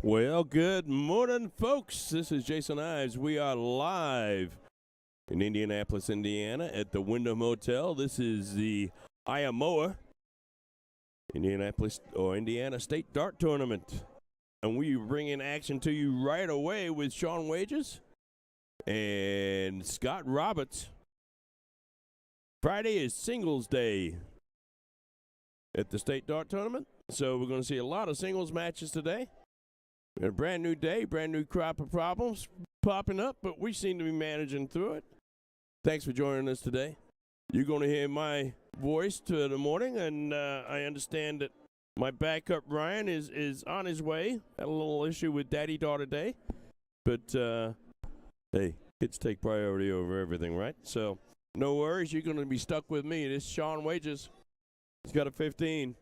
Well, good morning, folks. This is Jason Ives. We are live in Indianapolis, Indiana at the Wyndham Hotel. This is the IAMOA, Indiana State Dart Tournament. And we bring in action to you right away with Sean Wages and Scott Roberts. Friday is Singles Day at the State Dart Tournament. So we're going to see a lot of singles matches today. A brand new day, brand new crop of problems popping up, but we seem to be managing through it. Thanks for joining us today. You're going to hear my voice to the morning, and I understand that my backup, Ryan, is on his way. Had a little issue with Daddy-Daughter Day, but hey, kids take priority over everything, right? So no worries, you're going to be stuck with me. This is Sean Wages. He's got a 15.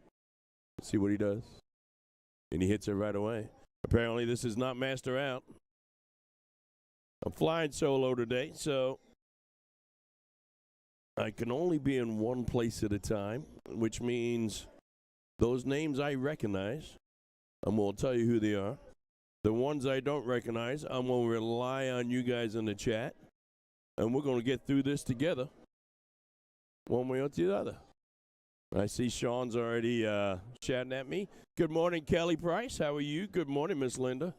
Let's see what he does. And he hits it right away. Apparently, this is not master out. I'm flying solo today, so I can only be in one place at a time, which means those names I recognize, I'm going to tell you who they are. The ones I don't recognize, I'm going to rely on you guys in the chat, and we're going to get through this together, one way or the other. I see Sean's already chatting at me. Good morning, Kelly Price. How are you? Good morning, Miss Linda.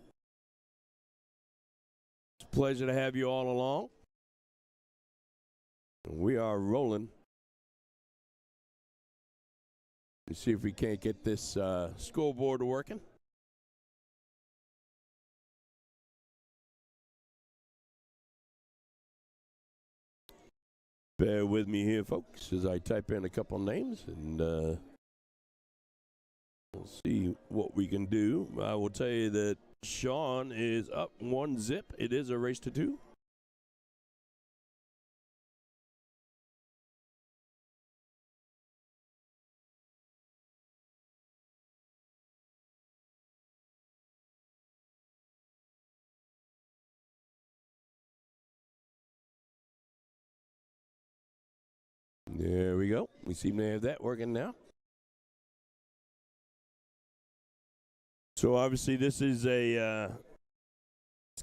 It's a pleasure to have you all along. We are rolling. Let's see if we can't get this scoreboard working. Bear with me here, folks, as I type in a couple names, and we'll see what we can do. I will tell you that Sean is up 1-0. It is a race to 2. There we go. We seem to have that working now. So obviously this is it's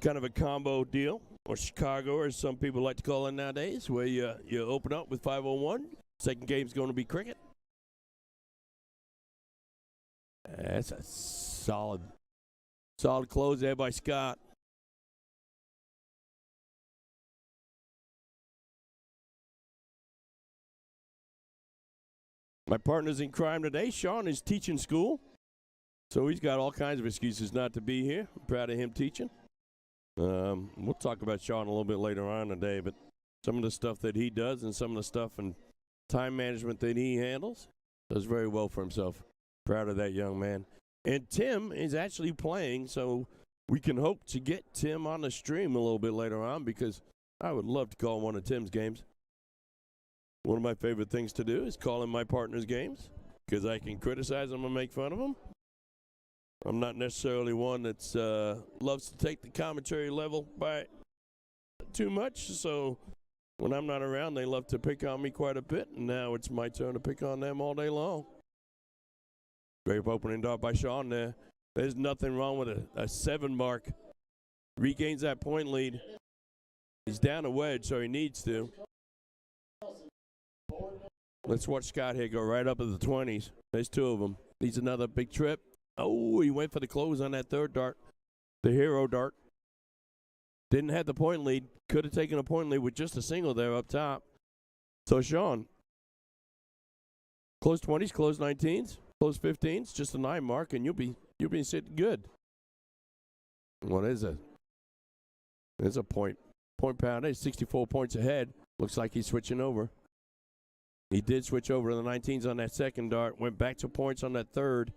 kind of a combo deal, or Chicago, as some people like to call it nowadays, where you open up with 501. Second game's going to be cricket. That's a solid close there by Scott. My partner's in crime today. Sean is teaching school, so he's got all kinds of excuses not to be here. I'm proud of him teaching. We'll talk about Sean a little bit later on today, but some of the stuff that he does and some of the stuff and time management that he handles does very well for himself. Proud of that young man. And Tim is actually playing, so we can hope to get Tim on the stream a little bit later on, because I would love to call one of Tim's games. One of my favorite things to do is calling my partner's games, because I can criticize them and make fun of them. I'm not necessarily one that loves to take the commentary level by too much, so when I'm not around, they love to pick on me quite a bit, and now it's my turn to pick on them all day long. Great opening dart by Sean there. There's nothing wrong with a 7 mark. Regains that point lead. He's down a wedge, so he needs to. Let's watch Scott here go right up to the 20s. There's 2 of them. Needs another big trip. Oh, he went for the close on that 3rd dart. The hero dart. Didn't have the point lead. Could have taken a point lead with just a single there up top. So Sean, close 20s, close 19s, close 15s, just a 9 mark, and you'll be sitting good. What is it? There's a point pound. He's 64 points ahead. Looks like he's switching over. He did switch over to the 19s on that 2nd dart. Went back to points on that 3rd.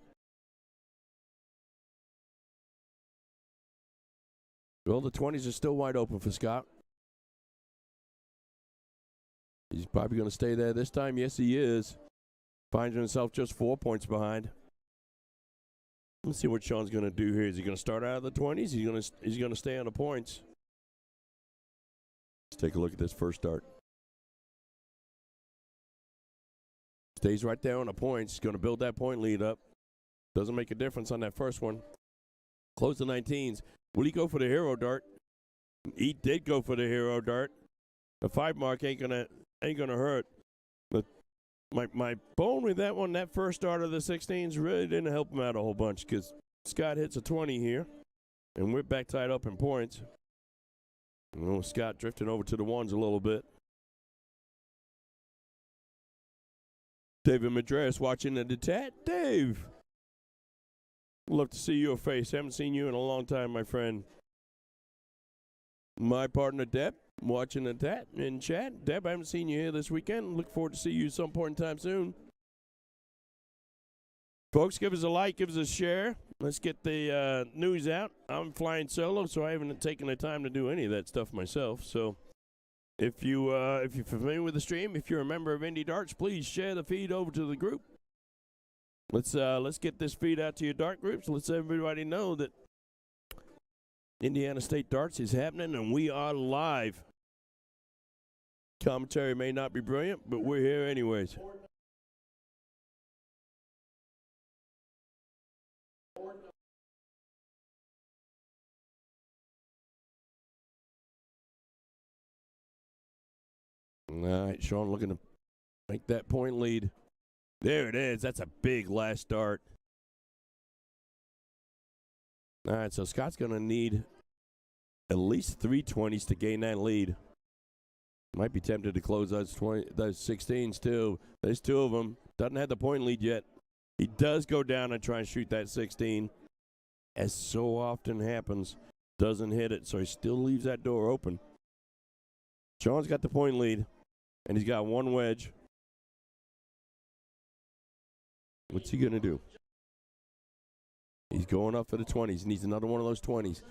Well, the 20s are still wide open for Scott. He's probably going to stay there this time. Yes, he is. Finds himself just 4 points behind. Let's see what Sean's going to do here. Is he going to start out of the 20s? He's going to stay on the points. Let's take a look at this first dart. Stays right there on the points. He's going to build that point lead up. Doesn't make a difference on that first one. close to 19s. Will he go for the hero dart? He did go for the hero dart. The 5 mark ain't gonna hurt. But my bone with that one, that first start of the 16s, really didn't help him out a whole bunch because Scott hits a 20 here, and we're back tied up in points. Scott drifting over to the ones a little bit. David Madras watching the tat. Dave, love to see your face. Haven't seen you in a long time, my friend. My partner Deb watching the tat in chat. Deb, I haven't seen you here this weekend. Look forward to see you some point in time soon. Folks, give us a like, give us a share. Let's get the news out. I'm flying solo, so I haven't taken the time to do any of that stuff myself. So if you're familiar with the stream, if you're a member of Indy Darts, please share the feed over to the group. Let's get this feed out to your dart groups. Let's let everybody know that Indiana State Darts is happening, and we are live. Commentary may not be brilliant, but we're here anyways. All right, Sean looking to make that point lead. There it is. That's a big last start. All right, so Scott's going to need at least 320s to gain that lead. Might be tempted to close those 16s too. There's 2 of them. Doesn't have the point lead yet. He does go down and try and shoot that 16. As so often happens, doesn't hit it, so he still leaves that door open. Sean's got the point lead, and he's got 1 wedge. What's he going to do? He's going up for the 20s. He needs another one of those 20s.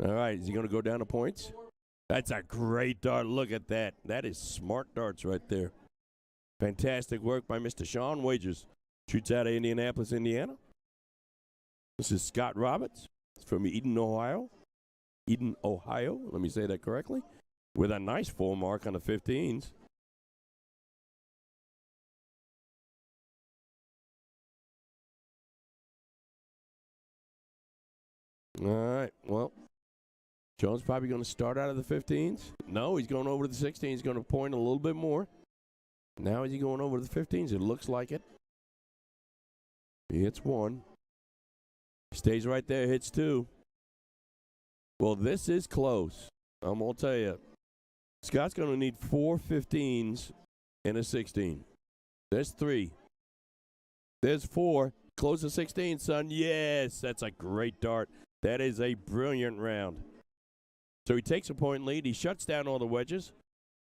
All right, is he going to go down to points? That's a great dart. Look at that. That is smart darts right there. Fantastic work by Mr. Sean Wagers. Shoots out of Indianapolis, Indiana. This is Scott Roberts from Eden, Ohio. Eden, Ohio. Let me say that correctly. With a nice full mark on the 15s. All right, well, Jones probably going to start out of the 15s. No, he's going over to the 16s. He's going to point a little bit more. Now is he going over to the 15s? It looks like it. He hits 1. Stays right there, hits 2. Well, this is close. I'm going to tell you. Scott's going to need 4 15s and a 16. There's 3. There's 4. Close to 16, son. Yes, that's a great dart. That is a brilliant round. So he takes a point lead. He shuts down all the wedges.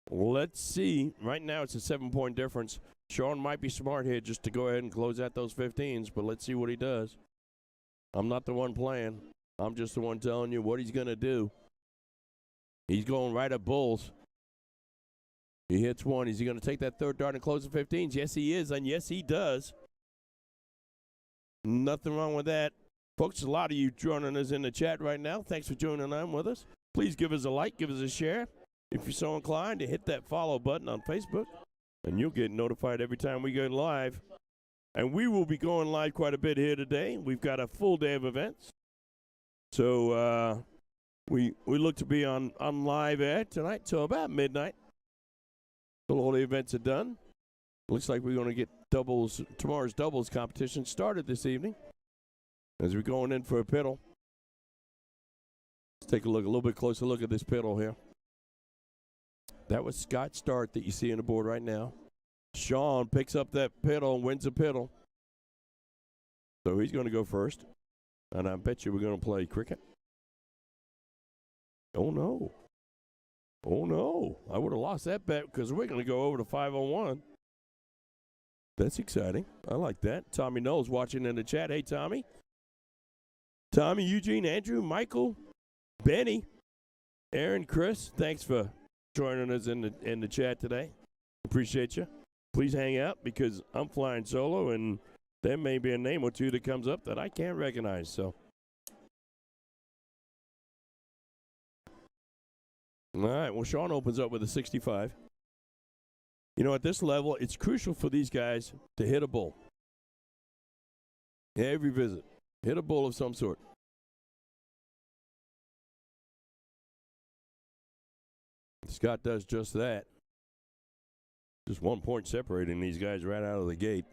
Let's see. Right now it's a 7-point difference. Sean might be smart here just to go ahead and close out those 15s, but let's see what he does. I'm not the one playing. I'm just the one telling you what he's going to do. He's going right at Bulls. He hits 1. Is he going to take that 3rd dart and close the 15s? Yes, he is, and yes, he does. Nothing wrong with that. Folks, a lot of you joining us in the chat right now. Thanks for joining on with us. Please give us a like, give us a share. If you're so inclined to hit that follow button on Facebook, and you'll get notified every time we go live. And we will be going live quite a bit here today. We've got a full day of events. So we look to be on live air tonight till about midnight. Till all the events are done. Looks like we're going to get tomorrow's doubles competition started this evening as we're going in for a piddle. Let's take a little bit closer look at this piddle here. That was Scott's start that you see on the board right now. Sean picks up that piddle and wins a piddle. So he's going to go first. And I bet you we're going to play cricket. Oh, no. Oh, no. I would have lost that bet because we're going to go over to 501. That's exciting. I like that. Tommy Knowles watching in the chat. Hey, Tommy. Tommy, Eugene, Andrew, Michael, Benny, Aaron, Chris, thanks for joining us in the chat today. Appreciate you. Please hang out because I'm flying solo and there may be a name or two that comes up that I can't recognize. So, all right. Well, Sean opens up with a 65. You know, at this level, it's crucial for these guys to hit a bull. Every visit, hit a bull of some sort. Scott does just that. Just 1 point separating these guys right out of the gate.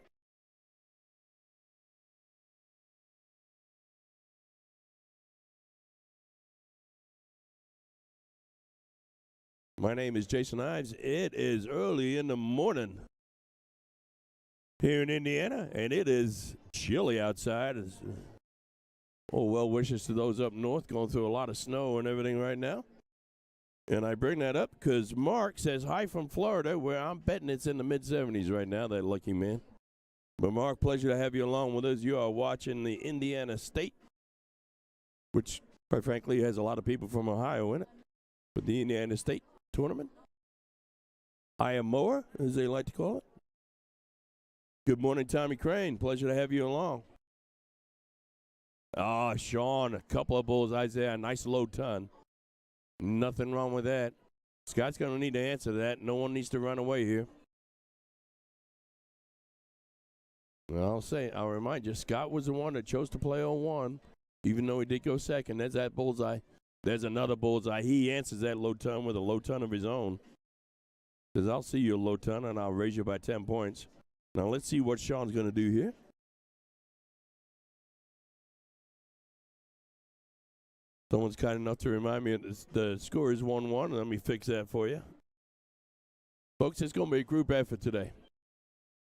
My name is Jason Ives. It is early in the morning here in Indiana, and it is chilly outside. Well wishes to those up north going through a lot of snow and everything right now. And I bring that up because Mark says hi from Florida, where I'm betting it's in the mid-70s right now, that lucky man. But Mark, pleasure to have you along with us. You are watching the Indiana State, which, quite frankly, has a lot of people from Ohio in it. But the Indiana State tournament. Iomoa, as they like to call it. Good morning, Tommy Crane. Pleasure to have you along. Sean, a couple of bullseyes there, a nice low ton. Nothing wrong with that. Scott's going to need to answer that. No one needs to run away here. Well, I'll remind you, Scott was the one that chose to play on 1, even though he did go second. There's that bullseye. There's another bullseye. He answers that low ton with a low ton of his own. Says, I'll see you a low ton, and I'll raise you by 10 points. Now, let's see what Sean's going to do here. Someone's kind enough to remind me the score is 1-1. Let me fix that for you. Folks, it's going to be a group effort today.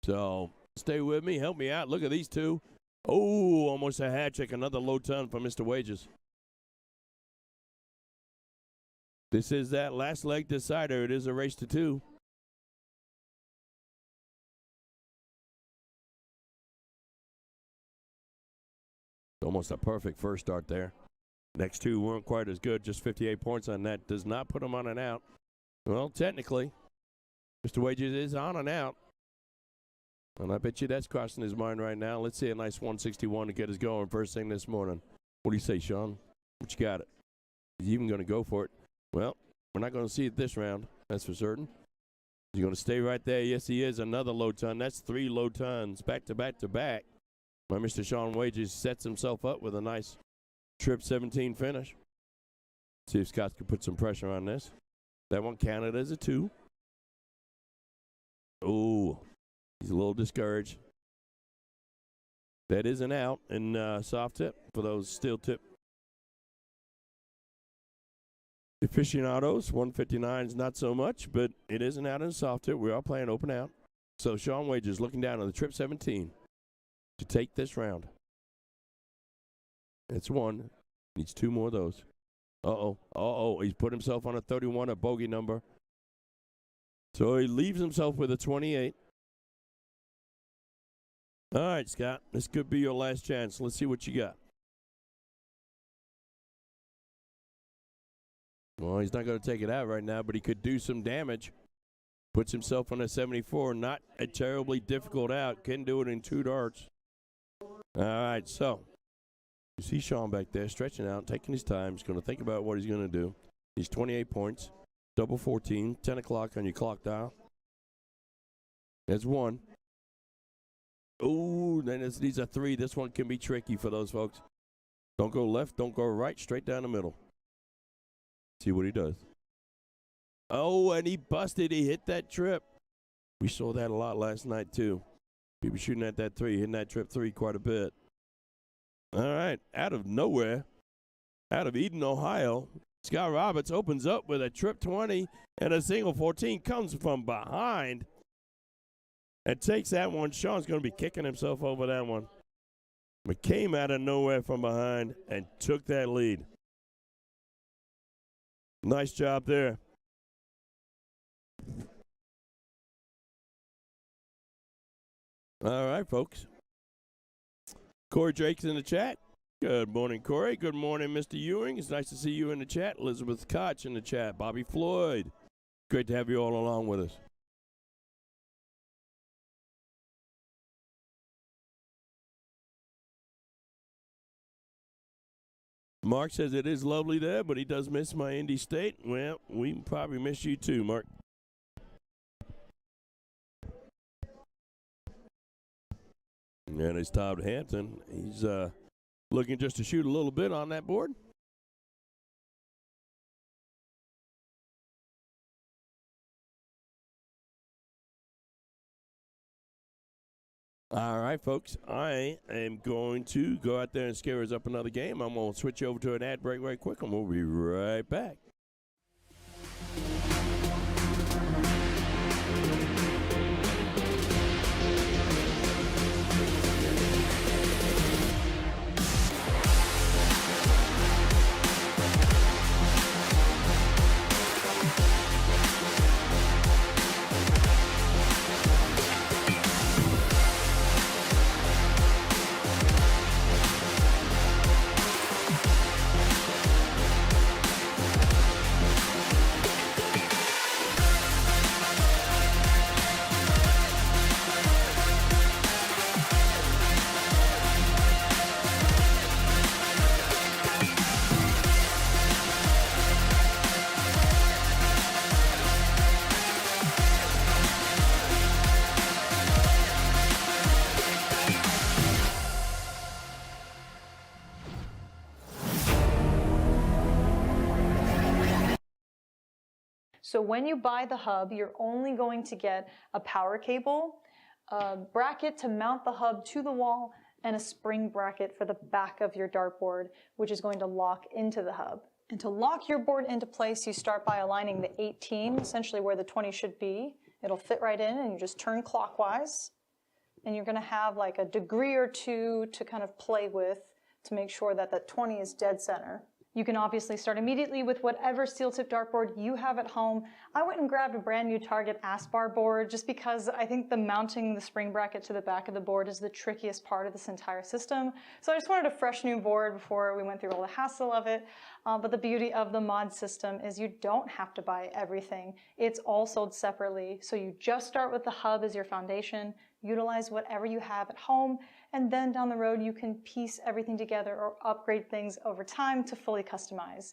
So stay with me. Help me out. Look at these two. Oh, almost a hat trick. Another low ton for Mr. Wages. This is that last leg decider. It is a race to 2. Almost a perfect first start there. Next 2 weren't quite as good, just 58 points on that. Does not put him on and out. Well, technically, Mr. Wages is on and out. And I bet you that's crossing his mind right now. Let's see a nice 161 to get us going first thing this morning. What do you say, Sean? What you got it? Is he even going to go for it? Well, we're not going to see it this round. That's for certain. He's going to stay right there. Yes, he is. Another low ton. That's 3 low tons back to back to back. My Mr. Sean Wages sets himself up with a nice trip 17 finish. See if Scott can put some pressure on this. That one counted as a 2. Oh, he's a little discouraged. That is an out in soft tip for those steel tip aficionados. 159s not so much, but it is an out in soft tip. We are playing open out. So Sean Wages looking down on the trip 17 to take this round. It's 1. Needs 2 more of those. He's put himself on a 31, a bogey number. So he leaves himself with a 28. All right, Scott. This could be your last chance. Let's see what you got. Well, he's not going to take it out right now, but he could do some damage. Puts himself on a 74. Not a terribly difficult out. Can do it in 2 darts. All right, so you see Sean back there stretching out, taking his time. He's going to think about what he's going to do. He's 28 points, double 14, 10 o'clock on your clock dial. That's 1. Oh, then these are 3. This one can be tricky for those folks. Don't go left, don't go right, straight down the middle. See what he does. Oh, and he busted. He hit that trip. We saw that a lot last night, too. People shooting at that 3, hitting that trip 3 quite a bit. All right, out of nowhere, out of Eden, Ohio, Scott Roberts opens up with a trip 20 and a single 14, comes from behind and takes that one. Sean's going to be kicking himself over that one. But came out of nowhere from behind and took that lead. Nice job there. All right, folks. Corey Drake's in the chat. Good morning, Corey. Good morning, Mr. Ewing. It's nice to see you in the chat. Elizabeth Koch in the chat. Bobby Floyd. Great to have you all along with us. Mark says it is lovely there, but he does miss my Indy State. Well, we probably miss you too, Mark. And it's Todd Hampton. He's looking just to shoot a little bit on that board. All right, folks, I am going to go out there and scare us up another game. I'm going to switch over to an ad break right quick, and we'll be right back. So when you buy the hub, you're only going to get a power cable, a bracket to mount the hub to the wall, and a spring bracket for the back of your dartboard, which is going to lock into the hub. And to lock your board into place, you start by aligning the 18, essentially where the 20 should be. It'll fit right in, and you just turn clockwise. And you're going to have like a degree or two to kind of play with to make sure that that 20 is dead center. You can obviously start immediately with whatever steel tip dartboard you have at home. I went and grabbed a brand new Target Aspar board just because I think the mounting the spring bracket to the back of the board is the trickiest part of this entire system. So I just wanted a fresh new board before we went through all the hassle of it. But the beauty of the mod system is you don't have to buy everything. It's all sold separately. So you just start with the hub as your foundation, utilize whatever you have at home, and then down the road you can piece everything together or upgrade things over time to fully customize.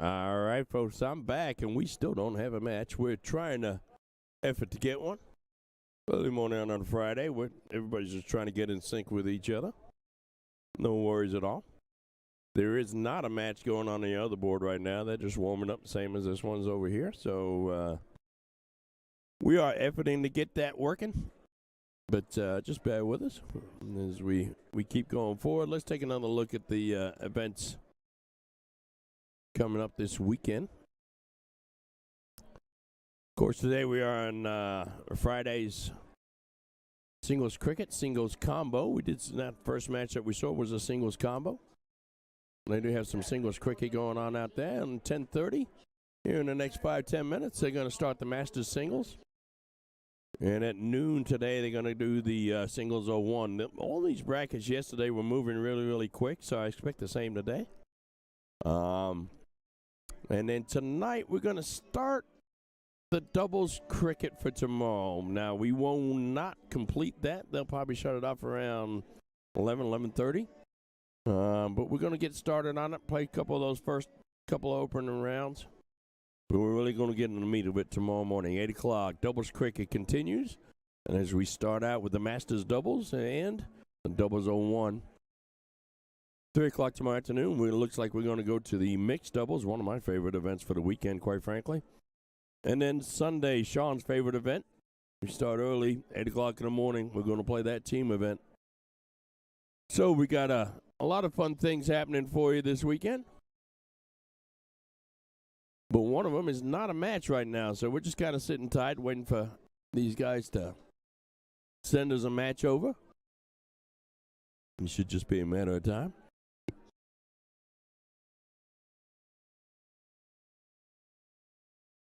All right, folks, I'm back, and we still don't have a match. We're trying to effort to get one. Early morning on a Friday, everybody's just trying to get in sync with each other. No worries at all. There is not a match going on the other board right now. They're just warming up, same as this one's over here. So we are efforting to get that working. But just bear with us as we keep going forward. Let's take another look at the events coming up this weekend. Of course, today we are on Friday's singles cricket, singles combo. That first match that we saw was a singles combo. They do have some singles cricket going on out there. And 10:30, here in the next 5-10 minutes, they're going to start the Masters singles. And at noon today, they're going to do the singles 01. All these brackets yesterday were moving really, really quick, so I expect the same today. And then tonight, we're going to start the doubles cricket for tomorrow. Now, we will not complete that. They'll probably shut it off around 11:30. But we're going to get started on it, play a couple of those first couple of opening rounds. But we're really going to get into the meat of it tomorrow morning, 8 o'clock. Doubles cricket continues. And as we start out with the Masters doubles and the doubles 01. 3 o'clock tomorrow afternoon, it looks like we're going to go to the mixed doubles, one of my favorite events for the weekend, quite frankly. And then Sunday, Sean's favorite event. We start early, 8 o'clock in the morning. We're going to play that team event. So we got a lot of fun things happening for you this weekend. But one of them is not a match right now, so we're just kind of sitting tight, waiting for these guys to send us a match over. It should just be a matter of time.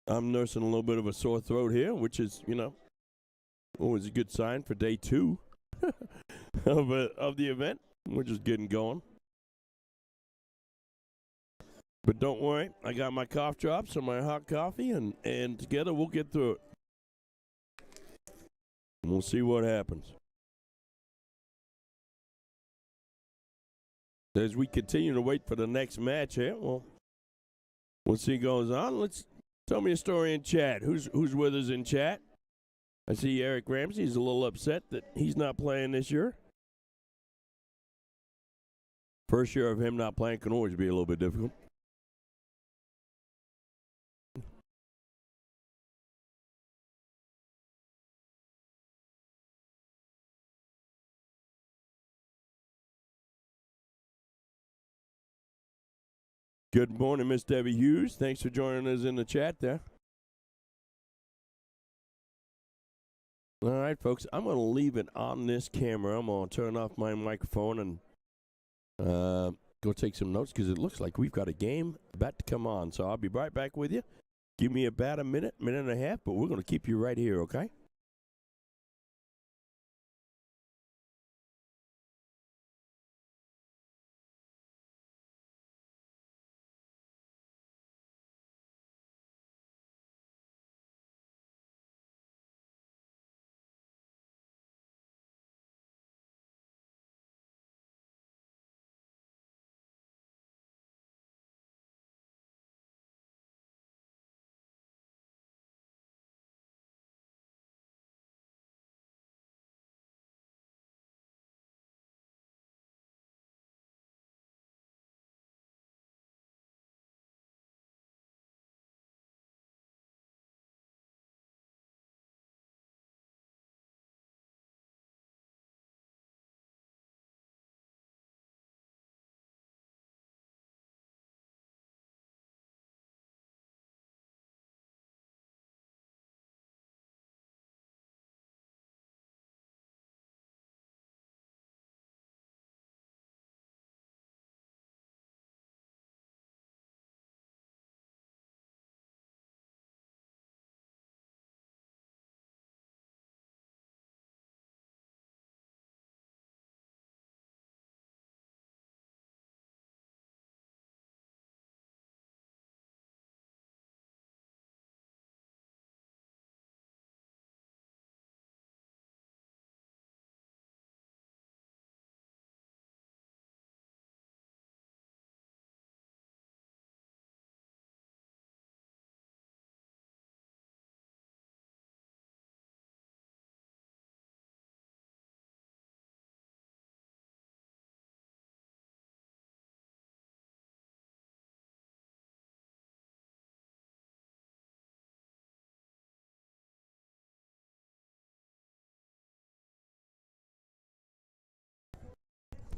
I'm nursing a little bit of a sore throat here, which is, always a good sign for day 2 of the event. We're just getting going. But don't worry, I got my cough drops and my hot coffee, and together we'll get through it. And we'll see what happens. As we continue to wait for the next match here, we'll see what goes on. Tell me a story in chat. Who's with us in chat? I see Eric Ramsey's a little upset that he's not playing this year. First year of him not playing can always be a little bit difficult. Good morning, Miss Debbie Hughes. Thanks for joining us in the chat there. All right, folks, I'm going to leave it on this camera. I'm going to turn off my microphone and go take some notes because it looks like we've got a game about to come on. So I'll be right back with you. Give me about a minute and a half, but we're going to keep you right here, okay?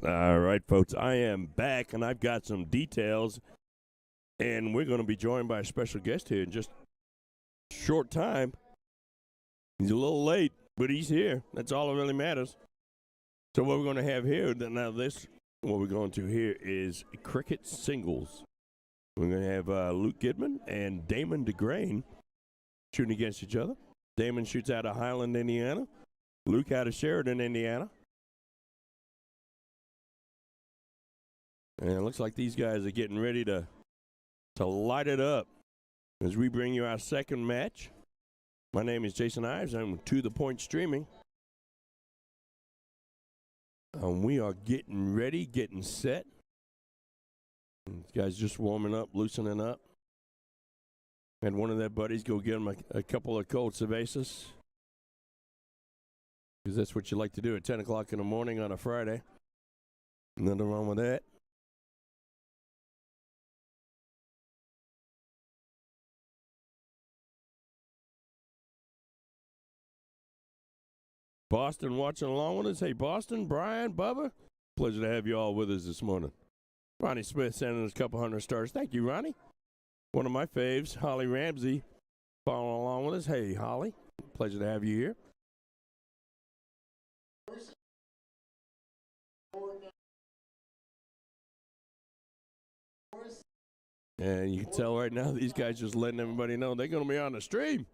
All right, folks, I am back, and I've got some details, and we're going to be joined by a special guest here in just a short time. He's a little late, but he's here. That's all that really matters. So what we're going to have here, now this what we're going to here is cricket singles. We're going to have Luke Gidman and Damon DeGrain shooting against each other. Damon shoots out of Highland, Indiana. Luke out of Sheridan, Indiana. And it looks like these guys are getting ready to light it up as we bring you our second match. My name is Jason Ives. I'm To The Point Streaming. And we are getting ready, getting set. These guys just warming up, loosening up. Had one of their buddies go get them a couple of cold cervezas. Because that's what you like to do at 10 o'clock in the morning on a Friday. Nothing wrong with that. Boston watching along with us. Hey, Boston, Brian, Bubba, pleasure to have you all with us this morning. Ronnie Smith sending us a couple hundred stars. Thank you, Ronnie. One of my faves, Holly Ramsey, following along with us. Hey, Holly, pleasure to have you here. And you can tell right now these guys just letting everybody know they're going to be on the stream.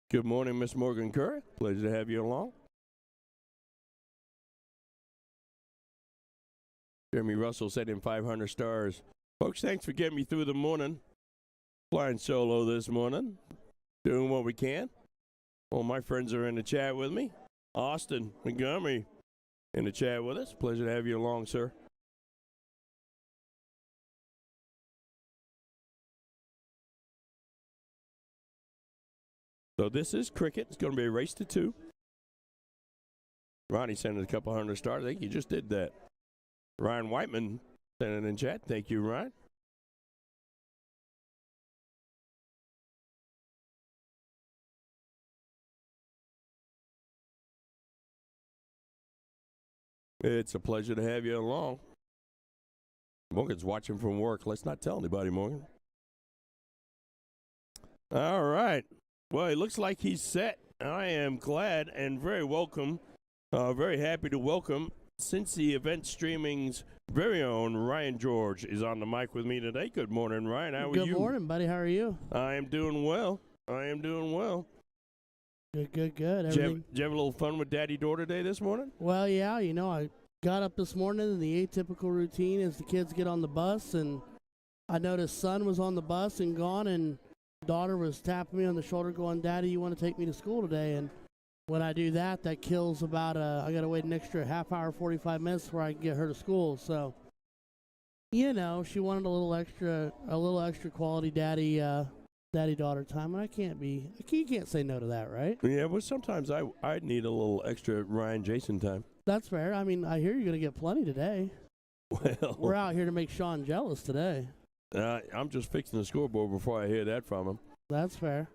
Good morning, Miss Morgan Curry. Pleasure to have you along. Jeremy Russell sent in 500 stars. Folks, thanks for getting me through the morning. Flying solo this morning. Doing what we can. All my friends are in the chat with me. Austin Montgomery in the chat with us. Pleasure to have you along, sir. So this is cricket. It's going to be a race to 2. Ronnie sent in a couple hundred stars. I think you just did that. Ryan Whiteman sent it in chat. Thank you, Ryan. It's a pleasure to have you along. Morgan's watching from work. Let's not tell anybody, Morgan. All right. Well, it looks like he's set. I am glad and very welcome, very happy to welcome Cincy Event Streaming's very own Ryan George is on the mic with me today. Good morning, Ryan. How are you? Good morning, buddy. How are you? I am doing well. Good. Did you have a little fun with Daddy-Daughter Day this morning? Well, yeah, I got up this morning, and the atypical routine is the kids get on the bus, and I noticed son was on the bus and gone, and daughter was tapping me on the shoulder going, Daddy, you want to take me to school today? And when I do that, that kills about, I got to wait an extra half hour, 45 minutes before I can get her to school. So, she wanted a little extra quality daddy-daughter time, and you can't say no to that, right? Yeah, well, sometimes I need a little extra Ryan Jason time. That's fair. I mean, I hear you're going to get plenty today. Well, We're out here to make Sean jealous today. I'm just fixing the scoreboard before I hear that from him. That's fair.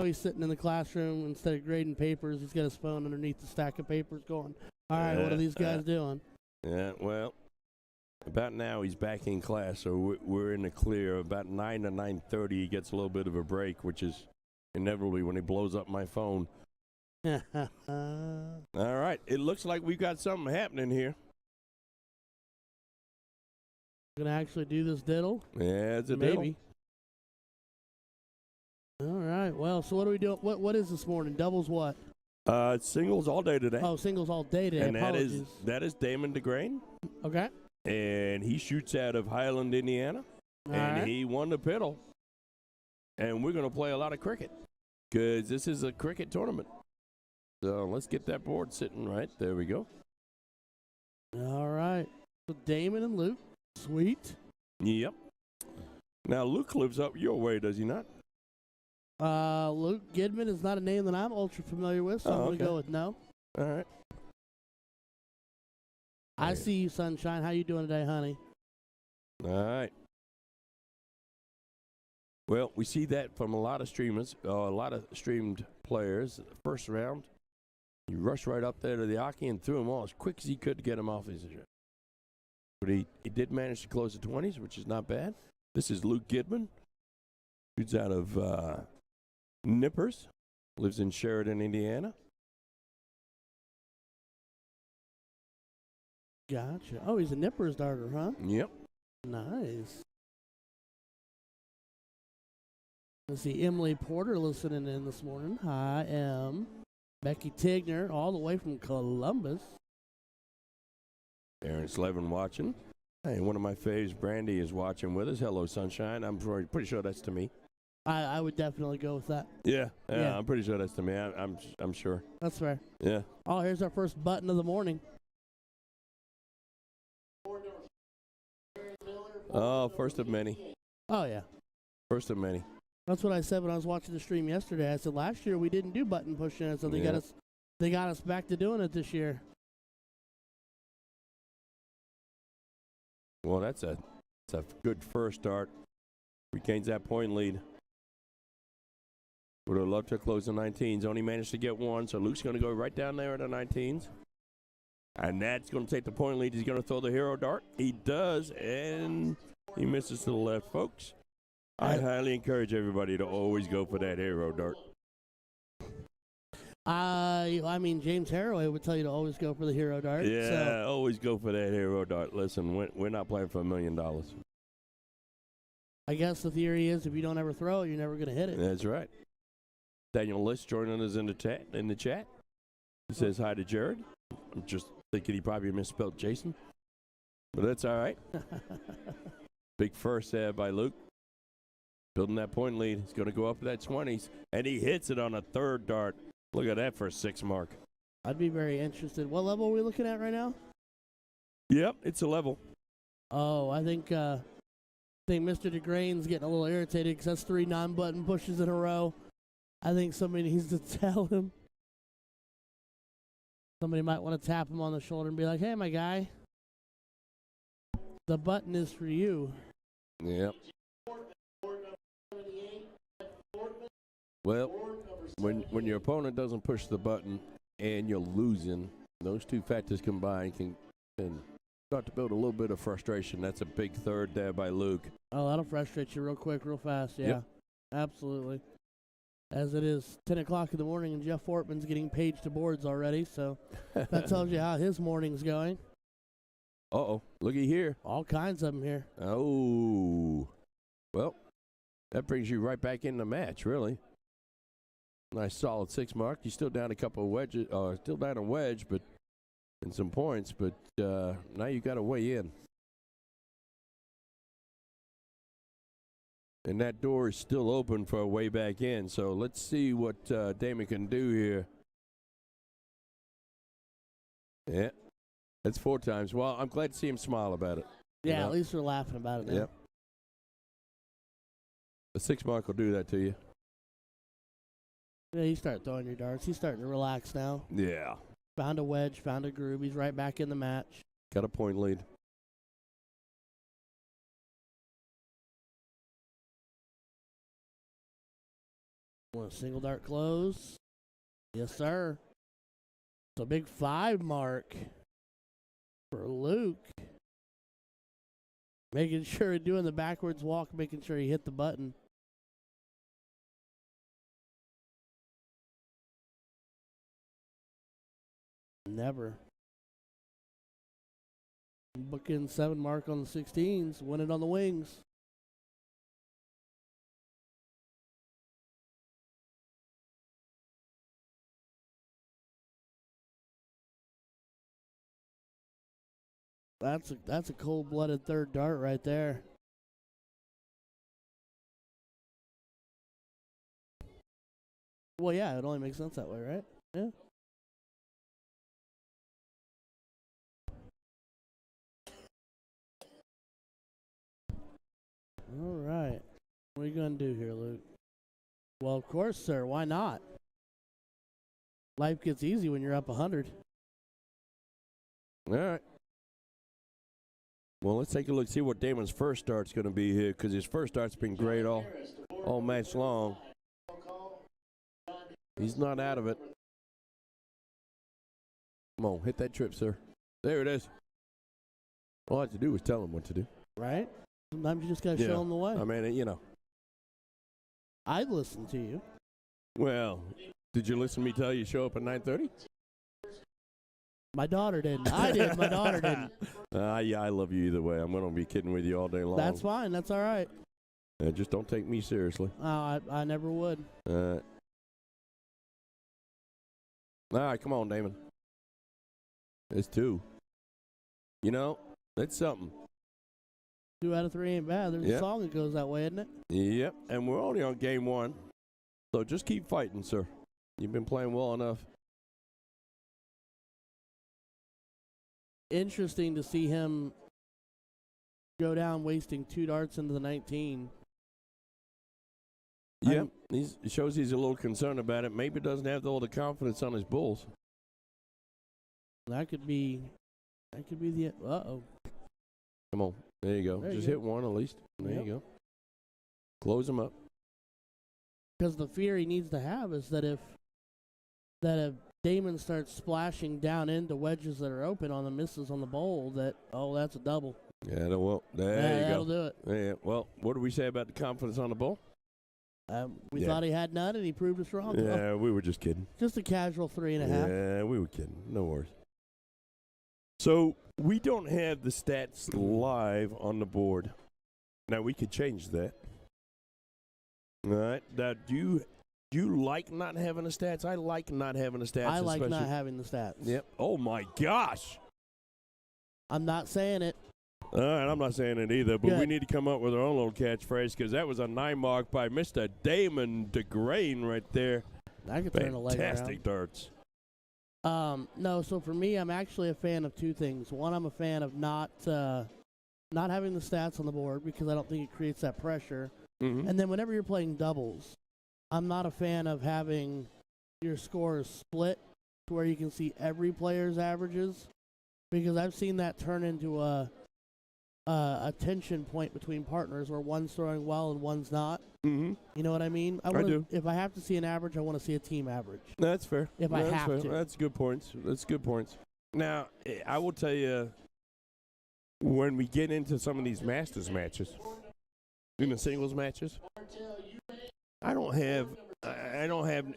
He's sitting in the classroom, instead of grading papers, he's got his phone underneath the stack of papers going, all right, what are these guys doing? Yeah, well, about now he's back in class, so we're in the clear. About 9 to 9:30, he gets a little bit of a break, which is inevitably when he blows up my phone. All right, it looks like we've got something happening here. Gonna actually do this diddle? Yeah, it's a Maybe. All right. Well, so what do we do? What is this morning? Doubles what? It's singles all day today. Oh, singles all day today. And Apologies. that is Damon DeGrain. Okay. And he shoots out of Highland, Indiana. All and right. he won the piddle. And we're going to play a lot of cricket because this is a cricket tournament. So let's get that board sitting right. There we go. All right. So Damon and Luke. Sweet. Yep. Now, Luke lives up your way, does he not? Luke Gidman is not a name that I'm ultra familiar with, so I'm going to go with no. All right. I see you, Sunshine. How you doing today, honey? All right. Well, we see that from a lot of streamers, a lot of streamed players. First round, he rushed right up there to the hockey and threw them all as quick as he could to get them off his shirt. But he did manage to close the 20s, which is not bad. This is Luke Gidman. Shoots out of Nippers. Lives in Sheridan, Indiana. Gotcha. Oh, he's a Nippers darter, huh? Yep. Nice. Let's see, Emily Porter listening in this morning. Hi, Em. Becky Tigner, all the way from Columbus. Aaron Slevin watching. Hey, one of my faves, Brandy, is watching with us. Hello, Sunshine. I'm pretty sure that's to me. I would definitely go with that. Yeah, Yeah. I'm pretty sure that's to me. I'm sure. That's fair. Yeah. Oh, here's our first button of the morning. Oh, first of many. Oh, yeah. First of many. That's what I said when I was watching the stream yesterday. I said last year we didn't do button pushing, so they got us back to doing it this year. Well, that's a good first start. Retains that point lead. Would have loved to close the 19s. Only managed to get one, so Luke's going to go right down there at the 19s. And that's going to take the point lead. He's going to throw the hero dart. He does, and he misses to the left, folks. I highly encourage everybody to always go for that hero dart. I mean, James Harroway would tell you to always go for the hero dart. Yeah, always go for that hero dart. Listen, we're not playing for $1 million. I guess the theory is if you don't ever throw it, you're never going to hit it. That's right. Daniel List joining us in the chat. He says hi to Jared. I'm just thinking he probably misspelled Jason, but that's all right. Big first there by Luke. Building that point lead. He's going to go up to that 20s, and he hits it on a third dart. Look at that for a 6 mark. I'd be very interested. What level are we looking at right now? Yep, it's a level. Oh, I think Mr. DeGrain's getting a little irritated because that's 3 non-button pushes in a row. I think somebody needs to tell him. Somebody might want to tap him on the shoulder and be like, hey, my guy, the button is for you. Yep. Well, when your opponent doesn't push the button and you're losing, those two factors combined can start to build a little bit of frustration. That's a big third there by Luke. Oh, that'll frustrate you real quick, real fast. Yeah, Yep. Absolutely. As it is 10 o'clock in the morning and Jeff Fortman's getting paged to boards already, so that tells you how his morning's going. Uh-oh, looky here. All kinds of them here. Oh, well, that brings you right back in the match, really. Nice solid 6 mark. You're still down a couple of wedges, still down a wedge, but and some points, but now you got to weigh in. And that door is still open for a way back in, so let's see what Damon can do here. Yeah, that's 4 times. Well, I'm glad to see him smile about it. Yeah, at least we're laughing about it now. Yep. The 6 mark will do that to you. Yeah, you start throwing your darts. He's starting to relax now. Yeah. Found a wedge, found a groove. He's right back in the match. Got a point lead. Want a single dart close? Yes, sir. It's a big 5 mark for Luke. Making sure doing the backwards walk, making sure he hit the button. Never. Booking 7 mark on the 16s, win it on the wings. That's a cold-blooded third dart right there. Well, yeah, it only makes sense that way, right? Yeah. All right. What are you going to do here, Luke? Well, of course, sir. Why not? Life gets easy when you're up 100. All right. Well, let's take a look, see what Damon's first start's going to be here, because his first start's been great all match long. He's not out of it. Come on, hit that trip, sir. There it is. All I have to do is tell him what to do. Right? Sometimes you just got to show him the way. I mean, you know. I'd listen to you. Well, Did you listen to me tell you show up at 9:30? My daughter didn't. I did. My daughter didn't. Yeah, I love you either way. I'm going to be kidding with you all day long. That's fine. That's all right. Just don't take me seriously. I never would. All right, come on, Damon. It's 2. You know, that's something. 2 out of 3 ain't bad. There's a Yep. song that goes that way, isn't it? Yep, and we're only on game 1. So just keep fighting, sir. You've been playing well enough. Interesting to see him go down wasting 2 darts into the 19. Yep, it shows he's a little concerned about it. Maybe doesn't have all the confidence on his bulls. That could be the. Uh-oh. Come on, there you go. There you Just go. hit 1 at least. There Yep. you go. Close him up. Because the fear he needs to have is that if Damon starts splashing down into wedges that are open on the misses on the bowl, that's a double. Yeah, well, there you That'll go. do it. Yeah, well, what did we say about the confidence on the bull? We Yeah. thought he had none, and he proved us wrong. Yeah, we were just kidding. Just a casual 3.5. Yeah, we were kidding. No worries. So we don't have the stats live on the board. Now we could change that. All right. Now, do you like not having the stats? I like not having the stats. I like especially- not having the stats. Yep. Oh my gosh. I'm not saying it. All right, I'm not saying it either, but we Good. need to come up with our own little catchphrase because that was a 9 mark by Mr. Damon DeGrain right there. I could turn a leg around. Fantastic darts. No, so for me, I'm actually a fan of 2 things. One, I'm a fan of not having the stats on the board because I don't think it creates that pressure. Mm-hmm. And then whenever you're playing doubles, I'm not a fan of having your scores split to where you can see every player's averages because I've seen that turn into a tension point between partners where one's throwing well and one's not. Mm-hmm. You know what I mean? I do. If I have to see an average, I want to see a team average. That's fair. If I That's have fair. to. That's good points. That's good points. Now, I will tell you, when we get into some of these Masters matches, in the singles matches, I don't have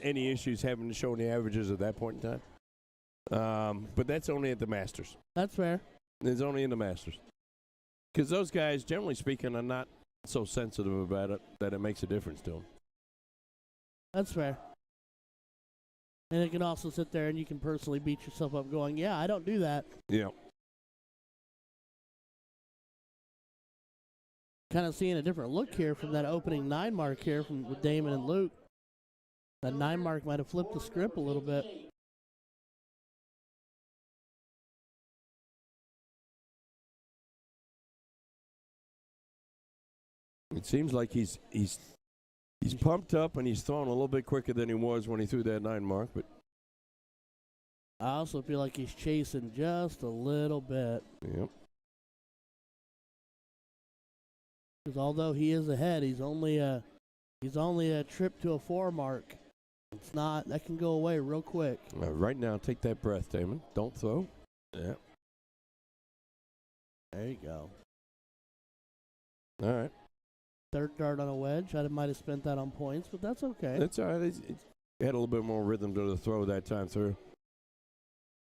any issues having to show the averages at that point in time. But that's only at the Masters. That's fair. It's only in the Masters. Because those guys, generally speaking, are not so sensitive about it that it makes a difference to them. That's fair. And it can also sit there and you can personally beat yourself up going, yeah, I don't do that. Yeah. Kind of seeing a different look here from that opening 9 mark here with Damon and Luke. That 9 mark might have flipped the script a little bit. It seems like he's pumped up and he's throwing a little bit quicker than he was when he threw that 9 mark, but I also feel like he's chasing just a little bit. yep. Because although he is ahead, he's only a trip to a 4 mark. It's not, that can go away real quick. Right now, take that breath, Damon. Don't throw. Yeah. There you go. All right. 3rd dart on a wedge. I might have spent that on points, but that's okay. That's all right. He had a little bit more rhythm to the throw that time through.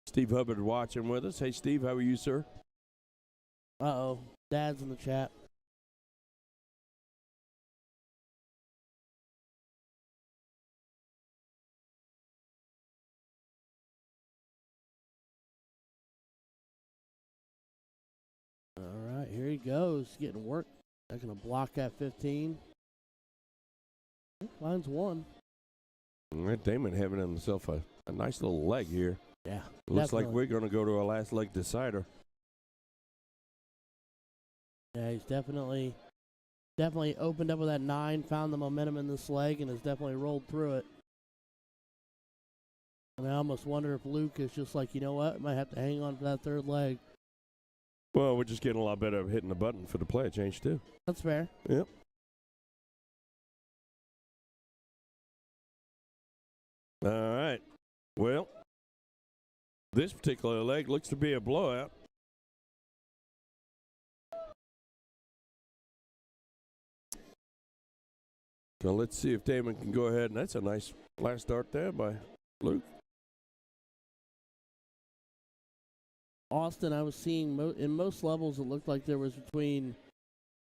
Steve Hubbard watching with us. Hey, Steve, how are you, sir? Uh-oh. Dad's in the chat. All right, here he goes. Getting work. Not going to block that 15. Finds 1. All right, Damon having himself a nice little leg here. Yeah. Looks like definitely. we're going to go to our last leg decider. Yeah, he's definitely opened up with that 9, found the momentum in this leg, and has definitely rolled through it. And I almost wonder if Luke is just like, you know what, might have to hang on for that 3rd leg. Well, we're just getting a lot better at hitting the button for the play change, too. That's fair. Yep. All right. Well, this particular leg looks to be a blowout. So let's see if Damon can go ahead. And that's a nice last start there by Luke. Austin, I was seeing in most levels, it looked like there was between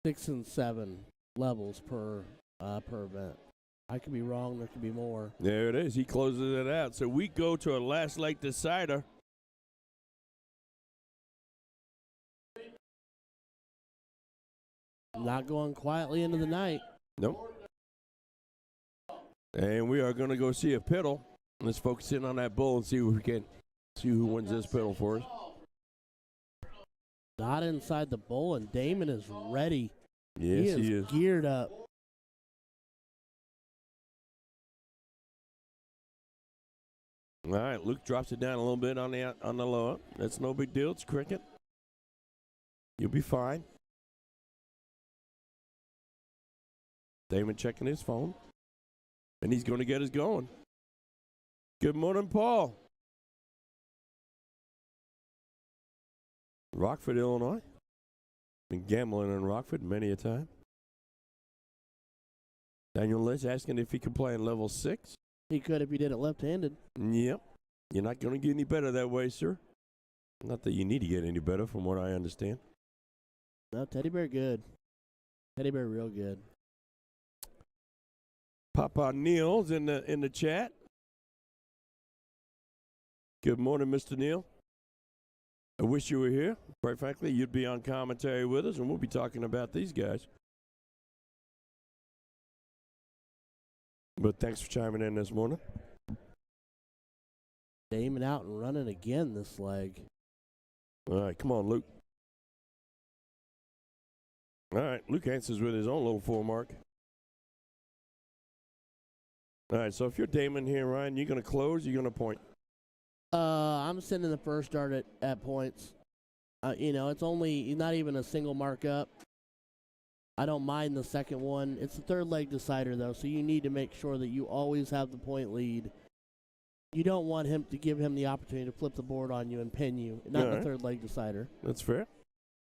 6 and 7 levels per event. I could be wrong. There could be more. There it is. He closes it out. So we go to a last leg decider. Not going quietly into the night. Nope. And we are going to go see a piddle. Let's focus in on that bull and see if we can see who wins this piddle for us. Not inside the bull, and Damon is ready. Yes, he is geared up. All right, Luke drops it down a little bit on the lower. That's no big deal. It's cricket. You'll be fine. Damon checking his phone. And he's going to get us going. Good morning, Paul. Rockford, Illinois. Been gambling in Rockford many a time. Daniel Lish asking if he could play in level 6. He could if he did it left-handed. Yep. You're not going to get any better that way, sir. Not that you need to get any better from what I understand. No, Teddy Bear good. Teddy Bear real good. Papa Neil's in the chat. Good morning, Mr. Neil. I wish you were here. Quite frankly, you'd be on commentary with us, and we'll be talking about these guys. But thanks for chiming in this morning. Damon out and running again this leg. All right, come on, Luke. All right, Luke answers with his own little 4 mark. All right, so if you're Damon here, Ryan, you're going to close, you're going to point? I'm sending the first dart at points. It's only not even a single mark up. I don't mind the second one. It's the third leg decider, though, so you need to make sure that you always have the point lead. You don't want him to give him the opportunity to flip the board on you and pin you, not the third leg decider. That's fair.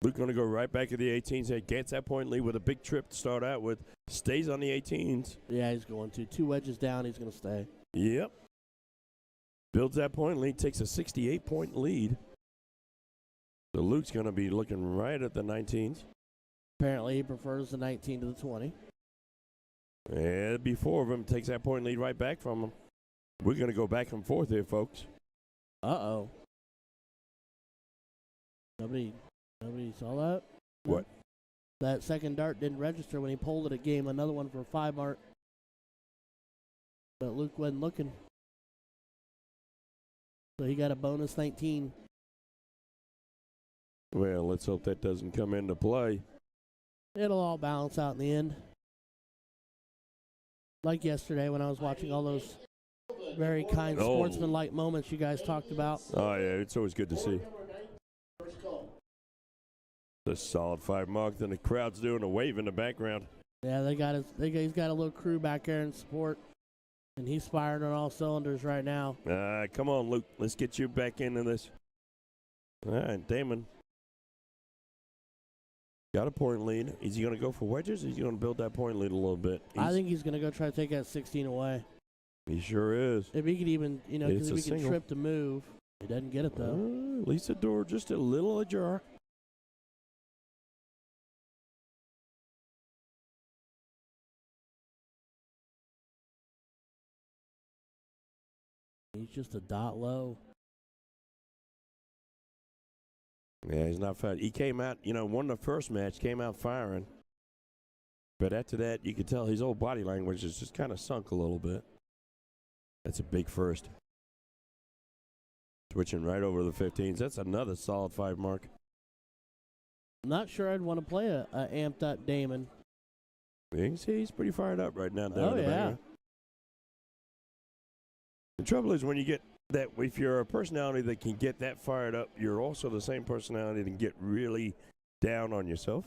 Luke going to go right back to the 18s. He gets that point lead with a big trip to start out with. Stays on the 18s. Yeah, he's going to. 2 wedges down, he's going to stay. Yep. Builds that point lead, takes a 68-point lead. So Luke's going to be looking right at the 19s. Apparently he prefers the 19 to the 20. And before of him takes that point lead right back from him. We're going to go back and forth here, folks. Uh-oh. Nobody saw that? What? That second dart didn't register when he pulled it. It gave another one for a 5 mark. But Luke wasn't looking. So he got a bonus 19. Well, let's hope that doesn't come into play. It'll all balance out in the end. Like yesterday when I was watching all those very kind sportsman-like moments you guys talked about. Oh, yeah, it's always good to see. The solid 5 mark, then the crowd's doing a wave in the background. Yeah, he's got a little crew back there in support, and he's firing on all cylinders right now. Come on, Luke. Let's get you back into this. All right, Damon. Got a point lead. Is he going to go for wedges, or is he going to build that point lead a little bit? I think he's going to go try to take that 16 away. He sure is. If he could even, because if he can trip to move. He doesn't get it, though. At least the door just a little ajar. He's just a dot low. Yeah, he's not fast. He came out, won the first match, came out firing. But after that, you could tell his whole body language is just kind of sunk a little bit. That's a big first. Switching right over to the 15s. That's another solid 5 mark. I'm not sure I'd want to play a amped up Damon. You can see he's pretty fired up right now. Oh, yeah. The trouble is when you get that, if you're a personality that can get that fired up, you're also the same personality that can get really down on yourself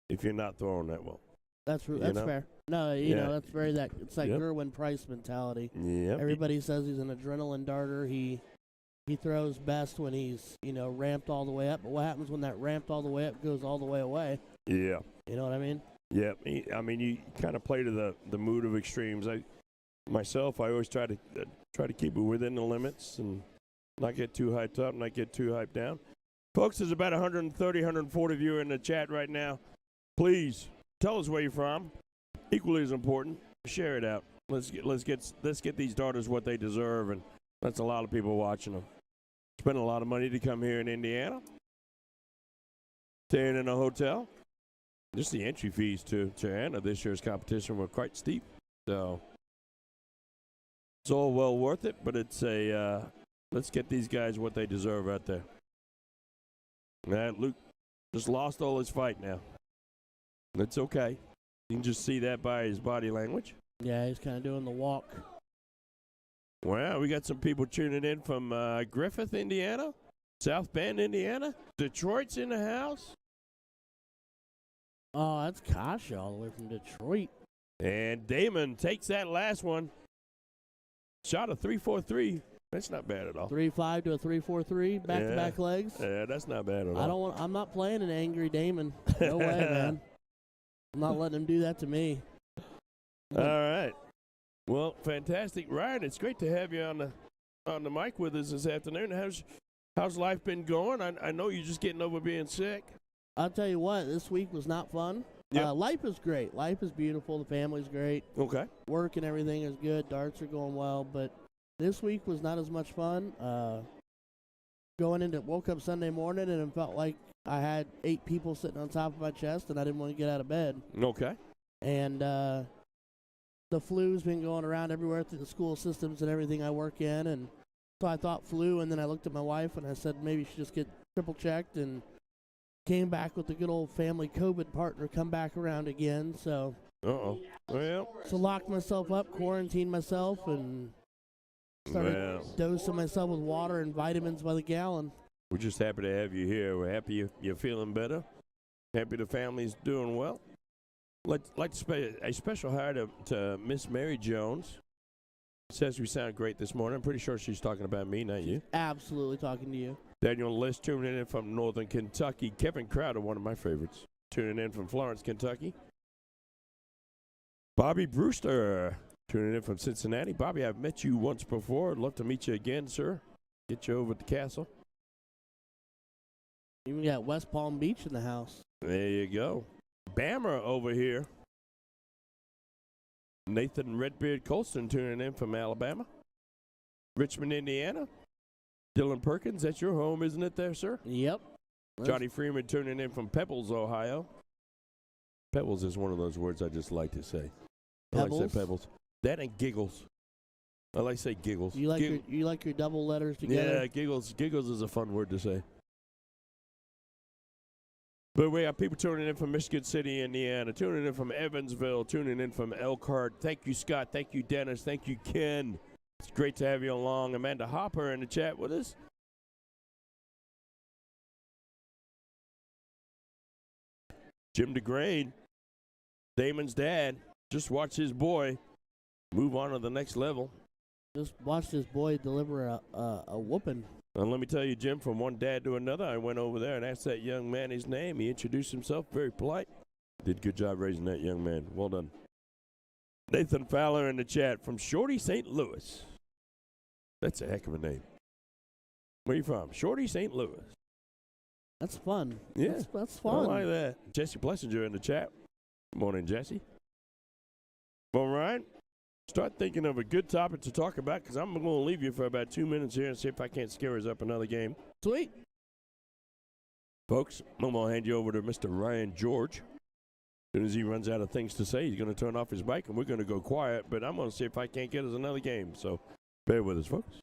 if you're not throwing that well. That's fair. No, that's very that. It's like Gerwin Price mentality. Yep. Everybody says he's an adrenaline darter. He throws best when he's ramped all the way up. But what happens when that ramped all the way up goes all the way away? Yeah. You know what I mean? Yeah, I mean, you kind of play to the mood of extremes. I always try to keep it within the limits and not get too hyped up, not get too hyped down. Folks, there's about 130, 140 of you in the chat right now. Please tell us where you're from. Equally as important, share it out. Let's get these daughters what they deserve, and that's a lot of people watching them. Spend a lot of money to come here in Indiana. Staying in a hotel. Just the entry fees to Anna this year's competition were quite steep, so it's all well worth it. But it's let's get these guys what they deserve out there. Luke just lost all his fight now. It's okay. You can just see that by his body language. Yeah, he's kind of doing the walk. Well, we got some people tuning in from Griffith, Indiana, South Bend, Indiana. Detroit's in the house. Oh, that's Kasha all the way from Detroit. And Damon takes that last one. Shot a 3.43. That's not bad at all. 3.5 to a 3.43, back-to-back legs. Yeah, that's not bad at all. I'm not playing an angry Damon. No way, man. I'm not letting him do that to me. All right. Well, fantastic, Ryan. It's great to have you on the mic with us this afternoon. How's life been going? I know you're just getting over being sick. I'll tell you what, this week was not fun. Yep. Life is great. Life is beautiful. The family's great. Okay. Work and everything is good. Darts are going well, but this week was not as much fun. Woke up Sunday morning and it felt like I had 8 people sitting on top of my chest and I didn't want to get out of bed. Okay. And the flu's been going around everywhere through the school systems and everything I work in. And so I thought flu, and then I looked at my wife and I said maybe you should just get triple checked, and came back with the good old family COVID partner come back around again. So, Well. So locked myself up, quarantined myself, and started dosing myself with water and vitamins by the gallon. We're just happy to have you here. We're happy you're feeling better. Happy the family's doing well. Like to pay a special hi to Miss Mary Jones. Says we sound great this morning. I'm pretty sure she's talking about me, not you. Absolutely talking to you. Daniel List tuning in from Northern Kentucky. Kevin Crowder, one of my favorites, tuning in from Florence, Kentucky. Bobby Brewster tuning in from Cincinnati. Bobby, I've met you once before. I'd love to meet you again, sir. Get you over at the castle. Even got West Palm Beach in the house. There you go. Bammer over here. Nathan Redbeard Colston tuning in from Alabama. Richmond, Indiana. Dylan Perkins, that's your home, isn't it there, sir? Yep. Johnny Freeman tuning in from Pebbles, Ohio. Pebbles is one of those words I just like to say. Pebbles? I like to say Pebbles. That and giggles. I like to say giggles. You like your double letters together? Yeah, giggles. Giggles is a fun word to say. But we have people tuning in from Michigan City, Indiana, tuning in from Evansville, tuning in from Elkhart. Thank you, Scott. Thank you, Dennis. Thank you, Ken. It's great to have you along. Amanda Hopper in the chat with us. Jim DeGrade, Damon's dad, just watch his boy move on to the next level. Just watch this boy deliver a whooping. And let me tell you, Jim, from one dad to another, I went over there and asked that young man his name. He introduced himself, very polite. Did a good job raising that young man. Well done. Nathan Fowler in the chat from Shorty, St. Louis. That's a heck of a name. Where are you from? Shorty, St. Louis. That's fun. Yeah. That's fun. I like that. Jesse Plessinger in the chat. Good morning, Jesse. Well, Ryan, start thinking of a good topic to talk about, because I'm going to leave you for about 2 minutes here and see if I can't scare us up another game. Sweet. Folks, I'm going to hand you over to Mr. Ryan George. As soon as he runs out of things to say, he's going to turn off his mic, and we're going to go quiet, but I'm going to see if I can't get us another game. So bear with us, folks.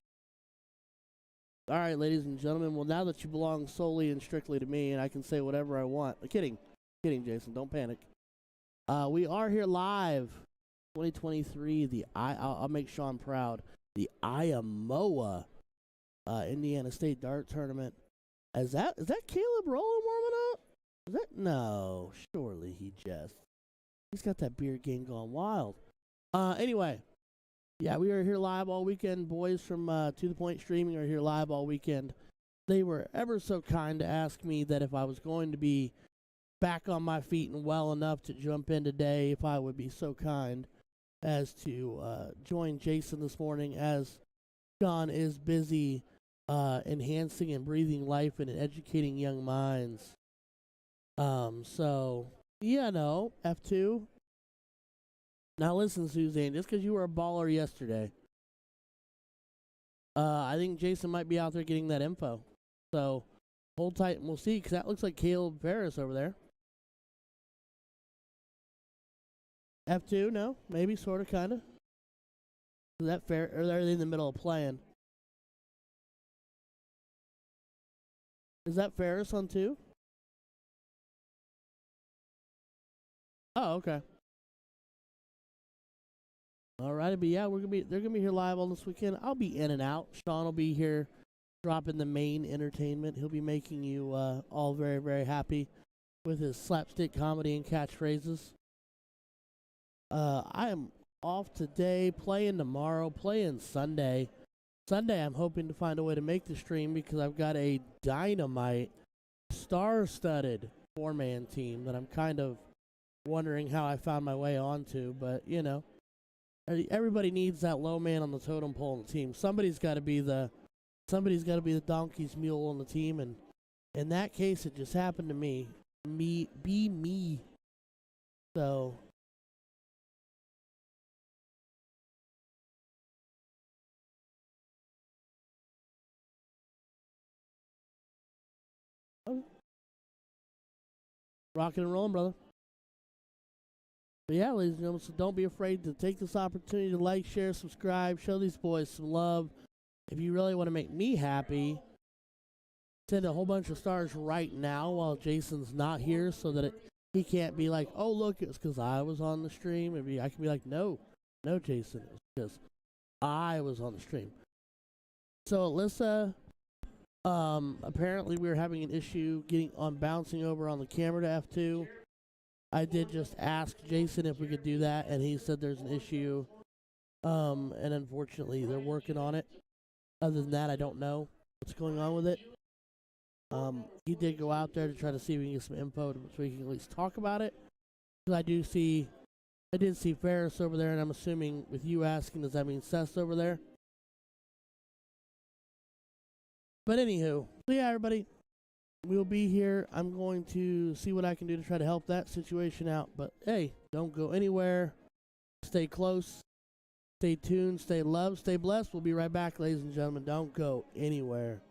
All right, ladies and gentlemen. Well, now that you belong solely and strictly to me, and I can say whatever I want. Kidding, Jason. Don't panic. We are here live, 2023. I'll make Sean proud. The IAMOA Indiana State Dart Tournament. Is that Caleb Rowland warming up? Is that no? Surely he's got that beard game gone wild. Anyway. Yeah, we are here live all weekend. Boys from To The Point Streaming are here live all weekend. They were ever so kind to ask me that if I was going to be back on my feet and well enough to jump in today, if I would be so kind as to join Jason this morning, as Sean is busy enhancing and breathing life and educating young minds. So, yeah, no, F2. Now listen, Suzanne, just because you were a baller yesterday, I think Jason might be out there getting that info. So, hold tight and we'll see, because that looks like Caleb Ferris over there. F2, no? Maybe, sort of, kind of. Is that fair? Or are they in the middle of playing? Is that Ferris on 2? Oh, okay. Alrighty, but yeah, they're gonna be here live all this weekend. I'll be in and out. Sean will be here dropping the main entertainment. He'll be making you all very, very happy with his slapstick comedy and catchphrases. I am off today, playing tomorrow, playing Sunday. Sunday, I'm hoping to find a way to make the stream because I've got a dynamite, star-studded 4-man team that I'm kind of wondering how I found my way onto. But, you know, everybody needs that low man on the totem pole on the team. Somebody's got to be the donkey's mule on the team, and in that case, it just happened to me. Be me. So. Rocking and rolling, brother. But yeah, ladies and gentlemen, so don't be afraid to take this opportunity to like, share, subscribe, show these boys some love. If you really want to make me happy, send a whole bunch of stars right now while Jason's not here so that he can't be like, oh, look, it's because I was on the stream. Maybe I can be like, no, Jason, it's because I was on the stream. So, Alyssa, apparently we were having an issue bouncing over on the camera to F2. I did just ask Jason if we could do that, and he said there's an issue, and unfortunately they're working on it. Other than that, I don't know what's going on with it. He did go out there to try to see if we can get some info so we can at least talk about it. Because I did see Ferris over there, and I'm assuming with you asking, does that mean Seth's over there? But anywho, so yeah, everybody, we'll be here. I'm going to see what I can do to try to help that situation out. But hey, don't go anywhere. Stay close. Stay tuned. Stay loved. Stay blessed. We'll be right back, ladies and gentlemen. Don't go anywhere.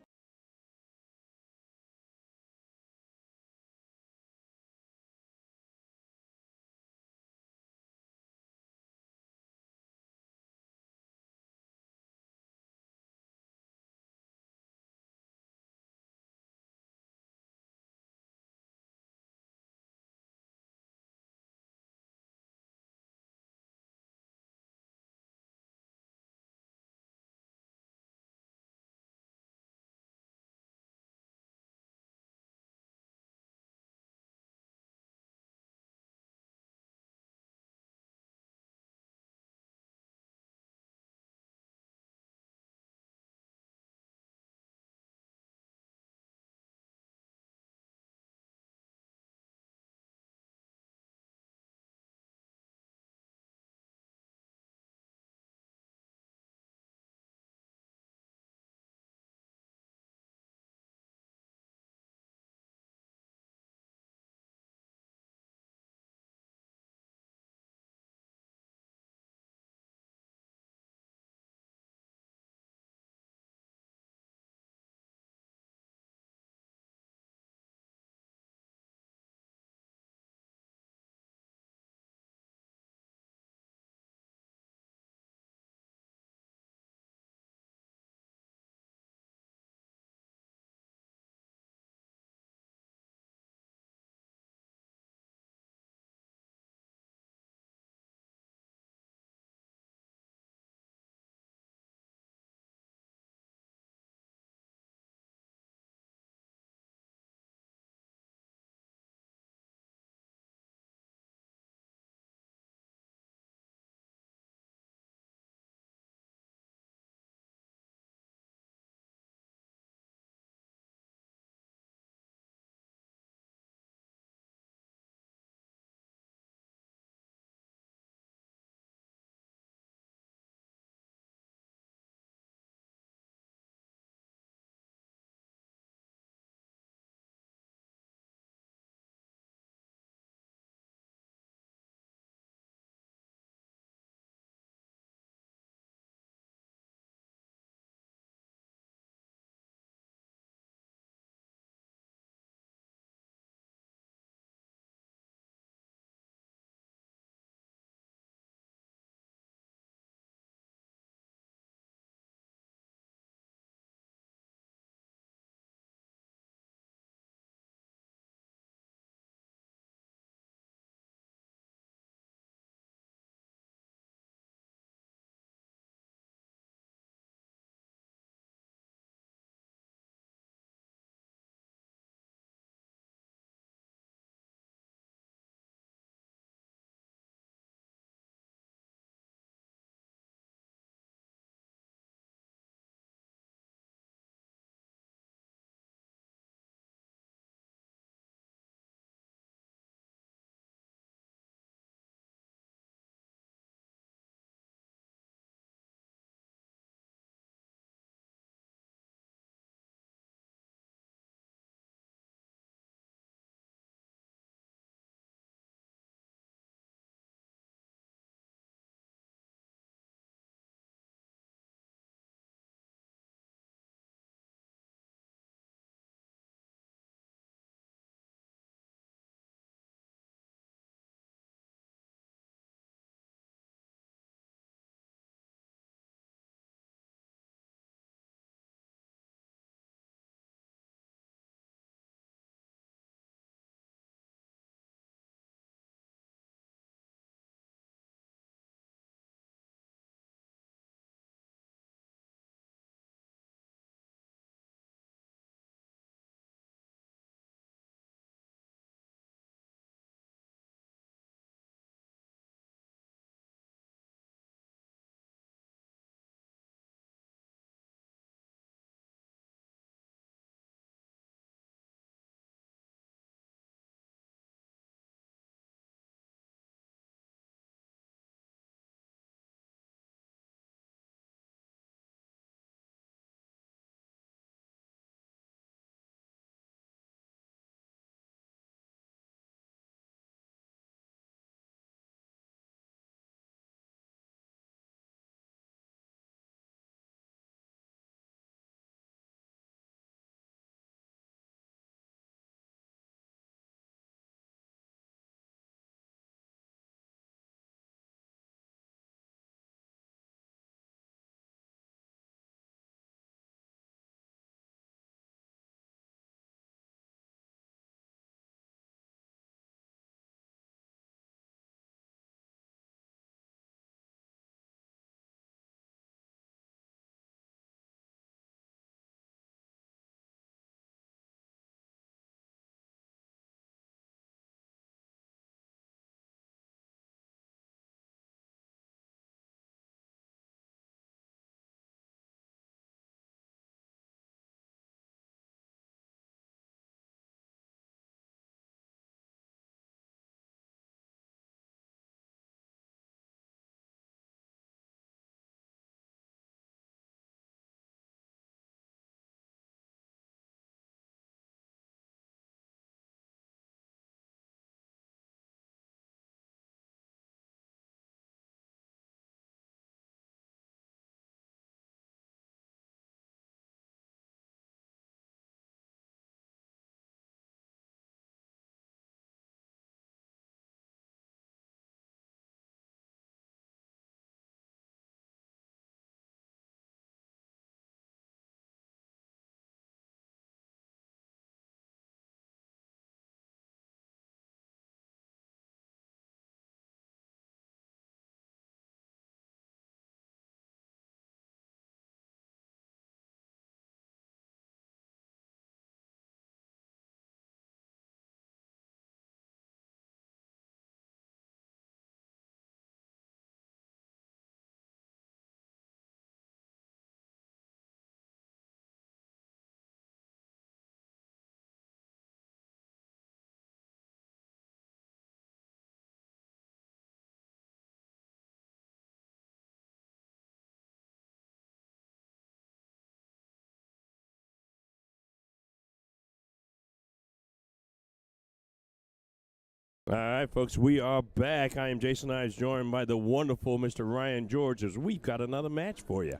All right, folks, we are back. I am Jason Ives, joined by the wonderful Mr. Ryan George, as we've got another match for you.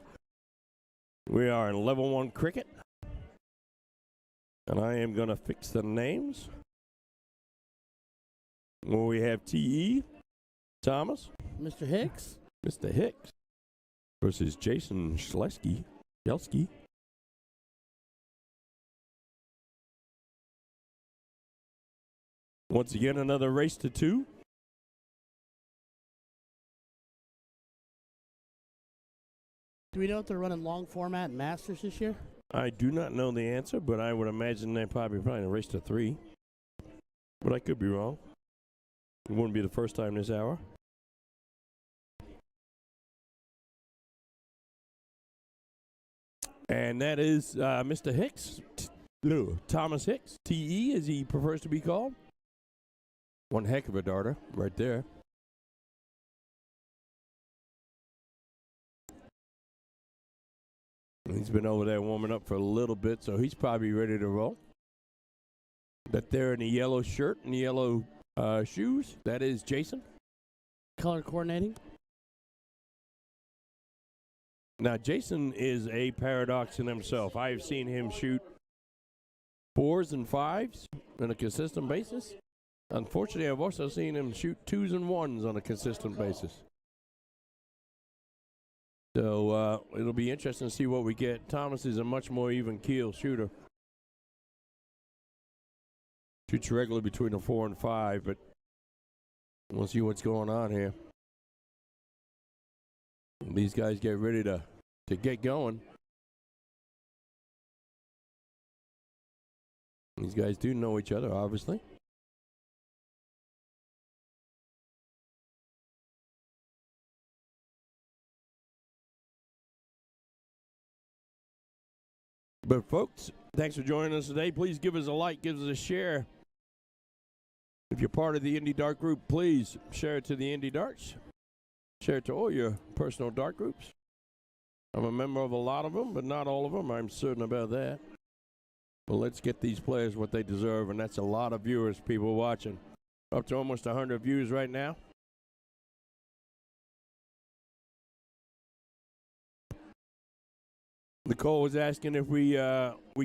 We are in level 1 cricket, and I am going to fix the names. Well, we have T.E. Thomas. Mr. Hicks. Mr. Hicks versus Jason Schlesky. Once again, another race to 2. Do we know if they're running long format and Masters this year? I do not know the answer, but I would imagine they're probably playing a race to 3. But I could be wrong. It wouldn't be the first time this hour. And that is Mr. Hicks, Thomas Hicks, T.E. as he prefers to be called. One heck of a darter right there. He's been over there warming up for a little bit, so he's probably ready to roll. That there in the yellow shirt and the yellow shoes, that is Jason. Color coordinating. Now, Jason is a paradox in himself. I have seen him shoot 4s and 5s on a consistent basis. Unfortunately, I've also seen him shoot 2s and 1s on a consistent basis. So it'll be interesting to see what we get. Thomas is a much more even keel shooter. Shoots regularly between a 4 and 5, but we'll see what's going on here. These guys get ready to get going. These guys do know each other, obviously. But folks, thanks for joining us today. Please give us a like, give us a share. If you're part of the Indie Dart group, please share it to the Indie Darts. Share it to all your personal dart groups. I'm a member of a lot of them, but not all of them. I'm certain about that. But let's get these players what they deserve, and that's a lot of viewers, people watching. Up to almost 100 views right now. Nicole was asking if we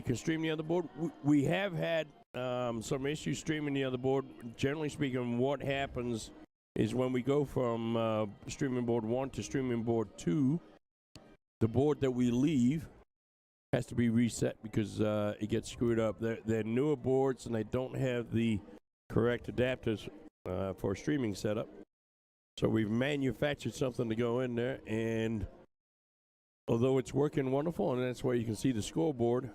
can stream the other board. We have had some issues streaming the other board. Generally speaking, what happens is when we go from streaming board 1 to streaming board 2, the board that we leave has to be reset because it gets screwed up. They're newer boards and they don't have the correct adapters for streaming setup. So we've manufactured something to go in there, and although it's working wonderful, and that's where you can see the scoreboard,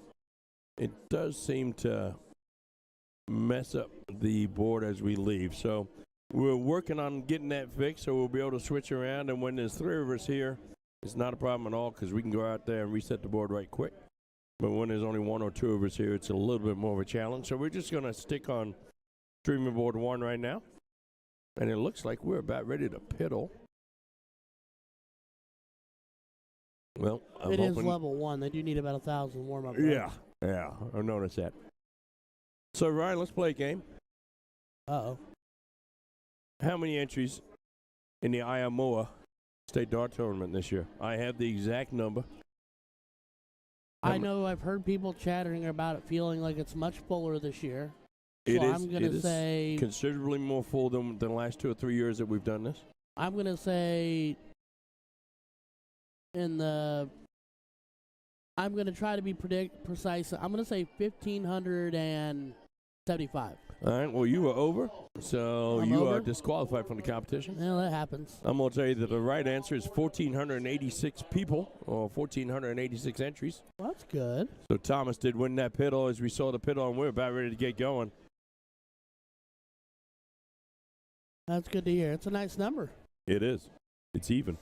it does seem to mess up the board as we leave. So we're working on getting that fixed so we'll be able to switch around, and when there's 3 of us here, it's not a problem at all because we can go out there and reset the board right quick. But when there's only 1 or 2 of us here, it's a little bit more of a challenge. So we're just going to stick on streaming board 1 right now. And it looks like we're about ready to piddle. Well, It is level 1. They do need about 1,000 warm-up. Yeah, I've noticed that. So, Ryan, let's play a game. Uh-oh. How many entries in the Iamoa State Dart Tournament this year? I have the exact number. I know I've heard people chattering about it feeling like it's much fuller this year. So I'm going to say considerably more full than the last 2 or 3 years that we've done this. I'm going to say I'm going to try to be precise. I'm going to say 1,575. All right, well, you were over, so I'm you over? are disqualified from the competition. Yeah, that happens. I'm going to tell you that the right answer is 1,486 people, or 1,486 entries. Well, that's good. So Thomas did win that piddle as we saw the piddle, and we're about ready to get going. That's good to hear. It's a nice number. It is. It's even.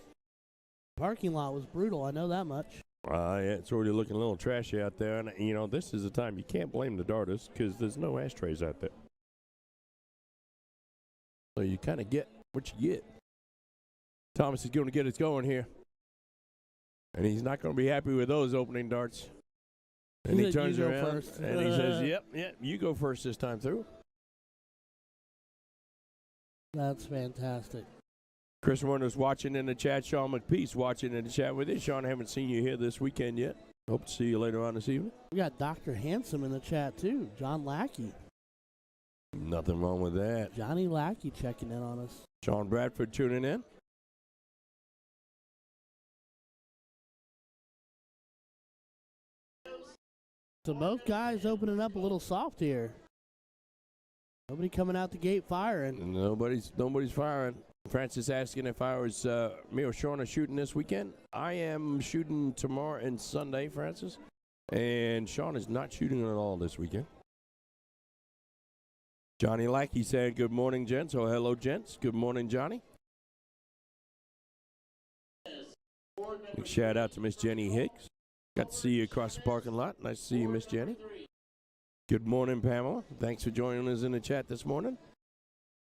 Parking lot was brutal. I know that much. Yeah, it's already looking a little trashy out there. And, you know, this is the time you can't blame the darters because there's no ashtrays out there. So you kind of get what you get. Thomas is going to get us going here. And he's not going to be happy with those opening darts. And he turns around first. and he says, yep, you go first this time through. That's fantastic. Chris Warner's watching in the chat. Sean McPeace watching in the chat with you. Sean, I haven't seen you here this weekend yet. Hope to see you later on this evening. We got Dr. Handsome in the chat, too. John Lackey. Nothing wrong with that. Johnny Lackey checking in on us. Sean Bradford tuning in. So both guys opening up a little soft here. Nobody coming out the gate firing. Nobody's firing. Francis asking if I was me or Sean are shooting this weekend. I am shooting tomorrow and Sunday, Francis. And Sean is not shooting at all this weekend. Johnny Lackey saying good morning, gents. Oh, hello, gents. Good morning, Johnny. Big shout out to Miss Jenny Hicks. Got to see you across the parking lot. Nice to see you, Miss Jenny. Good morning, Pamela. Thanks for joining us in the chat this morning.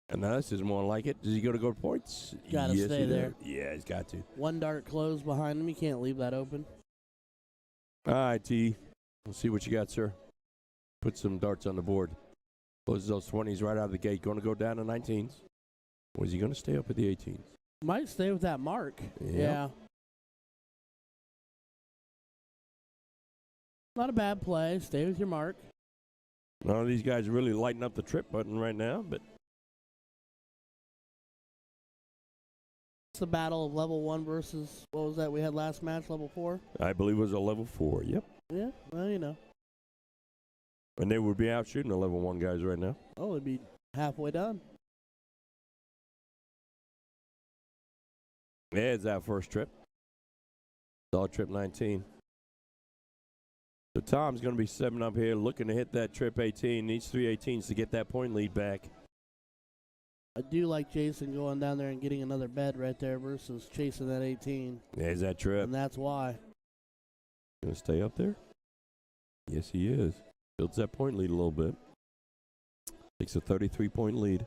And now this is more like it. Does he go to go points? Gotta Yes, stay he there. does. Yeah, he's got to. One dart closed behind him. You can't leave that open. All right, T. We'll see what you got, sir. Put some darts on the board. Closes those 20s right out of the gate. Going to go down to 19s. Or is he going to stay up at the 18s? Might stay with that mark. Yep. Yeah. Not a bad play. Stay with your mark. None of these guys are really lighting up the trip button right now, but It's the battle of level 1 versus, what was that we had last match, level 4? I believe it was a level 4. Yep. Yeah, well, you know. And they would be out shooting the level 1 guys right now. Oh, it'd be halfway done. There's that first trip. Saw trip 19. So Tom's going to be 7 up here, looking to hit that trip 18. Needs 3 18s to get that point lead back. I do like Jason going down there and getting another bed right there versus chasing that 18. There's that trip. And that's why. Going to stay up there? Yes, he is. Builds that point lead a little bit. Takes a 33-point lead.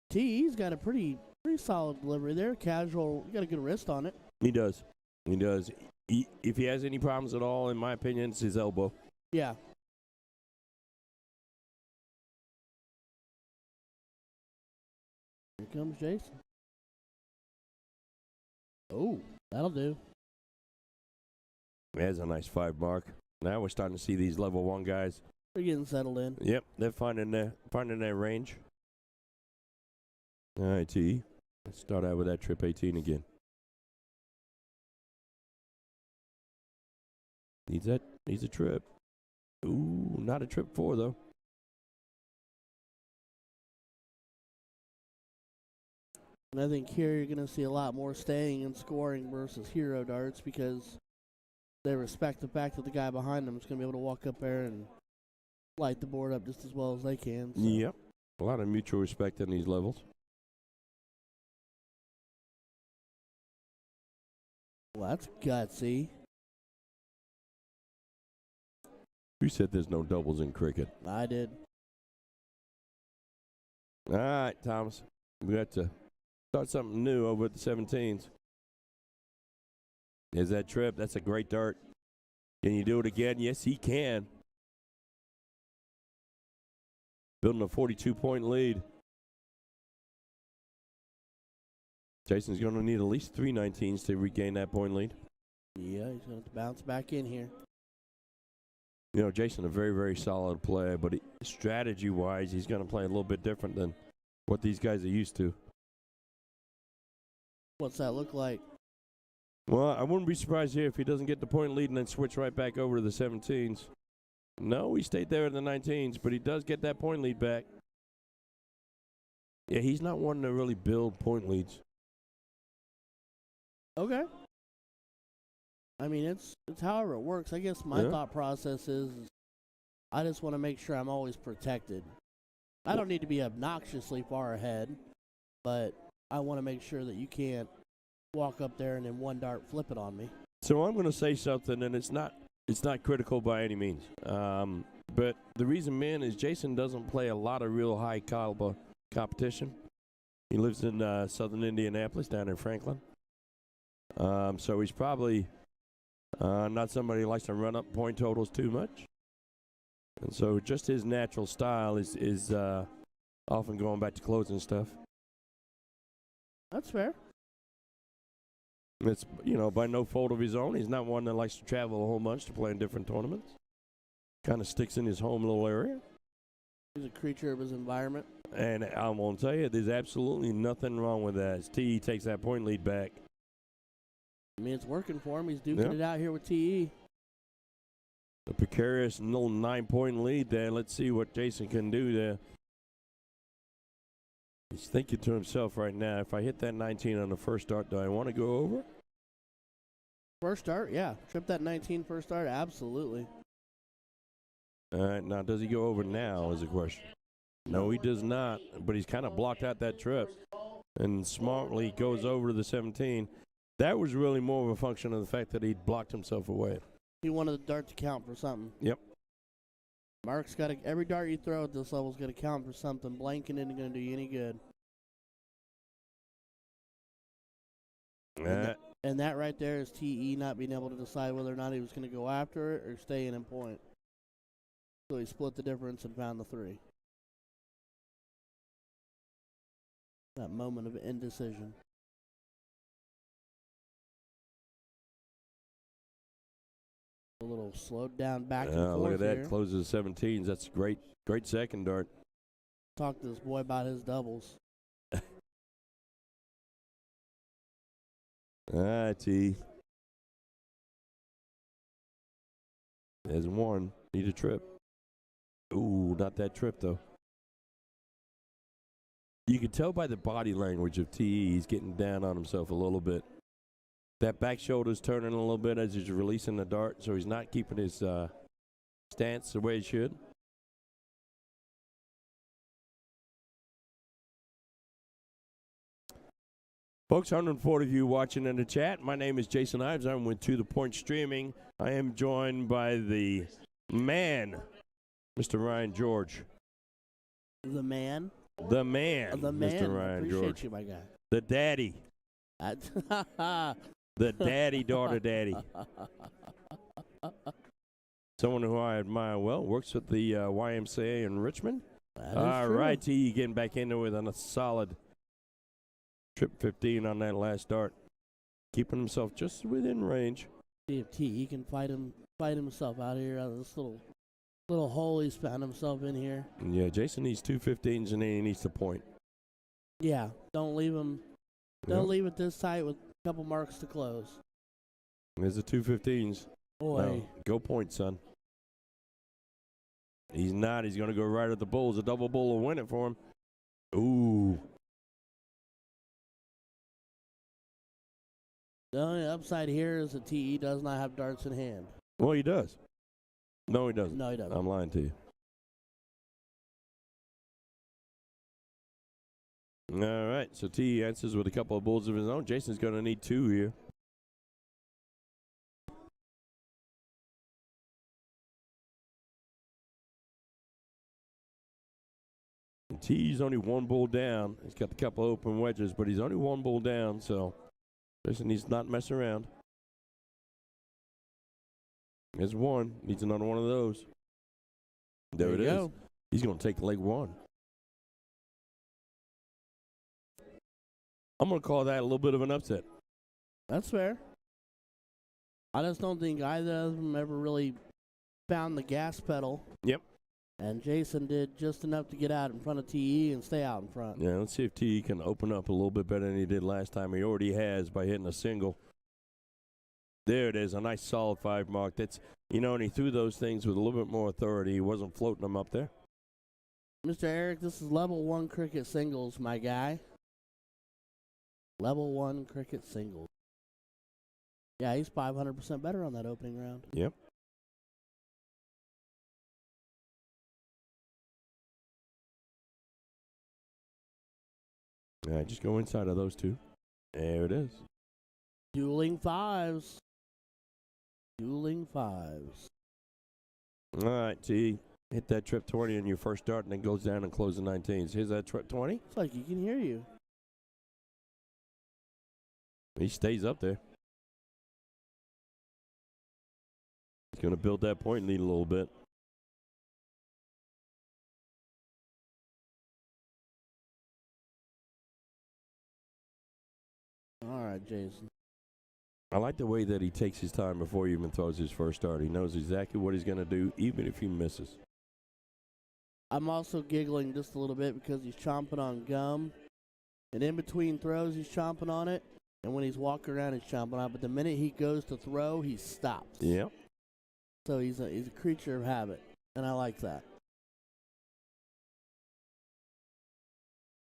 T's got a pretty solid delivery there. Casual. You got a good wrist on it. He does. He does. If he has any problems at all, in my opinion, it's his elbow. Yeah. Here comes Jason. Oh, that'll do. There's a nice 5 mark. Now we're starting to see these level 1 guys. They're getting settled in. Yep, they're finding their range. All right, T. Let's start out with that trip 18 again. Needs a trip. Ooh, not a trip 4 though. And I think here you're going to see a lot more staying and scoring versus hero darts because they respect the fact that the guy behind them is going to be able to walk up there and light the board up just as well as they can. So. Yep. A lot of mutual respect in these levels. Well, that's gutsy. Who said there's no doubles in cricket? I did. All right, Thomas. We got to start something new over at the 17s. There's that trip. That's a great dart. Can you do it again? Yes, he can. Building a 42-point lead. Jason's going to need at least 3 19s to regain that point lead. Yeah, he's going to bounce back in here. You know, Jason, a very, very solid player, but strategy-wise, he's going to play a little bit different than what these guys are used to. What's that look like? Well, I wouldn't be surprised here if he doesn't get the point lead and then switch right back over to the 17s. No, he stayed there in the 19s, but he does get that point lead back. Yeah, he's not one to really build point leads. Okay. I mean, it's however it works. I guess my thought process is I just want to make sure I'm always protected. I don't need to be obnoxiously far ahead, but I want to make sure that you can't walk up there and in one dart flip it on me. So I'm going to say something, and it's not critical by any means. But the reason, man, is Jason doesn't play a lot of real high caliber competition. He lives in southern Indianapolis, down in Franklin. So he's probably not somebody who likes to run up point totals too much. And so just his natural style is often going back to closing stuff. That's fair. It's, by no fault of his own. He's not one that likes to travel a whole bunch to play in different tournaments. Kind of sticks in his home little area. He's a creature of his environment. And I'm going to tell you, there's absolutely nothing wrong with that. As TE takes that point lead back. I mean, it's working for him. He's duking it out here with TE. A precarious little 9-point lead there. Let's see what Jason can do there. He's thinking to himself right now, if I hit that 19 on the first start, do I want to go over? First start, yeah. Trip that 19 first start, absolutely. All right, now does he go over now is the question. No, he does not, but he's kind of blocked out that trip and smartly goes over to the 17. That was really more of a function of the fact that he blocked himself away. He wanted the dart to count for something. Yep. Mark's got every dart you throw at this level is going to count for something. Blanking isn't going to do you any good. And that right there is TE not being able to decide whether or not he was going to go after it or stay in point. So he split the difference and found the 3. That moment of indecision. A little slowed down back and forth. Look at that. Here. Closes 17s. That's great. Great second dart. Talk to this boy about his doubles. T. There's 1. Need a trip. Ooh, not that trip, though. You can tell by the body language of TE, he's getting down on himself a little bit. That back shoulder's turning a little bit as he's releasing the dart, so he's not keeping his stance the way he should. Folks, 140 of you watching in the chat. My name is Jason Ives. I'm with To The Point Streaming. I am joined by the man, Mr. Ryan George. The man? The man, Mr. Ryan Appreciate George. You, my guy. The daddy. The daddy-daughter daddy. Someone who I admire well. Works with the YMCA in Richmond. All right, T getting back into it on a solid trip 15 on that last start. Keeping himself just within range. See if T can fight himself out here out of this little hole he's found himself in here. Yeah, Jason needs 2 15s and then he needs to point. Yeah, don't leave him. Don't leave it this tight with a couple marks to close. There's the 2 15s. Boy. No, go point, son. He's not. He's going to go right at the bulls. A double bull will win it for him. Ooh. The only upside here is that TE does not have darts in hand. Well, he does. No, he doesn't. No, he doesn't. I'm lying to you. All right, so T answers with a couple of bulls of his own. Jason's going to need 2 here. And T's only 1 bull down. He's got a couple of open wedges, but he's only 1 bull down, so Jason needs not mess around. There's 1. Needs another one of those. There it is. Go. He's going to take leg 1. I'm going to call that a little bit of an upset. That's fair. I just don't think either of them ever really found the gas pedal. Yep. And Jason did just enough to get out in front of TE and stay out in front. Yeah, let's see if TE can open up a little bit better than he did last time. He already has by hitting a single. There it is, a nice solid 5 mark. That's, and he threw those things with a little bit more authority. He wasn't floating them up there. Mr. Eric, this is level 1 cricket singles, my guy. Level 1 cricket singles. Yeah, he's 500% better on that opening round. Yep. All right, just go inside of those 2. There it is. Dueling 5s. Dueling 5s. All right, T. Hit that trip 20 on your first start and then goes down and closes the 19s. Here's that trip 20. It's like he can hear you. He stays up there. He's going to build that point lead a little bit. All right, Jason. I like the way that he takes his time before he even throws his first dart. He knows exactly what he's going to do, even if he misses. I'm also giggling just a little bit because he's chomping on gum. And in between throws, he's chomping on it. And when he's walking around, he's chomping on it. But the minute he goes to throw, he stops. Yeah. So he's a creature of habit. And I like that.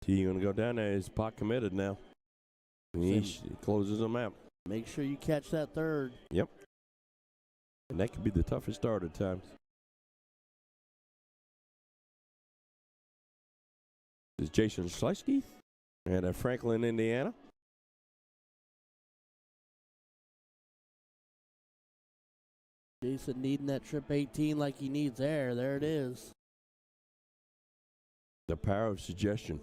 T going to go down there. He's pot committed now. And he closes them out. Make sure you catch that third. Yep. And that could be the toughest dart at times. This is Jason Schleski at Franklin, Indiana. Jason needing that trip 18 like he needs air. There it is. The power of suggestion.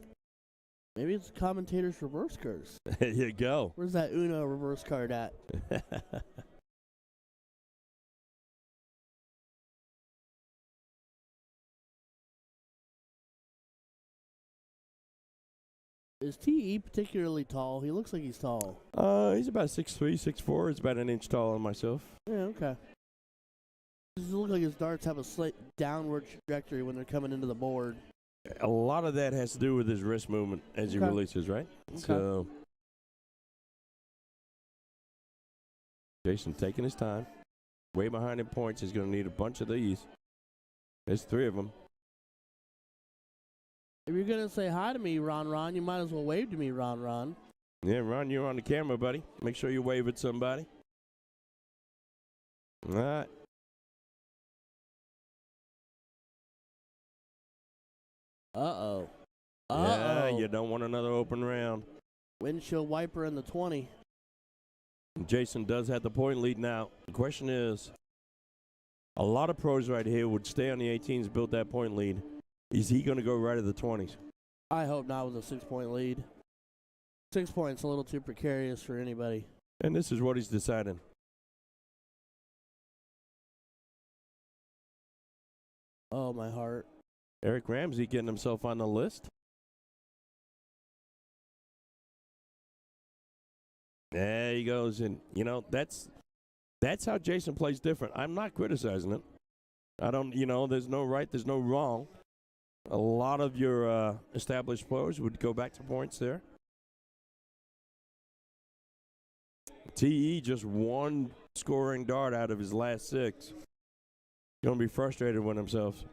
Maybe it's the commentator's reverse curse. There you go. Where's that Uno reverse card at? Is TE particularly tall? He looks like he's tall. He's about 6'3", 6'4". He's about an inch taller than myself. Yeah, okay. Does it look like his darts have a slight downward trajectory when they're coming into the board? A lot of that has to do with his wrist movement as he Okay. releases, right? Okay. So, Jason taking his time. Way behind in points. He's going to need a bunch of these. There's 3 of them. If you're going to say hi to me, Ron, you might as well wave to me, Ron. Yeah, Ron, you're on the camera, buddy. Make sure you wave at somebody. All right. Uh-oh. Yeah, you don't want another open round. Windshield wiper in the 20. Jason does have the point lead now. The question is, a lot of pros right here would stay on the 18s, build that point lead. Is he going to go right at the 20s? I hope not with a 6-point lead. 6 points a little too precarious for anybody. And this is what he's deciding. Oh, my heart. Eric Ramsey getting himself on the list. There he goes. And, you know, that's how Jason plays different. I'm not criticizing it. I don't, there's no right, there's no wrong. A lot of your established players would go back to points there. TE just one scoring dart out of his last 6. Going to be frustrated with himself.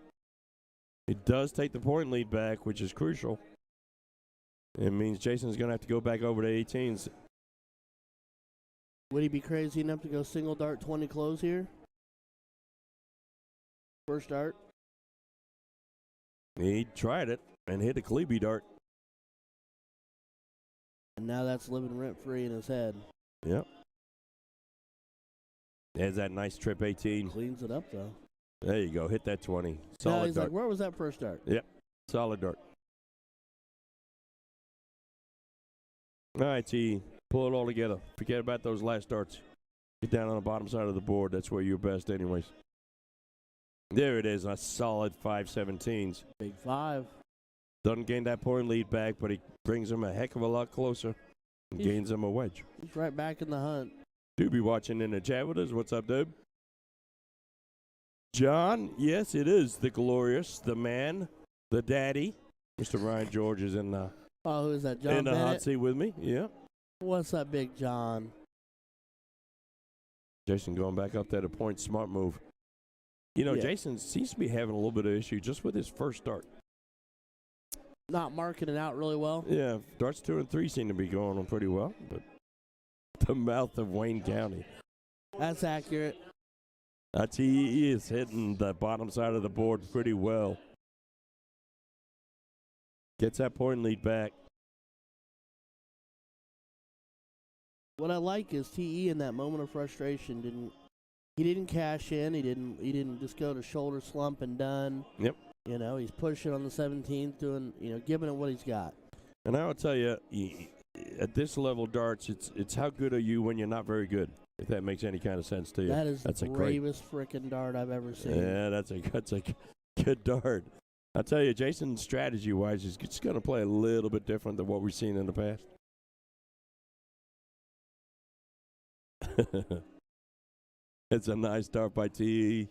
It does take the point lead back, which is crucial. It means Jason's going to have to go back over to 18s. Would he be crazy enough to go single dart 20 close here? First dart. He tried it and hit a Klebe dart. And now that's living rent free in his head. Yep. There's that nice trip 18. Cleans it up though. There you go. Hit that 20. Now Solid he's dart. like, where was that first dart? Yep. Solid dart. All right, T. Pull it all together. Forget about those last darts. Get down on the bottom side of the board. That's where you're best anyways. There it is. A solid 5-17s. Big 5. Doesn't gain that point lead back, but he brings him a heck of a lot closer and gains him a wedge. He's right back in the hunt. Doobie watching in the chat with us. What's up, Doob? John, yes, it is the glorious, the man, the daddy. Mr. Ryan George is in the, Oh, who is that? John in the hot Bennett? seat with me. Yeah. What's up, Big John? Jason going back up there to point. Smart move. You know, Yeah. Jason seems to be having a little bit of issue just with his first dart. Not marking it out really well. Yeah, darts 2 and 3 seem to be going on pretty well, but the mouth of Wayne County. That's accurate. He is hitting the bottom side of the board pretty well. Gets that point lead back. What I like is TE in that moment of frustration didn't cash in. He didn't just go to shoulder slump and done. Yep. You know, he's pushing on the 17th, doing, giving it what he's got. And I will tell you, at this level darts, it's how good are you when you're not very good, if that makes any kind of sense to you. That is That's the a great, bravest frickin' dart I've ever seen. yeah, that's a good dart. I tell you, Jason, strategy-wise, is just going to play a little bit different than what we've seen in the past. It's a nice start by T.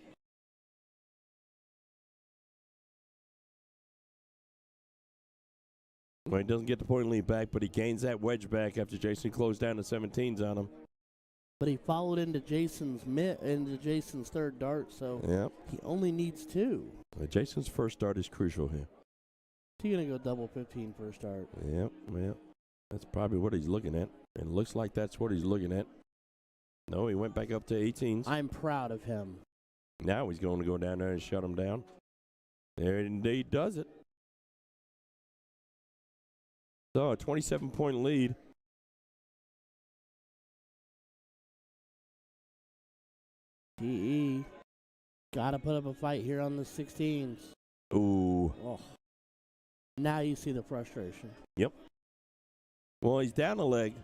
Well, he doesn't get the point lead back, but he gains that wedge back after Jason closed down the 17s on him. But he followed into Jason's third dart, so Yep. he only needs 2. Jason's first dart is crucial here. He's going to go double 15 first dart. Yep. That's probably what he's looking at. It looks like that's what he's looking at. No, he went back up to 18s. I'm proud of him. Now he's going to go down there and shut him down. There it indeed does it. So a 27-point lead. TE. Got to put up a fight here on the 16s. Ooh. Oh. Now you see the frustration. Yep. Well, he's down a leg.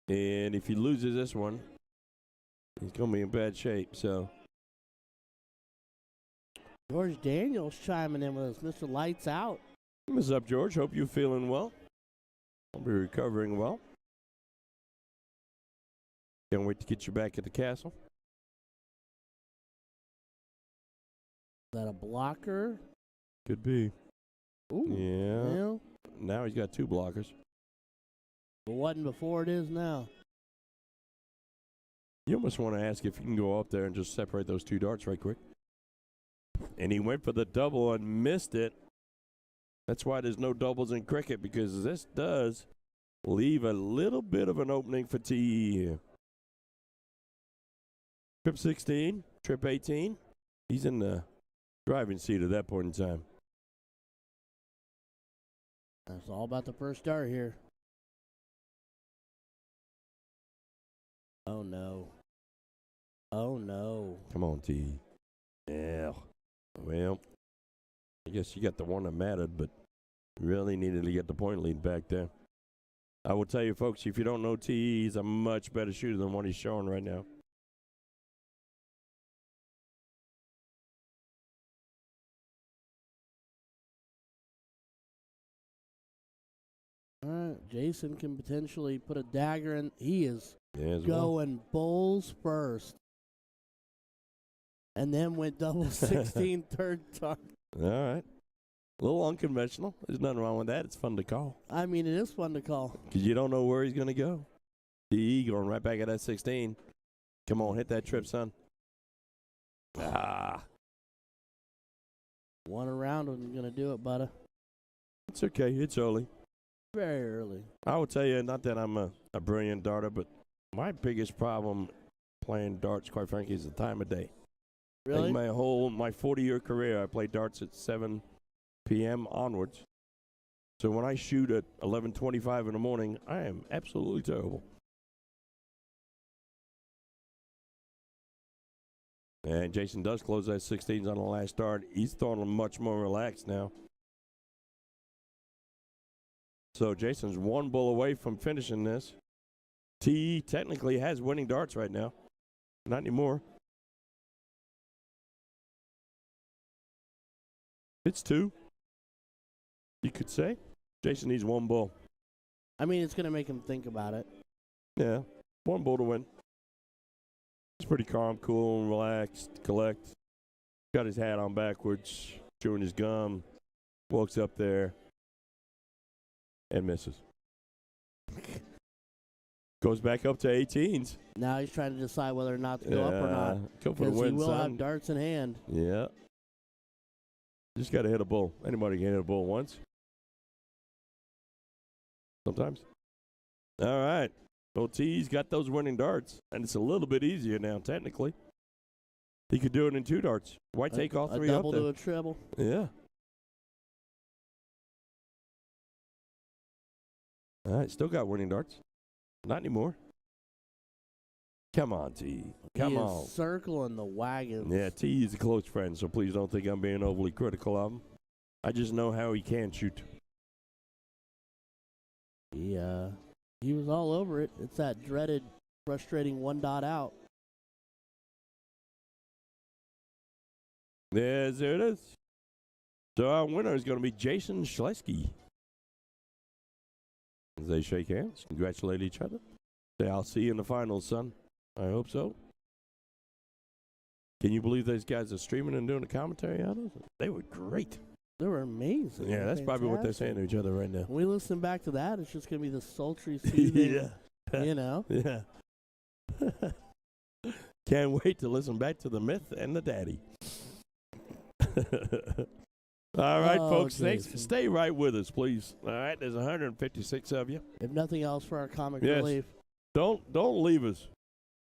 And if he loses this one, he's going to be in bad shape. So George Daniels chiming in with us. Mr. Lights Out. what's up, George? Hope you're feeling well. I'll be recovering well. Can't wait to get you back at the castle. Is that a blocker? Could be. Ooh. Yeah. Now he's got 2 blockers. It wasn't before, it is now. You almost want to ask if you can go up there and just separate those 2 darts right quick. And he went for the double and missed it. That's why there's no doubles in cricket, because this does leave a little bit of an opening for TE here. Trip 16, trip 18. He's in the driving seat at that point in time. That's all about the first dart here. Oh, no. Oh, no. Come on, TE. Yeah. Well, I guess you got the one that mattered, but really needed to get the point lead back there. I will tell you, folks, if you don't know TE, he's a much better shooter than what he's showing right now. All right, Jason can potentially put a dagger in. He is Yeah, going bulls first. And then went double 16 third dart. All right. A little unconventional. There's nothing wrong with that. It's fun to call. I mean, it is fun to call. Because you don't know where he's going to go. TE going right back at that 16. Come on, hit that trip, son. Ah. One around wasn't going to do it, buddy. It's okay. It's early. Very early. I will tell you, not that I'm a brilliant darter, but my biggest problem playing darts, quite frankly, is the time of day. Really? Like my 40-year career, I played darts at 7 p.m. onwards. So when I shoot at 11:25 in the morning, I am absolutely terrible. And Jason does close that 16s on the last dart. He's throwing them much more relaxed now. So Jason's 1 bull away from finishing this. TE technically has winning darts right now. Not anymore. It's 2. You could say. Jason needs 1 bull. I mean, it's going to make him think about it. Yeah, 1 bull to win. He's pretty calm, cool, and relaxed, collect. Got his hat on backwards, chewing his gum. Walks up there and misses. Goes back up to 18s. Now he's trying to decide whether or not to go up or not. Go for the Because he win, will son. have darts in hand. Yeah. Just got to hit a bull. Anybody can hit a bull once. Sometimes. All right. Well, T's got those winning darts, and it's a little bit easier now, technically. He could do it in 2 darts. Why take all 3 a up double there? to a treble. Yeah. All right, still got winning darts. Not anymore. Come on, T. Come he on. Is circling the wagons. Yeah, T is a close friend, so please don't think I'm being overly critical of him. I just know how he can shoot. He was all over it. It's that dreaded, frustrating 1 dot out. Yes, there it is. So our winner is going to be Jason Schlesky. As they shake hands, congratulate each other. Say, I'll see you in the finals, son. I hope so. Can you believe those guys are streaming and doing the commentary on us? They were great. They were amazing. Yeah, that's probably what they're Fantastic. saying to each other right now. When we listen back to that, it's just going to be the sultry, soothing, Yeah. you know. Yeah. Can't wait to listen back to the myth and the daddy. All right, Oh, folks. Jason. Stay right with us, please. All right, there's 156 of you. If nothing else, for our comic Yes. relief. Don't leave us.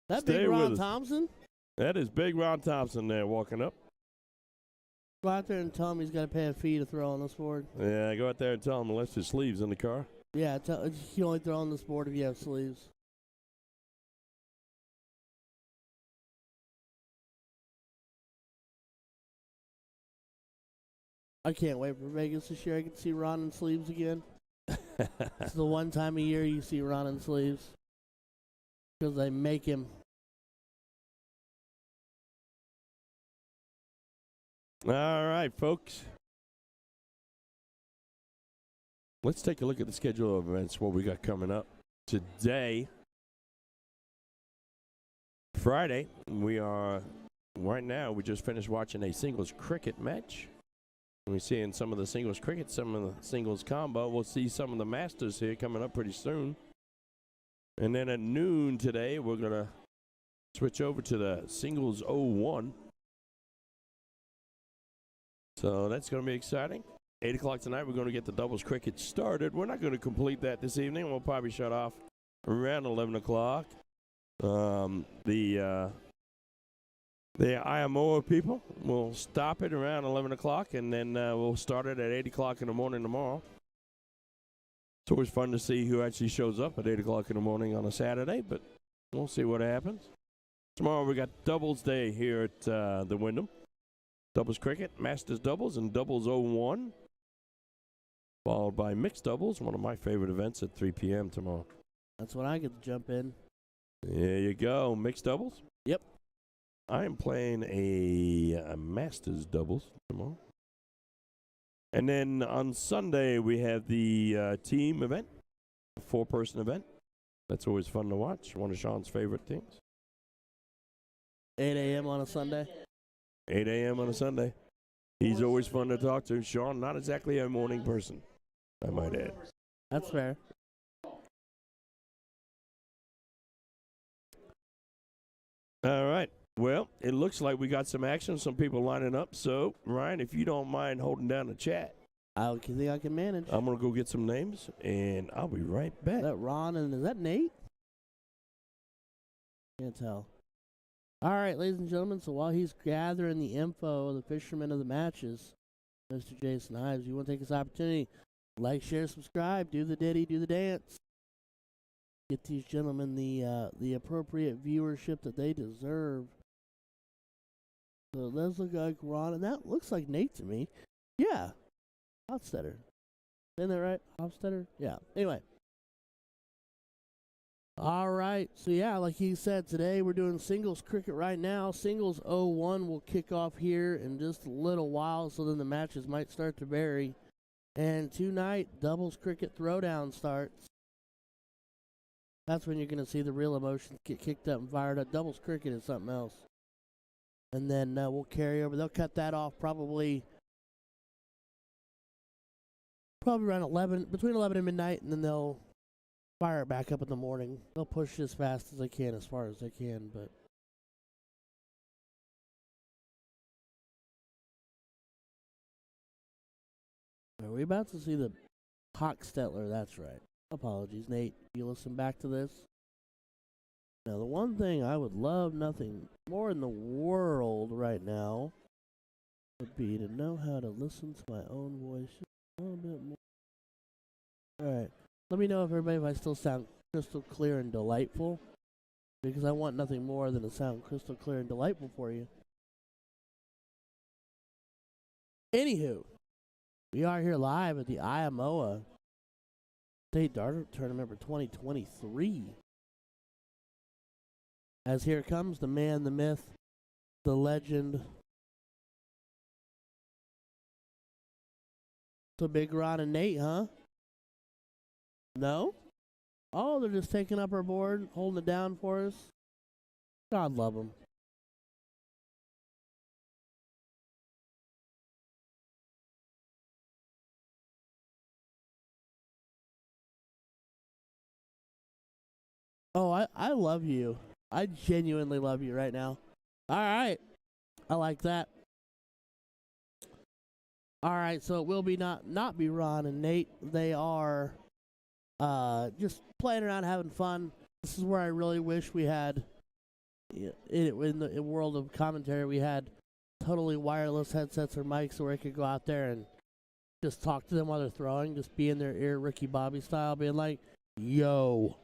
That Stay big with Ron us. Thompson, That is Big Ron Thompson there walking up. go out there and tell him he's got to pay a fee to throw on this board. Yeah, go out there and tell him unless his sleeves in the car. Yeah, you can only throw on this board if you have sleeves. I can't wait for Vegas this year. I can see Ron in sleeves again. It's the one time a year you see Ron in sleeves. Because they make him. All right, folks. Let's take a look at the schedule of events, what we got coming up. Today, Friday, we just finished watching a singles cricket match. We're seeing some of the singles cricket, some of the singles combo. We'll see some of the Masters here coming up pretty soon. And then at noon today, we're going to switch over to the singles 01. So that's going to be exciting. 8 o'clock tonight, we're going to get the doubles cricket started. We're not going to complete that this evening. We'll probably shut off around 11 o'clock. The IMO people will stop it around 11 o'clock, and then we'll start it at 8 o'clock in the morning tomorrow. It's always fun to see who actually shows up at 8 o'clock in the morning on a Saturday, but we'll see what happens. Tomorrow we got doubles day here at the Wyndham. Doubles cricket, Masters doubles, and doubles 01. Followed by mixed doubles, one of my favorite events at 3 p.m. tomorrow. That's when I get to jump in. There you go. Mixed doubles? Yep. I am playing a Masters doubles tomorrow. And then on Sunday, we have the team event, a 4-person event. That's always fun to watch. One of Sean's favorite teams. 8 a.m. on a Sunday. 8 a.m. on a Sunday. He's always fun to talk to. Sean, not exactly a morning person, I might add. That's fair. All right. Well, it looks like we got some action, some people lining up. So, Ryan, if you don't mind holding down the chat, I think I can manage. I'm going to go get some names, and I'll be right back. Is that Ron and is that Nate? Can't tell. All right, ladies and gentlemen, so while he's gathering the info of the fishermen of the matches, Mr. Jason Ives, you want to take this opportunity, like, share, subscribe, do the ditty, do the dance. Get these gentlemen the appropriate viewership that they deserve. So those look like Ron, and that looks like Nate to me. Yeah, Hofstetter. Isn't that right? Hofstetter? Yeah. Anyway. All right. So, yeah, like he said, today we're doing singles cricket right now. Singles 01 will kick off here in just a little while, so then the matches might start to vary. And tonight, doubles cricket throwdown starts. That's when you're going to see the real emotions get kicked up and fired up. Doubles cricket is something else. And then we'll carry over. They'll cut that off probably around 11, between 11 and midnight, and then they'll fire it back up in the morning. They'll push as fast as they can, as far as they can, but are we about to see the Hochstetler? That's right. Apologies, Nate. You listen back to this. Now, the one thing I would love nothing more in the world right now would be to know how to listen to my own voice just a little bit more. All right. Let me know if I still sound crystal clear and delightful, because I want nothing more than to sound crystal clear and delightful for you. Anywho, we are here live at the IMOA State Dart Tournament for 2023. As here comes the man, the myth, the legend. So Big Ron and Nate, huh? No? Oh, they're just taking up our board, holding it down for us. God love them. Oh, I love you. I genuinely love you right now. All right. I like that. All right, so it will be not be Ron and Nate. They are just playing around, having fun. This is where I really wish we had in the world of commentary, we had totally wireless headsets or mics where I could go out there and just talk to them while they're throwing, just be in their ear, Ricky Bobby style, being like, "Yo."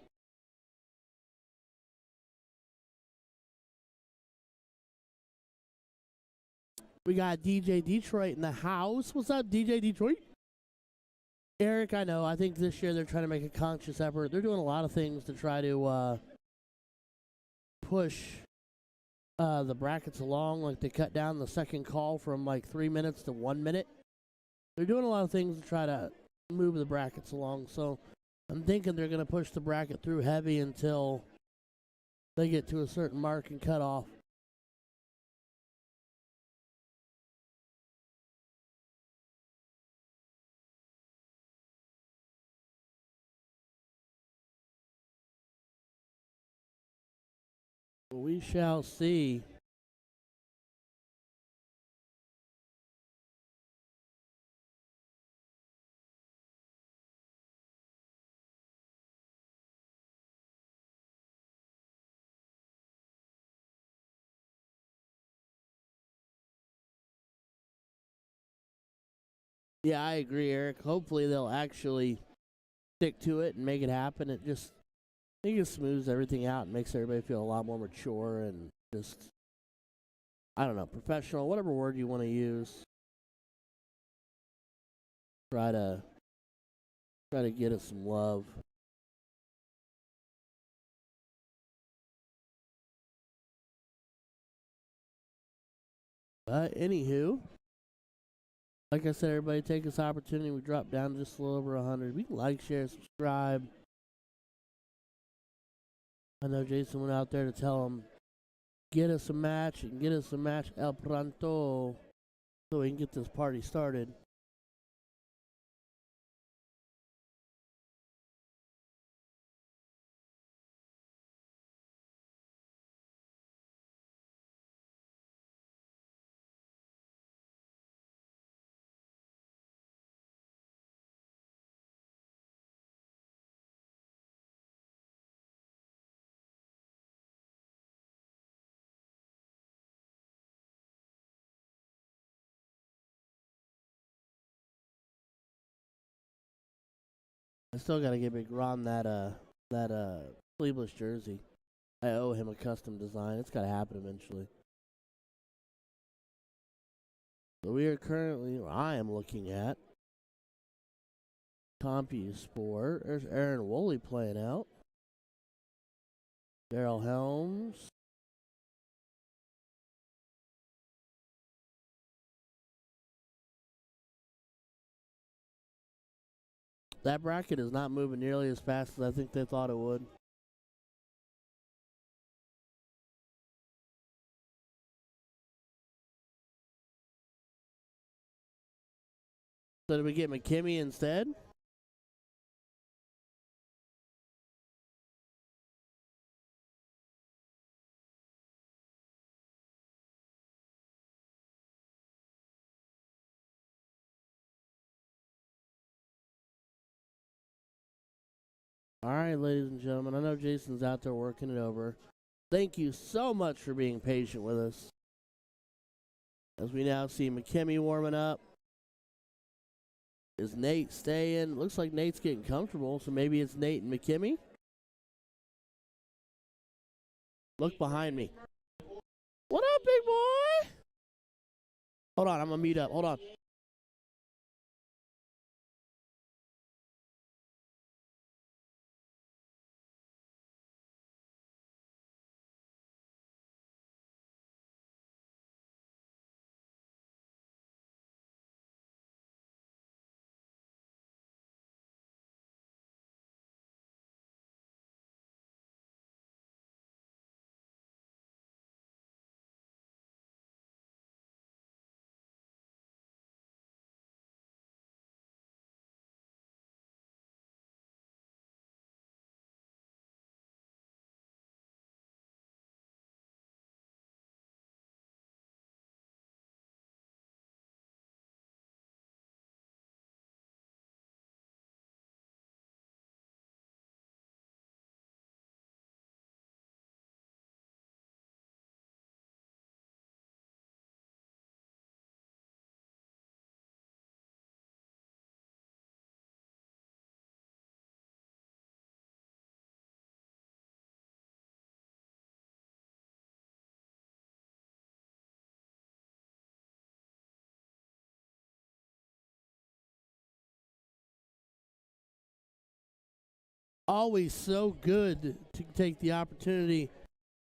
We got DJ Detroit in the house. What's up, DJ Detroit? Eric, I know. I think this year they're trying to make a conscious effort. They're doing a lot of things to try to push the brackets along. Like they cut down the second call from like 3 minutes to 1 minute. They're doing a lot of things to try to move the brackets along. So I'm thinking they're going to push the bracket through heavy until they get to a certain mark and cut off. We shall see. Yeah, I agree, Eric. Hopefully they'll actually stick to it and make it happen. I think it smooths everything out and makes everybody feel a lot more mature and just, I don't know, professional, whatever word you want to use. Try to get us some love. But anywho, like I said, everybody take this opportunity. We dropped down to just a little over 100. We can like, share, subscribe. I know Jason went out there to tell him, get us a match and get us a match El Pronto so we can get this party started. I still gotta get Big Ron that sleeveless jersey. I owe him a custom design. It's gotta happen eventually. So we are currently, or I am looking at CompuSport. There's Aaron Woolley playing out. Daryl Helms. That bracket is not moving nearly as fast as I think they thought it would. So did we get McKimmie instead? All right, ladies and gentlemen, I know Jason's out there working it over. Thank you so much for being patient with us. As we now see McKimmie warming up. Is Nate staying? Looks like Nate's getting comfortable, so maybe it's Nate and McKimmie. Look behind me. What up, big boy? Hold on, I'm gonna mute up. Hold on. always so good to take the opportunity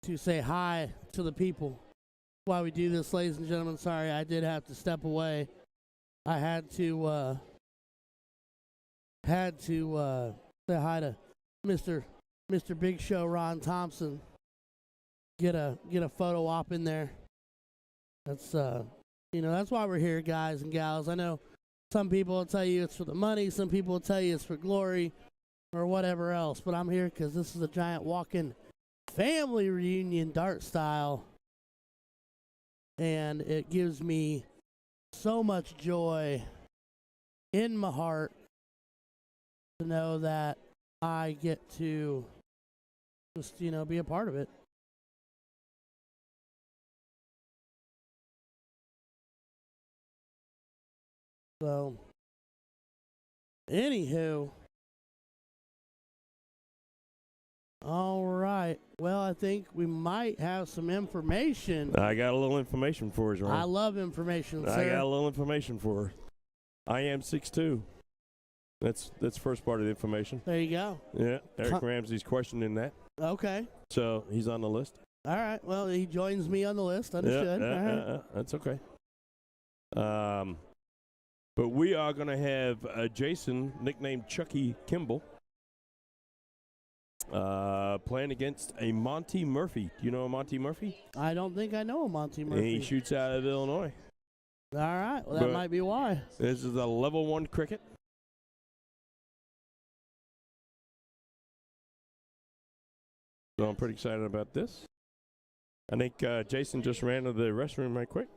to say hi to the people while we do this, ladies and gentlemen. Sorry, I did have to step away. I had to say hi to Mr. Big Show Ron Thompson. Get a photo op in there. That's that's why we're here, guys and gals. I know some people will tell you it's for the money, some people will tell you it's for glory or whatever else, but I'm here because this is a giant walk-in family reunion dart style, and it gives me so much joy in my heart to know that I get to just be a part of it. So, anywho, all right. Well, I think we might have some information. I got a little information for us, Ron. I love information, sir. I got a little information for her. I am 6'2". That's first part of the information. There you go. Yeah, Eric Ramsey's questioning that. Okay. So he's on the list. All right. Well, he joins me on the list. Understood. All right. That's okay. But we are going to have Jason, nicknamed Chucky Kimball, playing against a Monty Murphy. Do you know a Monty Murphy? I don't think I know a Monty Murphy. He shoots out of Illinois. All right. Well, that might be why. This is a level 1 cricket. So I'm pretty excited about this. I think Jason just ran to the restroom right quick.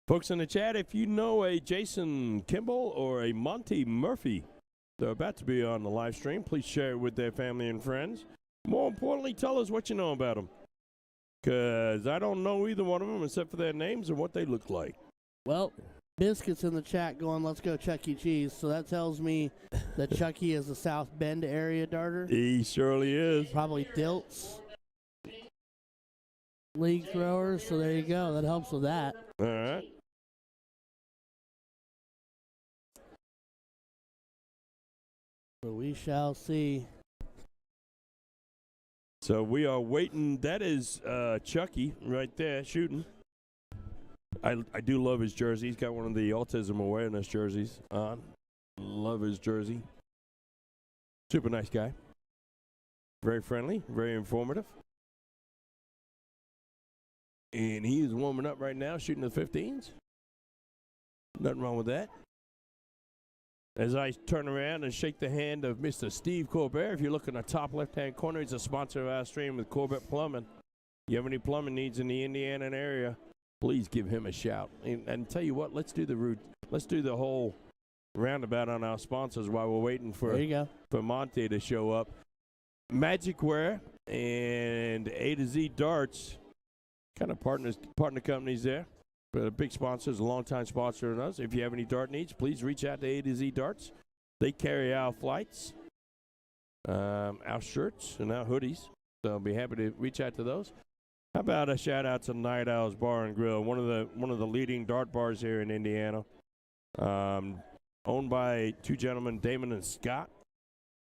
Folks in the chat, if you know a Jason Kimball or a Monty Murphy, they're about to be on the live stream, please share it with their family and friends. More importantly, tell us what you know about them. Because I don't know either one of them except for their names and what they look like. Well, Biscuit's in the chat going, let's go Chuck E. Cheese. So that tells me that Chucky is a South Bend area darter. He surely is. Probably Dilts. League throwers. So there you go. That helps with that. All right. So we shall see. So we are waiting. That is Chucky right there shooting. I do love his jersey. He's got one of the autism awareness jerseys on. Love his jersey. Super nice guy. Very friendly, very informative. And he is warming up right now, shooting the 15s. Nothing wrong with that. As I turn around and shake the hand of Mr. Steve Corbett, if you look in the top left-hand corner, he's a sponsor of our stream with Corbett Plumbing. You have any plumbing needs in the Indiana area, please give him a shout. And tell you what, let's do the whole roundabout on our sponsors while we're waiting for Monty to show up. Magicware and A to Z Darts, kind of partner companies there. But a big sponsor is a longtime sponsor of us. If you have any dart needs, please reach out to A to Z Darts. They carry our flights, our shirts, and our hoodies. So I'll be happy to reach out to those. How about a shout out to Night Owls Bar and Grill, one of the leading dart bars here in Indiana, owned by two gentlemen, Damon and Scott.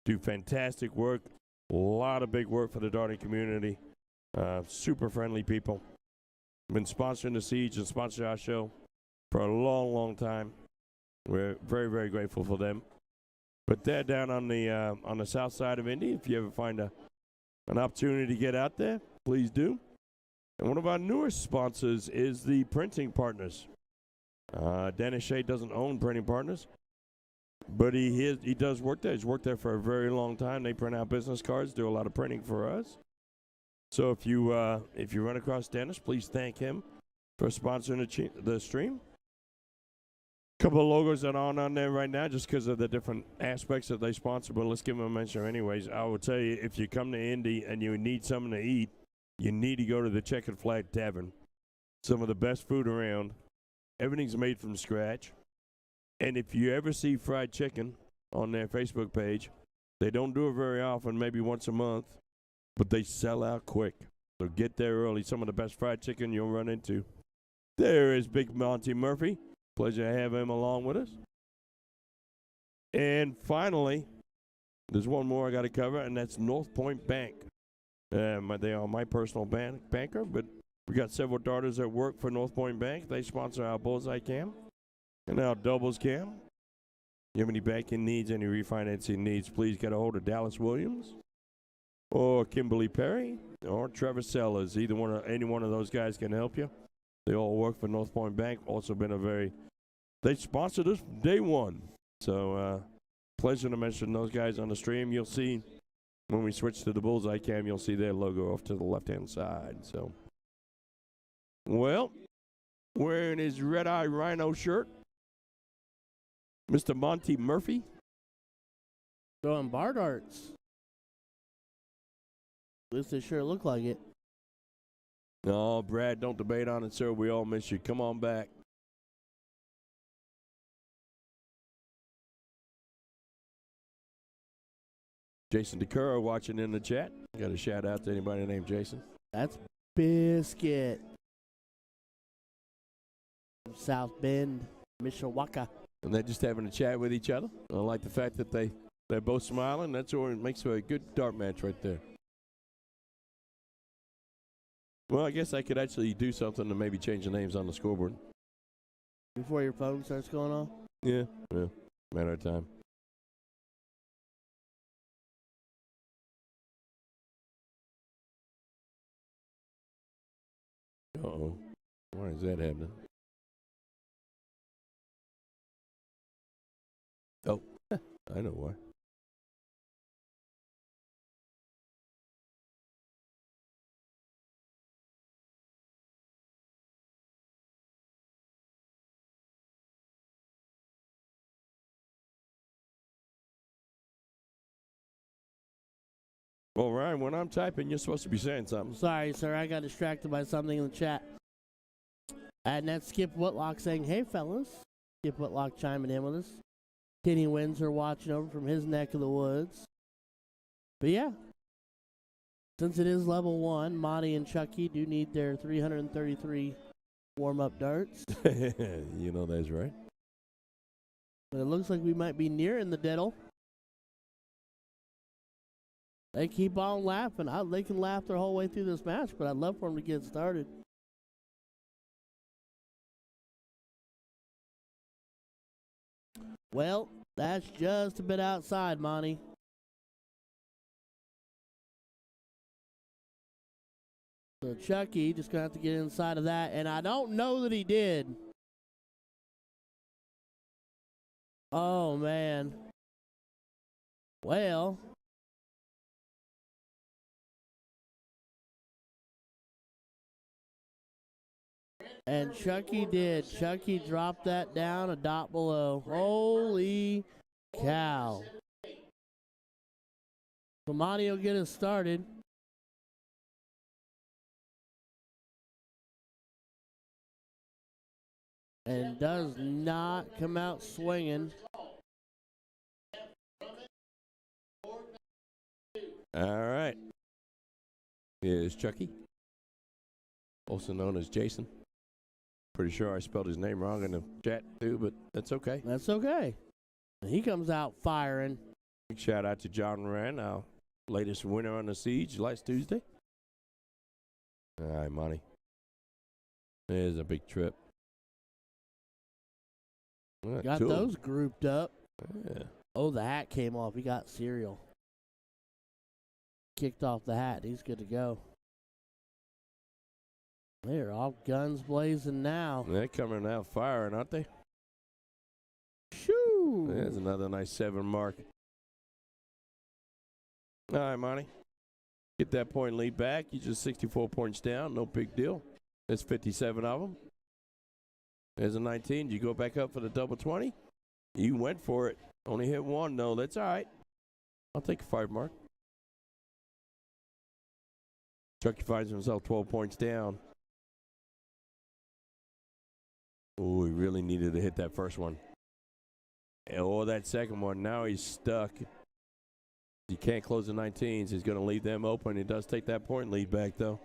Do fantastic work. A lot of big work for the darting community. Super friendly people. Been sponsoring the Siege and sponsoring our show for a long, long time. We're very, very grateful for them. But they're down on the south side of Indy. If you ever find an opportunity to get out there, please do. And one of our newest sponsors is the Printing Partners. Dennis Shea doesn't own Printing Partners, but he does work there. He's worked there for a very long time. They print out business cards, do a lot of printing for us. So if you run across Dennis, please thank him for sponsoring the stream. A couple of logos that aren't on there right now just because of the different aspects that they sponsor, but let's give them a mention anyways. I will tell you, if you come to Indy and you need something to eat, you need to go to the Checkered Flag Tavern. Some of the best food around. Everything's made from scratch. And if you ever see fried chicken on their Facebook page, they don't do it very often, maybe once a month, but they sell out quick. So get there early. Some of the best fried chicken you'll run into. There is Big Monty Murphy. Pleasure to have him along with us. And finally, there's one more I got to cover, and that's North Point Bank. They are my personal banker, but we got several daughters that work for North Point Bank. They sponsor our Bullseye Cam and our Doubles Cam. You have any banking needs, any refinancing needs, please get a hold of Dallas Williams or Kimberly Perry or Trevor Sellers. Any one of those guys can help you. They all work for North Point Bank. Also been they sponsored us day one. So pleasure to mention those guys on the stream. You'll see when we switch to the Bullseye Cam, you'll see their logo off to the left-hand side. So, well, wearing his red-eye rhino shirt, Mr. Monty Murphy. Throwing bar darts. At least they sure look like it. No, Brad, don't debate on it, sir. We all miss you. Come on back. Jason DeCuro watching in the chat. Got a shout out to anybody named Jason. That's Biscuit. From South Bend, Mishawaka. And they're just having a chat with each other. I like the fact that they're both smiling. That's what makes for a good dart match right there. Well, I guess I could actually do something to maybe change the names on the scoreboard. Before your phone starts going off? Yeah, matter of time. Uh-oh. Why is that happening? Oh, I know why. Well, Ryan, when I'm typing, you're supposed to be saying something. Sorry, sir. I got distracted by something in the chat. And that's Skip Whitlock saying, hey, fellas. Skip Whitlock chiming in with us. Kenny Windsor watching over from his neck of the woods. But yeah, since it is level 1, Monty and Chucky do need their 333 warm-up darts. You know that's right. But it looks like we might be nearing the diddle. They keep on laughing. They can laugh their whole way through this match, but I'd love for them to get started. Well, that's just a bit outside, Monty. So Chucky just going to have to get inside of that, and I don't know that he did. Oh, man. Well. And Chucky did. Chucky dropped that down a dot below. Holy cow. So Monty will get us started. And does not come out swinging. All right. Here's Chucky, also known as Jason. Pretty sure I spelled his name wrong in the chat too, but that's okay. That's okay. He comes out firing. Big shout out to John Wren, our latest winner on the Siege last Tuesday. All right, Monty. There's a big trip. Got those grouped up. Yeah. Oh, the hat came off. He got cereal. Kicked off the hat. He's good to go. They're all guns blazing now. They're coming out firing, aren't they? Shoo! There's another nice 7 mark. All right, Monty. Get that point lead back. You're just 64 points down. No big deal. There's 57 of them. There's a 19. You go back up for the double 20? You went for it. Only hit 1. No, that's all right. I'll take a 5 mark. Chucky finds himself 12 points down. Oh, he really needed to hit that first one. Or that second one. Now he's stuck. He can't close the 19s. He's going to leave them open. He does take that point lead back, though.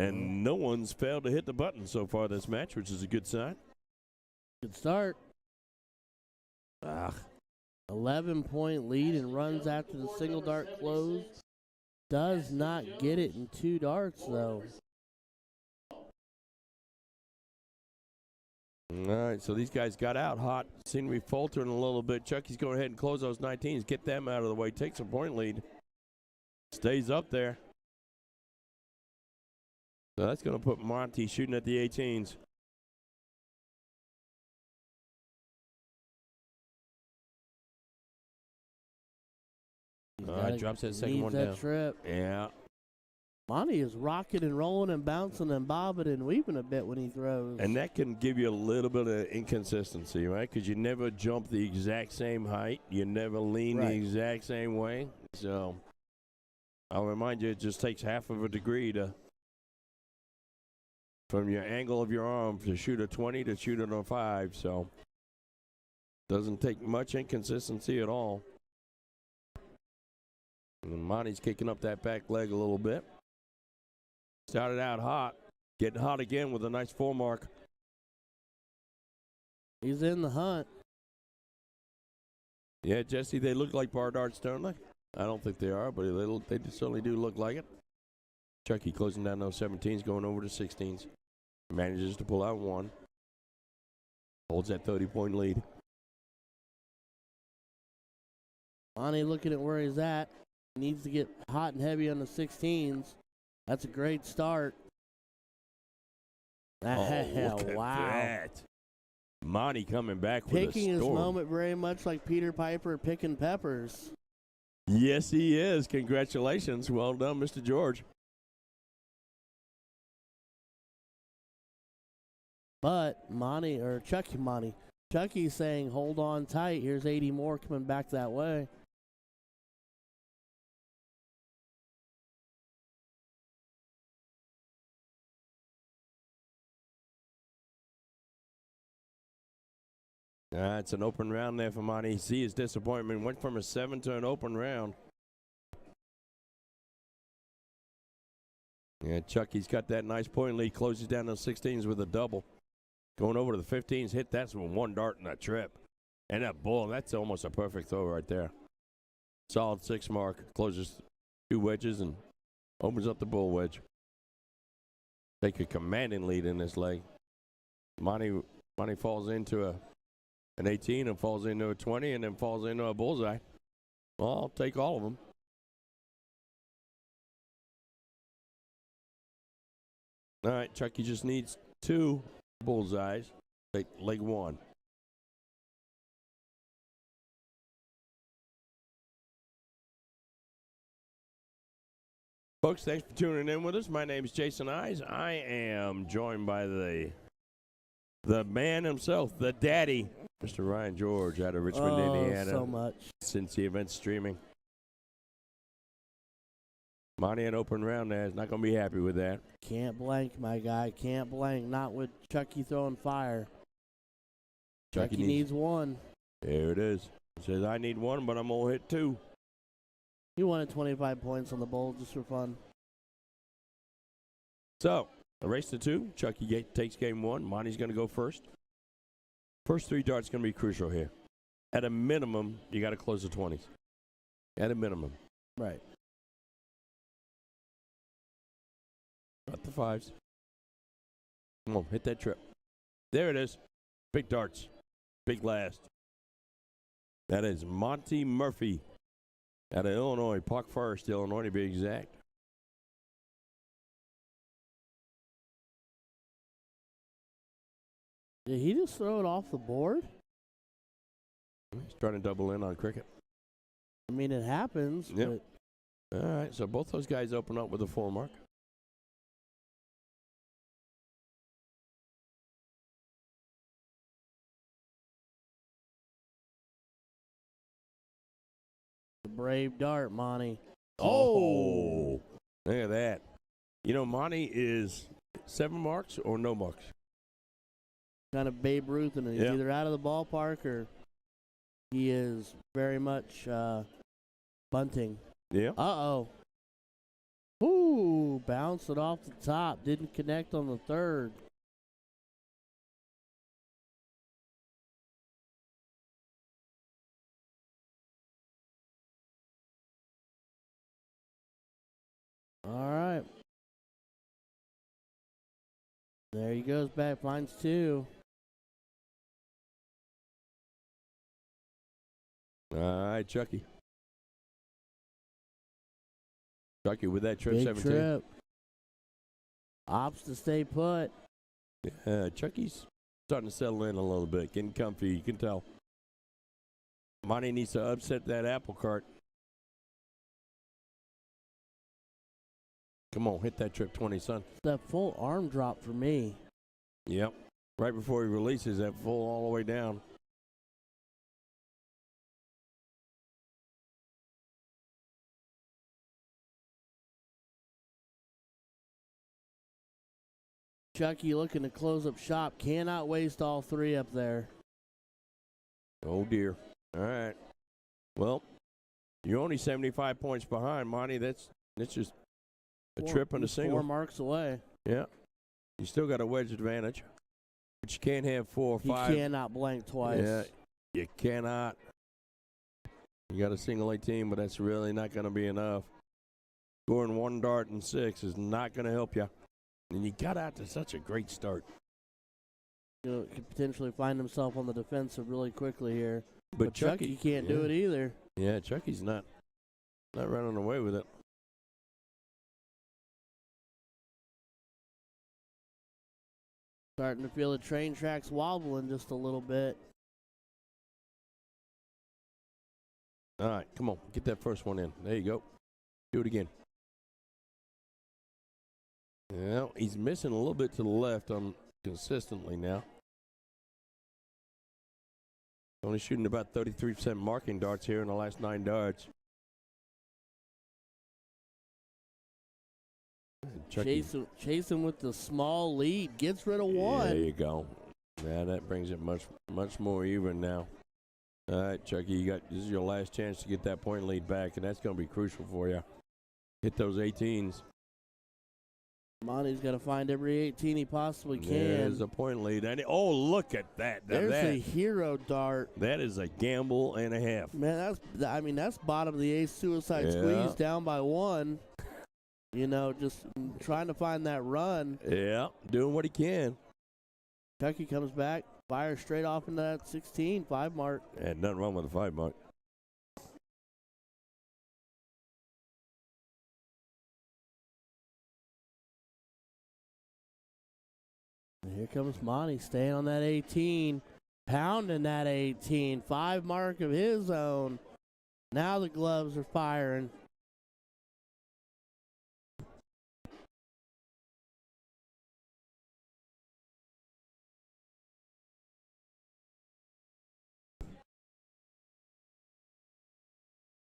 And no one's failed to hit the button so far this match, which is a good sign. Good start. 11-point lead and runs after the single dart close. Does not get it in 2 darts, though. All right, so these guys got out hot. Seem to be faltering a little bit. Chucky's going ahead and close those 19s, get them out of the way, takes a point lead. Stays up there. So that's going to put Monty shooting at the 18s. Drops that second one down. Trip. Yeah. Monty is rocking and rolling and bouncing and bobbing and weaving a bit when he throws. And that can give you a little bit of inconsistency, right? Because you never jump the exact same height. You never lean the exact same way. So I'll remind you, it just takes half of a degree from your angle of your arm to shoot a 20 to shoot it on 5. So doesn't take much inconsistency at all. And Monty's kicking up that back leg a little bit. Started out hot. Getting hot again with a nice 4 mark. He's in the hunt. Yeah, Jesse, they look like bar darts, don't they? I don't think they are, but they certainly do look like it. Chucky closing down those 17s, going over to 16s. Manages to pull out 1. Holds that 30-point lead. Monty looking at where he's at. Needs to get hot and heavy on the 16s. That's a great start. Look at that. Monty coming back with a storm. Picking his moment very much like Peter Piper picking peppers. Yes, he is. Congratulations. Well done, Mr. George. But Chucky's saying, hold on tight. Here's 80 more coming back that way. It's an open round there for Monty. See his disappointment. Went from a 7 to an open round. Yeah, Chucky's got that nice point lead. Closes down those 16s with a double. Going over to the 15s. Hit that with 1 dart in that trip. And that bull, that's almost a perfect throw right there. Solid 6 mark. Closes 2 wedges and opens up the bull wedge. Take a commanding lead in this leg. Monty falls into an 18 and falls into a 20 and then falls into a bullseye. Well, I'll take all of them. All right, Chucky just needs 2 bullseyes. Take leg 1. Folks, thanks for tuning in with us. My name is Jason Eyes. I am joined by the man himself, the daddy, Mr. Ryan George out of Richmond, Indiana. So much. Since the event's streaming. Monty an open round there is not going to be happy with that. Can't blank, my guy. Can't blank. Not with Chucky throwing fire. Chucky needs 1. There it is. He says, I need 1, but I'm going to hit 2. He wanted 25 points on the bowl just for fun. So, a race to 2. Chucky takes game 1. Monty's going to go first. First 3 darts going to be crucial here. At a minimum, you got to close the 20s. At a minimum. Right. Not the 5s. Come on, hit that trip. There it is. Big darts. Big last. That is Monty Murphy out of Illinois. Park Forest, Illinois, to be exact. Did he just throw it off the board? He's trying to double in on cricket. I mean, it happens. Yep. But all right, so both those guys open up with a 4 mark. The brave dart, Monty. Oh, look at that. You know, Monty is 7 marks or no marks. Kind of Babe Ruth, and he's either out of the ballpark or he is very much bunting. Yeah. Uh-oh. Ooh. Ooh, bounced it off the top. Didn't connect on the third. All right. There he goes back, finds two. All right, Chucky. Chucky with that trip Big 17. trip. Opts to stay put. Yeah, Chucky's starting to settle in a little bit, getting comfy. You can tell. Monty needs to upset that apple cart. Come on, hit that trip 20, son. That full arm drop for me. Yep. Right before he releases that full all the way down. Chucky looking to close up shop. Cannot waste all three up there. Oh, dear. All right. Well, you're only 75 points behind, Monty. That's just a trip and a single. 4 marks away. Yeah. You still got a wedge advantage, but you can't have 4 or 5. He cannot blank twice. Yeah, you cannot. You got a single 18, but that's really not going to be enough. Scoring 1 dart and 6 is not going to help you. And you got out to such a great start. You know, could potentially find himself on the defensive really quickly here. But Chucky can't do it either. Yeah, Chucky's not running away with it. Starting to feel the train tracks wobbling just a little bit. All right, come on, get that first one in. There you go. Do it again. Yeah, he's missing a little bit to the left consistently now. Only shooting about 33% marking darts here in the last 9 darts. Chasing with the small lead. Gets rid of one. There you go. Yeah, that brings it much more even now. All right, Chucky, this is your last chance to get that point lead back, and that's going to be crucial for you. Hit those 18s. Monty's got to find every 18 he possibly can. There's a point lead. And look at that. There's a hero dart. That is a gamble and a half. Man, that's bottom of the ace suicide squeeze, down by 1. You know, just trying to find that run. Yeah, doing what he can. Chucky comes back, fires straight off into that 16, 5 mark. And nothing wrong with the 5 mark. And here comes Monty staying on that 18, pounding that 18, 5 mark of his own. Now the gloves are firing.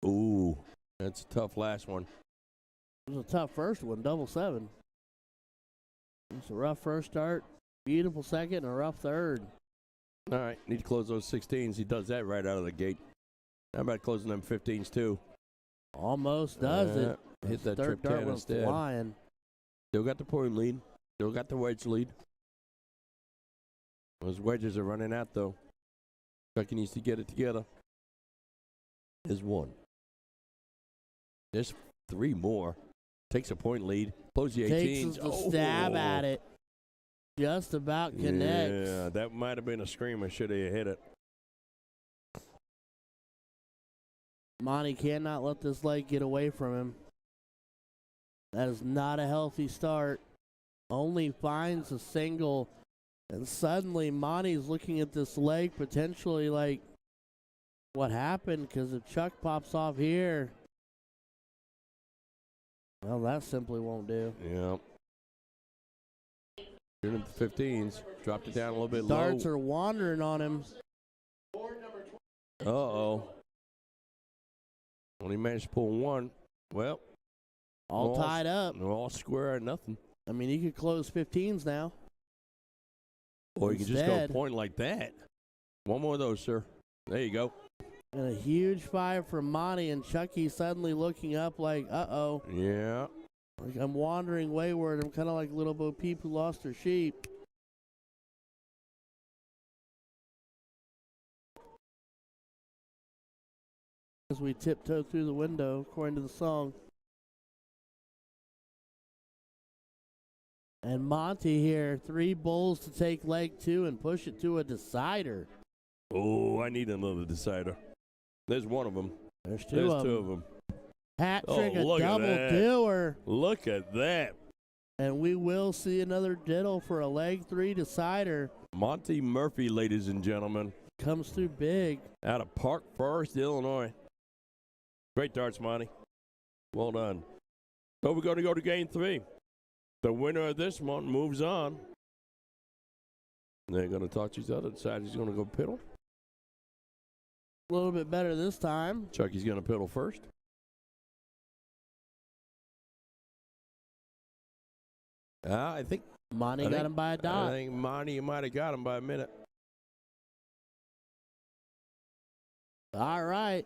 Ooh, that's a tough last one. It was a tough first one, double 7. It's a rough first start, beautiful second, and a rough third. All right, need to close those 16s. He does that right out of the gate. How about closing them 15s too? Almost does it. Hit that third trip dart 10 went instead. flying. Still got the point lead. Still got the wedge lead. Those wedges are running out though. Chucky needs to get it together. There's 1. There's 3 more. Takes a point lead. Close the 18s. Takes the stab at it. Just about connects. Yeah, that might have been a screamer. Should have hit it. Monty cannot let this leg get away from him. That is not a healthy start. Only finds a single. And suddenly Monty's looking at this leg potentially like, what happened? Because if Chuck pops off here, well, that simply won't do. Yeah. Shooting at the 15s. Dropped it down a little bit Darts low. are wandering on him. Uh-oh. Only managed to pull 1. Well. All tied up. All square or nothing. I mean, he could close 15s now. Or you can just go point like that. 1 more of those, sir. There you go. And a huge 5 from Monty, and Chucky suddenly looking up like, uh-oh. Yeah. Like I'm wandering wayward. I'm kind of like little Bo Peep who lost her sheep. As we tiptoe through the window, according to the song. And Monty here, 3 bulls to take leg 2 and push it to a decider. Oh, I need another decider. There's one of them. There's 2 There's of 2 them. of them. Hat Oh, trick, a look at double that. doer. Look at that. And we will see another diddle for a leg 3 decider. Monty Murphy, ladies and gentlemen, Comes through big. out of Park Forest, Illinois. Great darts, Monty. Well done. So we're going to go to game 3. The winner of this one moves on. They're going to talk to each other, decide who's going to go piddle. A little bit better this time. Chucky's going to piddle first. I think Monty I got think- him by a dot. I think Monty might have got him by a minute. All right.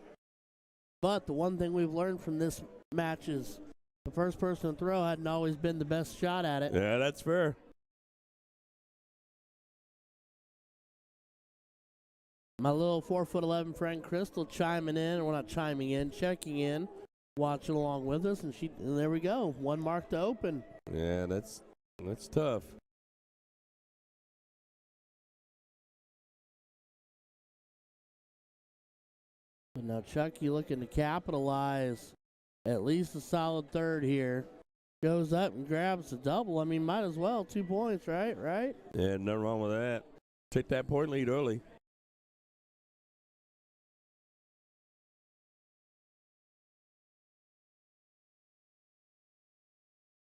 But the one thing we've learned from this match is the first person to throw hadn't always been the best shot at it. Yeah, that's fair. My little 4'11" friend Crystal chiming in, well not chiming in, checking in, watching along with us, and there we go. 1 mark to open. Yeah, that's tough. But now Chucky looking to capitalize at least a solid third here. Goes up and grabs the double. I mean, might as well. 2 points, right? Right? Yeah, nothing wrong with that. Take that point lead early.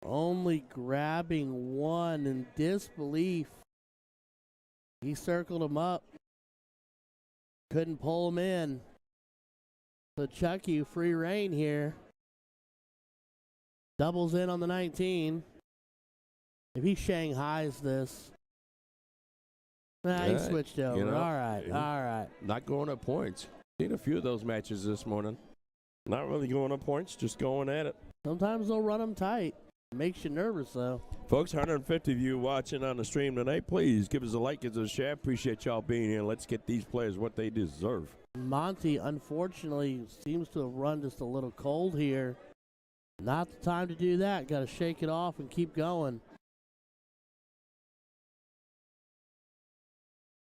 Only grabbing 1 in disbelief. He circled him up. Couldn't pull him in. So Chucky, free reign here. Doubles in on the 19. If he Shanghais this. Nah, he Yeah, switched over. you know, all right, he- all right. Not going up points. Seen a few of those matches this morning. Not really going up points, just going at it. Sometimes they'll run them tight. Makes you nervous, though. Folks, 150 of you watching on the stream tonight, please give us a like, give us a share. Appreciate y'all being here. Let's get these players what they deserve. Monty, unfortunately, seems to have run just a little cold here. Not the time to do that. Got to shake it off and keep going.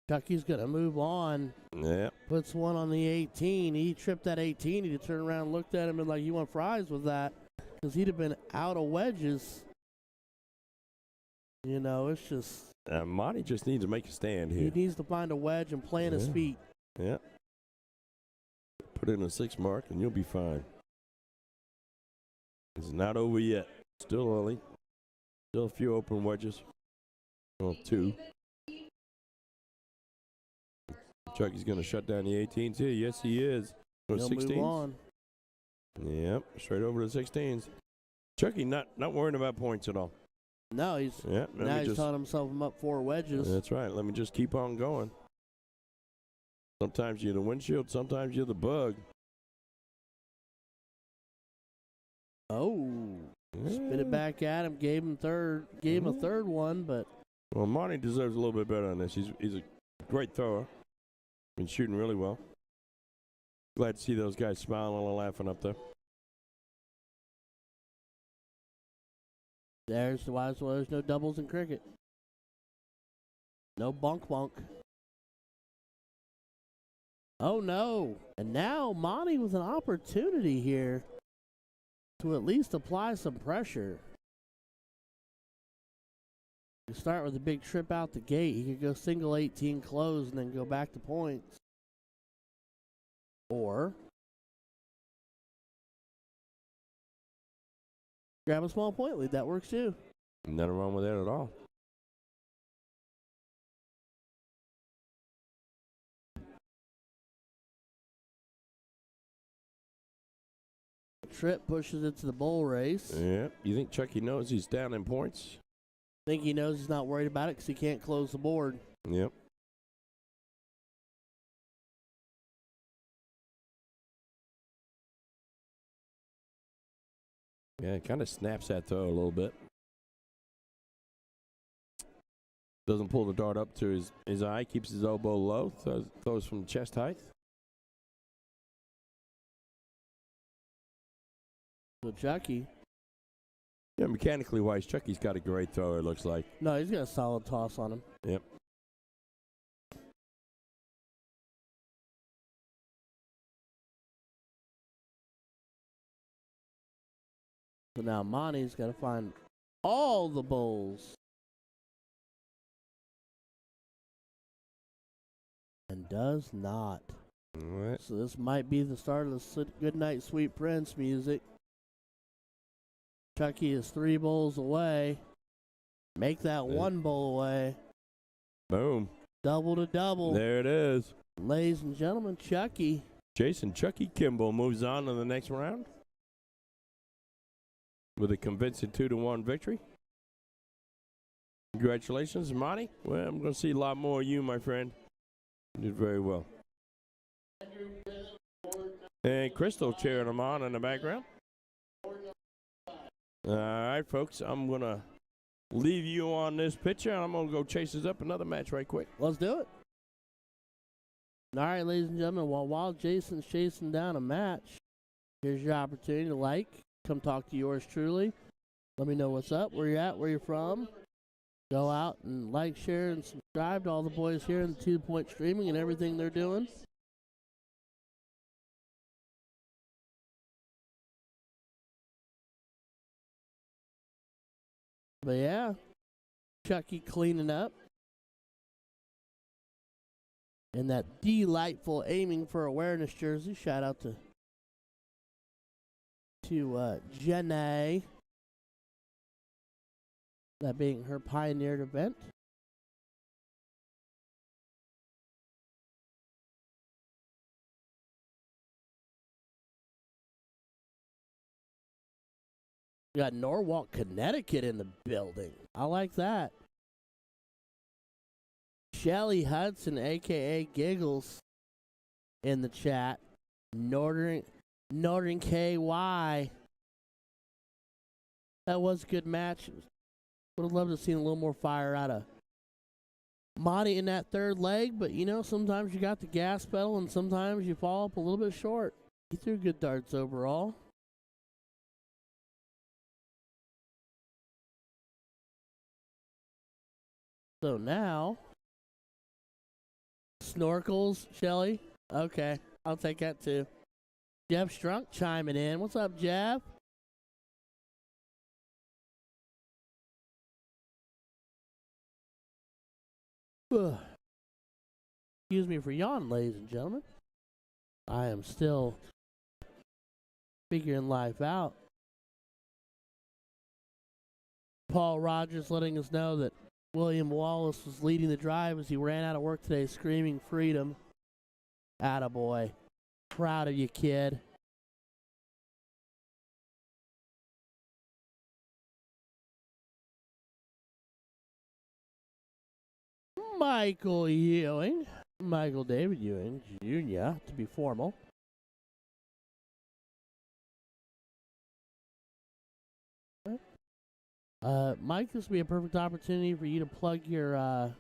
Chucky's going to move on. Yeah. Puts 1 on the 18. He tripped that 18. He'd turned around and looked at him and like, you want fries with that? Because he'd have been out of wedges. You know, it's just, Monty just needs to make a stand he here. needs to find a wedge and plant his Yeah. feet. Yeah. Put in a 6 mark and you'll be fine. It's not over yet. Still early. Still a few open wedges. Well, 2. Chucky's going to shut down the 18s here. Yes, he is. Or He'll 16s. move on. Yep, straight over to 16s. Chucky not worrying about points at all. No, he's Yeah, now he's telling himself I'm up 4 wedges. That's right. Let me just keep on going. Sometimes you're the windshield, sometimes you're the bug. Oh, spit it back at him. Gave him a third one, but Well, Monty deserves a little bit better on this. He's a great thrower. Been shooting really well. Glad to see those guys smiling and laughing up there. there's why there's no doubles in cricket. No bunk. Oh no! And now Monty with an opportunity here to at least apply some pressure. You start with a big trip out the gate. He could go single 18 close and then go back to points. Or grab a small point lead. That works too. Nothing wrong with that at all. Tripp pushes it to the bull race. Yeah. You think Chucky knows he's down in points? Think he knows he's not worried about it because he can't close the board. Yep. Yeah, it kind of snaps that throw a little bit. Doesn't pull the dart up to his eye, keeps his elbow low, throws from chest height. So Chucky. Yeah, mechanically wise, Chucky's got a great throw, it looks like. No, he's got a solid toss on him. Yep. So now Monty's got to find all the bowls. And does not. All right. So this might be the start of the Good Night Sweet Prince music. Chucky is 3 bowls away. Make that 1 bowl away. Boom. Double to double. There it is. Ladies and gentlemen, Chucky. Jason Chucky Kimball moves on to the next round with a convincing 2-1 victory. Congratulations, Monty. Well, I'm going to see a lot more of you, my friend. You did very well. And Crystal cheering him on in the background. All right, folks, I'm going to leave you on this picture, and I'm going to go chase us up another match right quick. Let's do it. All right, ladies and gentlemen, while Jason's chasing down a match, here's your opportunity to like, come talk to yours truly. Let me know what's up, where you're at, where you're from. Go out and like, share, and subscribe to all the boys here in the 2 Point Streaming and everything they're doing. But yeah, Chucky cleaning up. And that delightful aiming for awareness jersey. Shout out to Jenna. That being her pioneered event. We got Norwalk, Connecticut in the building. I like that. Shelly Hudson, a.k.a. Giggles, in the chat. Northern KY. That was a good match. Would have loved to see a little more fire out of Monty in that third leg, but you know, sometimes you got the gas pedal and sometimes you fall up a little bit short. He threw good darts overall. So now, snorkels, Shelly. Okay, I'll take that too. Jeff Strunk chiming in. What's up, Jeff? Excuse me for yawning, ladies and gentlemen. I am still figuring life out. Paul Rogers letting us know that William Wallace was leading the drive as he ran out of work today, screaming freedom. Attaboy. Proud of you, kid. Michael Ewing. Michael David Ewing Jr., to be formal. Mike, this would be a perfect opportunity for you to plug your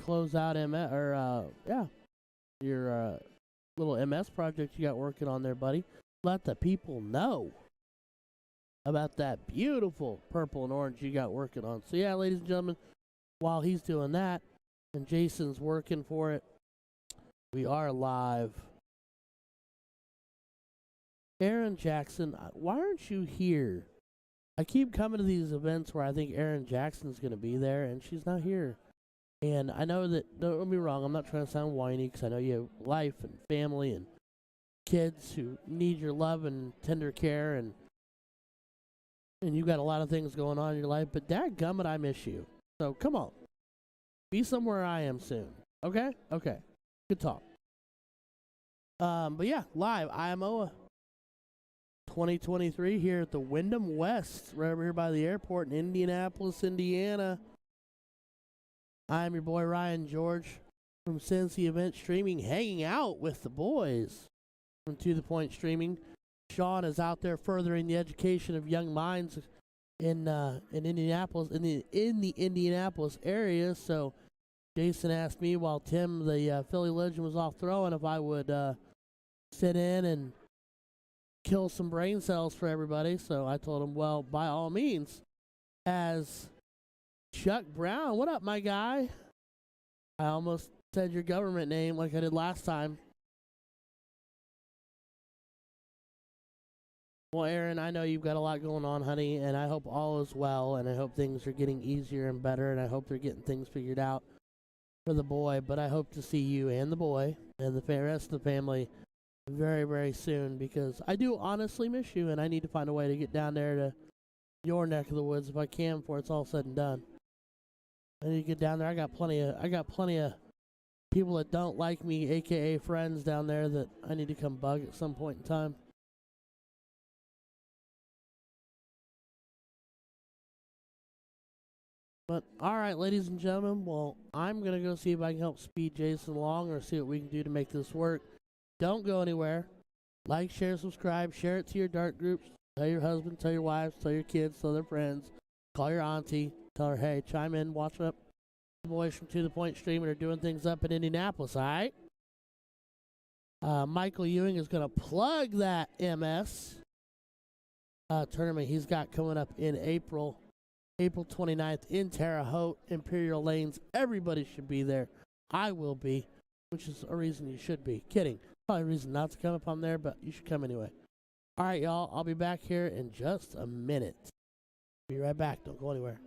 closeout MS, or your little MS project you got working on there, buddy. Let the people know about that beautiful purple and orange you got working on. So yeah, ladies and gentlemen, while he's doing that and Jason's working for it, we are live. Aaron Jackson, why aren't you here? I keep coming to these events where I think Aaron Jackson's going to be there, and she's not here. And I know that, don't get me wrong, I'm not trying to sound whiny, because I know you have life and family and kids who need your love and tender care, and you've got a lot of things going on in your life, but dadgummit, I miss you. So come on. Be somewhere I am soon. Okay? Okay. Good talk. But yeah, live, IMOA 2023 here at the Wyndham West, right over here by the airport in Indianapolis, Indiana. I'm your boy Ryan George from Cincy Event Streaming, hanging out with the boys from To The Point Streaming. Sean is out there furthering the education of young minds in Indianapolis, in the Indianapolis area. So Jason asked me while Tim, the Philly legend, was off throwing, if I would sit in and kill some brain cells for everybody. So I told him, well, by all means. As Chuck Brown, what up, my guy? I almost said your government name like I did last time. Well, Aaron, I know you've got a lot going on, honey, and I hope all is well, and I hope things are getting easier and better, and I hope they're getting things figured out for the boy. But I hope to see you and the boy and the rest of the family very, very soon, because I do honestly miss you, and I need to find a way to get down there to your neck of the woods if I can before it's all said and done. I need to get down there. I got plenty of people that don't like me, aka friends down there, that I need to come bug at some point in time. But all right, ladies and gentlemen, well, I'm gonna go see if I can help speed Jason along or see what we can do to make this work. Don't go anywhere. Like, share, subscribe, share it to your dark groups. Tell your husband, tell your wives, tell your kids, tell their friends. Call your auntie. Tell her, hey, chime in, watch up. The boys from To The Point streaming are doing things up in Indianapolis, all right? Michael Ewing is going to plug that MS tournament he's got coming up in April 29th in Terre Haute, Imperial Lanes. Everybody should be there. I will be, which is a reason you should be. Kidding. Probably a reason not to come if I'm there, but you should come anyway. All right, y'all. I'll be back here in just a minute. Be right back. Don't go anywhere.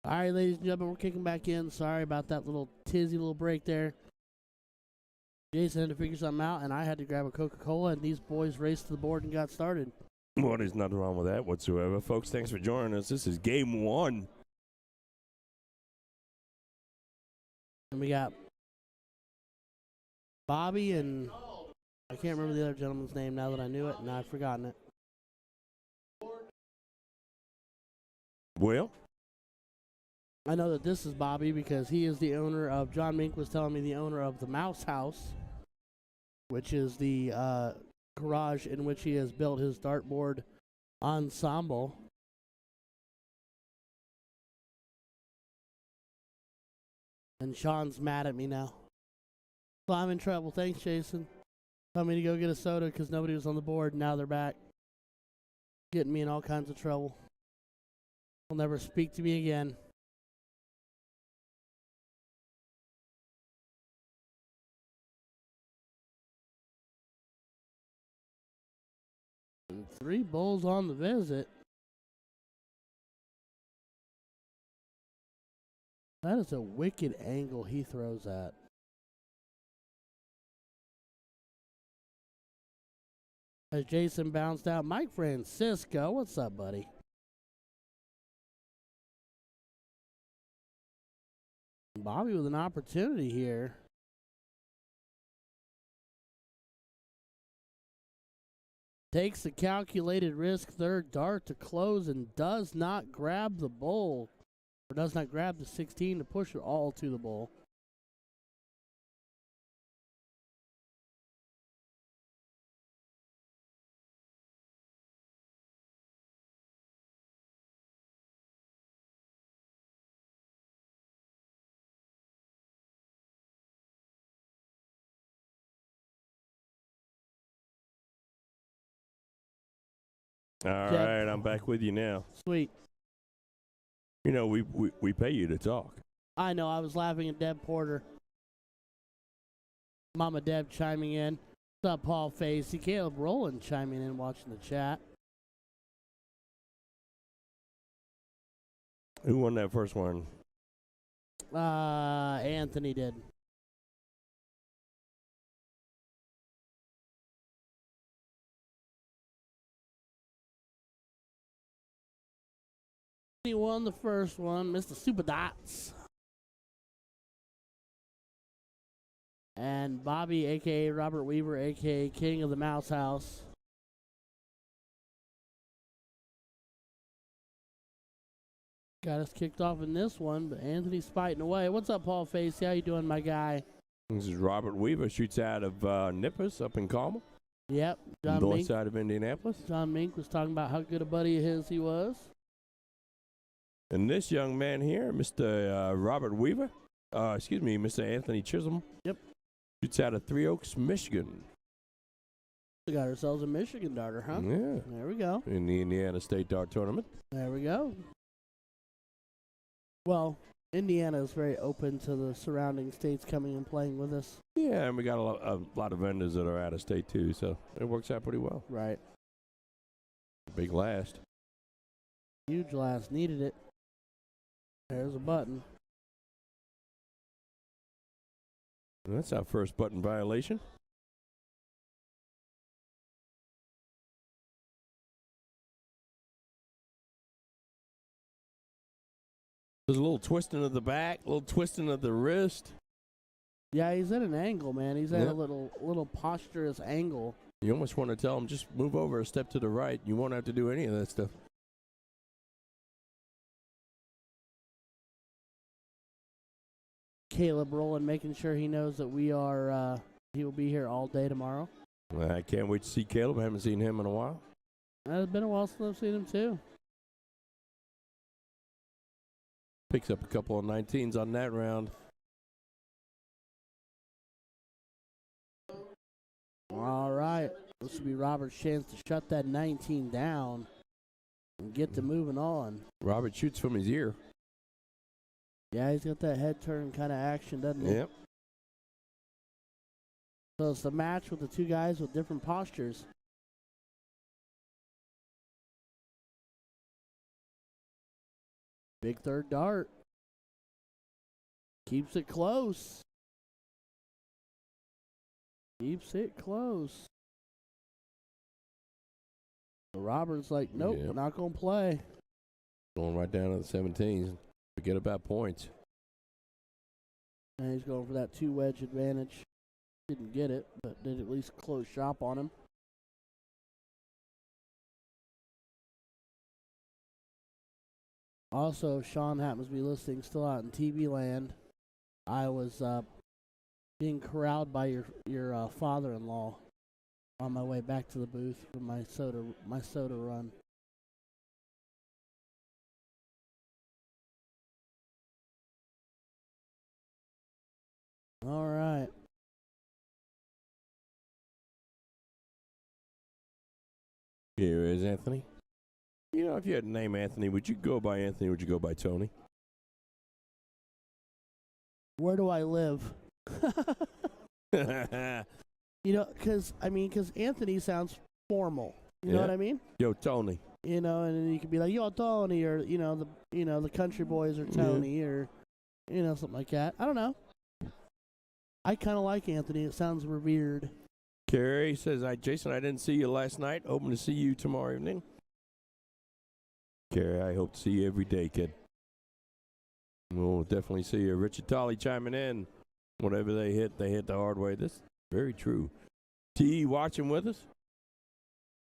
All right, ladies and gentlemen, we're kicking back in. Sorry about that little little break there. Jason had to figure something out, and I had to grab a Coca-Cola, and these boys raced to the board and got started. Well, there's nothing wrong with that whatsoever. Folks, thanks for joining us. This is game one. And we got Bobby and I can't remember the other gentleman's name now that I knew it, and I've forgotten it. Well, I know that this is Bobby because he is the owner of, John Mink was telling me, the owner of the Mouse House, which is the garage in which he has built his dartboard ensemble. And Sean's mad at me now. So I'm in trouble. Thanks, Jason. Told me to go get a soda because nobody was on the board. Now they're back. Getting me in all kinds of trouble. They'll never speak to me again. And 3 bulls on the visit. That is a wicked angle he throws at. As Jason bounced out, Mike Francisco, what's up, buddy? Bobby with an opportunity here. Takes the calculated risk, third dart to close, and does not grab the bull. Or does not grab the 16 to push it all to the bull. all right, I'm back with you now. Sweet. You know, we pay you to talk. I know, I was laughing at Deb Porter. Mama Deb chiming in. What's up, Paul Facey? Caleb Rowland chiming in, watching the chat. Who won that first one? Anthony did. He won the first one, Mr. Super Dots. And Bobby, a.k.a. Robert Weaver, a.k.a. King of the Mouse House. Got us kicked off in this one, but Anthony's fighting away. What's up, Paul Facey? How you doing, my guy? This is Robert Weaver, shoots out of Nippers up in Carmel. Yep. John North Mink. side of Indianapolis. John Mink was talking about how good a buddy of his he was. And this young man here, Mr. Robert Weaver, Mr. Anthony Chisholm. Yep. Shoots out of Three Oaks, Michigan. We got ourselves a Michigan darter, huh? Yeah. There we go. In the Indiana State Dart Tournament. There we go. Well, Indiana is very open to the surrounding states coming and playing with us. Yeah, and we got a lot of vendors that are out of state too, so it works out pretty well. Right. Big last. Huge last. Needed it. There's a button. And that's our first button violation. There's a little twisting of the back, a little twisting of the wrist. Yeah, he's at an angle, man. He's at Yep. a little posturous angle. You almost want to tell him, just move over a step to the right. You won't have to do any of that stuff. Caleb Rowland making sure he knows that we are, he will be here all day tomorrow. I can't wait to see Caleb. I haven't seen him in a while. It's been a while since I've seen him, too. Picks up a couple of 19s on that round. All right. This will be Robert's chance to shut that 19 down and get to moving on. Robert shoots from his ear. Yeah, he's got that head turn kind of action, doesn't he? Yep. So it's the match with the two guys with different postures. Big third dart. Keeps it close. Keeps it close. Robert's like, nope, Yep. not going to play. Going right down to the 17s. Forget about points. And he's going for that 2-wedge advantage. Didn't get it, but did at least close shop on him. Also, Sean happens to be listening still out in TV land. I was being corralled by your father-in-law on my way back to the booth for my soda run. All right. Here is Anthony. You know, if you had a name Anthony, would you go by Anthony or would you go by Tony? Where do I live? You know, because Anthony sounds formal. You know Yeah. what I mean? Yo, Tony. You know, and then you could be like, "Yo, Tony," or the country boys or Tony, or something like that. I don't know. I kind of like Anthony. It sounds revered. Carrie says, Jason, I didn't see you last night. Hoping to see you tomorrow evening. Carrie, I hope to see you every day, kid. We'll definitely see you. Richard Tolley chiming in. Whatever they hit the hard way. This is very true. T.E. watching with us.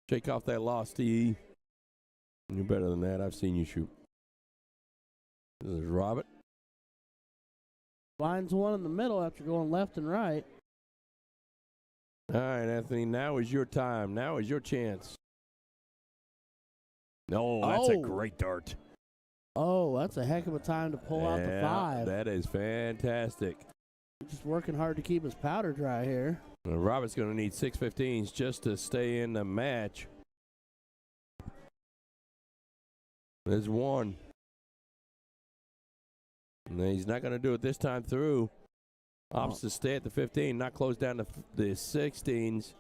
Shake off that loss, T.E. You're better than that. I've seen you shoot. This is Robert. Finds one in the middle after going left and right. All right, Anthony, now is your time. Now is your chance. No, that's a Oh. great dart. Oh, that's a heck of a time to pull out the Yeah, 5. That is fantastic. Just working hard to keep his powder dry here. Robert's going to need 615s just to stay in the match. There's one. And he's not going to do it this time through. Opts to stay at the 15, not close down to the 16s.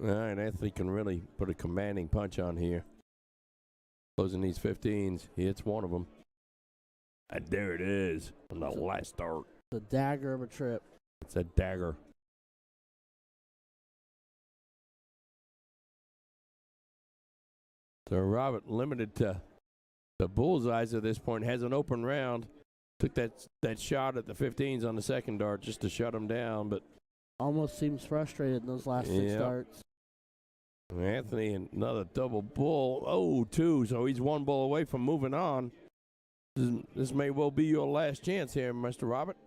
All right, Anthony can really put a commanding punch on here. Closing these 15s. He hits one of them. And there it is on the last dart. The dagger of a trip. It's a dagger. So Robert limited to the bullseyes at this point. Has an open round. Took that shot at the 15s on the second dart just to shut him down. But Almost seems frustrated in those last 6 Yep. darts. Anthony, another double bull. Oh, 2. So he's 1 bull away from moving on. This may well be your last chance here, Mr. Robert.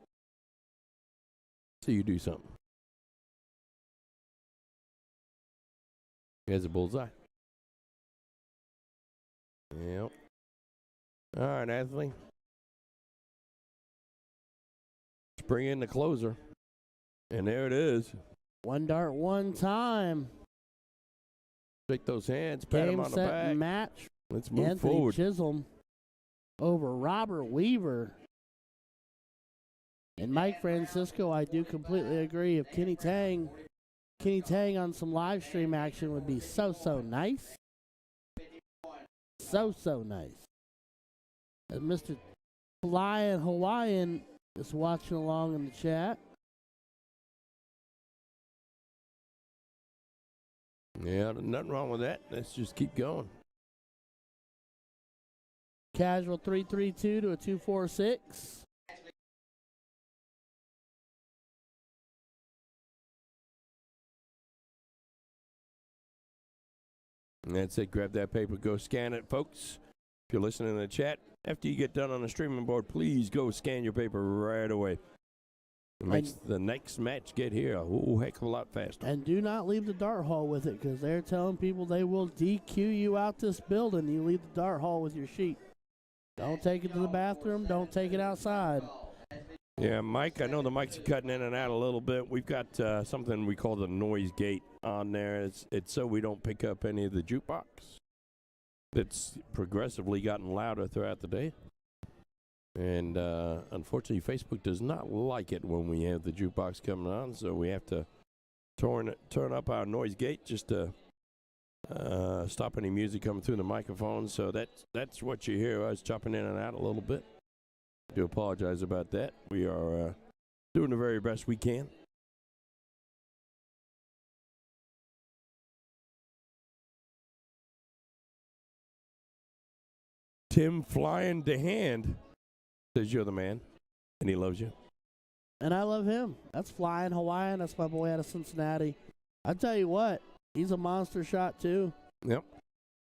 See you do something. Here's a bullseye. Yep. All right, Anthony. Let's bring in the closer. And there it is. 1 dart, 1 time. Shake those hands, pat him Game, on the set, back. match. Let's move Anthony forward. Chisholm over Robert Weaver. And Mike Francisco, I do completely agree. If Kenny Tang on some live stream action would be so nice. So nice. And Mr. Flying Hawaiian is watching along in the chat. Yeah, nothing wrong with that. Let's just keep going. Casual 332 to a 246. And that's it. Grab that paper. Go scan it, folks. If you're listening in the chat, after you get done on the streaming board, please go scan your paper right away. It makes the next match get here a whole heck of a lot faster. And do not leave the dart hall with it, because they're telling people they will DQ you out this building. You leave the dart hall with your sheet. Don't take it to the bathroom. Don't take it outside. Yeah, Mike, I know the mics are cutting in and out a little bit. We've got something we call the noise gate on there. It's so we don't pick up any of the jukebox. It's progressively gotten louder throughout the day. And unfortunately, Facebook does not like it when we have the jukebox coming on, so we have to turn up our noise gate just to stop any music coming through the microphone. So that's what you hear. I was chopping in and out a little bit. Do apologize about that. We are doing the very best we can. Tim Flying DeHand says you're the man, and he loves you. And I love him. That's Flying Hawaiian. That's my boy out of Cincinnati. I tell you what, he's a monster shot too. Yep.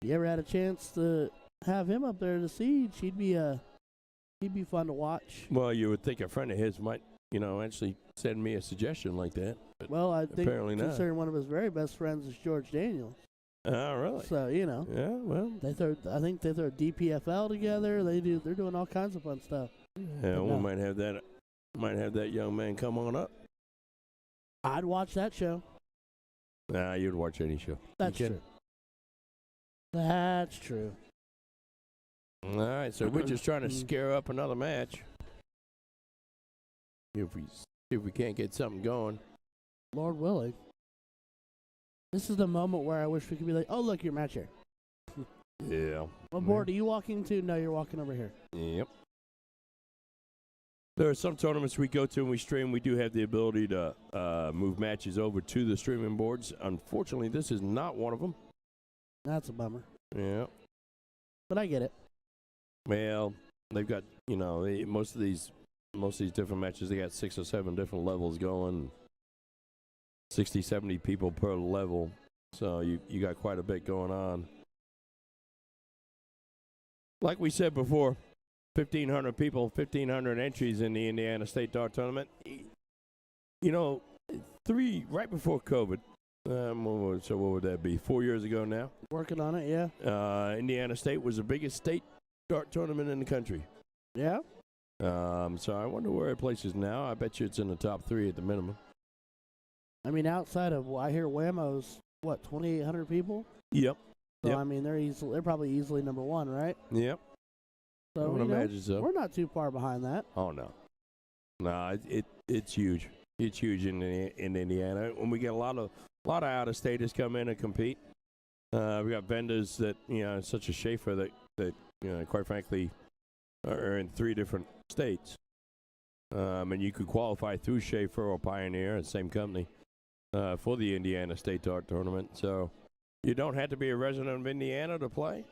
You ever had a chance to have him up there to Siege? He'd be fun to watch. Well, you would think a friend of his might, actually send me a suggestion like that. But Well, I think apparently not. considering one of his very best friends is George Daniels. Oh, really? So, Yeah, well. I think they throw DPFL together. They're doing all kinds of fun stuff. Yeah, we no. might have that young man come on up. I'd watch that show. Nah, you'd watch any show. That's You true. That's true. All right, so we're just trying to scare up another match. If we can't get something going. Lord willing. This is the moment where I wish we could be like, oh, look, your match here. Yeah. What board are you walking to? No, you're walking over here. Yep. There are some tournaments we go to and we stream. We do have the ability to move matches over to the streaming boards. Unfortunately, this is not one of them. That's a bummer. Yeah. But I get it. Well, they've got, most of these different matches, they got 6 or 7 different levels going. 60, 70 people per level. So you got quite a bit going on. Like we said before, 1,500 people, 1,500 entries in the Indiana State Dart Tournament. Right before COVID, so what would that be, 4 years ago now? Working on it, yeah. Indiana State was the biggest state dart tournament in the country. Yeah? So I wonder where it places now. I bet you it's in the top 3 at the minimum. I mean, outside of, I hear Whammo's, 2,800 people? Yep. So, Yep. I mean, they're probably easily number 1, right? Yep. So, I would imagine so. We're not too far behind that. Oh, no. No, it's huge. It's huge in Indiana. When we get a lot of out-of-staters come in and compete, we got vendors that, such as Schaefer that quite frankly, are in 3 different states. And you could qualify through Schaefer or Pioneer, the same company, for the Indiana State Dart Tournament. So you don't have to be a resident of Indiana to play.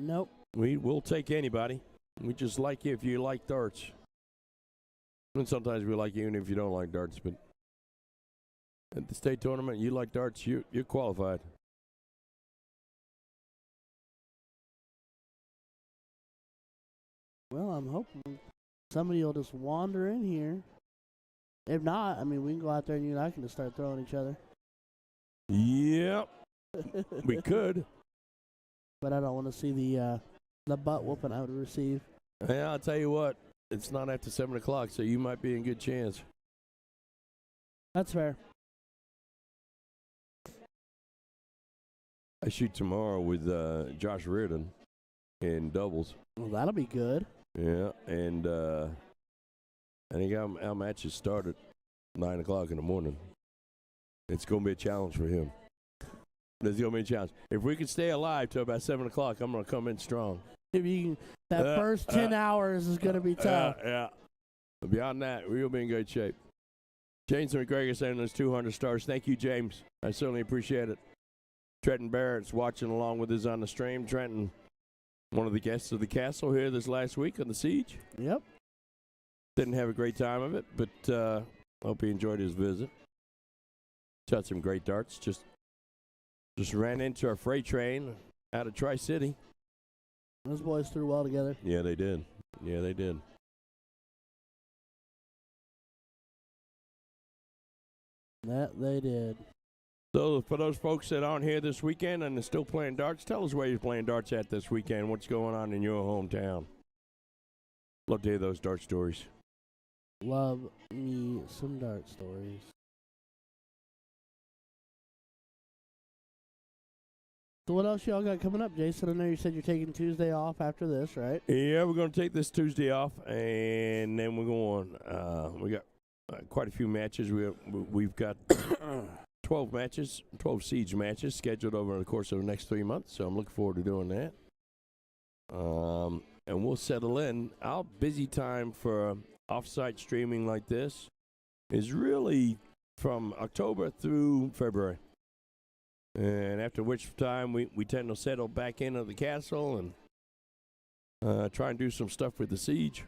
Nope. We'll take anybody. We just like you if you like darts. And sometimes we like you even if you don't like darts. But at the state tournament, you like darts, you're qualified. Well, I'm hoping somebody will just wander in here. If not, I mean, we can go out there and you and I can just start throwing each other. Yep, we could. But I don't want to see the butt whooping I would receive. Yeah, I'll tell you what. It's not after 7 o'clock, so you might be in good chance. That's fair. I shoot tomorrow with Josh Reardon in doubles. Well, that'll be good. Yeah, and I think our matches start at 9 o'clock in the morning. It's going to be a challenge for him. There's going to be a challenge. If we can stay alive till about 7 o'clock, I'm going to come in strong. If you that first 10 hours is going to be tough. Yeah. Beyond that, we'll be in good shape. James McGregor sending us 200 stars. Thank you, James. I certainly appreciate it. Trenton Barrett's watching along with us on the stream. Trenton, one of the guests of the castle here this last week on the Siege. Yep. Didn't have a great time of it, but hope he enjoyed his visit. Shot some great darts. Just ran into a freight train out of Tri-City. Those boys threw well together. Yeah, they did. That they did. So for those folks that aren't here this weekend and are still playing darts, tell us where you're playing darts at this weekend. What's going on in your hometown? Love to hear those dart stories. Love me some dart stories. So what else y'all got coming up, Jason? I know you said you're taking Tuesday off after this, right? Yeah, we're going to take this Tuesday off, and then we're going. We got quite a few matches. We've got 12 matches, 12 siege matches scheduled over the course of the next 3 months. So I'm looking forward to doing that. And we'll settle in. Our busy time for off-site streaming like this is really from October through February. And after which time we tend to settle back into the castle and try and do some stuff with the siege.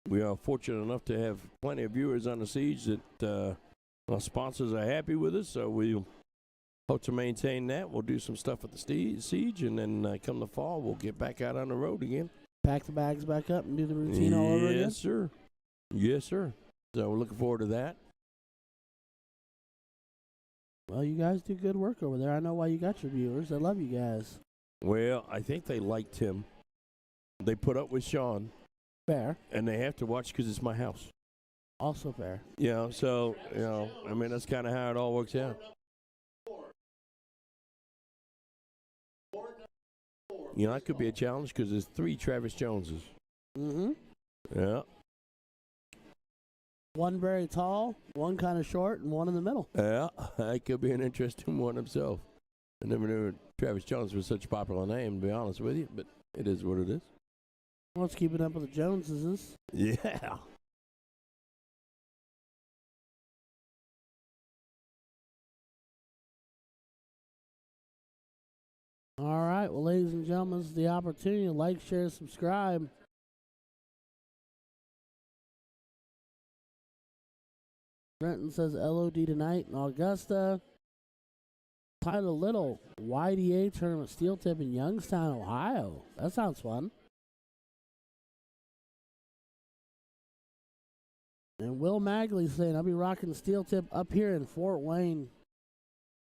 We are fortunate enough to have plenty of viewers on the siege that our sponsors are happy with us, so we'll hope to maintain that. We'll do some stuff at the siege, and then come the fall, we'll get back out on the road again. Pack the bags back up and do the routine all over again? Yes, sir. Yes, sir. So we're looking forward to that. Well, you guys do good work over there. I know why you got your viewers. I love you guys. Well, I think they liked him. They put up with Sean. Fair. And they have to watch because it's my house. Also fair. You know, so, I mean, that's kind of how it all works out. You know, that could be a challenge because there's 3 Travis Joneses. Mm-hmm. Yeah. One very tall, one kind of short, and one in the middle. Yeah, that could be an interesting one himself. I never knew Travis Jones was such a popular name, to be honest with you, but it is what it is. Well, it's keeping up with the Joneses. Yeah. All right, well, ladies and gentlemen, this is the opportunity to like, share, subscribe. Brenton says LOD tonight in Augusta. Tyler Little, YDA tournament steel tip in Youngstown, Ohio. That sounds fun. And Will Magley saying, I'll be rocking steel tip up here in Fort Wayne. Is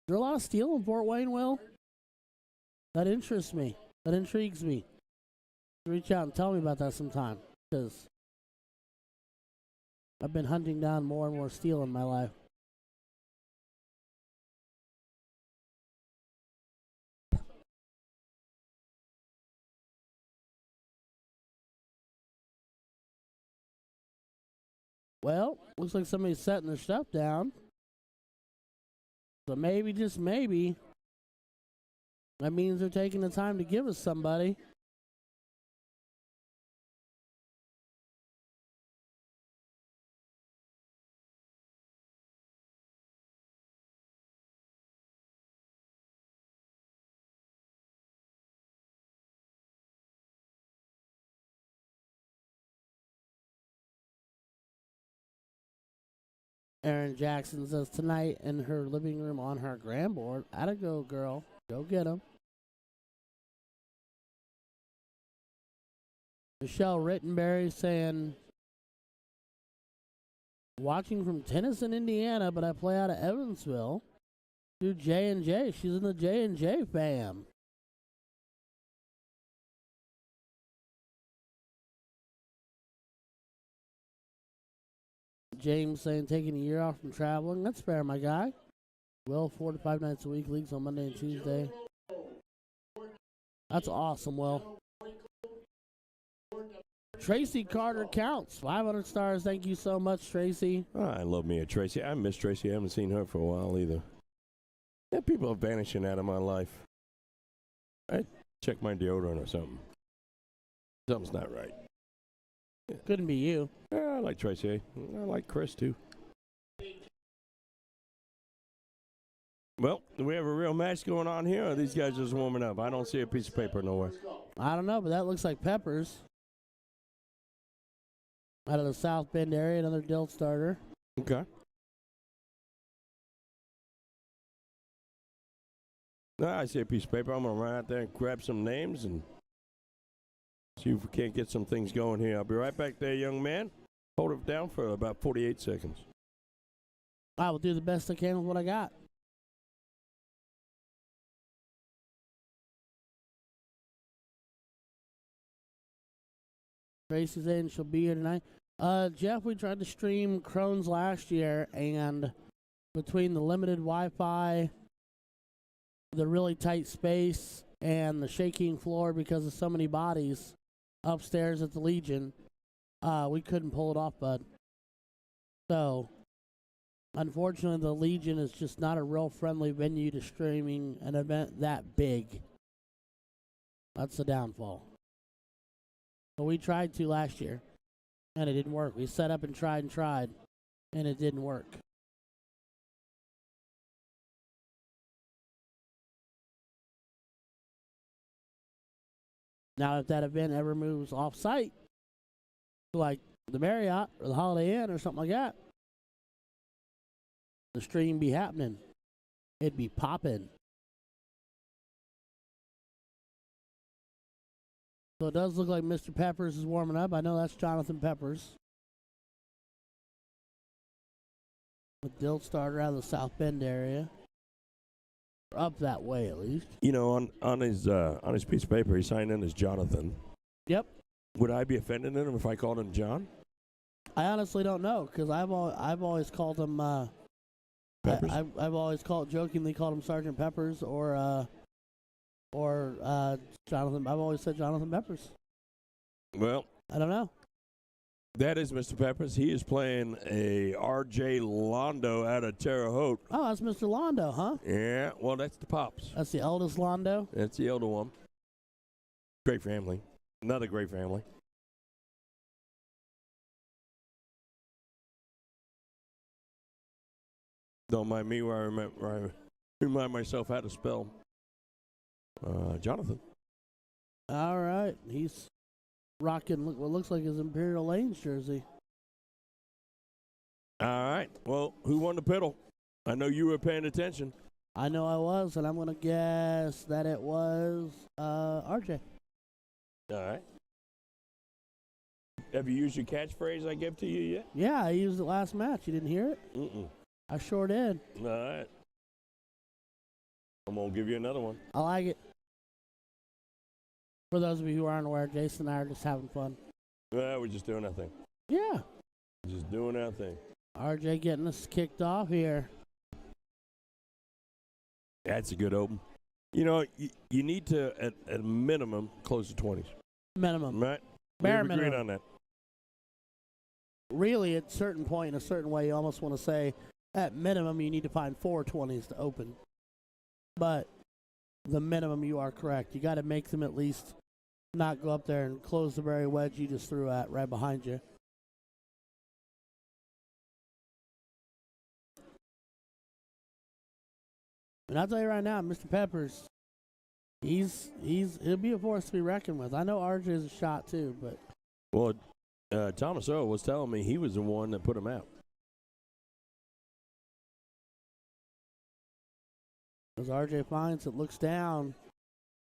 there a lot of steel in Fort Wayne, Will? That interests me. That intrigues me. Reach out and tell me about that sometime, because I've been hunting down more and more steel in my life. Well, looks like somebody's setting their stuff down. So maybe, just maybe, that means they're taking the time to give us somebody. Aaron Jackson says tonight in her living room on her grandboard. Atta go, girl. Go get him. Michelle Rittenberry saying, watching from Tennyson, Indiana, but I play out of Evansville. Do J&J. She's in the J&J fam. James saying taking a year off from traveling. That's fair, my guy. Will, 4 to 5 nights a week. Leagues on Monday and Tuesday. That's awesome, Will. Tracy Carter counts. 500 stars. Thank you so much, Tracy. Oh, I love me a Tracy. I miss Tracy. I haven't seen her for a while either. Yeah, people are vanishing out of my life. I check my deodorant or something. Something's not right. Couldn't be you. Yeah, I like Tracy. I like Chris, too. Well, do we have a real match going on here, or are these guys just warming up? I don't see a piece of paper nowhere. I don't know, but that looks like Peppers. Out of the South Bend area, another Dilt starter. Okay. I see a piece of paper. I'm going to run out there and grab some names and see if we can't get some things going here. I'll be right back there, young man. Hold it down for about 48 seconds. I will do the best I can with what I got. Tracy's in. She'll be here tonight. Jeff, we tried to stream Crohn's last year, and between the limited Wi-Fi, the really tight space, and the shaking floor because of so many bodies upstairs at the Legion, we couldn't pull it off, bud. So, Unfortunately, the Legion is just not a real friendly venue to streaming an event that big. That's the downfall. But we tried to last year, and it didn't work. We set up and tried, and it didn't work. Now, if that event ever moves off-site, like the Marriott or the Holiday Inn or something like that, the stream be happening. It'd be popping. So it does look like Mr. Peppers is warming up. I know that's Jonathan Peppers. A Dill starter out of the South Bend area. Up that way, at least. You know, on his piece of paper, he signed in as Jonathan. Yep. Would I be offended in him if I called him John? I honestly don't know, because I've always called him. Peppers? I've always jokingly called him Sergeant Peppers or Jonathan. I've always said Jonathan Peppers. Well, I don't know. that is Mr. Peppers. He is playing a R.J. Londo out of Terre Haute. Oh, that's Mr. Londo, huh? Yeah, well, that's the Pops. That's the eldest Londo. That's the elder one. Great family. Another great family. Don't mind me where I remind myself how to spell Jonathan. All right, he's rocking what looks like his Imperial Lanes jersey. All right. Well, who won the piddle? I know you were paying attention. I know I was, and I'm going to guess that it was RJ. All right. Have you used your catchphrase I gave to you yet? Yeah, I used it last match. You didn't hear it? Mm-mm. I sure did. All right. I'm going to give you another one. I like it. For those of you who aren't aware, Jason and I are just having fun. Well, we're just doing our thing. Yeah. Just doing our thing. RJ getting us kicked off here. That's a good open. You know, you need to, at a minimum, close the 20s. Minimum. Right? Bare We've agreed minimum. on that. Really, at a certain point, in a certain way, you almost want to say, at minimum, you need to find 4 20s to open. But the minimum, you are correct. You got to make them at least not go up there and close the very wedge you just threw at right behind you. And I'll tell you right now, Mr. Peppers, he'll be a force to be reckoned with. I know RJ is a shot too, but Well, Thomas Earl was telling me he was the one that put him out. as RJ finds it, looks down,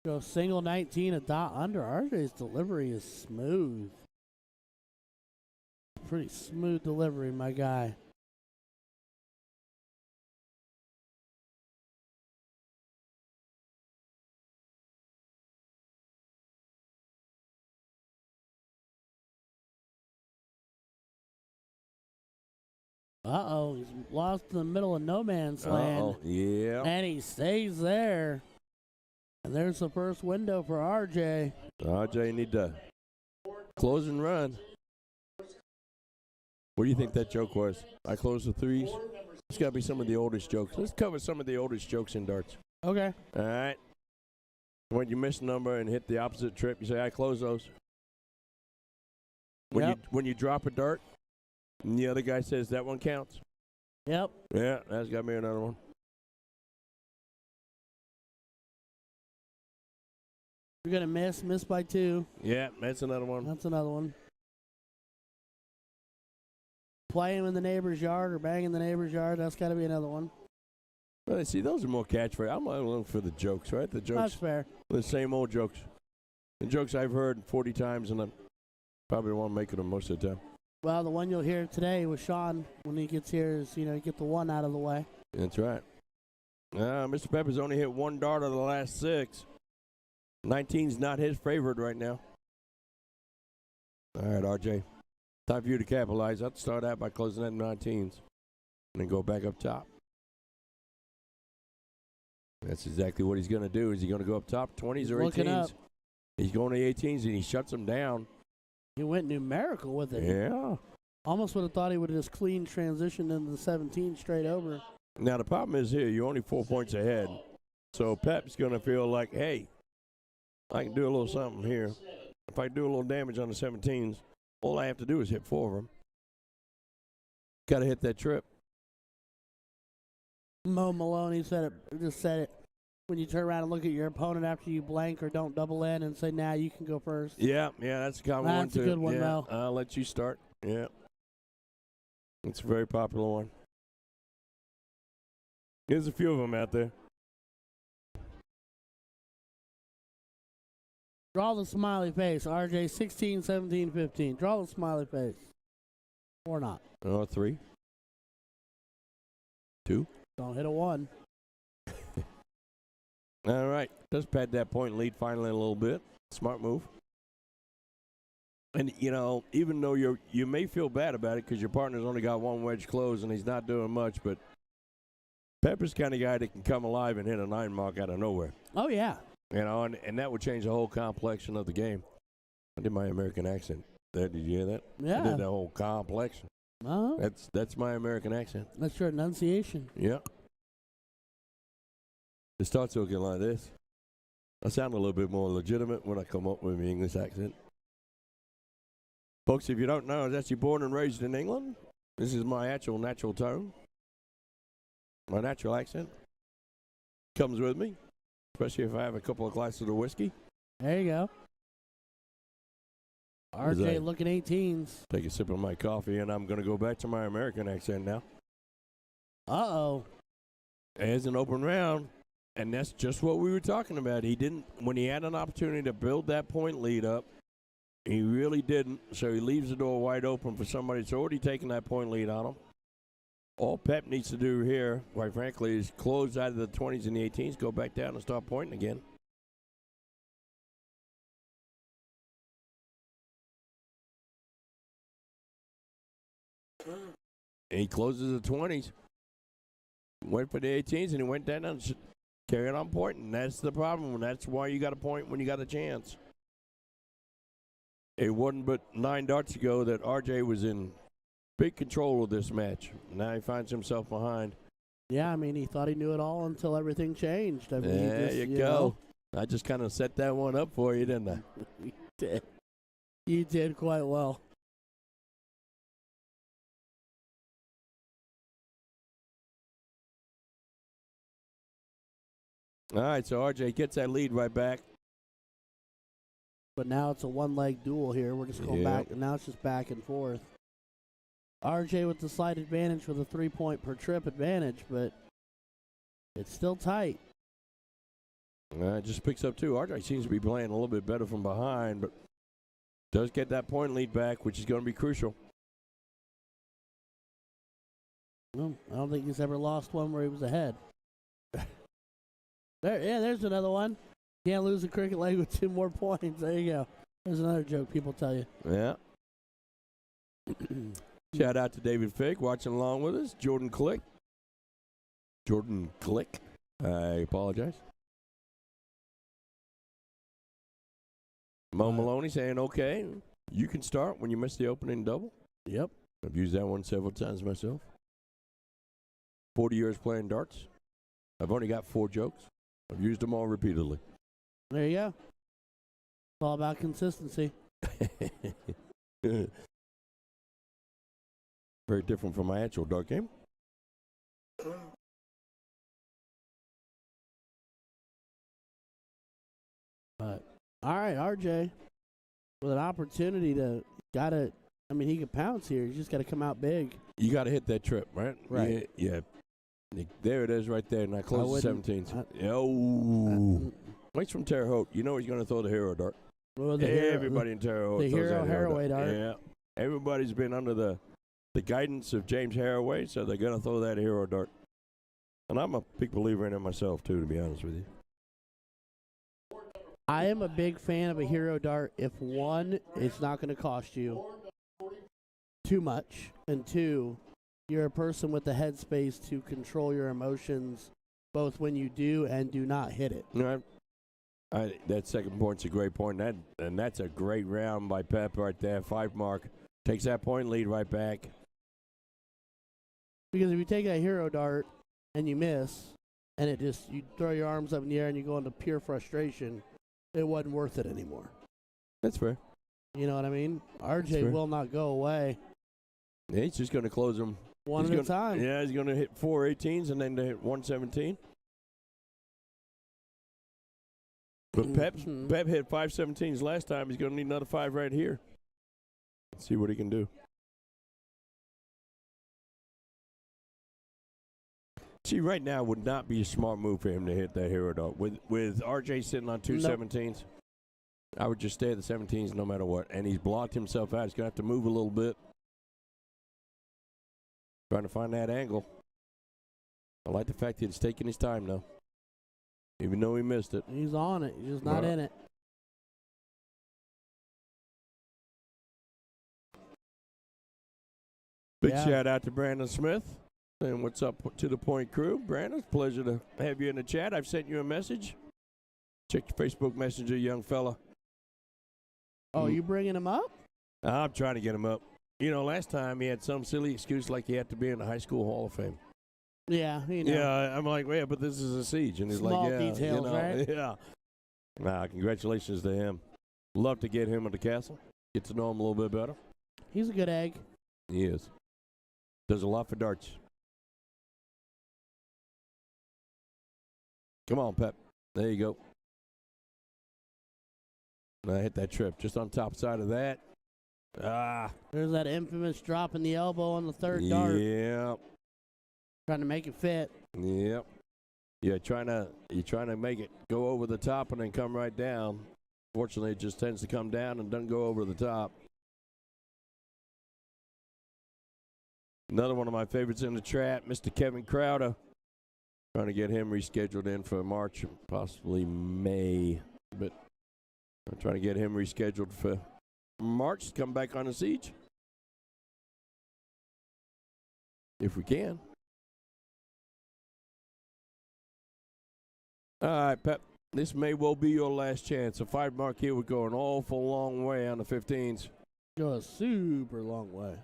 goes single 19, a dot under. RJ's delivery is smooth. Pretty smooth delivery, my guy. Uh-oh, he's lost in the middle of no man's land. Uh-oh, yeah. And he stays there. And there's the first window for RJ. RJ need to close and run. What do you think that joke was? I close the threes? It's got to be some of the oldest jokes. Let's cover some of the oldest jokes in darts. Okay. All right? When you miss a number and hit the opposite trip, you say, I close those. When you drop a dart, and the other guy says that one counts. Yep. Yeah, that's got me another one. You're going to miss by 2. Yeah, that's another one. That's another one. Play him in the neighbor's yard or bang in the neighbor's yard. That's got to be another one. Well, see, those are more catchphrases. I'm looking for the jokes, right? The jokes. That's fair. The same old jokes. The jokes I've heard 40 times, and I probably won't make them most of the time. Well, the one you'll hear today with Sean when he gets here is, you get the one out of the way. That's right. Mr. Peppers only hit 1 dart of the last 6. 19's not his favorite right now. All right, RJ. Time for you to capitalize. I'll start out by closing that 19s and then go back up top. That's exactly what he's going to do. Is he going to go up top, 20s or 18s? He's going to 18s, and he shuts them down. He went numerical with it. Yeah. Almost would have thought he would have just clean transitioned into the 17 straight over. Now, the problem is here, you're only 4 points ahead. So Pep's going to feel like, hey, I can do a little something here. If I do a little damage on the 17s, all I have to do is hit 4 of them. Got to hit that trip. Mo Maloney said it. When you turn around and look at your opponent after you blank or don't double in and say, nah, you can go first. Yeah, that's a common one, too. That's a good one, yeah, Mel. I'll let you start. Yeah. It's a very popular one. There's a few of them out there. Draw the smiley face. RJ 16, 17, 15. Draw the smiley face. Or not. 3. 2. Don't hit a 1. All right. Just pad that point lead finally a little bit. Smart move. And, even though you may feel bad about it because your partner's only got one wedge closed and he's not doing much, but Pepper's the kind of guy that can come alive and hit a 9 mark out of nowhere. Oh, yeah. And that would change the whole complexion of the game. I did my American accent. Did you hear that? Yeah. I did the whole complexion. Uh-huh. That's my American accent. That's your enunciation. Yeah. It starts looking like this. I sound a little bit more legitimate when I come up with my English accent. Folks, if you don't know, I was actually born and raised in England. This is my actual natural tone. My natural accent comes with me, especially if I have a couple of glasses of whiskey. There you go. RJ looking 18s. Take a sip of my coffee, and I'm going to go back to my American accent now. Uh-oh. As an open round, and that's just what we were talking about. When he had an opportunity to build that point lead up, he really didn't, so he leaves the door wide open for somebody that's already taken that point lead on him. All Pep needs to do here, quite frankly, is close out of the 20s and the 18s, go back down and start pointing again. And he closes the 20s. Went for the 18s, and he went down and carried on pointing. That's the problem. That's why you got to point when you got a chance. It wasn't but 9 darts ago that RJ was in big control of this match. Now he finds himself behind. Yeah, I mean, he thought he knew it all until everything changed. I mean, There you go. I just kind of set that one up for you, didn't I? You did. You did quite well. All right, so RJ gets that lead right back. But now it's a one-leg duel here. We're just going back, and now it's just back and forth. RJ with the slight advantage with a 3-point per trip advantage, but it's still tight. It just picks up two. RJ seems to be playing a little bit better from behind, but does get that point lead back, which is going to be crucial. Well, I don't think he's ever lost one where he was ahead. There's another one. Can't lose a cricket leg with 2 more points. There you go. There's another joke people tell you. Yeah. Shout out to David Fig watching along with us. Jordan Click. I apologize. Mo Maloney saying, okay, you can start when you miss the opening double. Yep. I've used that one several times myself. 40 years playing darts. I've only got 4 jokes. I've used them all repeatedly. There you go. It's all about consistency. Very different from my actual dart game. But all right, RJ, with an opportunity to he can pounce here. You just got to come out big. You got to hit that trip, right? Right. Yeah. There it is right there. Now close the 17s. Waits from Terre Haute. You know he's going to throw the hero dart. Well, Everybody in Terre Haute the throws that Haraway dart. Yeah. Everybody's been under the guidance of James Haraway, so they're going to throw that hero dart. And I'm a big believer in it myself, too, to be honest with you. I am a big fan of a hero dart if, 1, it's not going to cost you too much, and 2, you're a person with the headspace to control your emotions both when you do and do not hit it. Right. That second point's a great point, and that's a great round by Pep right there, 5 mark. Takes that point lead right back. Because if you take that hero dart and you miss, and you throw your arms up in the air and you go into pure frustration, it wasn't worth it anymore. That's fair. You know what I mean? RJ fair. will not go away. Yeah, he's just going to close them One at a time. Yeah, he's going to hit 4 18s and then to hit 117. But Pep hit 5 17s last time. He's going to need another 5 right here. Let's see what he can do. See, right now would not be a smart move for him to hit that hero dart. With RJ sitting on 2 17s, I would just stay at the 17s no matter what. And he's blocked himself out. He's going to have to move a little bit. Trying to find that angle. I like the fact that he's taking his time, though. Even though he missed it. He's on it. He's just not in it. Big shout out to Brandon Smith. And what's up to the Point crew? Brandon, pleasure to have you in the chat. I've sent you a message. Check your Facebook Messenger, young fella. Oh, you bringing him up? I'm trying to get him up. You know, last time he had some silly excuse like he had to be in the High School Hall of Fame. Yeah, you know. Yeah, I'm like, yeah, but this is a siege. And he's Small like, yeah. details, right? Yeah. Nah, congratulations to him. Love to get him at the castle. Get to know him a little bit better. He's a good egg. He is. Does a lot for darts. Come on, Pep. There you go. And I hit that trip just on top side of that. There's that infamous drop in the elbow on the third dart. Yeah. Trying to make it fit. Yep. You're trying to make it go over the top and then come right down. Fortunately, it just tends to come down and doesn't go over the top. Another one of my favorites in the chat, Mr. Kevin Crowder. Trying to get him rescheduled in for March, possibly May. But I'm trying to get him rescheduled for March to come back on the siege. If we can. All right, Pep. This may well be your last chance. A 5 mark here would go an awful long way on the 15s. Go a super long way.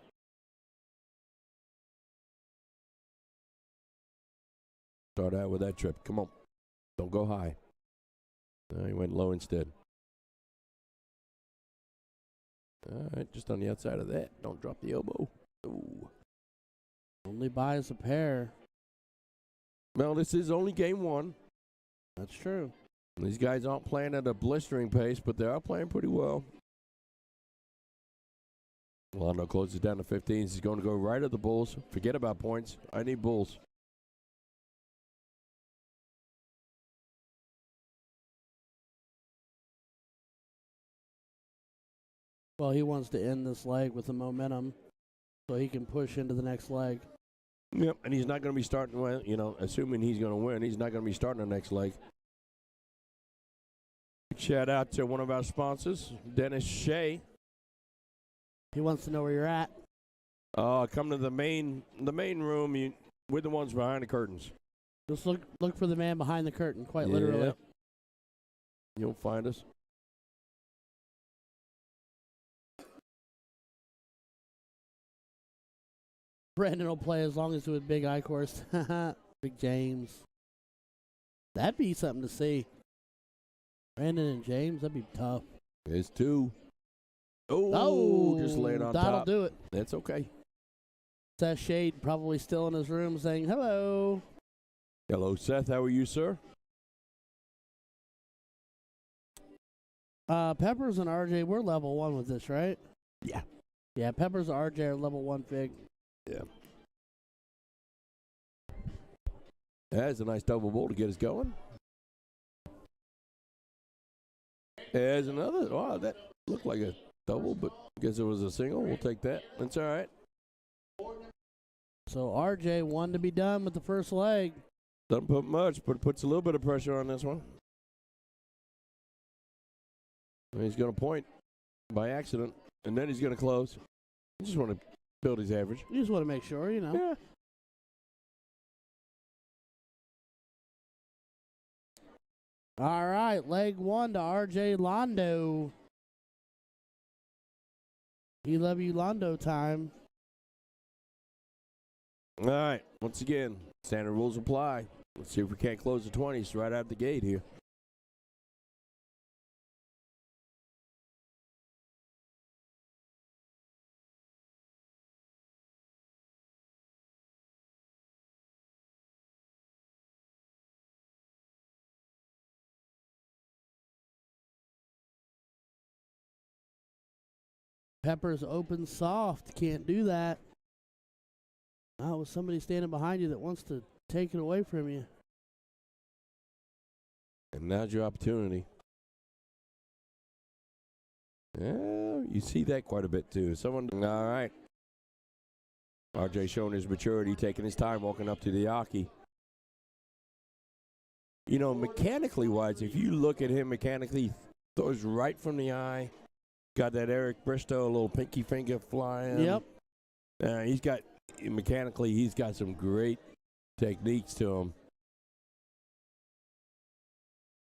Start out with that trip. Come on. Don't go high. No, he went low instead. All right, just on the outside of that. Don't drop the elbow. Ooh. Only buys a pair. Well, this is only game 1. That's true. These guys aren't playing at a blistering pace, but they are playing pretty well. Londo closes down to 15s. He's going to go right at the bulls. Forget about points. I need bulls. Well, he wants to end this leg with the momentum so he can push into the next leg. Yep, and he's not going to be starting, you know, assuming he's going to win, he's not going to be starting the next leg. Shout out to one of our sponsors, Dennis Shea. He wants to know where you're at. Come to the main room. We're the ones behind the curtains. Just look for the man behind the curtain, quite literally. Yep. You'll find us. Brandon will play as long as with Big I course. Big James. That'd be something to see. Brandon and James, that'd be tough. It's 2. Just lay it on that'll top. do it. That's okay. Seth Shade probably still in his room saying hello. Hello, Seth. How are you, sir? Peppers and RJ, we're level 1 with this, right? Yeah. Yeah, Peppers and RJ are level 1 fig. Yeah. That's a nice double bull to get us going. There's another. Oh, that looked like a double, but I guess it was a single. We'll take that. That's all right. So RJ, 1 to be done with the first leg. Doesn't put much, but puts a little bit of pressure on this one. And he's going to point by accident, and then he's going to close. I just want to build his average. You just want to make sure, you know. Yeah. All right, leg 1 to RJ Londo. You love you, Londo time. All right, once again, standard rules apply. Let's see if we can't close the 20s right out the gate here. Pepper's open soft. Can't do that. Oh, with somebody standing behind you that wants to take it away from you. And now's your opportunity. Yeah, you see that quite a bit too. Someone, all right. RJ showing his maturity, taking his time, walking up to the Aki. You know, mechanically wise, if you look at him mechanically, throws right from the eye. Got that Eric Bristow, a little pinky finger flying. Yep. He's got, mechanically, he's got some great techniques to him.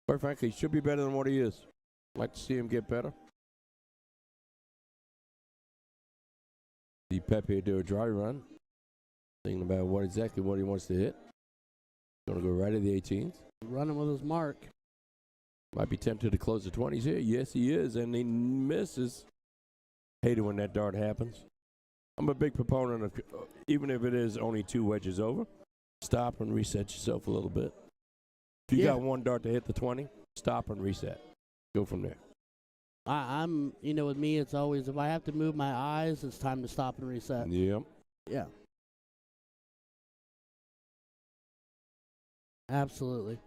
Quite frankly, he should be better than what he is. Like to see him get better. See Pepe do a dry run. Thinking about what exactly what he wants to hit. Going to go right at the 18s. Running with his mark. Might be tempted to close the 20s here. Yes, he is, and he misses. Hate it when that dart happens. I'm a big proponent of, even if it is only 2 wedges over, stop and reset yourself a little bit. If you got one dart to hit the 20, stop and reset. Go from there. I'm, with me, it's always, if I have to move my eyes, it's time to stop and reset. Yep. Yeah. Absolutely.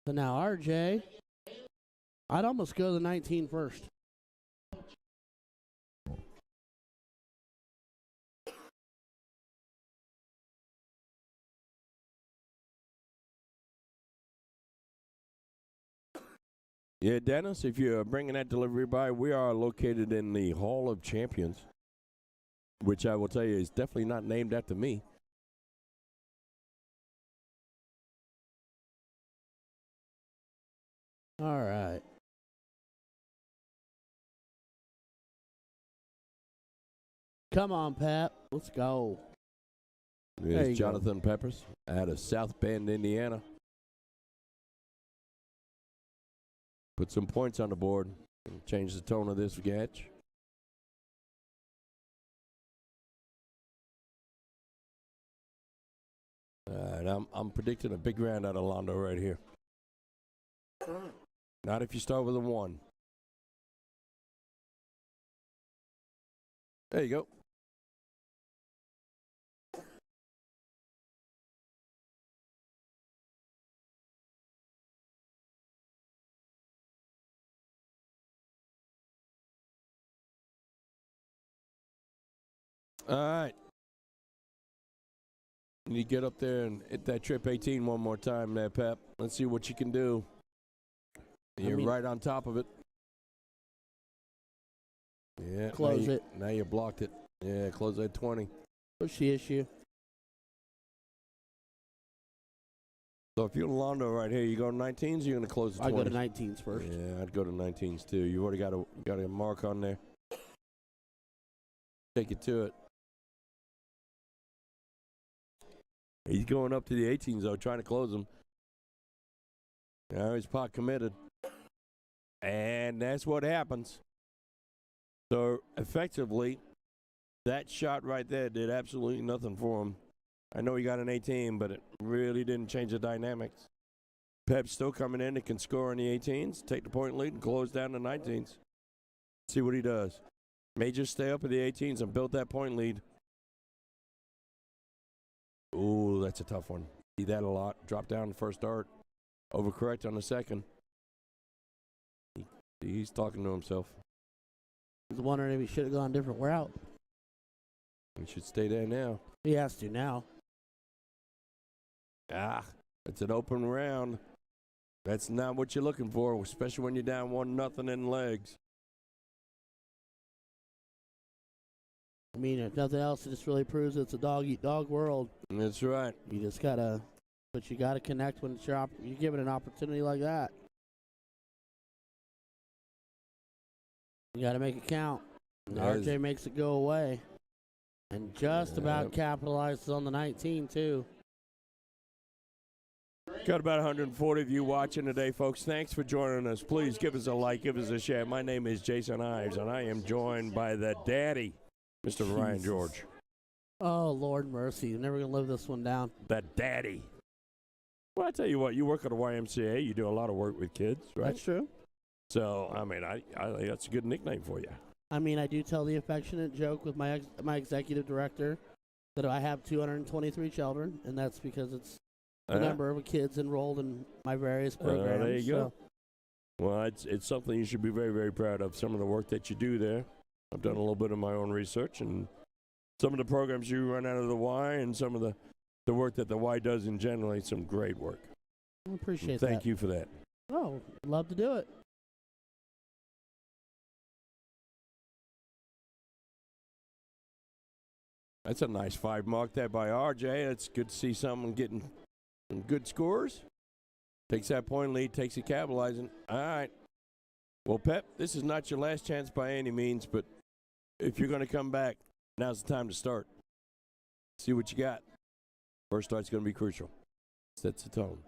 So now RJ, I'd almost go to the 19 first. Yeah, Dennis, if you're bringing that delivery by, we are located in the Hall of Champions, which I will tell you is definitely not named after me. All right. Come on, Pep. Let's go. There's Jonathan Peppers out of South Bend, Indiana. Put some points on the board and change the tone of this match. All right, I'm predicting a big round out of Londo right here. Not if you start with a 1. There you go. All right. You get up there and hit that trip 18 one more time there, Pep. Let's see what you can do. You're right on top of it. Yeah. Close it. Now you blocked it. Yeah, close that 20. Push the issue. So if you're Londo right here, you go to 19s, you're going to close the 20s? I go to 19s first. Yeah, I'd go to 19s too. You already got a mark on there. Take it to it. He's going up to the 18s, though, trying to close them. Now he's pot committed. And that's what happens. So, effectively, that shot right there did absolutely nothing for him. I know he got an 18, but it really didn't change the dynamics. Pep's still coming in and can score on the 18s, take the point lead, and close down the 19s. See what he does. May just stay up at the 18s and build that point lead. Ooh, that's a tough one. See that a lot. Drop down the first dart. Overcorrect on the second. He's talking to himself. He's wondering if he should have gone a different route. He should stay there now. He has to now. It's an open round. That's not what you're looking for, especially when you're down 1-0 in legs. I mean, if nothing else, it just really proves it's a dog-eat-dog world. That's right. You just gotta, but you gotta connect when you're given an opportunity like that. You gotta make it count. RJ makes it go away. And just about capitalizes on the 19, too. Got about 140 of you watching today, folks. Thanks for joining us. Please give us a like, give us a share. My name is Jason Ives, and I am joined by the daddy, Mr. Ryan George. Oh, Lord mercy. You're never going to live this one down. The daddy. Well, I tell you what, you work at a YMCA. You do a lot of work with kids, right? That's true. So, I mean, I think that's a good nickname for you. I mean, I do tell the affectionate joke with my executive director that I have 223 children, and that's because it's the number of kids enrolled in my various programs. There you go. Well, it's something you should be very, very proud of, some of the work that you do there. I've done a little bit of my own research, and some of the programs you run out of the Y and some of the work that the Y does in general, some great work. I appreciate that. Thank you for that. Oh, love to do it. That's a nice 5 mark there by RJ. It's good to see someone getting some good scores. Takes that point lead, takes it capitalizing. All right. Well, Pep, this is not your last chance by any means, but if you're going to come back, now's the time to start. See what you got. First start's going to be crucial. Sets the tone.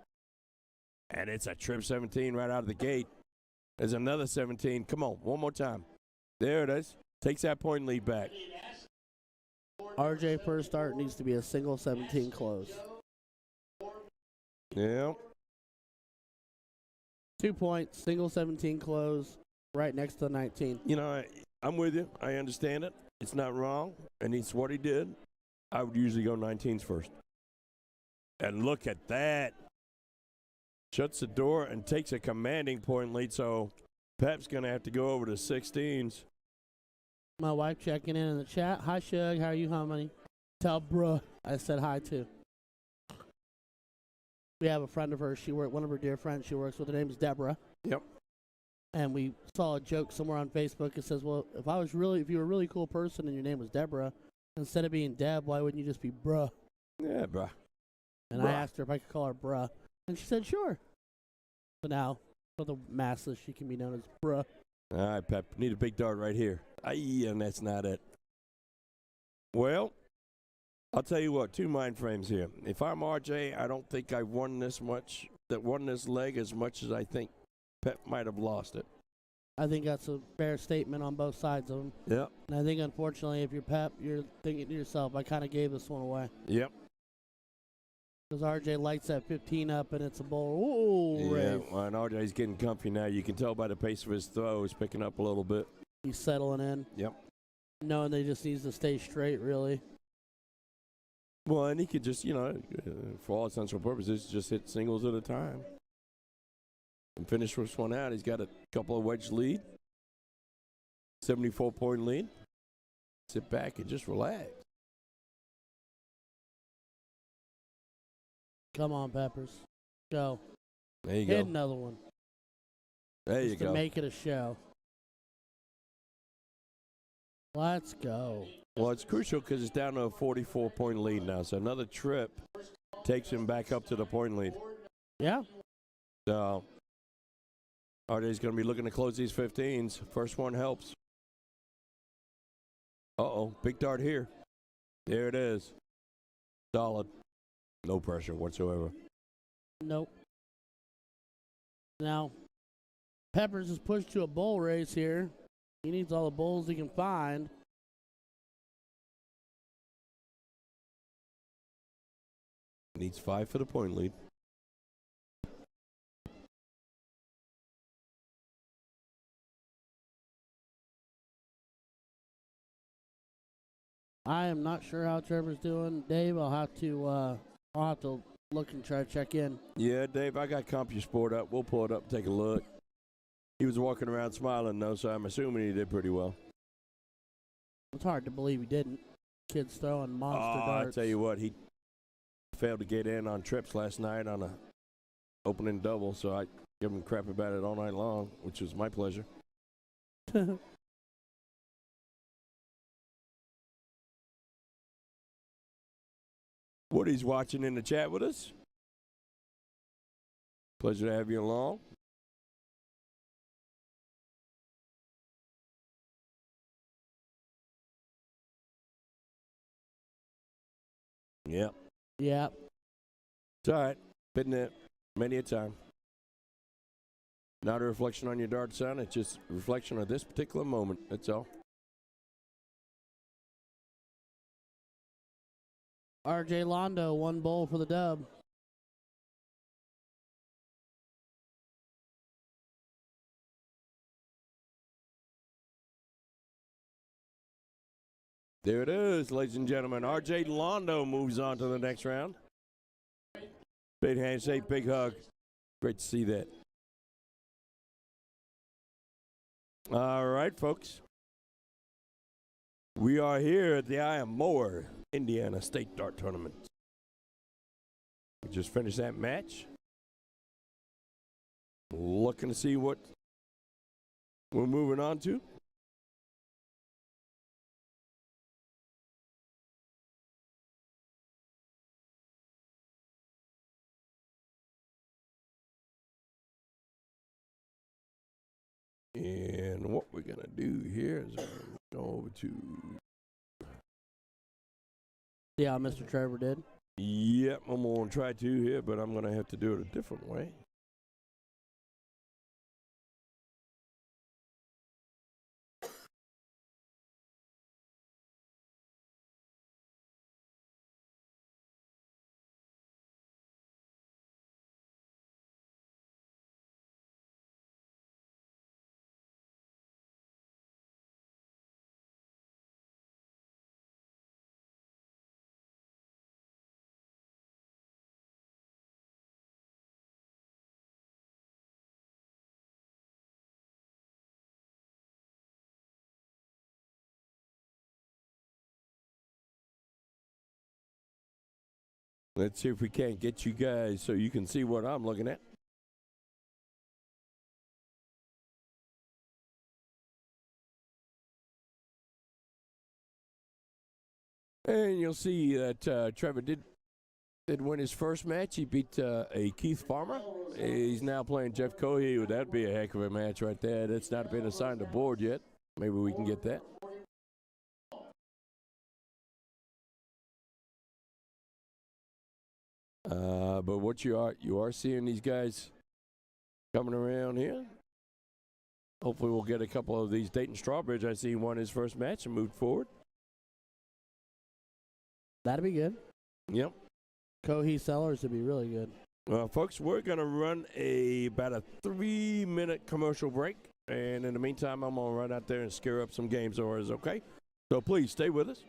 And it's a trip 17 right out of the gate. There's another 17. Come on, one more time. There it is. Takes that point lead back. RJ first start needs to be a single 17 close. Yeah. 2 points, single 17 close, right next to the 19. You know, I'm with you. I understand it. It's not wrong, and it's what he did. I would usually go 19s first. And look at that. Shuts the door and takes a commanding point lead, so Pep's going to have to go over to 16s. My wife checking in the chat. Hi, Shug. How are you, honey? Tell bruh I said hi, too. We have a friend of hers. One of her dear friends she works with. Her name is Deborah. Yep. And we saw a joke somewhere on Facebook. It says, well, if you were a really cool person and your name was Deborah, instead of being Deb, why wouldn't you just be bruh? Yeah, bruh. And bruh. I asked her if I could call her bruh. And she said, sure. So now, for the masses, she can be known as bruh. All right, Pep. Need a big dart right here. Aye, and that's not it. Well, I'll tell you what, 2 mind frames here. If I'm RJ, I don't think I've won this leg as much as I think Pep might have lost it. I think that's a fair statement on both sides of them. Yep. And I think, unfortunately, if you're Pep, you're thinking to yourself, I kind of gave this one away. Yep. Because RJ lights that 15 up, and it's a bowl. Ooh, yeah, well, and RJ's getting comfy now. You can tell by the pace of his throw, he's picking up a little bit. He's settling in. Yep. Knowing that he just needs to stay straight, really. Well, and he could just, for all essential purposes, just hit singles at a time. And finish this one out. He's got a couple of wedge lead. 74-point lead. Sit back and just relax. Come on, Peppers. Go. There you Hit go. another one. There you just go. to make it a show. Let's go. Well, it's crucial because it's down to a 44-point lead now. So another trip takes him back up to the point lead. Yeah. So RJ's going to be looking to close these 15s. First one helps. Uh-oh, big dart here. There it is. Solid. No pressure whatsoever. Nope. Now, Peppers is pushed to a bowl race here. He needs all the bowls he can find. Needs 5 for the point lead. I am not sure how Trevor's doing. Dave, I'll have to look and try to check in. Yeah, Dave, I got CompuSport up. We'll pull it up and take a look. He was walking around smiling, though, so I'm assuming he did pretty well. It's hard to believe he didn't. Kid's throwing monster darts. I tell you what, he failed to get in on trips last night on a opening double, so I give him crap about it all night long, which was my pleasure. Woody's watching in the chat with us. Pleasure to have you along. Yep. Yeah. It's all right. Been there many a time. Not a reflection on your dart, son. It's just a reflection of this particular moment. That's all. RJ Londo, 1 bowl for the dub. There it is, ladies and gentlemen. RJ Londo moves on to the next round. Big handshake, big hug. Great to see that. All right, folks. We are here at the I Am More Indiana State Dart Tournament. We just finished that match. Looking to see what we're moving on to. And what we're going to do here is go over to... Yeah, Mr. Trevor did. Yep, I'm going to try to here, but I'm going to have to do it a different way. Let's see if we can't get you guys so you can see what I'm looking at. And you'll see that Trevor did win his first match. He beat a Keith Farmer. He's now playing Jeff Cohey. That'd be a heck of a match right there. That's not been assigned a board yet. Maybe we can get that. But what you are seeing these guys coming around here. Hopefully we'll get a couple of these. Dayton Strawbridge, I see he won his first match and moved forward. That'd be good. Yep. Cohee Sellers would be really good. Well, folks, we're going to run about a 3-minute commercial break. And in the meantime, I'm going to run out there and scare up some games orders, okay? So please stay with us.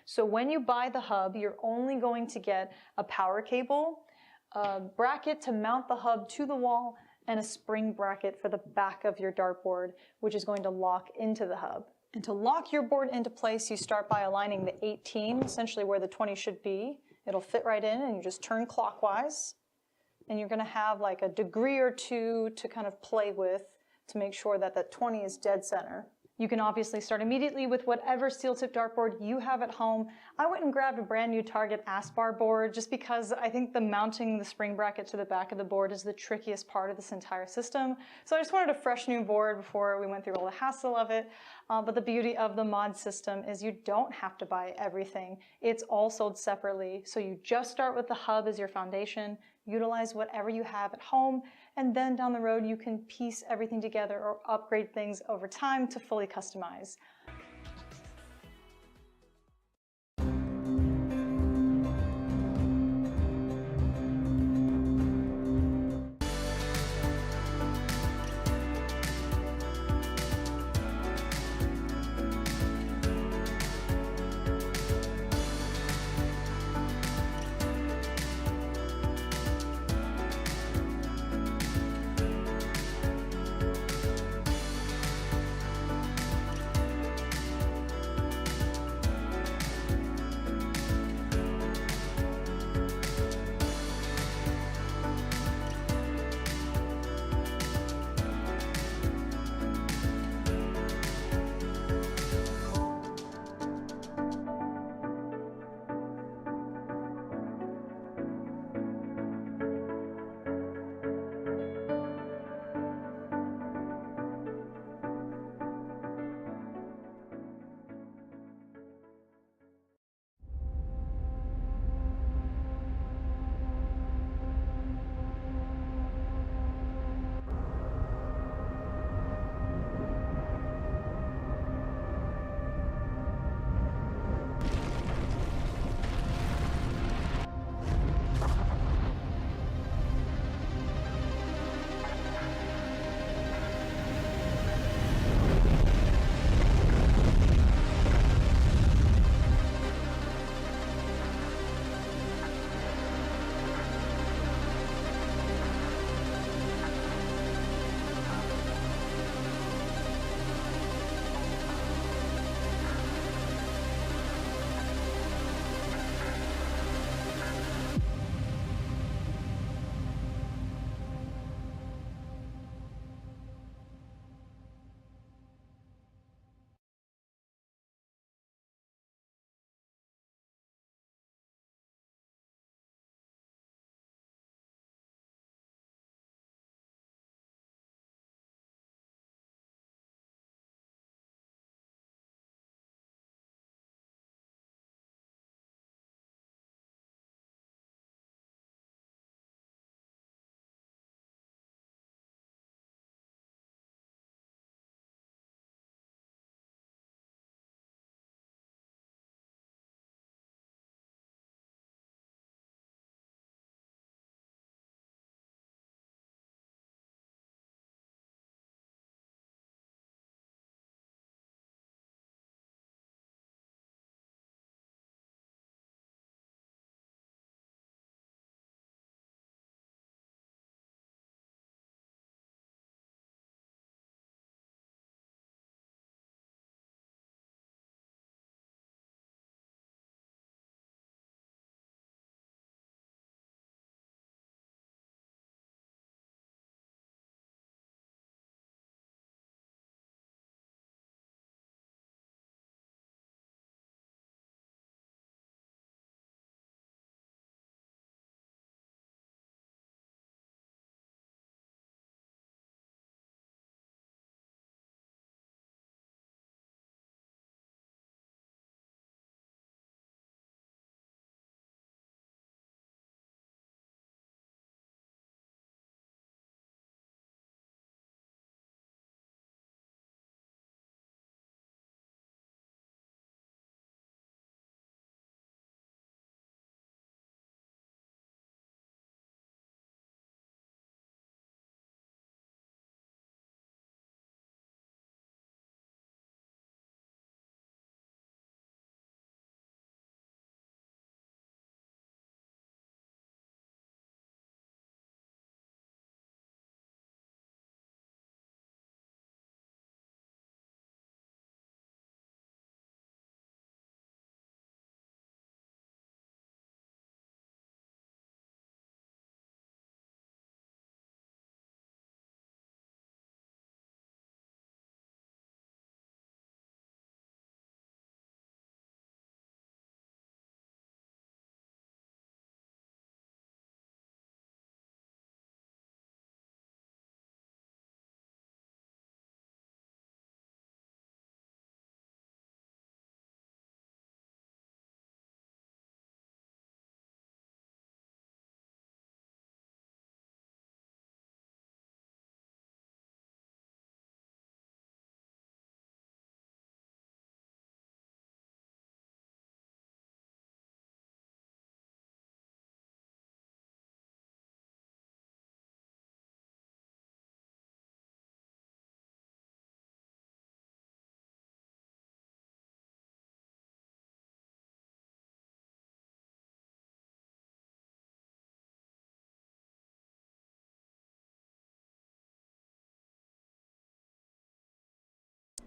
So when you buy the hub, you're only going to get a power cable, a bracket to mount the hub to the wall, and a spring bracket for the back of your dartboard, which is going to lock into the hub. And to lock your board into place, you start by aligning the 18, essentially where the 20 should be. It'll fit right in, and you just turn clockwise. And you're gonna have like a degree or two to kind of play with to make sure that that 20 is dead center. You can obviously start immediately with whatever steel tip dartboard you have at home. I went and grabbed a brand new Target Aspar board just because I think mounting the spring bracket to the back of the board is the trickiest part of this entire system. So I just wanted a fresh new board before we went through all the hassle of it. But the beauty of the mod system is you don't have to buy everything. It's all sold separately. So you just start with the hub as your foundation, utilize whatever you have at home, and then down the road you can piece everything together or upgrade things over time to fully customize.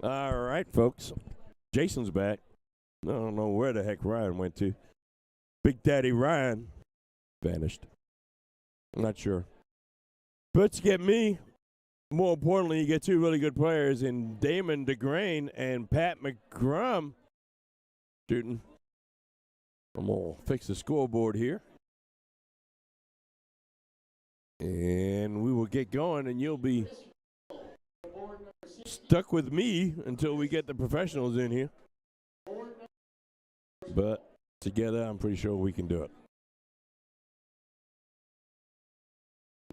All right, folks. Jason's back. I don't know where the heck Ryan went to. Big Daddy Ryan vanished. I'm not sure. But you get me. More importantly, you get two really good players in Damon DeGrain and Pat McCrum shooting. I'm going to fix the scoreboard here. And we will get going, and you'll be stuck with me until we get the professionals in here. But together, I'm pretty sure we can do it.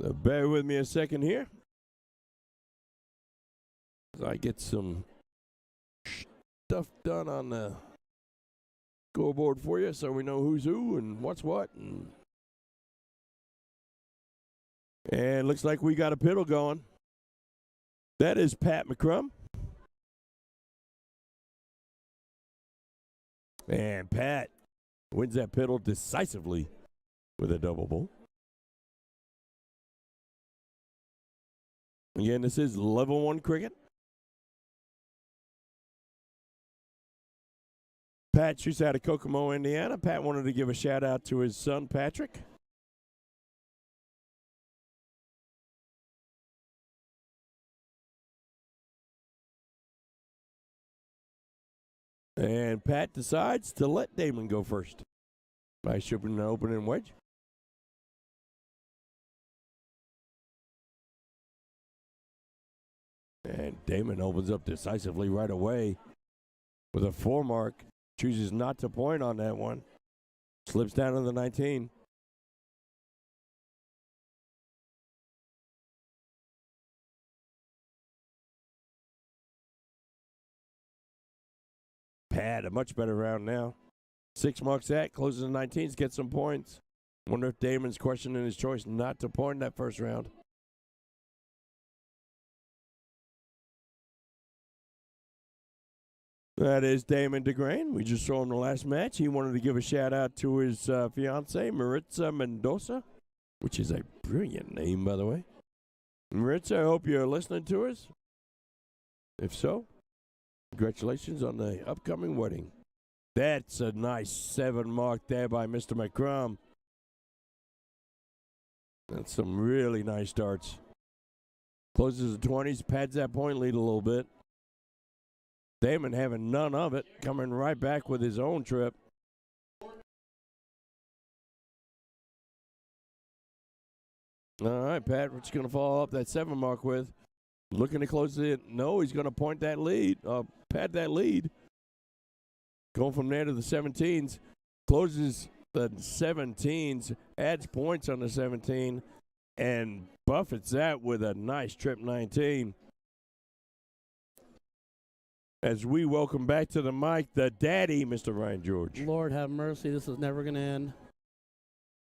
So bear with me a second here as I get some stuff done on the scoreboard for you so we know who's who and what's what. And looks like we got a piddle going. That is Pat McCrum. And Pat wins that piddle decisively with a double bowl. Again, this is level 1 cricket. Pat shoots out of Kokomo, Indiana. Pat wanted to give a shout out to his son, Patrick. And Pat decides to let Damon go first by shooting an opening wedge. And Damon opens up decisively right away with a 4 mark. Chooses not to point on that one. Slips down to the 19. Pat, a much better round now. 6 marks that, closes the 19s, gets some points. Wonder if Damon's questioning his choice not to point in that first round. That is Damon DeGrain. We just saw him the last match. He wanted to give a shout out to his fiancee, Maritza Mendoza, which is a brilliant name, by the way. Maritza, I hope you're listening to us. If so, congratulations on the upcoming wedding. That's a nice 7 mark there by Mr. McCrum. That's some really nice starts. Closes the 20s, pads that point lead a little bit. Damon having none of it, coming right back with his own trip. All right, Pat, what's going to follow up that 7 mark with? Looking to close it. No, he's going to point that lead, pad that lead. Going from there to the 17s. Closes the 17s, adds points on the 17, and buffets that with a nice trip 19. As we welcome back to the mic, the daddy, Mr. Ryan George. Lord have mercy, this is never going to end.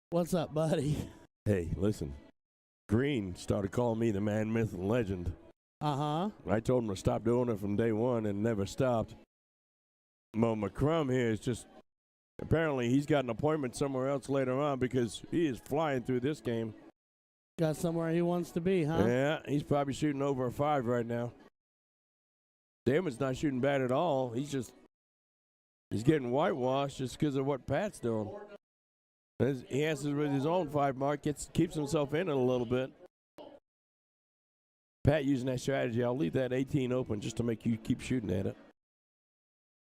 What's up, buddy? Hey, listen. Green started calling me the man, myth, and legend. Uh-huh. I told him to stop doing it from day one and never stopped. Mo McCrum here is just, apparently he's got an appointment somewhere else later on because he is flying through this game. Got somewhere he wants to be, huh? Yeah, he's probably shooting over a 5 right now. Damon's not shooting bad at all. He's getting whitewashed just because of what Pat's doing. He answers with his own 5 mark, keeps himself in it a little bit. Pat using that strategy, I'll leave that 18 open just to make you keep shooting at it.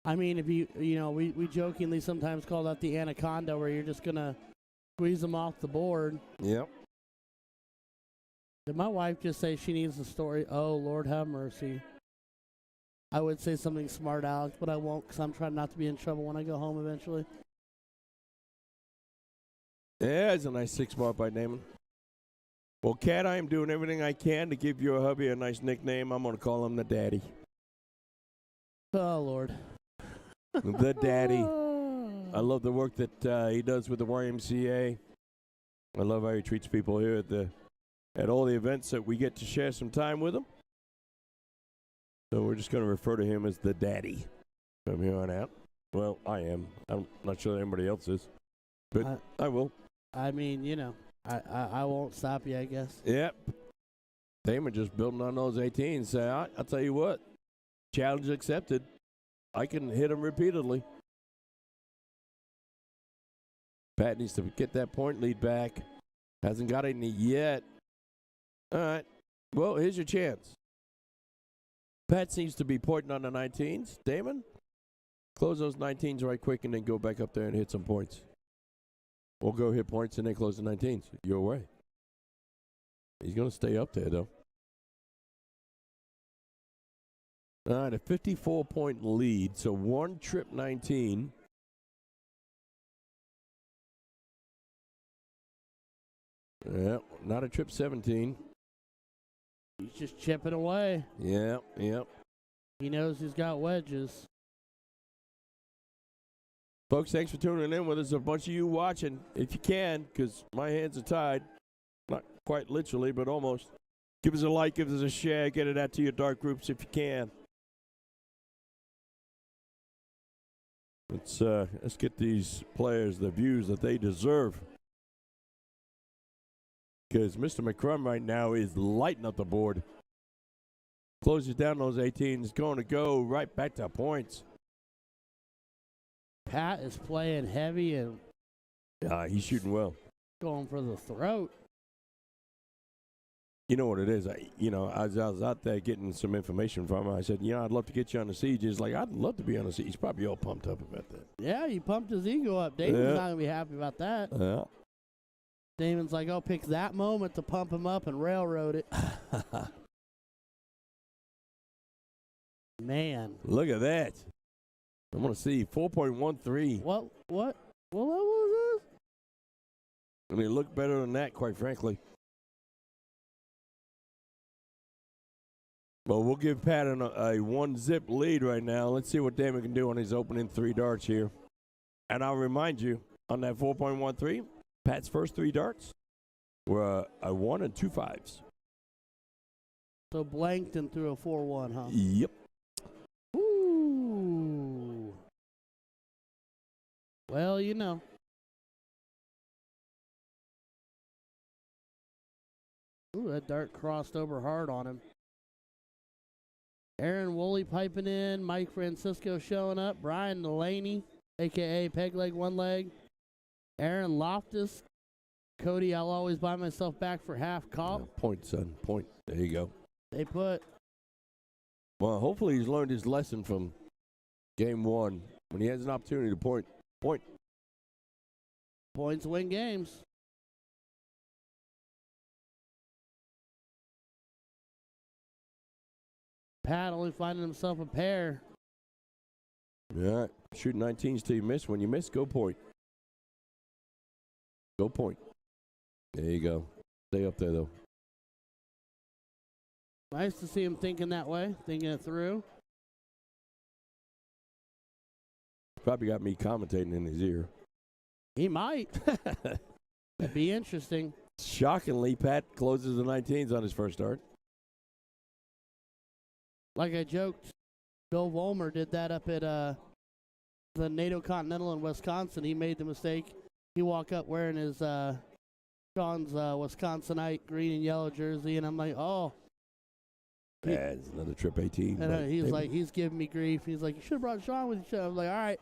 I mean, if we jokingly sometimes call that the anaconda, where you're just going to squeeze them off the board. Yep. Did my wife just say she needs the story? Oh, Lord have mercy. I would say something smart, Alex, but I won't because I'm trying not to be in trouble when I go home eventually. Yeah, it's a nice 6 mark by Damon. Well, Kat, I am doing everything I can to give your hubby a nice nickname. I'm going to call him the daddy. Oh, Lord. The daddy. I love the work that he does with the YMCA. I love how he treats people here at all the events that we get to share some time with him. So we're just going to refer to him as the daddy from here on out. Well, I am. I'm not sure that anybody else is, but I will. I mean, I won't stop you, I guess. Yep. Damon just building on those 18s. I'll tell you what. Challenge accepted. I can hit him repeatedly. Pat needs to get that point lead back. Hasn't got any yet. All right. Well, here's your chance. Pat seems to be pointing on the 19s. Damon, close those 19s right quick and then go back up there and hit some points. We'll go hit points and then close the 19s. Your way. He's going to stay up there, though. All right, a 54-point lead, so one trip 19. Yeah, not a trip 17. He's just chipping away. Yeah. He knows he's got wedges. Folks, thanks for tuning in with us. A bunch of you watching, if you can, because my hands are tied. Not quite literally, but almost. Give us a like, give us a share, get it out to your dark groups if you can. Let's get these players the views that they deserve. Because Mr. McCrum right now is lighting up the board. Closes down those 18s, going to go right back to points. Pat is playing heavy and He's shooting well. going for the throat. You know what it is? I was out there getting some information from him. I said, I'd love to get you on the siege. He's like, I'd love to be on the siege. He's probably all pumped up about that. Yeah, he pumped his ego up. Damon's not going to be happy about that. Yeah. Damon's like, I'll pick that moment to pump him up and railroad it. Man. Look at that. I want to see 4.13. What level is this? I mean, look better than that, quite frankly. Well, we'll give Pat a one-zip lead right now. Let's see what Damon can do on his opening 3 darts here. And I'll remind you, on that 4.13, Pat's first 3 darts were a 1 and 2 5s. So blanked and threw a 4-1, huh? Yep. Ooh. Well, you know. Ooh, that dart crossed over hard on him. Aaron Woolley piping in. Mike Francisco showing up. Brian Delaney, a.k.a. Peg Leg One Leg. Aaron Loftus. Cody, I'll always buy myself back for half call. Yeah, point, son. Point. There you go. They put. Well, hopefully he's learned his lesson from game 1. When he has an opportunity to point. Points win games. Pat only finding himself a pair. Yeah. Shoot 19s till you miss. When you miss, go point. Go point. There you go. Stay up there, though. Nice to see him thinking that way, thinking it through. Probably got me commentating in his ear. He might. That'd be interesting. Shockingly, Pat closes the 19s on his first start. Like I joked, Bill Vollmer did that up at the NATO Continental in Wisconsin. He made the mistake. He walked up wearing his Sean's Wisconsinite green and yellow jersey, and I'm like, oh. It's another trip 18. And he's like, he's giving me grief. He's like, you should have brought Sean with you. I was like, all right.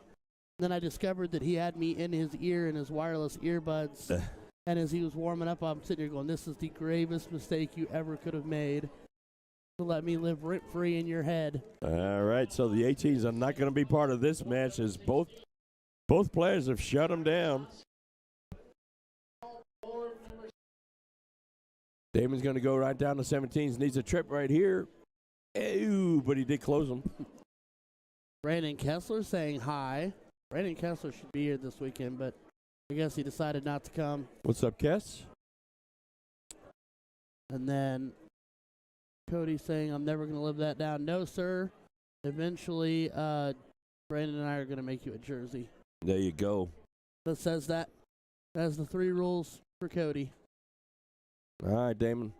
Then I discovered that he had me in his ear in his wireless earbuds. And as he was warming up, I'm sitting here going, this is the gravest mistake you ever could have made. To let me live rent-free in your head. All right, so the 18s are not going to be part of this match as both players have shut them down. Damon's going to go right down to 17s. Needs a trip right here. Ew, but he did close them. Brandon Kessler saying hi. Brandon Kessler should be here this weekend, but I guess he decided not to come. What's up, Kess? And then Cody saying, I'm never going to live that down. No, sir. Eventually, Brandon and I are going to make you a jersey. There you go. That says that. That's the 3 rules for Cody. All right, Damon.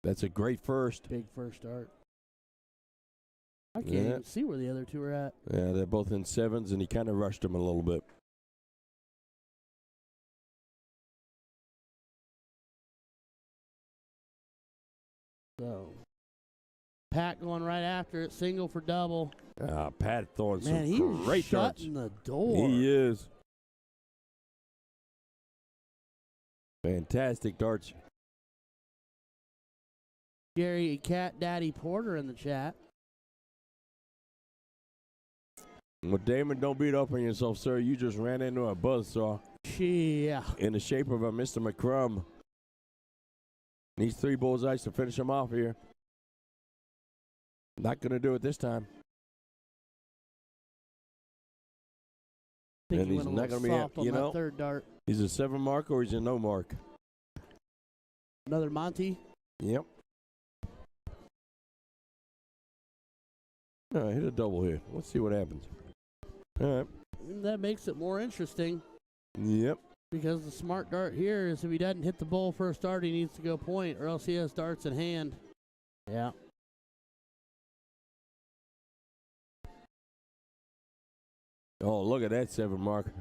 That's a great first. Big first start. I can't Yeah. even see where the other 2 are at. Yeah, they're both in 7s, and he kind of rushed them a little bit. So, Pat going right after it, single for double. Pat throwing Man, some he's great darts. shutting the door. He is. Fantastic darts. Gary Cat Daddy Porter in the chat. Well, Damon, don't beat up on yourself, sir. You just ran into a buzzsaw Yeah. in the shape of a Mr. McCrum. Needs 3 bullseyes to finish him off here. Not going to do it this time. Think And he he's went a not little gonna be, soft on you that know- third dart. He's a 7 mark or he's a no mark. Another Monty. Yep. All right, hit a double here. Let's see what happens. All right. That makes it more interesting Yep. because the smart dart here is if he doesn't hit the bull first dart, he needs to go point, or else he has darts in hand. Yeah. Oh, look at that 7 mark.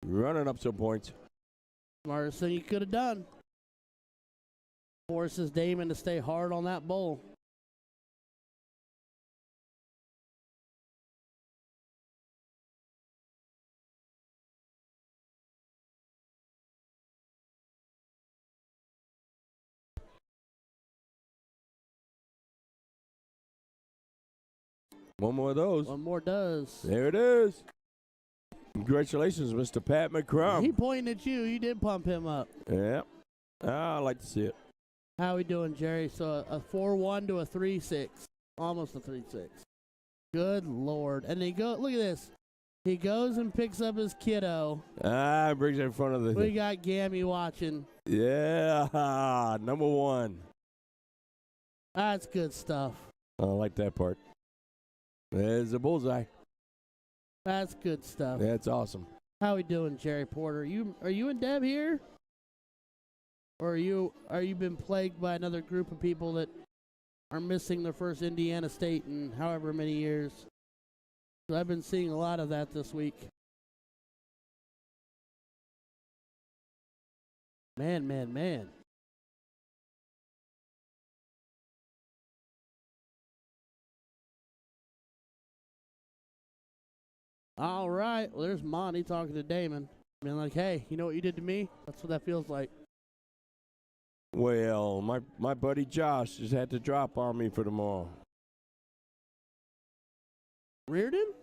Running up some points. Smartest thing he could have done. Forces Damon to stay hard on that bull. One more of those. One more does. There it is. Congratulations, Mr. Pat McCrum. He pointed at you. You did pump him up. Yeah. I like to see it. How we doing, Jerry? So a 4-1 to a 3-6. Almost a 3-6. Good Lord. And he go. Look at this. He goes and picks up his kiddo. Brings it in front of the... We got Gammy watching. Yeah. Number 1. That's good stuff. I like that part. There's a bullseye. That's good stuff. That's awesome. How we doing, Jerry Porter? Are you and Deb here? Or are you been plagued by another group of people that are missing their first Indiana State in however many years? So I've been seeing a lot of that this week. Man. All right. Well, there's Monty talking to Damon. I mean, like, hey, you know what you did to me? That's what that feels like. Well, my buddy Josh just had to drop on me for tomorrow. Reardon?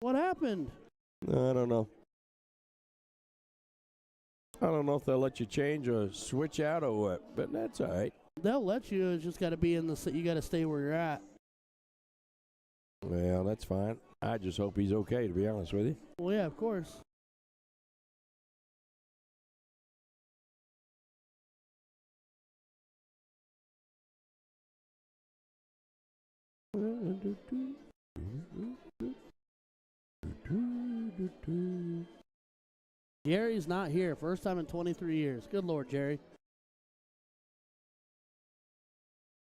What happened? I don't know. I don't know if they'll let you change or switch out or what, but that's all right. They'll let you. It's just got to be in the. You got to stay where you're at. Well, that's fine. I just hope he's okay, to be honest with you. Well, yeah, of course. Jerry's not here. First time in 23 years. Good Lord, Jerry.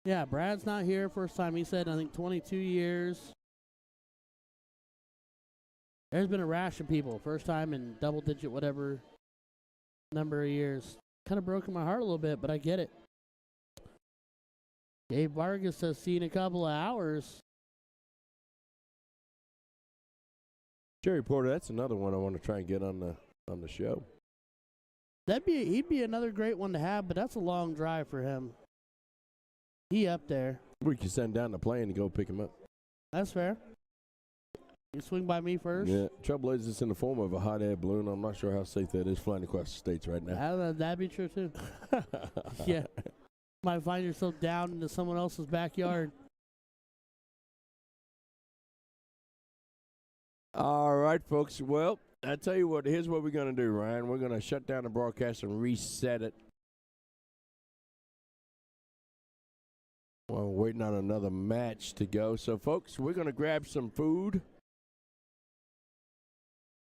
Yeah, Brad's not here. First time, he said, I think 22 years. There's been a rash of people. First time in double digit whatever number of years. Kind of broken my heart a little bit, but I get it. Dave Vargas says, see you in a couple of hours. Jerry Porter, that's another one I want to try and get on the show. He'd be another great one to have, but that's a long drive for him. He up there. We can send down the plane and go pick him up. That's fair. You swing by me first? Yeah. Trouble is, it's in the form of a hot air balloon. I'm not sure how safe that is flying across the states right now. That'd be true, too. Yeah. Might find yourself down into someone else's backyard. All right, folks. Well, I tell you what, here's what we're going to do, Ryan. We're going to shut down the broadcast and reset it. Well, we're waiting on another match to go. So, folks, we're going to grab some food.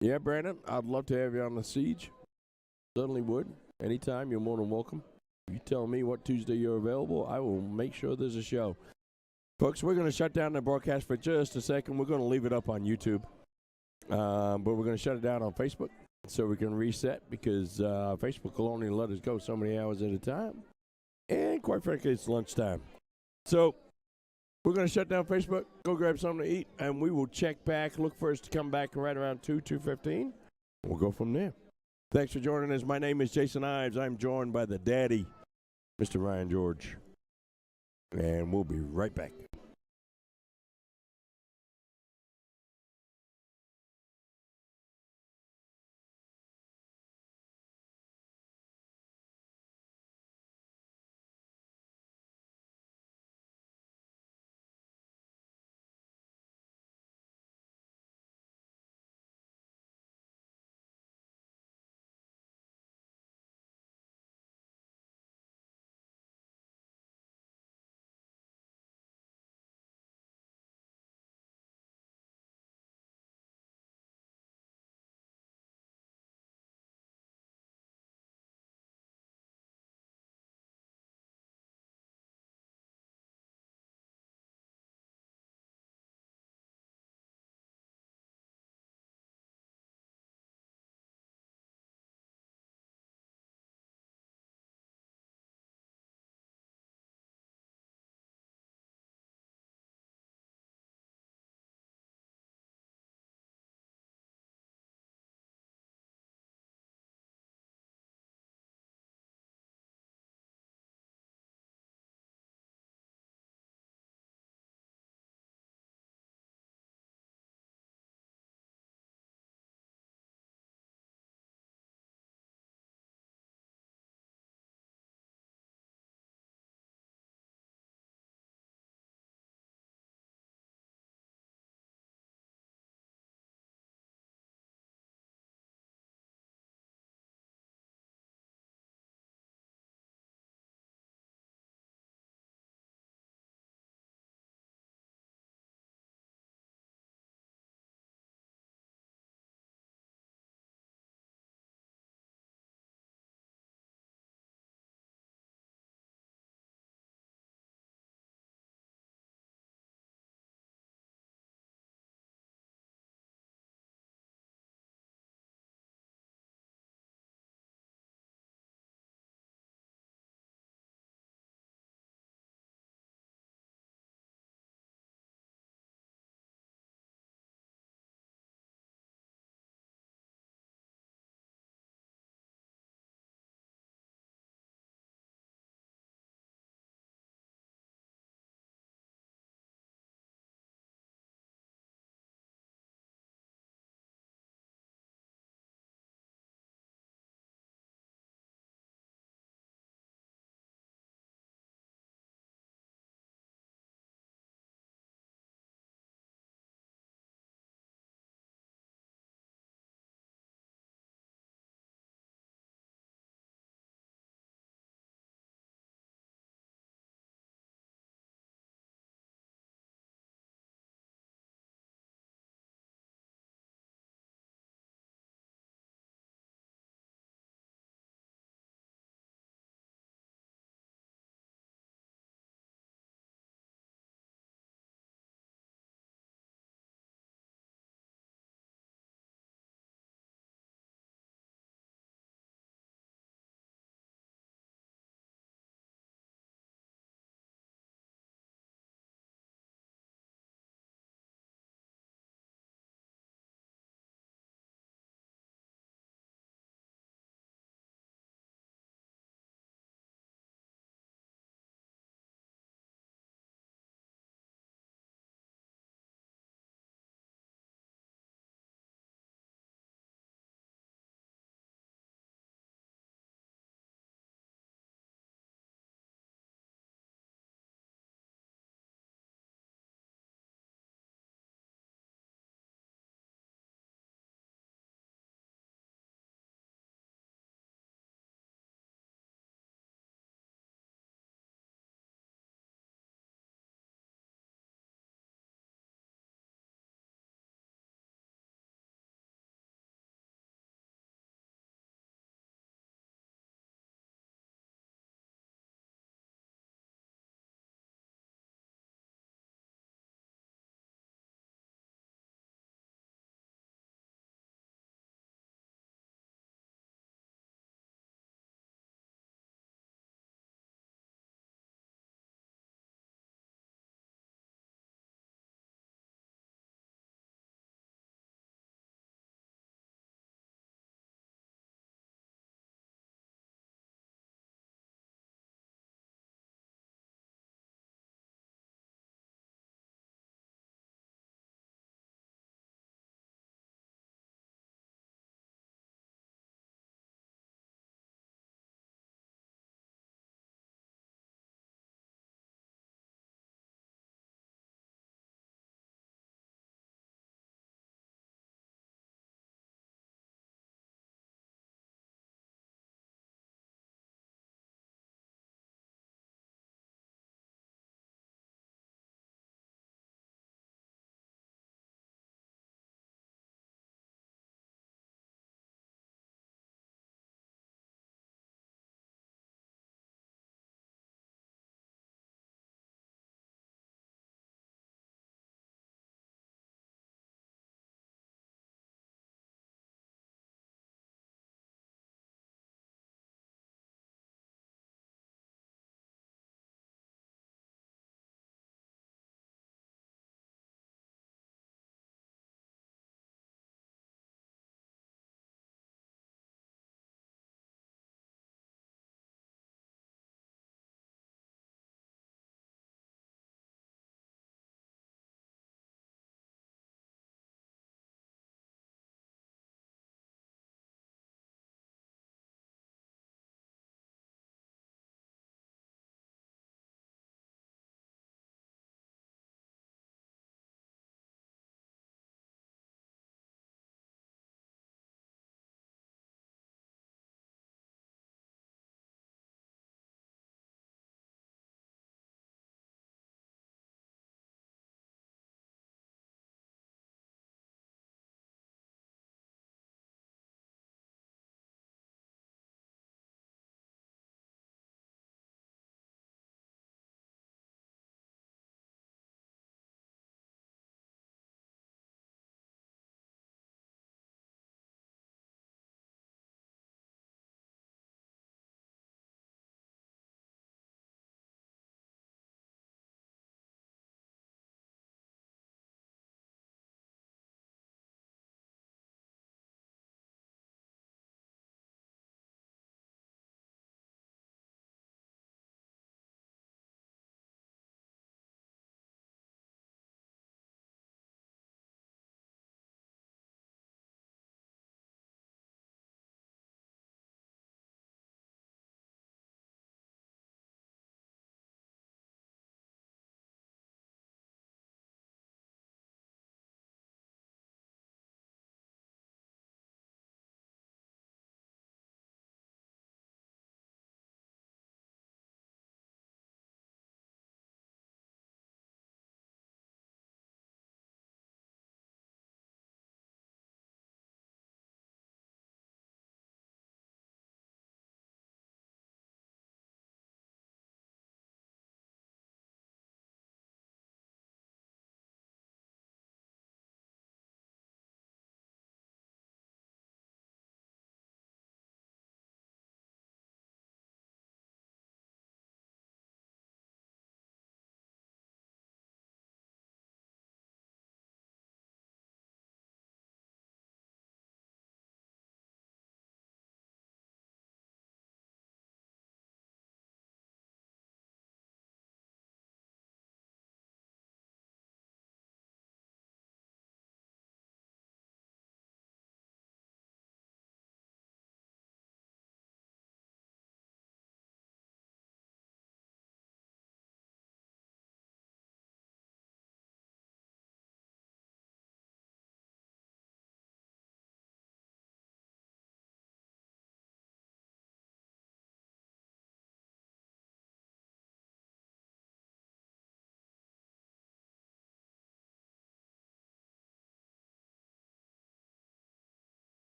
Yeah, Brandon, I'd love to have you on the Siege. Certainly would. Anytime, you're more than welcome. You tell me what Tuesday you're available, I will make sure there's a show. Folks, we're going to shut down the broadcast for just a second. We're going to leave it up on YouTube. But we're going to shut it down on Facebook so we can reset because Facebook will only let us go so many hours at a time. And quite frankly, it's lunchtime. So we're going to shut down Facebook, go grab something to eat, and we will check back. Look for us to come back right around 2:15. We'll go from there. Thanks for joining us. My name is Jason Ives. I'm joined by the daddy, Mr. Ryan George. And we'll be right back.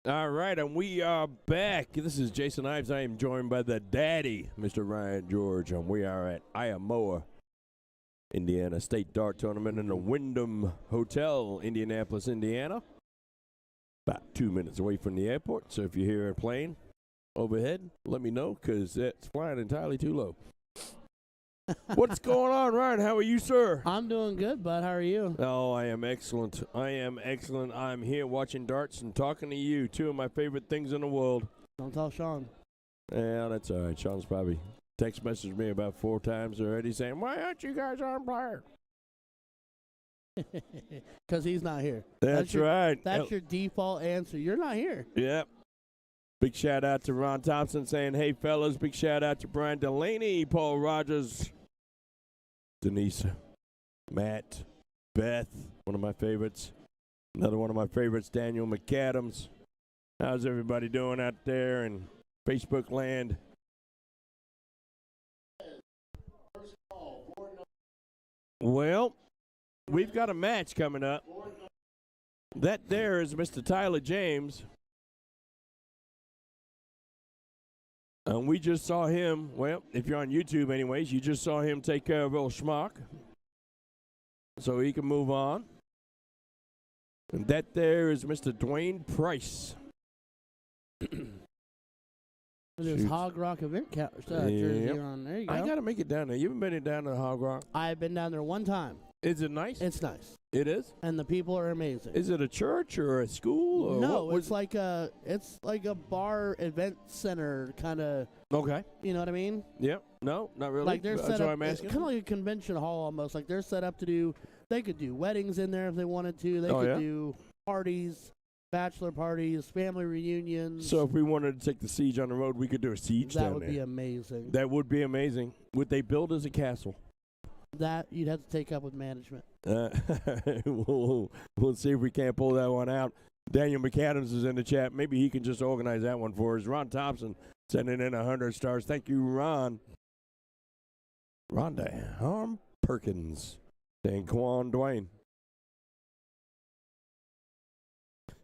All right, and we are back. This is Jason Ives. I am joined by the daddy, Mr. Ryan George, and we are at Iamoa, Indiana State Dart Tournament in the Wyndham Hotel, Indianapolis, Indiana. About 2 minutes away from the airport, so if you hear a plane overhead, let me know, because it's flying entirely too low. What's going on, Ryan? How are you, sir? I'm doing good, bud. How are you? Oh, I am excellent. I'm here watching darts and talking to you, two of my favorite things in the world. Don't tell Sean. Yeah, that's all right. Sean's probably text messaged me about 4 times already saying, why aren't you guys on player? Because he's not here. That's right. That's your default answer. You're not here. Yep. Big shout out to Ron Thompson saying, hey, fellas. Big shout out to Brian Delaney, Paul Rogers, Denise, Matt, Beth, one of my favorites. Another one of my favorites, Daniel McAdams. How's everybody doing out there in Facebook land? Well, we've got a match coming up. That there is Mr. Tyler James. And we just saw him, well, if you're on YouTube anyways, you just saw him take care of old Schmuck. So he can move on. And that there is Mr. Dwayne Price. There's Shoot. Hog Rock event jersey on. There you go. I got to make it down there. You haven't been down to Hog Rock? I've been down there one time. Is it nice? It's nice. It is? And the people are amazing. Is it a church or a school? Or No, what? it's like a bar event center kind of. Okay. You know what I mean? Yep. No, not really. Like they're That's set what up. I'm asking. Kind of like a convention hall almost. Like they're set up to do. They could do weddings in there if they wanted to. They could do parties, bachelor parties, family reunions. So if we wanted to take the siege on the road, we could do a siege down there. That would be amazing. That would be amazing. Would they build as a castle? That you'd have to take up with management. We'll see if we can't pull that one out. Daniel McAdams is in the chat. Maybe he can just organize that one for us. Ron Thompson sending in 100 stars. Thank you, Ron. Rhonda Harm Perkins saying, Quan Dwayne.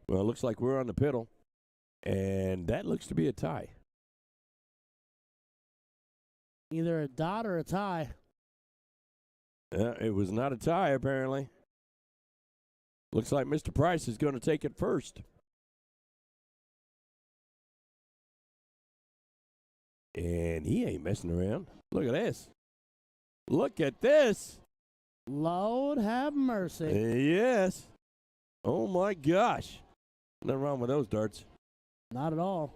Well, it looks like we're on the piddle, and that looks to be a tie. Either a dot or a tie. It was not a tie, apparently. Looks like Mr. Price is going to take it first. And he ain't messing around. Look at this. Look at this. Lord have mercy. Yes. Oh, my gosh. Nothing wrong with those darts. Not at all.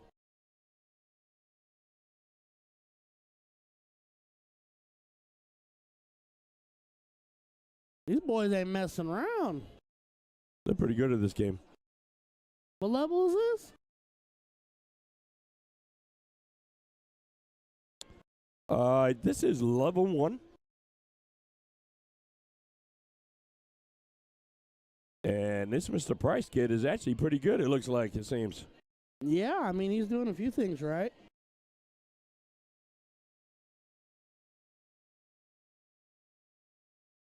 These boys ain't messing around. They're pretty good at this game. What level is this? This is level 1. And this Mr. Price kid is actually pretty good, it looks like, it seems. Yeah, I mean, he's doing a few things right.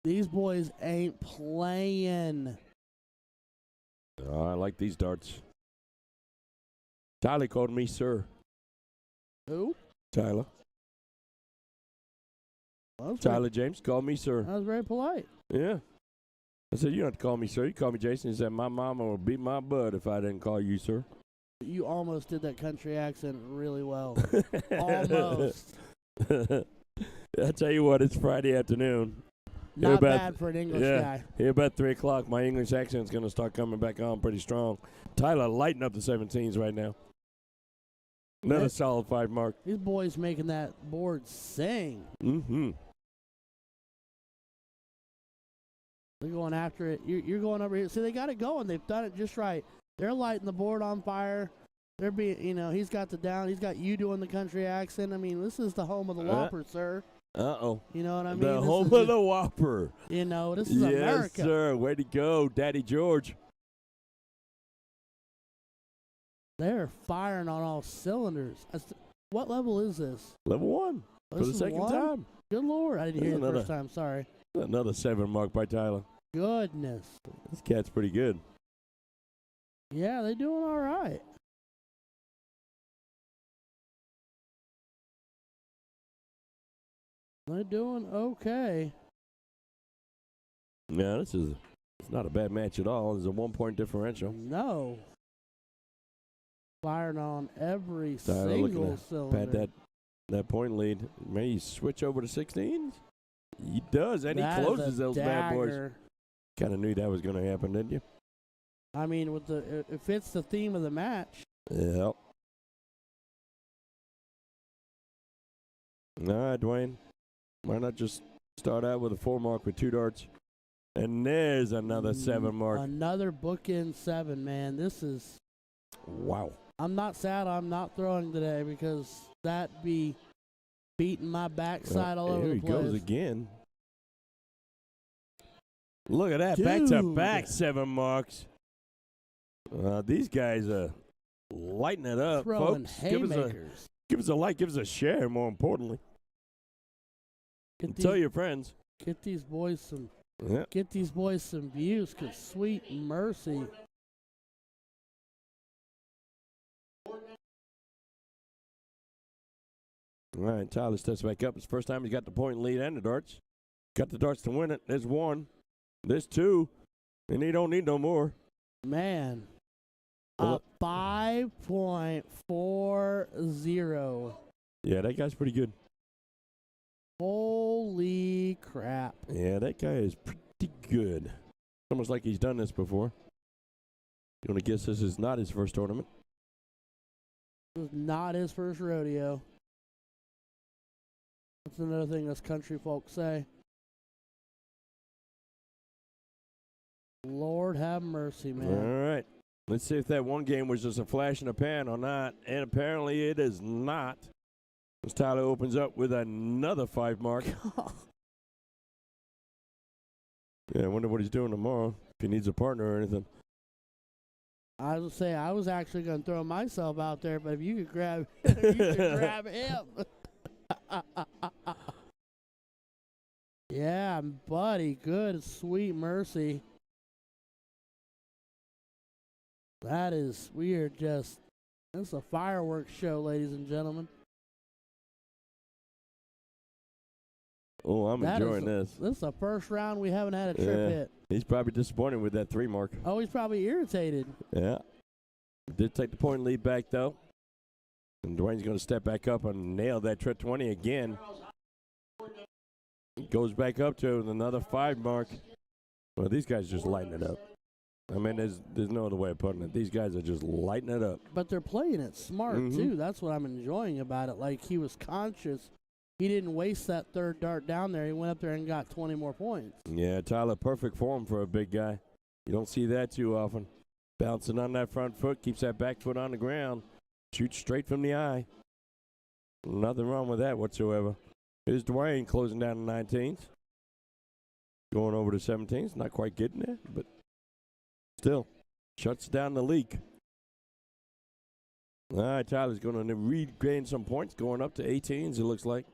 These boys ain't playing. I like these darts. Tyler called me sir. Who? Tyler. Well, Tyler James called me sir. That was very polite. Yeah. I said, you don't have to call me sir. You call me Jason. He said, my mama will beat my butt if I didn't call you sir. You almost did that country accent really well. Almost. I tell you what, it's Friday afternoon. Not bad for an English guy. Here about 3 o'clock, my English accent's going to start coming back on pretty strong. Tyler lighting up the 17s right now. Another solid 5 mark. These boys making that board sing. Mm-hmm. They're going after it. You're going over here. See, they got it going. They've done it just right. They're lighting the board on fire. They're being, he's got the down. He's got you doing the country accent. I mean, this is the home of the Whopper, sir. Uh-oh. You know what I mean? The home of the Whopper. This is yes, America. Yes, sir. Way to go, Daddy George. They're firing on all cylinders. What level is this? Level 1. Oh, for the second time. Good Lord. I didn't hear it the first time. Sorry. Another 7 mark by Tyler. Goodness. This cat's pretty good. Yeah, they're doing all right. They're doing okay. Yeah, it's not a bad match at all. There's a 1-point differential. No. Firing on every Tyler looking single to cylinder. Pat that point lead. May he switch over to 16s? He does, and That he is closes a those bad boys. dagger. Kind of knew that was going to happen, didn't you? I mean, it fits the theme of the match. Yep. All right, Dwayne. Why not just start out with a 4 mark with 2 darts? And there's another 7 mark. Another bookend 7, man. This is. Wow. I'm not sad I'm not throwing today because that be beating my backside all over Here the he place. goes again. Look at that. Back to back 7 marks. These guys are lighting it up, Throwing folks. haymakers. Give us a like, give us a share, more importantly. And tell your friends. Get these boys some. Yeah. Get these boys some views, cause sweet mercy. All right, Tyler steps back up. It's the first time he's got the point lead and the darts. Got the darts to win it. There's 1. There's 2. And he don't need no more. Man. Well, A 5.40. yeah, that guy's pretty good. Holy crap. Yeah, that guy is pretty good. Almost like he's done this before. You want to guess this is not his first tournament? This is not his first rodeo. That's another thing us country folks say. Lord have mercy, man. All right. Let's see if that one game was just a flash in the pan or not. And apparently it is not. As Tyler opens up with another 5 mark. Yeah, I wonder what he's doing tomorrow. If he needs a partner or anything. I was say I was actually going to throw myself out there, but if you could grab, you could grab him. Yeah, buddy, good, sweet mercy. That is weird. Just it's a fireworks show, ladies and gentlemen. Oh, I'm enjoying this. This is the first round we haven't had a trip hit. He's probably disappointed with that 3 mark. Oh, he's probably irritated. Yeah. Did take the point lead back, though. And Dwayne's going to step back up and nail that trip 20 again. Goes back up to another 5 mark. Well, these guys just lighting it up. I mean, there's no other way of putting it. These guys are just lighting it up. But they're playing it smart, too. That's what I'm enjoying about it. Like, he was conscious. He didn't waste that 3rd dart down there. He went up there and got 20 more points. Yeah, Tyler, perfect form for a big guy. You don't see that too often. Bouncing on that front foot, keeps that back foot on the ground. Shoots straight from the eye. Nothing wrong with that whatsoever. Here's Dwayne closing down the 19th. Going over to 17th. Not quite getting there, but still shuts down the leak. All right, Tyler's going to regain some points, going up to 18s, it looks like.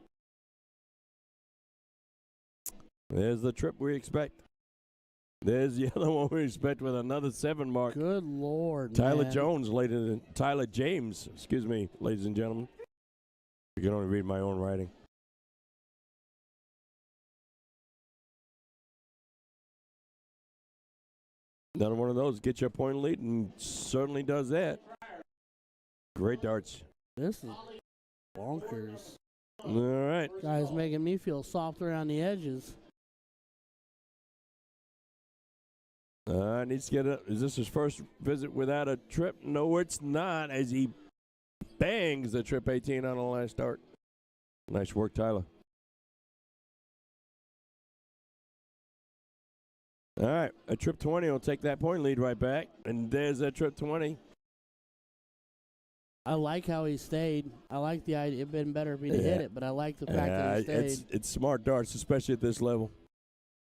There's the trip we expect. There's the other one we expect with another 7 mark. Good Lord, Tyler man. Tyler James, excuse me, ladies and gentlemen. You can only read my own writing. Another one of those, get your point lead, and certainly does that. Great darts. This is bonkers. All right. Guy's making me feel soft around the edges. Needs to get is this his first visit without a trip? No, it's not, as he bangs the trip 18 on the last start. Nice work, Tyler. All right, a trip 20 will take that point lead right back. And there's a trip 20. I like how he stayed. I like the idea. It'd been better if he'd hit it, but I like the fact that he stayed. It's smart darts, especially at this level.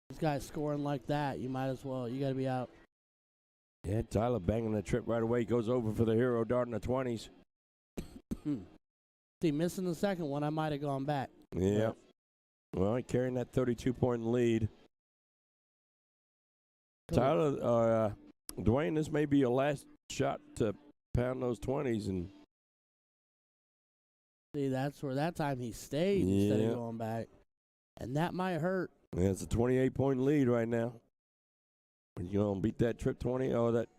This guy's scoring like that. You might as well. You got to be out. Yeah, Tyler banging the trip right away. Goes over for the hero dart in the 20s. See, missing the second one, I might have gone back. Yeah. Well, carrying that 32-point lead. Tyler, Dwayne, this may be your last shot to pound those 20s. And see, that's where that time he stayed instead of going back. And that might hurt. Yeah, it's a 28-point lead right now. You going to beat that trip 20? Oh, that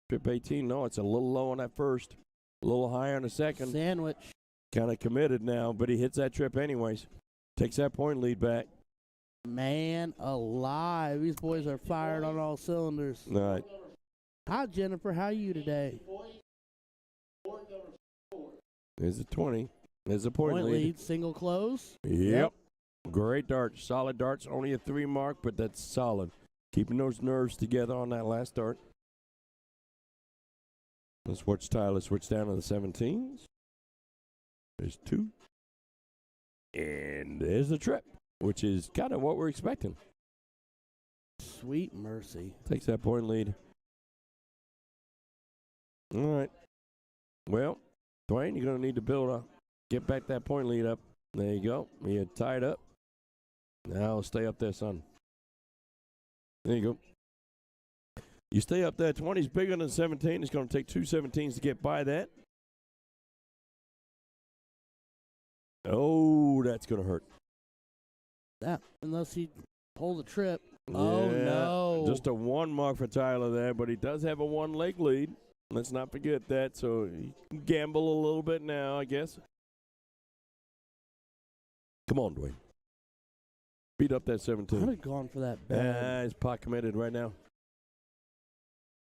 trip 18? No, it's a little low on that first. A little higher on the second. Sandwich. Kind of committed now, but he hits that trip anyways. Takes that point lead back. Man alive. These boys are fired on all cylinders. All right. Hi, Jennifer. How are you today? There's a 20. There's a point lead. Single close. Yep. Great darts. Solid darts. Only a 3 mark, but that's solid. Keeping those nerves together on that last dart. Let's watch Tyler switch down to the 17s. There's 2. And there's the trip, which is kind of what we're expecting. Sweet mercy. Takes that point lead. All right. Well, Dwayne, you're going to need to build up. Get back that point lead up. There you go. You're tied up. Now stay up there, son. There you go. You stay up there. 20's bigger than 17. It's going to take 2 17s to get by that. Oh, that's going to hurt. That, unless he pull the trip. Yeah, Oh, no. Just a 1 mark for Tyler there, but he does have a 1-leg lead. Let's not forget that. So he can gamble a little bit now, I guess. Come on, Dwayne. Beat up that I'd 17. have gone for that bad. He's pot committed right now.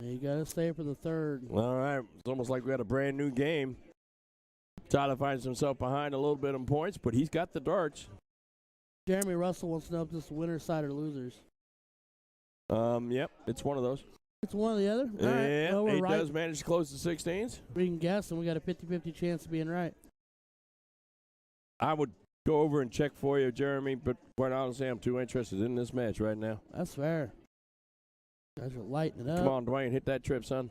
You got to stay for the third. All right. It's almost like we had a brand new game. Tyler finds himself behind a little bit in points, but he's got the darts. Jeremy Russell wants to know if this is winner's side or losers. Yep, it's one of those. It's one or the other? All right. Yeah, Well, we're he right. does manage to close the 16s. We can guess, and we got a 50-50 chance of being right. I would go over and check for you, Jeremy, but quite honestly, I'm too interested in this match right now. That's fair. Guys are lighting it up. Come on, Dwayne, hit that trip, son.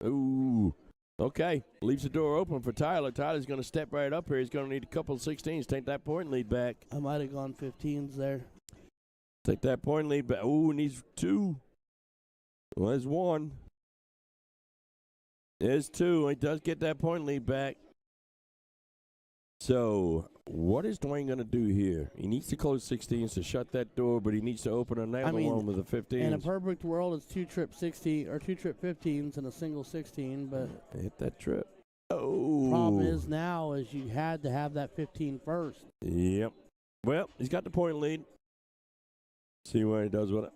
Ooh. Okay, leaves the door open for Tyler. Tyler's going to step right up here. He's going to need a couple of 16s. Take that point lead back. I might have gone 15s there. Take that point lead back. Ooh, needs 2. Well, there's 1. There's 2. He does get that point lead back. So, what is Dwayne going to do here? He needs to close 16s to shut that door, but he needs to open another one with a 15. In a perfect world, it's 2 trip 16 or 2 trip 15s and a single 16. But hit that trip. Oh, problem is now is you had to have that 15 first. Yep. Well, he's got the point lead. See what he does with it.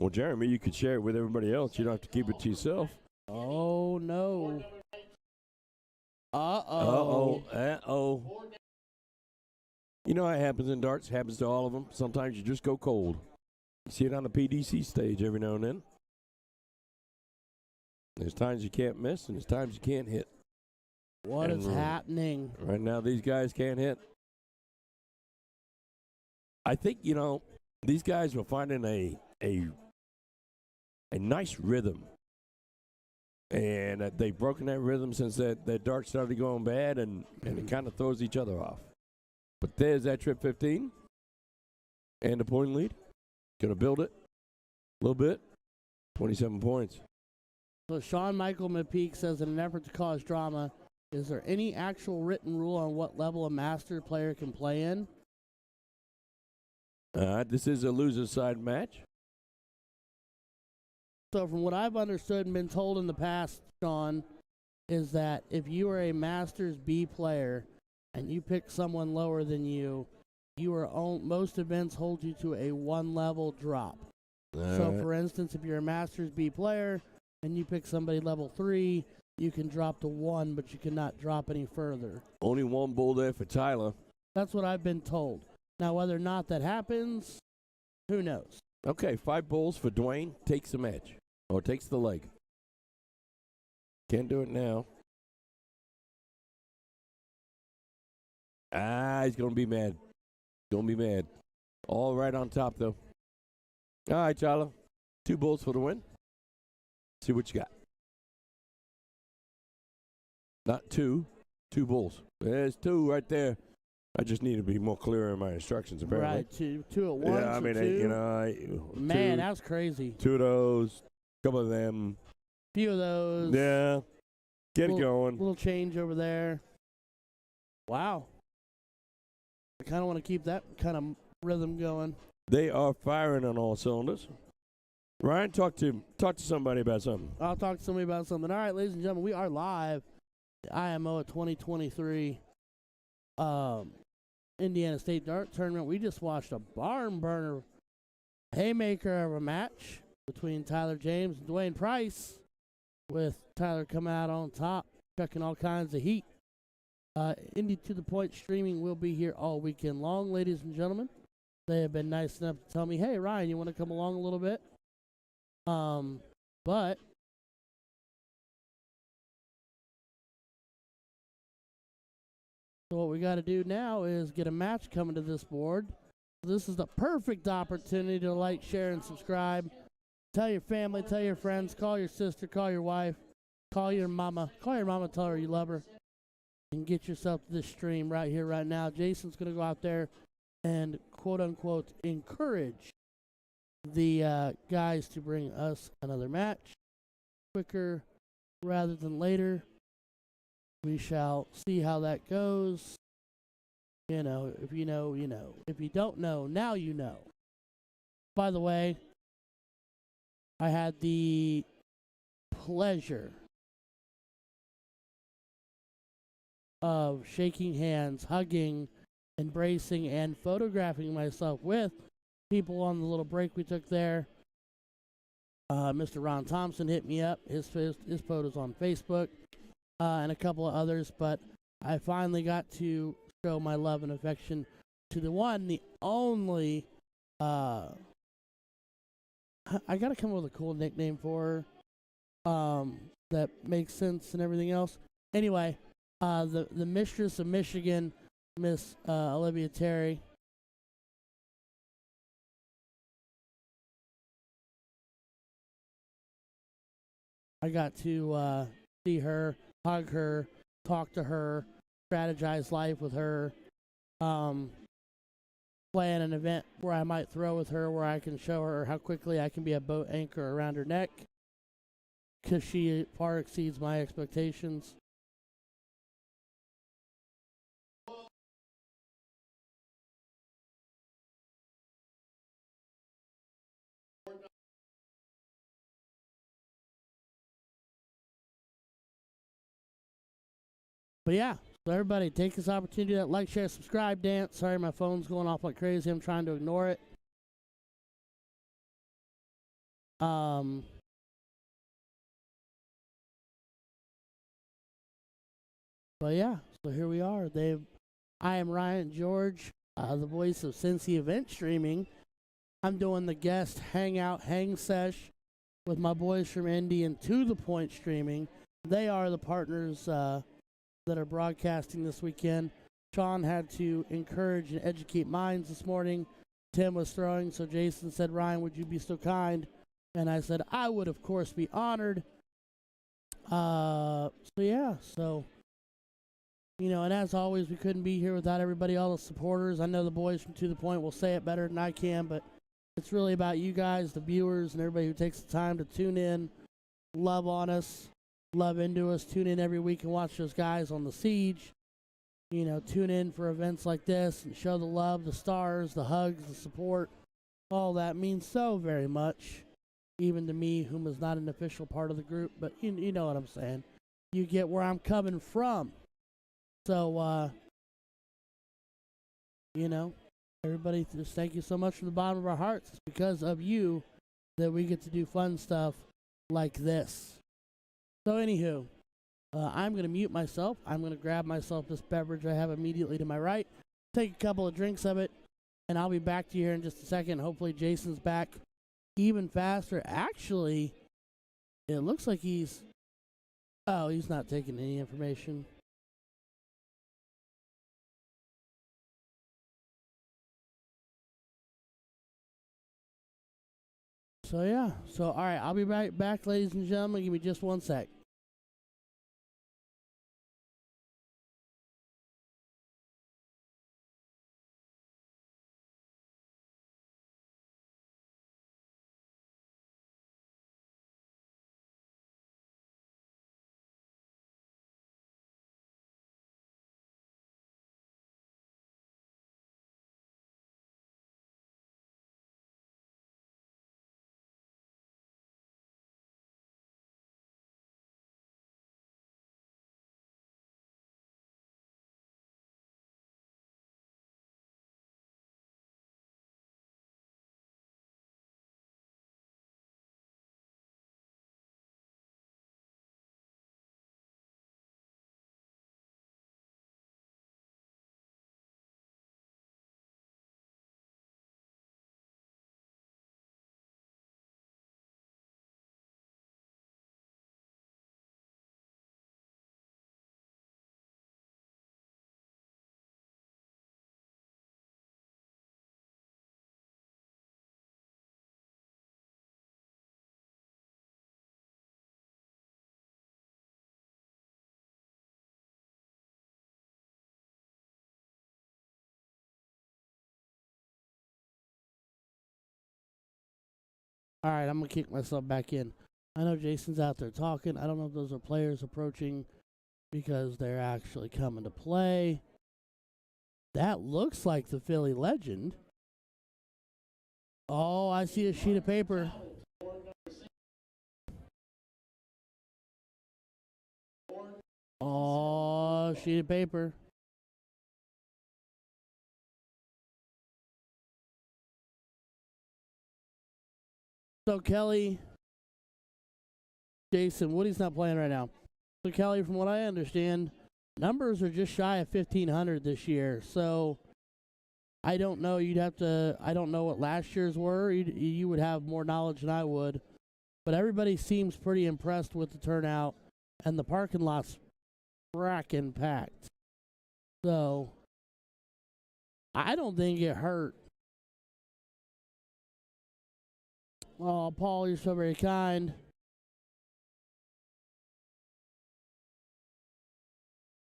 Well, Jeremy, you could share it with everybody else. You don't have to keep it to yourself. Oh no. Uh-oh. You know how it happens in darts. Happens to all of them. Sometimes you just go cold. You see it on the PDC stage every now and then. There's times you can't miss, and there's times you can't hit. What is happening? Right now, these guys can't hit. I think, these guys were finding a nice rhythm. And they've broken that rhythm since that dart started going bad, and it kind of throws each other off. But there's that trip 15 and the point lead. Going to build it a little bit. 27 points. So Sean Michael McPeak says, in an effort to cause drama, is there any actual written rule on what level a master player can play in? This is a loser side match. So from what I've understood and been told in the past, Sean, is that if you are a Masters B player and you pick someone lower than you, most events hold you to a 1-level drop. So for instance, if you're a Masters B player and you pick somebody level 3, you can drop to 1, but you cannot drop any further. Only 1 bull there for Tyler. That's what I've been told. Now, whether or not that happens, who knows? Okay, 5 bulls for Dwayne. Takes the match. Or takes the leg. Can't do it now. He's going to be mad. Going to be mad. All right on top, though. All right, Tyler. 2 bulls for the win. See what you got. Not 2. 2 bulls. There's 2 right there. I just need to be more clear in my instructions, apparently. Right, two at once. Yeah, I mean, man, that's crazy. 2 of those, couple of them. Few of those. Yeah, get it going. Little change over there. Wow. I kind of want to keep that kind of rhythm going. They are firing on all cylinders. Ryan, talk to somebody about something. I'll talk to somebody about something. All right, ladies and gentlemen, we are live. The IMO 2023 Indiana State Dart Tournament. We just watched a barn burner haymaker of a match between Tyler James and Dwayne Price, with Tyler coming out on top, chucking all kinds of heat. Indy to the Point streaming will be here all weekend long, ladies and gentlemen. They have been nice enough to tell me, hey, Ryan, you want to come along a little bit? But so what we got to do now is get a match coming to this board. This is the perfect opportunity to like, share, and subscribe. Tell your family, tell your friends, call your sister, call your wife, call your mama, tell her you love her, and get yourself to this stream right here, right now. Jason's going to go out there and quote-unquote encourage the guys to bring us another match quicker rather than later. We shall see how that goes. You know, if you know, you know. If you don't know, now you know. By the way, I had the pleasure of shaking hands, hugging, embracing, and photographing myself with people on the little break we took there. Mr. Ron Thompson hit me up. His photos on Facebook, and a couple of others. But I finally got to show my love and affection to the one, the only. I gotta come up with a cool nickname for her, that makes sense and everything else. Anyway, the mistress of Michigan, Miss Olivia Terry. I got to see her, hug her, talk to her, strategize life with her, plan an event where I might throw with her, where I can show her how quickly I can be a boat anchor around her neck, because she far exceeds my expectations. But yeah, so everybody take this opportunity to like, share, subscribe, dance. Sorry, my phone's going off like crazy. I'm trying to ignore it. But yeah, so here we are. I am Ryan George, the voice of Cincy Event Streaming. I'm doing the guest hangout, hang sesh with my boys from Indy and To The Point Streaming. They are the partners that are broadcasting this weekend. Sean had to encourage and educate minds this morning. Tim was throwing, so Jason said, Ryan, would you be so kind? And I said, I would, of course, be honored. So, you know, and as always, we couldn't be here without everybody, all the supporters. I know the boys from To The Point will say it better than I can, but it's really about you guys, the viewers, and everybody who takes the time to tune in, love on us, love into us, tune in every week and watch those guys on the Siege. You know, tune in for events like this and show the love, the stars, the hugs, the support. All that means so very much, even to me, whom is not an official part of the group. But you know what I'm saying. You get where I'm coming from. So, you know, everybody, just thank you so much from the bottom of our hearts. It's because of you that we get to do fun stuff like this. So, anywho, I'm going to mute myself. I'm going to grab myself this beverage I have immediately to my right, take a couple of drinks of it, and I'll be back to you here in just a second. Hopefully, Jason's back even faster. Actually, it looks like he's not taking any information. So, yeah. So, all right, I'll be right back, ladies and gentlemen. Give me just one sec. All right, I'm going to kick myself back in. I know Jason's out there talking. I don't know if those are players approaching because they're actually coming to play. That looks like the Philly legend. Oh, I see a sheet of paper. Oh, sheet of paper. So Kelly, Jason, Woody's not playing right now. So Kelly, from what I understand, numbers are just shy of 1,500 this year. So I don't know. I don't know what last year's were. You would have more knowledge than I would. But everybody seems pretty impressed with the turnout, and the parking lot's frackin' packed. So I don't think it hurt. Oh, Paul, you're so very kind.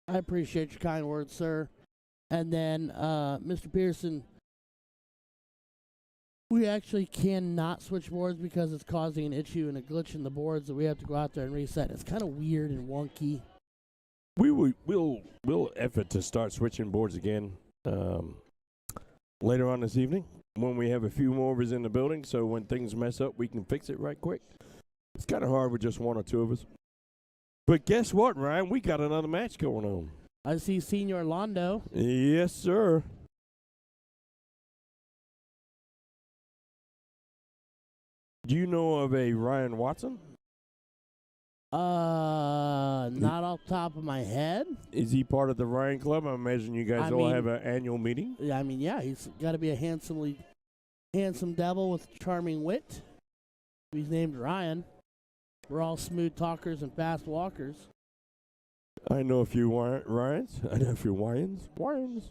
I appreciate your kind words, sir. And then, Mr. Pearson, we actually cannot switch boards because it's causing an issue and a glitch in the boards that we have to go out there and reset. It's kind of weird and wonky. We'll effort to start switching boards again later on this evening when we have a few more of us in the building. So when things mess up, we can fix it right quick. It's kind of hard with just one or two of us. But guess what, Ryan? We got another match going on. I see Senior Londo. Yes, sir. Do you know of a Ryan Watson? Not off the top of my head. Is he part of the Ryan Club? I imagine you guys all have an annual meeting. Yeah, I mean, yeah, he's got to be a handsome devil with charming wit. He's named Ryan. We're all smooth talkers and fast walkers. I know a few Ryans. I know a few Wyans.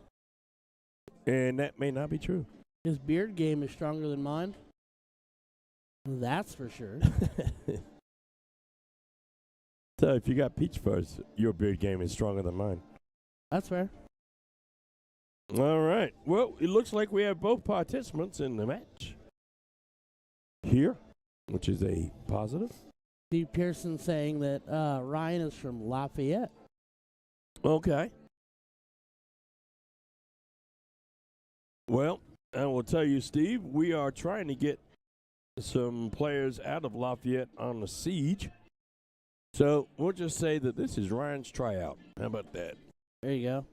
And that may not be true. His beard game is stronger than mine. That's for sure. So if you got peach fuzz, your beard game is stronger than mine. That's fair. All right. Well, it looks like we have both participants in the match here, which is a positive. Steve Pearson saying that Ryan is from Lafayette. Okay. Well, I will tell you, Steve, we are trying to get some players out of Lafayette on the Siege. So we'll just say that this is Ryan's tryout. How about that? There you go.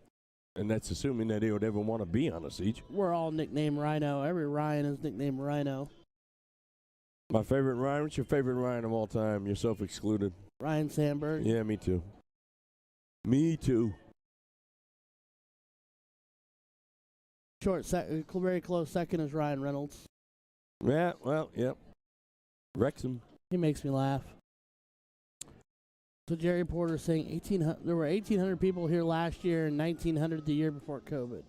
And that's assuming that he would ever want to be on the Siege. We're all nicknamed Rhino. Every Ryan is nicknamed Rhino. My favorite Ryan? What's your favorite Ryan of all time? Yourself excluded. Ryan Sandberg. Yeah, me too. Me too. Very close second is Ryan Reynolds. Yeah, well, yep. Wrexham. He makes me laugh. So Jerry Porter saying there were 1,800 people here last year and 1,900 the year before COVID.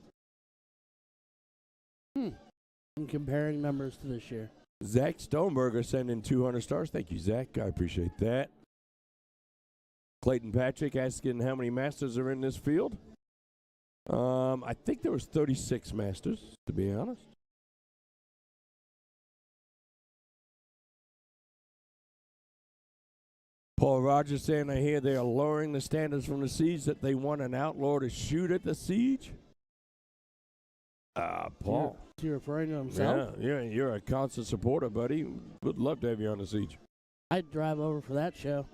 I'm comparing numbers to this year. Zach Stoneberger sending 200 stars. Thank you, Zach. I appreciate that. Clayton Patrick asking how many Masters are in this field. I think there was 36 Masters, to be honest. Paul Rogers saying, I hear they are lowering the standards from the Siege, that they want an outlaw to shoot at the Siege. Paul. Is he referring to himself? Yeah, you're a constant supporter, buddy. Would love to have you on the Siege. I'd drive over for that show.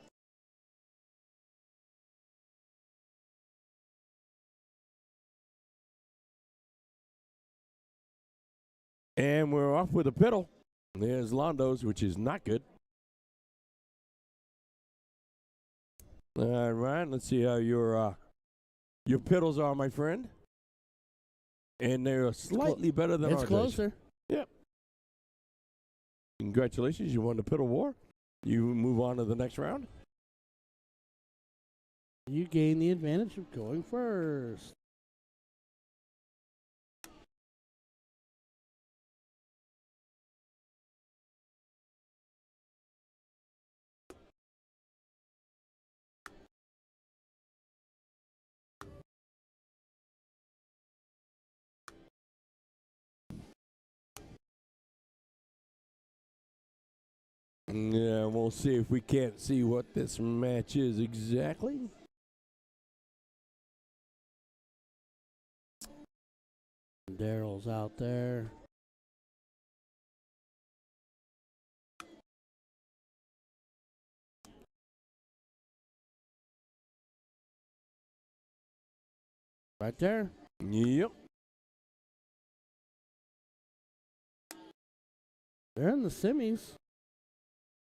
And we're off with a piddle. There's Londo's, which is not good. All right, Ryan, let's see how your piddles are, my friend. And they're slightly better than It's our closer. days. Yep. Congratulations, you won the piddle war. You move on to the next round. You gain the advantage of going first. Yeah, we'll see if we can't see what this match is exactly. Daryl's out there. Right there. Yep. They're in the semis.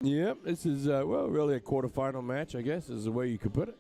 Yep. This is, well, really a quarterfinal match, I guess, is the way you could put it.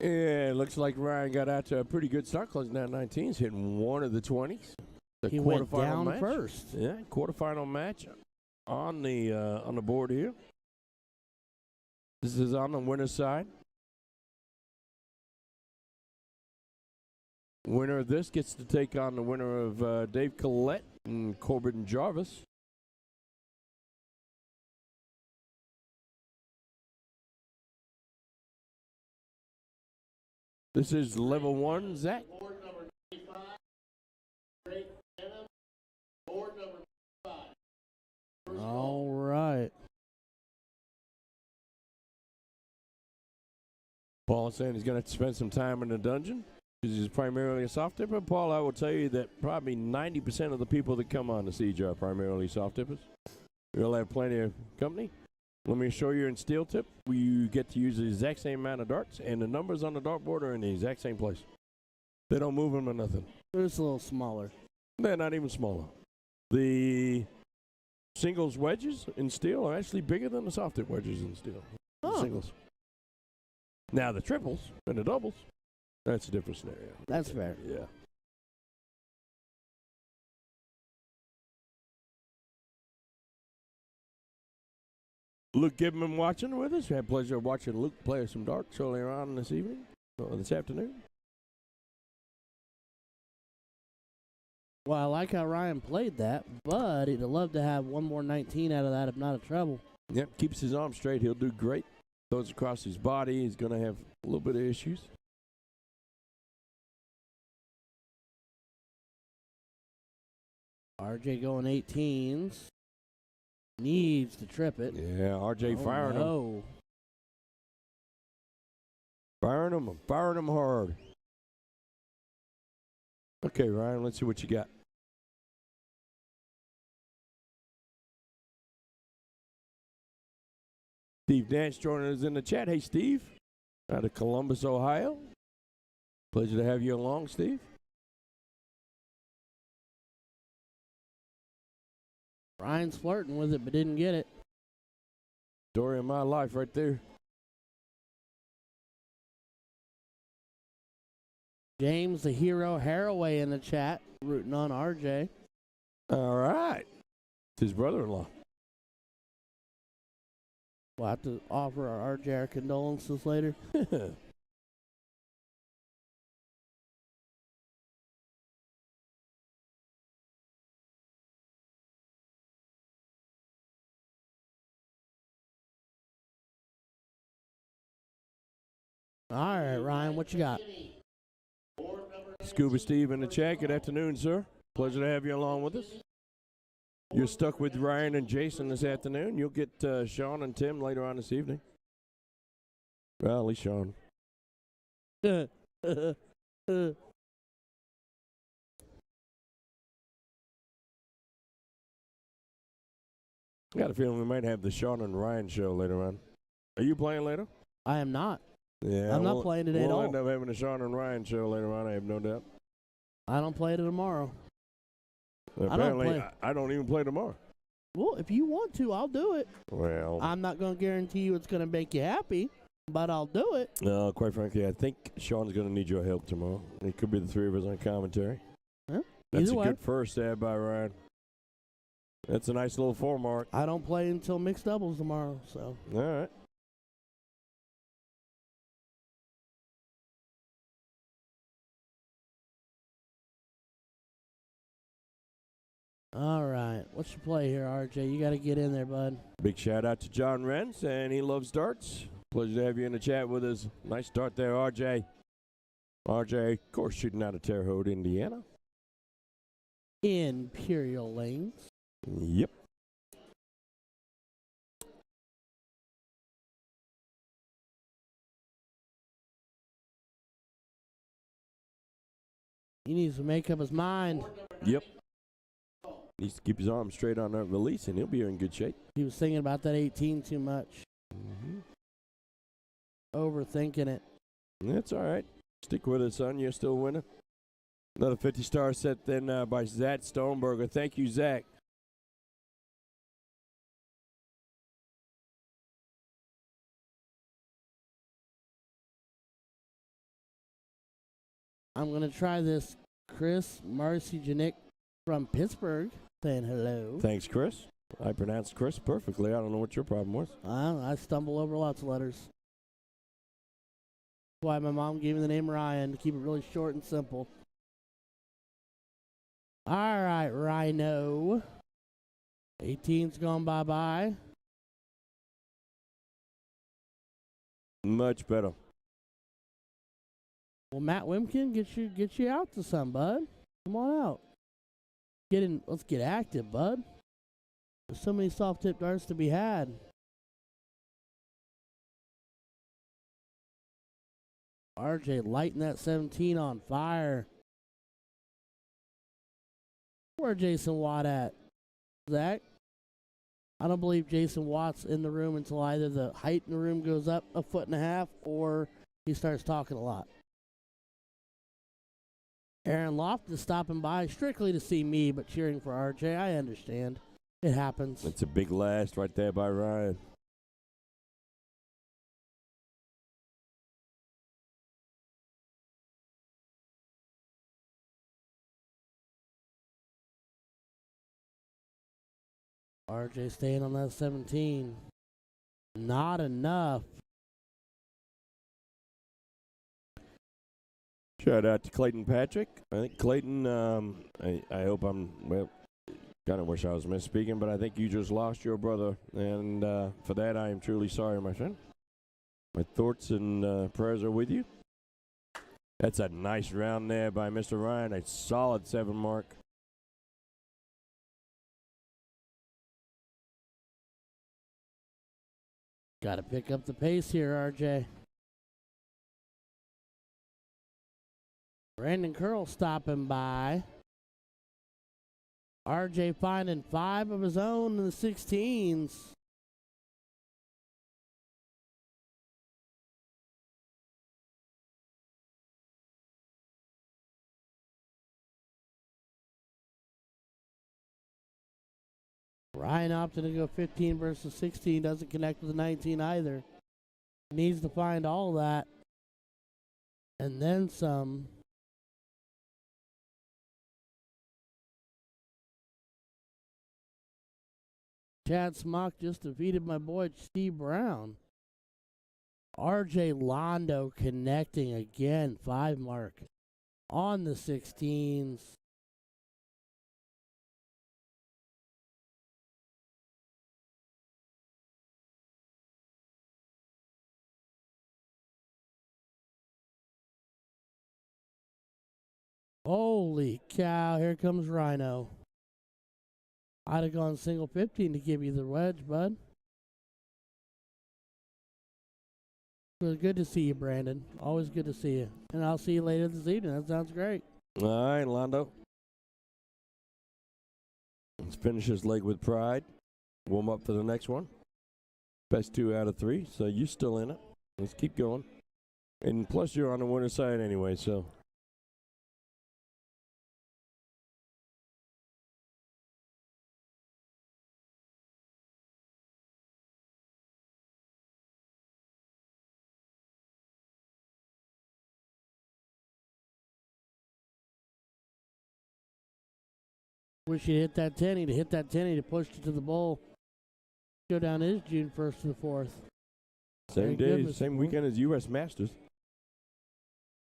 Yeah, it looks like Ryan got out to a pretty good start, closing down 19s, hitting one of the 20s. The He went quarterfinal down match. first. Yeah, quarterfinal match on the board here. This is on the winner's side. Winner of this gets to take on the winner of Dave Collette and Corbin Jarvis. This is level 1, Zach. All right. Paul is saying he's going to have to spend some time in the dungeon because he's primarily a soft tipper. Paul, I will tell you that probably 90% of the people that come on the siege are primarily soft tippers. We'll have plenty of company. Let me show you in steel tip. You get to use the exact same amount of darts, and the numbers on the dartboard are in the exact same place. They don't move them or nothing. They're just a little smaller. They're not even smaller. The singles wedges in steel are actually bigger than the soft tip wedges in steel. The Oh. singles. Now the triples and the doubles, that's a different scenario. That's fair. Yeah. Luke Gibman watching with us. We had pleasure of watching Luke play some darts earlier on this evening, or this afternoon. Well, I like how Ryan played that, but he'd love to have one more 19 out of that, if not a treble. Yep, keeps his arm straight. He'll do great. Throws across his body. He's going to have a little bit of issues. RJ going 18s. Needs to trip it. Yeah, RJ firing him. No. Firing him hard. Okay, Ryan, let's see what you got. Steve Dance joining us in the chat. Hey, Steve, out of Columbus, Ohio. Pleasure to have you along, Steve. Ryan's flirting with it, but didn't get it. Story of my life right there. James the Hero Haraway in the chat, rooting on RJ. All right. It's his brother-in-law. We'll have to offer our RJ our condolences later. All right, Ryan, what you got? Scuba Steve in the chat. Good afternoon, sir. Pleasure to have you along with us. You're stuck with Ryan and Jason this afternoon. You'll get Sean and Tim later on this evening. Well, at least Sean. I Got a feeling we might have the Sean and Ryan show later on. Are you playing later? am not. Yeah, I'm not playing today at We'll all. end up having a Sean and Ryan show later on, I have no doubt. I don't play it tomorrow. Apparently, play. I don't even play tomorrow. Well, if you want to, I'll do it. Well, I'm not going to guarantee you it's going to make you happy, but I'll do it. no, quite frankly, I think Sean's going to need your help tomorrow. It could be the three of us on commentary. Huh? That's Either a way. good first stab by Ryan. That's a nice little 4 mark. I don't play until mixed doubles tomorrow, so. All right. All right. What's your play here, RJ? You got to get in there, bud. Big shout out to John Renz, and he loves darts. Pleasure to have you in the chat with us. Nice start there, RJ. RJ, of course, shooting out of Terre Haute, Indiana. Imperial Lanes. Yep. He needs to make up his mind. Yep. Needs to keep his arms straight on that release, and he'll be in good shape. He was thinking about that 18 too much. Mm-hmm. Overthinking it. That's all right. Stick with it, son. You're still winning. Another 50-star set then by Zach Stoneberger. Thank you, Zach. I'm going to try this Chris Marcy Janik from Pittsburgh saying hello. Thanks, Chris. I pronounced Chris perfectly. I don't know what your problem was. I stumble over lots of letters. That's why my mom gave me the name Ryan, to keep it really short and simple. All right, Rhino. 18's gone bye-bye. Much better. Well, Matt Wimkin, get you out to some, bud. Come on out. Let's get active, bud. There's so many soft tip darts to be had. RJ lighting that 17 on fire. Where Jason Watt at? Zach? I don't believe Jason Watt's in the room until either the height in the room goes up 1.5 feet or he starts talking a lot. Aaron Loft is stopping by strictly to see me, but cheering for RJ. I understand. It happens. It's a big last right there by Ryan. RJ staying on that 17. Not enough. Shout out to Clayton Patrick. I think Clayton, I hope well, kind of wish I was misspeaking, but I think you just lost your brother. And for that, I am truly sorry, my friend. My thoughts and prayers are with you. That's a nice round there by Mr. Ryan. A solid 7 mark. Got to pick up the pace here, RJ. Brandon Curl stopping by. RJ finding 5 of his own in the 16s. Ryan opted to go 15 versus 16. Doesn't connect with the 19 either. Needs to find all that. And then some. Chad Smock just defeated my boy Steve Brown. RJ Londo connecting again. 5 mark on the 16s. Holy cow, here comes Rhino. I'd have gone single 15 to give you the wedge, bud. It was good to see you, Brandon. Always good to see you. And I'll see you later this evening. That sounds great. All right, Londo. Let's finish his leg with pride. Warm up for the next one. Best 2 out of 3, so you're still in it. Let's keep going. And plus, you're on the winner's side anyway, so. Wish he'd hit that 10. He'd hit that 10. He'd have pushed it to the bowl. Showdown is June 1st to the 4th. Same day, same weekend as U.S. Masters.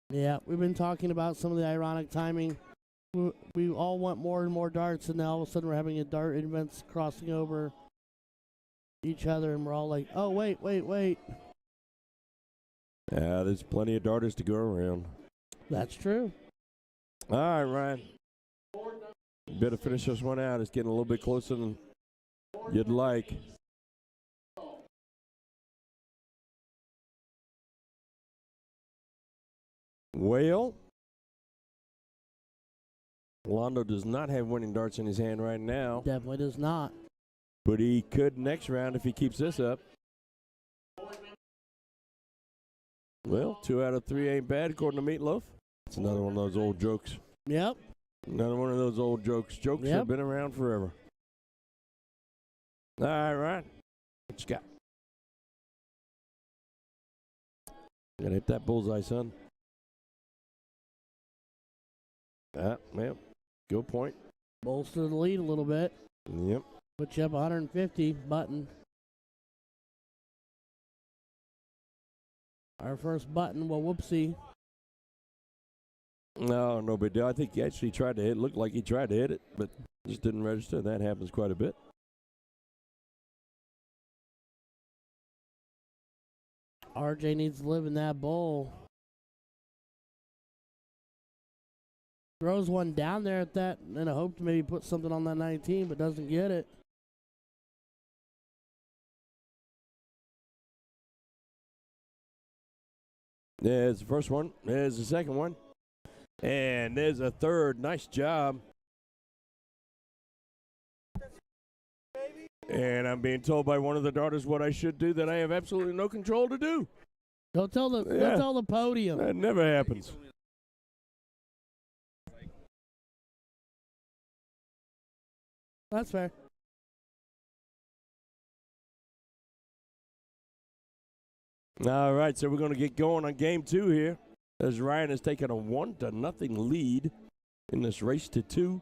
Yeah, we've been talking about some of the ironic timing we all want more and more darts, and now all of a sudden we're having a dart events crossing over each other, and we're all like, oh, wait. Yeah, there's plenty of darters to go around. That's true. All right, Ryan. You better finish this one out. It's getting a little bit closer than you'd like. Well, Londo does not have winning darts in his hand right now, Definitely does not. but he could next round if he keeps this up. Well, 2 out of 3 ain't bad, according to Meatloaf. It's another one of those old jokes. Yep. Another one of those old jokes. Jokes Yep. have been around forever. All right, Ryan. What you got? Gotta hit that bullseye, son. Well, good point. Bolster the lead a little bit. Yep. Put you up 150. Button. Our first button. Well, whoopsie. No big deal. I think he actually tried to hit. Looked like he tried to hit it, but just didn't register. That happens quite a bit. RJ needs to live in that bowl. Throws one down there at that in a hope to maybe put something on that 19, but doesn't get it. There's the first one. There's the second one. And there's a third. Nice job. And I'm being told by one of the darters what I should do that I have absolutely no control to do. Go tell the podium. That never happens. That's fair. All right, so we're going to get going on game 2 here, as Ryan has taken a 1-0 lead in this race to 2.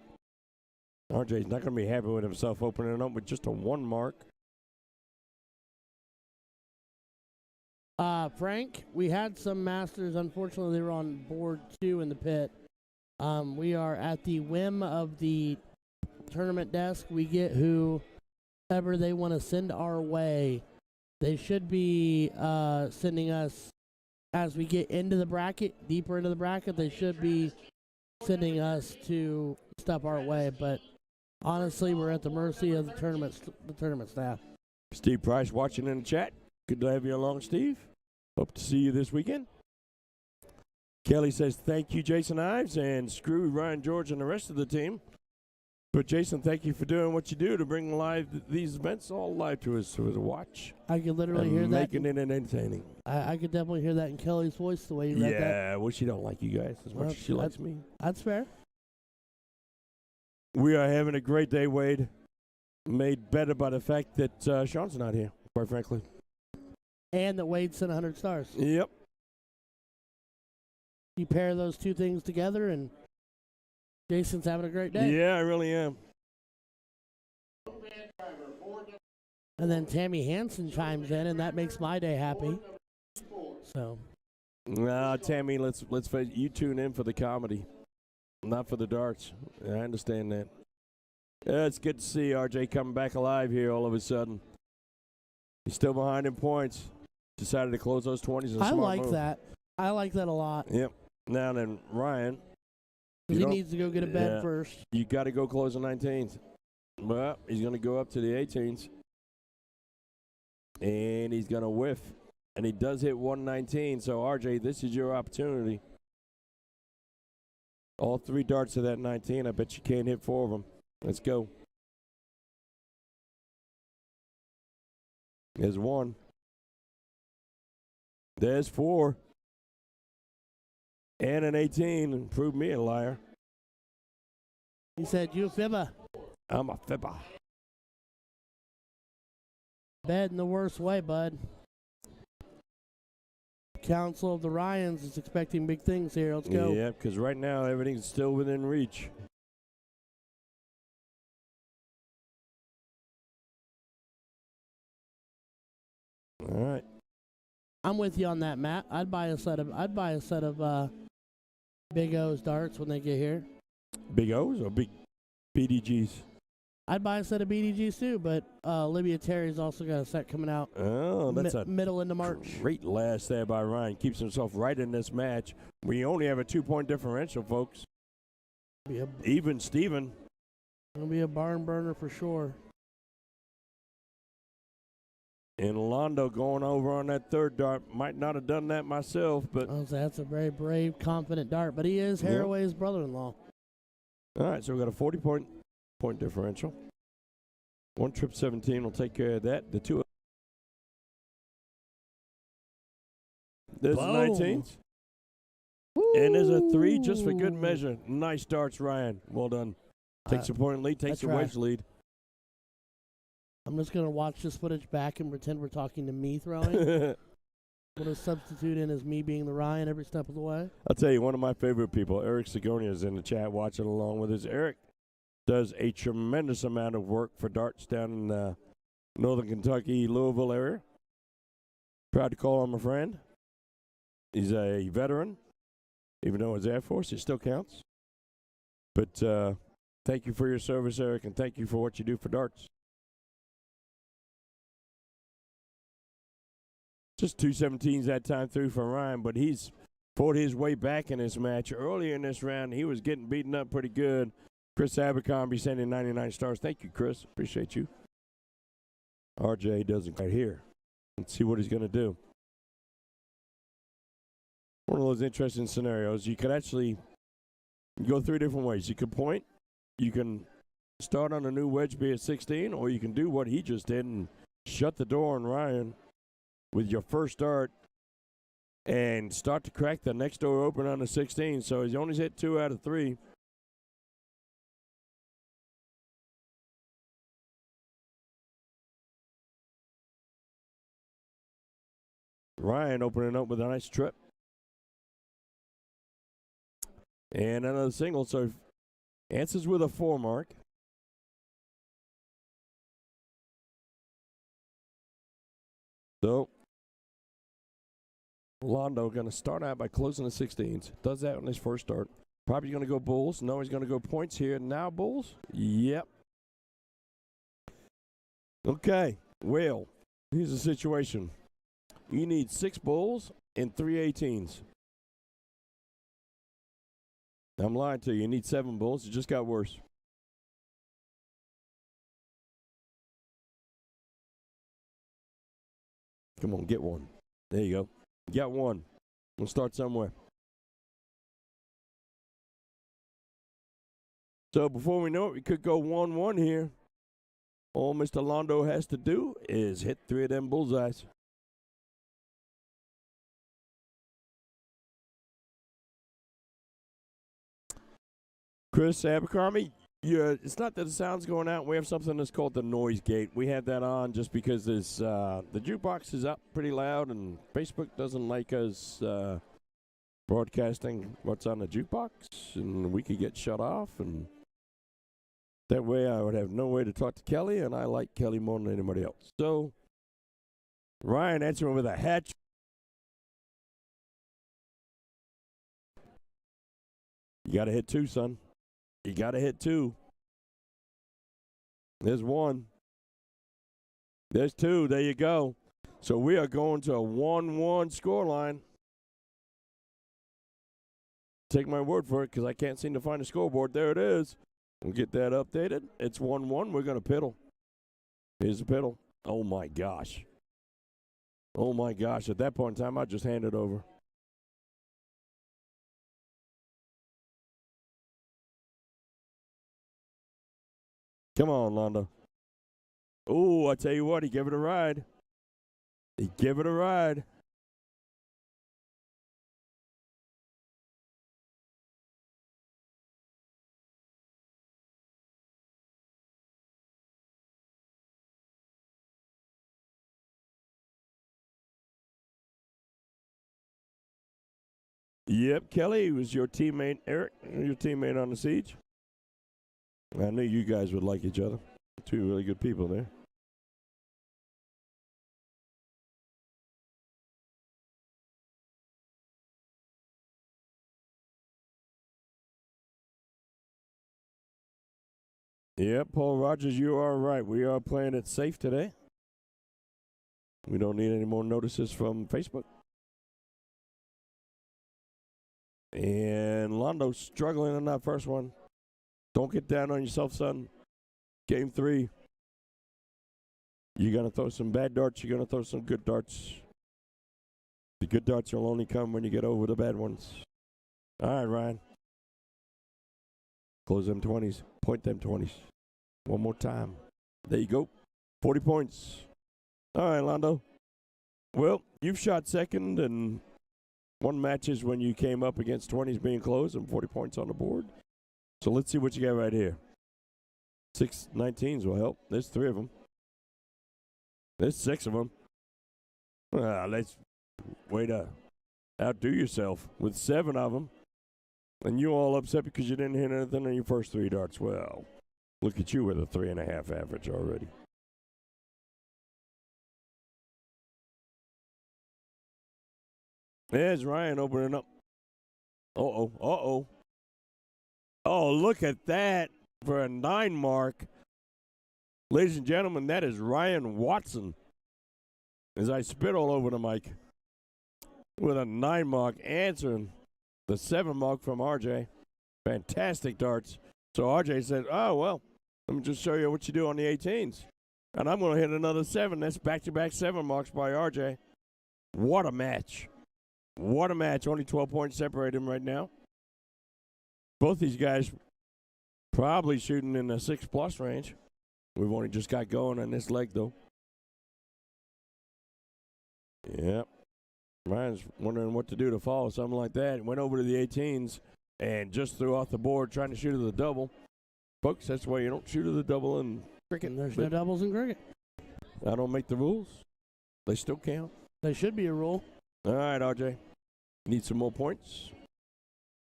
RJ's not going to be happy with himself opening up with just a 1 mark. Frank, we had some masters. Unfortunately, they were on board 2 in the pit. We are at the whim of the tournament desk. We get whoever they want to send our way. They should be sending us, as we get into the bracket, deeper into the bracket, they should be sending us to stuff our way. But honestly, we're at the mercy of the tournament staff. Steve Price watching in the chat. Good to have you along, Steve. Hope to see you this weekend. Kelly says, thank you, Jason Ives, and screw Ryan George and the rest of the team. But, Jason, thank you for doing what you do to bring these events all live to us to watch. I could literally hear that. Making it entertaining. I could definitely hear that in Kelly's voice, the way you read that. Yeah, well, she don't like you guys as much as she likes me. That's fair. We are having a great day, Wade. Made better by the fact that Sean's not here, quite frankly. And that Wade sent 100 stars. Yep. You pair those two things together, and Jason's having a great day. Yeah, I really am. And then Tammy Hansen chimes in, and that makes my day happy. So. Nah, Tammy, let's face it, you tune in for the comedy, not for the darts. I understand that. Yeah, it's good to see RJ coming back alive here all of a sudden. He's still behind in points. Decided to close those 20s. I like that. I like that a lot. Yep. Now then, Ryan. He needs to go get a bed first. You got to go close the 19th. Well, he's going to go up to the 18s. And he's going to whiff. And he does hit 119. So, RJ, this is your opportunity. All 3 darts of that 19. I bet you can't hit 4 of them. Let's go. There's 1. There's 4. And an 18. Prove me a liar. He said, you a fibber. I'm a fibber. Bed in the worst way, bud. Council of the Ryans is expecting big things here. Let's go. Yeah, because right now everything's still within reach. All right. I'm with you on that, Matt. I'd buy a set of Big O's darts when they get here. Big O's or big BDGs? I'd buy a set of BDGs too, but Olivia Terry's also got a set coming out Oh, that's a middle into March. great last there by Ryan. Keeps himself right in this match. We only have a 2-point differential, folks. Even Steven. It'll be a barn burner for sure. And Londo going over on that third dart. Might not have done that myself, but. That's a very brave, confident dart, but he is Haraway's brother-in-law. All right, so we got a 40-point differential. 1 trip 17 will take care of that. The two. There's the 19s. And there's a 3 just for good measure. Nice darts, Ryan. Well done. Takes a point lead, takes a wedge lead. I'm just going to watch this footage back and pretend we're talking to me throwing. I'm going to substitute in as me being the Ryan every step of the way. I'll tell you, one of my favorite people, Eric Sigonia, is in the chat watching along with us. Eric does a tremendous amount of work for darts down in northern Kentucky, Louisville area. Proud to call him a friend. He's a veteran. Even though it's Air Force, it still counts. But thank you for your service, Eric, and thank you for what you do for darts. Just 217s that time through for Ryan, but he's fought his way back in this match. Earlier in this round, he was getting beaten up pretty good. Chris Abercrombie sending 99 stars. Thank you, Chris. Appreciate you. RJ doesn't quite here. Let's see what he's going to do. One of those interesting scenarios. You could actually go 3 different ways. You could point. You can start on a new wedge B at 16, or you can do what he just did and shut the door on Ryan with your first dart and start to crack the next door open on the 16. So he's only hit 2 out of 3. Ryan opening up with a nice trip. And another single, so answers with a 4 mark. So Londo going to start out by closing the 16s. Does that on his first start. Probably going to go bulls. No, he's going to go points here. Now bulls? Yep. Okay. Well, here's the situation. You need 6 bulls and 3 18s. I'm lying to you. You need 7 bulls. It just got worse. Come on, get one. There you go. Got one. We'll start somewhere. So before we know it, we could go 1-1 here. All Mr. Londo has to do is hit 3 of them bullseyes. Chris Abercrombie, it's not that the sound's going out. We have something that's called the noise gate. We have that on just because there's, the jukebox is up pretty loud, and Facebook doesn't like us broadcasting what's on the jukebox, and we could get shut off. And that way I would have no way to talk to Kelly, and I like Kelly more than anybody else. So Ryan answering with a hatch. You got to hit 2, son. You got to hit 2. There's 1. There's 2. There you go. So we are going to a 1-1 scoreline. Take my word for it because I can't seem to find a scoreboard. There it is. We'll get that updated. It's 1-1. We're going to piddle. Here's the piddle. Oh, my gosh. Oh, my gosh. At that point in time, I just hand it over. Come on, Londo. Oh, I tell you what, he gave it a ride. He gave it a ride. Yep, Kelly was your teammate, Eric, your teammate on the Siege. I knew you guys would like each other. 2 really good people there. Yep, Paul Rogers, you are right. We are playing it safe today. We don't need any more notices from Facebook. And Londo struggling in that first one. Don't get down on yourself, son. Game 3. You're going to throw some bad darts. You're going to throw some good darts. The good darts will only come when you get over the bad ones. All right, Ryan. Close them 20s. Point them 20s. One more time. There you go. 40 points. All right, Londo. Well, you've shot second, and one match is when you came up against 20s being closed and 40 points on the board. So let's see what you got right here. 6 19s will help. There's 3 of them. There's 6 of them. Let's way to outdo yourself with 7 of them. And you all upset because you didn't hit anything on your first 3 darts. Well, look at you with a 3.5 average already. There's Ryan opening up. Uh-oh, uh-oh. Oh, look at that for a 9 mark. Ladies and gentlemen, that is Ryan Watson. As I spit all over the mic. With a 9 mark answering the 7 mark from RJ. Fantastic darts. So RJ said, oh, well, let me just show you what you do on the 18s. And I'm going to hit another 7. That's back-to-back 7 marks by RJ. What a match. What a match. Only 12 points separate them right now. Both these guys probably shooting in the 6+ range. We've only just got going on this leg, though. Yep. Ryan's wondering what to do to follow something like that. Went over to the 18s and just threw off the board trying to shoot at the double. Folks, that's why you don't shoot at the double in cricket. There's no doubles in cricket. I don't make the rules. They still count. They should be a rule. All right, RJ. Need some more points.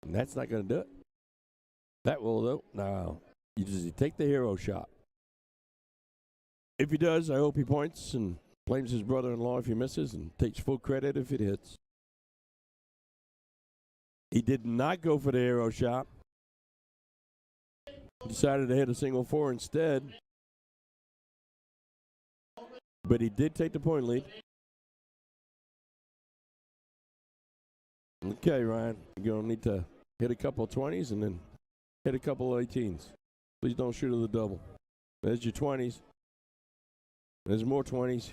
And that's not going to do it. That will, though. No. You just take the hero shot. If he does, I hope he points and blames his brother-in-law if he misses and takes full credit if it hits. He did not go for the hero shot. Decided to hit a single 4 instead. But he did take the point lead. Okay, Ryan, you're going to need to hit a couple of 20s and then hit a couple of 18s. Please don't shoot at the double. There's your 20s. There's more 20s.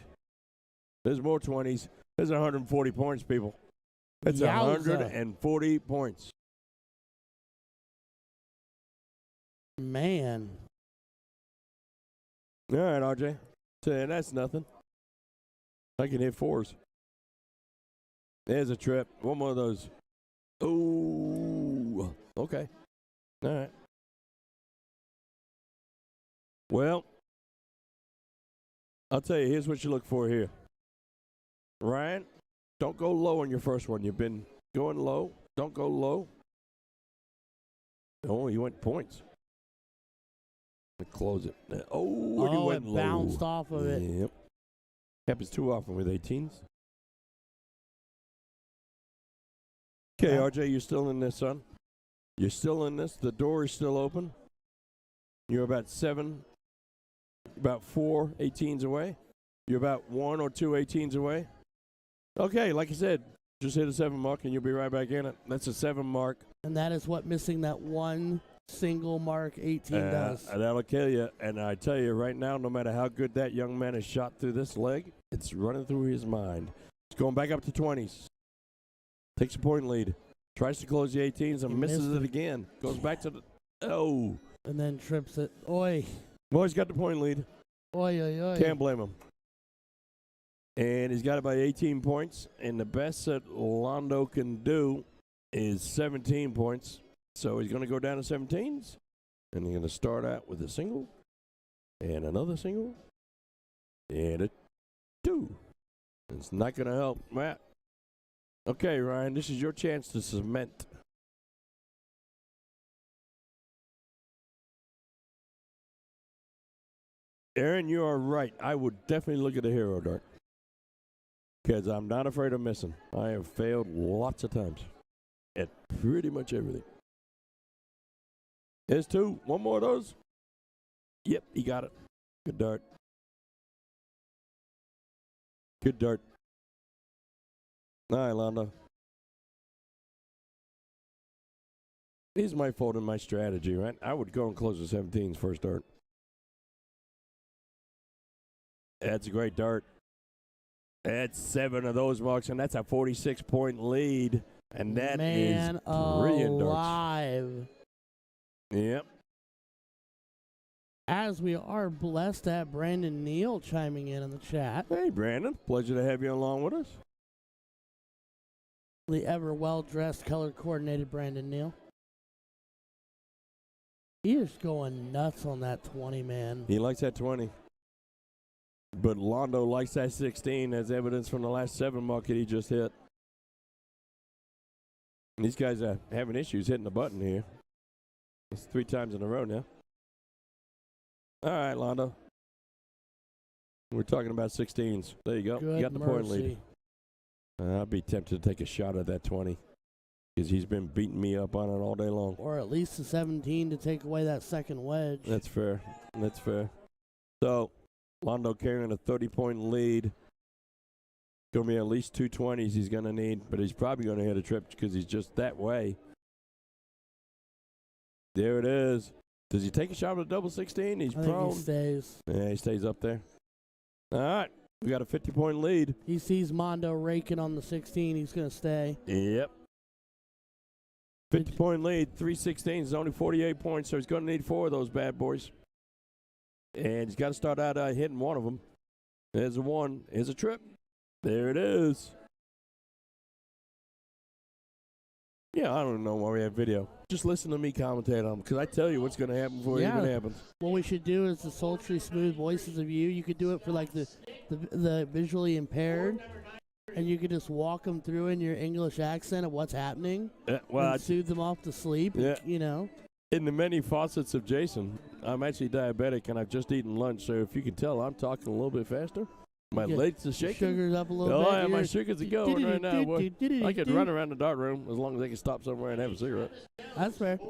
There's more 20s. There's 140 points, people. That's Yowza. 140 points. Man. All right, RJ. Saying that's nothing. I can hit 4s. There's a trip. One more of those. Ooh. Okay. All right. Well, I'll tell you, here's what you look for here. Ryan, don't go low on your first one. You've been going low. Don't go low. Oh, you went points. Close it. Oh, and you went low. It bounced off of it. Yep. Happens too often with 18s. Okay, RJ, you're still in this, son. You're still in this. The door is still open. You're about 4 18s away. You're about 1 or 2 18s away. Okay, like I said, just hit a 7 mark and you'll be right back in it. That's a 7 mark. And that is what missing that one single mark 18 does. That'll kill you. And I tell you right now, no matter how good that young man has shot through this leg, it's running through his mind. It's going back up to 20s. Takes a point lead. Tries to close the 18s and misses it again. Goes back to the... Oh. And then trips it. Oi. Well, he's got the point lead. Oi, oi, oi. Can't blame him. And he's got it by 18 points. And the best that Londo can do is 17 points. So he's going to go down to 17s. And he's going to start out with a single. And another single. And a 2. It's not going to help Matt. Okay, Ryan, this is your chance to cement. Aaron, you are right. I would definitely look at the hero dart. Because I'm not afraid of missing. I have failed lots of times. At pretty much everything. There's 2. One more of those. Yep, he got it. Good dart. Good dart. All right, Londo. Here's my fault in my strategy, right? I would go and close the 17's first dart. That's a great dart. That's 7 of those marks, and that's a 46-point lead. And that Man is brilliant darts. alive. Yep. As we are blessed to have Brandon Neal chiming in the chat. Hey, Brandon. Pleasure to have you along with us. The ever well-dressed, color-coordinated Brandon Neal. He is going nuts on that 20, man. He likes that 20. But Londo likes that 16, as evidence from the last 7 market he just hit. These guys are having issues hitting the button here. It's 3 times in a row now. All right, Londo. We're talking about 16s. There you go. Good You got the point lead. mercy. I'd be tempted to take a shot at that 20 because he's been beating me up on it all day long. Or at least the 17 to take away that second wedge. That's fair. That's fair. So, Londo carrying a 30-point lead. Going to be at least 2 20s he's going to need, but he's probably going to hit a trip because he's just that way. There it is. Does he take a shot with a double 16? He's I think prone. he stays. Yeah, he stays up there. All right. We got a 50-point lead. He sees Mondo raking on the 16. He's going to stay. Yep. 50-point lead, 3 16s, only 48 points, so he's going to need 4 of those bad boys. And he's got to start out hitting one of them. There's a 1. Here's a trip. There it is. Yeah, I don't know why we have video. Just listen to me commentate on them, because I tell you what's going to happen before it even happens. What we should do is the sultry, smooth voices of you. You could do it for like the visually impaired, and you could just walk them through in your English accent of what's happening, Well, and soothe them off to sleep. Yeah. You know. in the many facets of Jason, I'm actually diabetic, and I've just eaten lunch, so if you can tell, I'm talking a little bit faster. My Yeah, legs are shaking. Sugar's up a little Oh, bit. yeah, my You're- sugars are going right now, boy. I could run around the dart room as long as I can stop somewhere and have a cigarette. That's fair.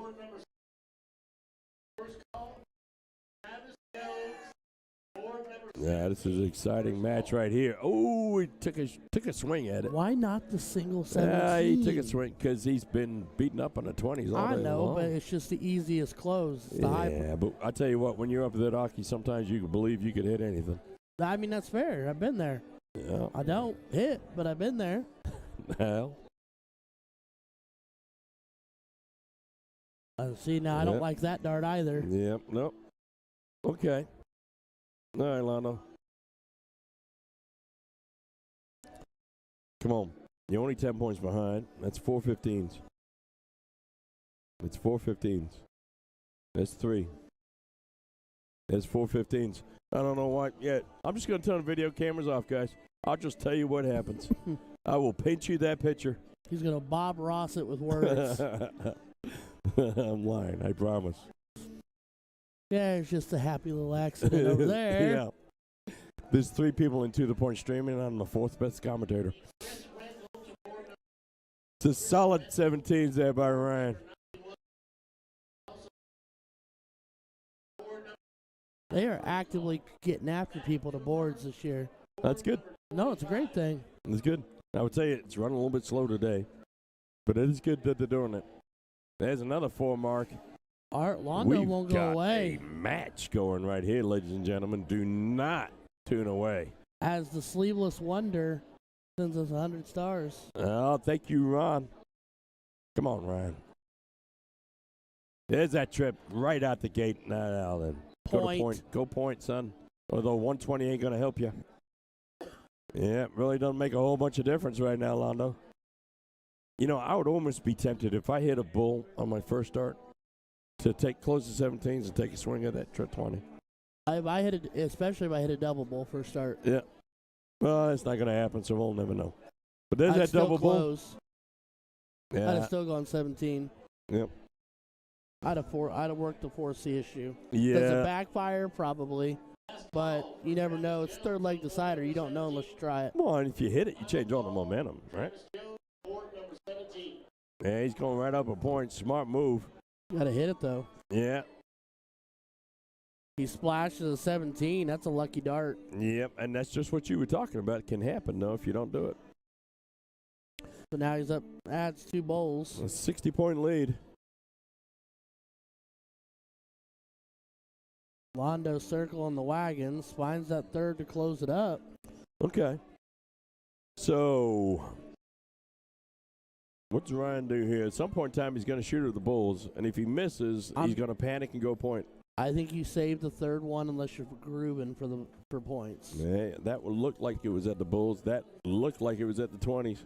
Yeah, this is an exciting match right here. Oh, he took a swing at it. Why not the single 17? Yeah, he took a swing because he's been beaten up on the 20s all I day know, long. but it's just the easiest close. It's the high. Yeah, but I tell you what, when you're up at that hockey, sometimes you can believe you could hit anything. I mean, that's fair. I've been there. Yeah. I don't hit, but I've been there. Hell. See, now I don't Yep. like that dart either. Yep. Nope. Okay. All right, Lano. Come on. You're only 10 points behind. That's 4 15s. It's 4 15s. That's 3. That's 4 15s. I don't know why. Yeah, I'm just going to turn the video cameras off, guys. I'll just tell you what happens. I will paint you that picture. He's going to Bob Ross it with words. I'm lying, I promise. Yeah, it's just a happy little accident over there. Yeah. There's 3 people in To The Point streaming, and I'm the 4th best commentator. It's a solid 17s there by Ryan. They are actively getting after people to boards this year. That's good. No, it's a great thing. It's good. I would say it's running a little bit slow today, but it is good that they're doing it. There's another 4 mark. Art Londo We've won't got go away. a match going right here, ladies and gentlemen. Do not tune away. As the Sleeveless Wonder sends us 100 stars. Oh, thank you, Ron. Come on, Ryan. There's that trip right out the gate. Now then. Go to Point. point. Go point, son. Although 120 ain't going to help you. Yeah, really doesn't make a whole bunch of difference right now, Londo. You know, I would almost be tempted if I hit a bull on my first start to close the 17s and take a swing at that trip 20. Especially if I hit a double bull first start. Yeah. Well, it's not going to happen, so we'll never know. But there's I'd that still double bull. close. I'd Yeah. have still gone 17. Yep. I'd have worked the 4C issue. Yeah. Does it backfire? Probably. But you never know. It's third leg decider. You don't know unless you try it. Well, and if you hit it, you change all the momentum, right? Yeah, he's going right up a point. Smart move. You gotta hit it though. Yeah. He splashes a 17. That's a lucky dart. Yep, and that's just what you were talking about. It can happen, though, if you don't do it. So now he's up, adds 2 bowls. A 60-point lead. Londo circling the wagons, finds that third to close it up. Okay. So, what's Ryan do here? At some point in time, he's going to shoot at the bulls, and if he misses, he's going to panic and go point. I think you save the third one unless you're grooving for points. Yeah, that would look like it was at the bulls. That looked like it was at the 20s.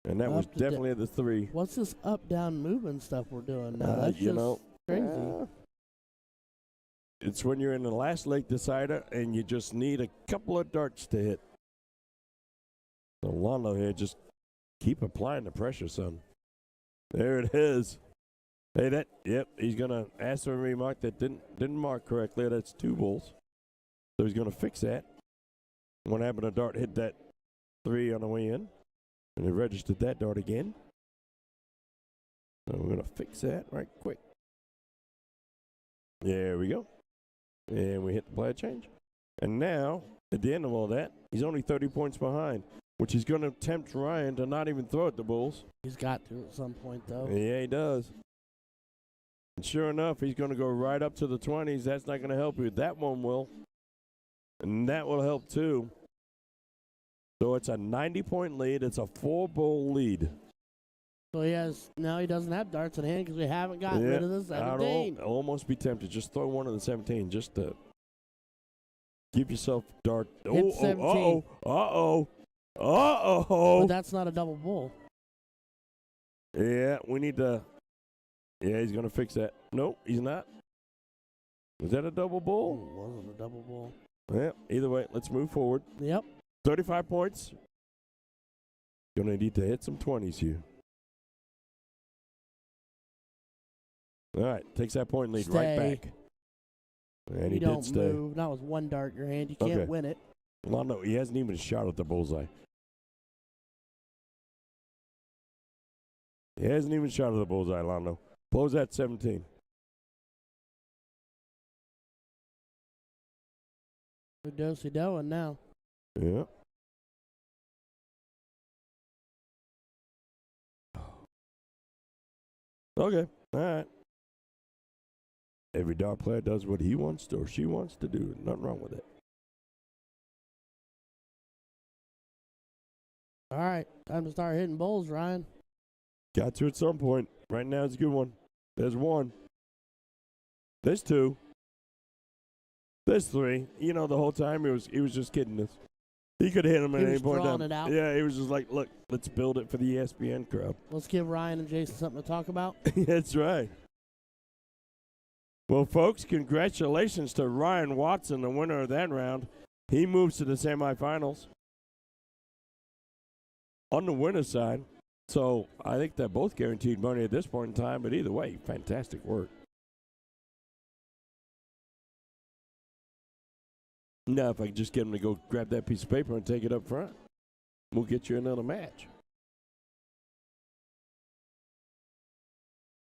And that Up was to definitely at the 3. What's this up-down movement stuff we're doing now? That's you just know, crazy. It's when you're in the last lake decider and you just need a couple of darts to hit. So Londo here, just keep applying the pressure, son. There it is. Hey, yep, he's going to ask for a remark that didn't mark correctly. That's 2 bulls. So he's going to fix that. What happened to dart hit that 3 on the way in. And he registered that dart again. So we're going to fix that right quick. There we go. And we hit the player change. And now, at the end of all that, he's only 30 points behind, which is going to tempt Ryan to not even throw at the bulls. He's got to at some point, though. Yeah, he does. And sure enough, he's going to go right up to the 20s. That's not going to help you. That one will. And that will help, too. So it's a 90-point lead. It's a 4-bowl lead. So now he doesn't have darts in hand because we haven't gotten rid of the 17. I'd almost be tempted. Just throw one of the 17 just to give yourself dart. Hit 17. But that's not a double bull. Yeah, we need to. Yeah, he's going to fix that. Nope, he's not. Was that a double bull? It wasn't a double bull. Yeah, either way, let's move forward. Yep. 35 points. Going to need to hit some 20s here. All right, takes that point lead right back. And he did stay. Move. Not with 1 dart in your hand. You can't win it. Well, no, he hasn't even shot at the bullseye. He hasn't even shot at the bullseye, Londo. Close that 17. We're do-si-doing now. Yeah. Okay, all right. Every dart player does what he wants to or she wants to do. Nothing wrong with it. All right, time to start hitting bowls, Ryan. Got to at some point. Right now it's a good one. There's 1. There's 2. There's 3. You know, the whole time he was just kidding us. He could hit him at any point. It out. Yeah, he was just like, look, let's build it for the ESPN crowd. Let's give Ryan and Jason something to talk about. That's right. Well, folks, congratulations to Ryan Watson, the winner of that round. He moves to the semifinals on the winner's side. So I think they're both guaranteed money at this point in time, but either way, fantastic work. Now, if I could just get him to go grab that piece of paper and take it up front, we'll get you another match.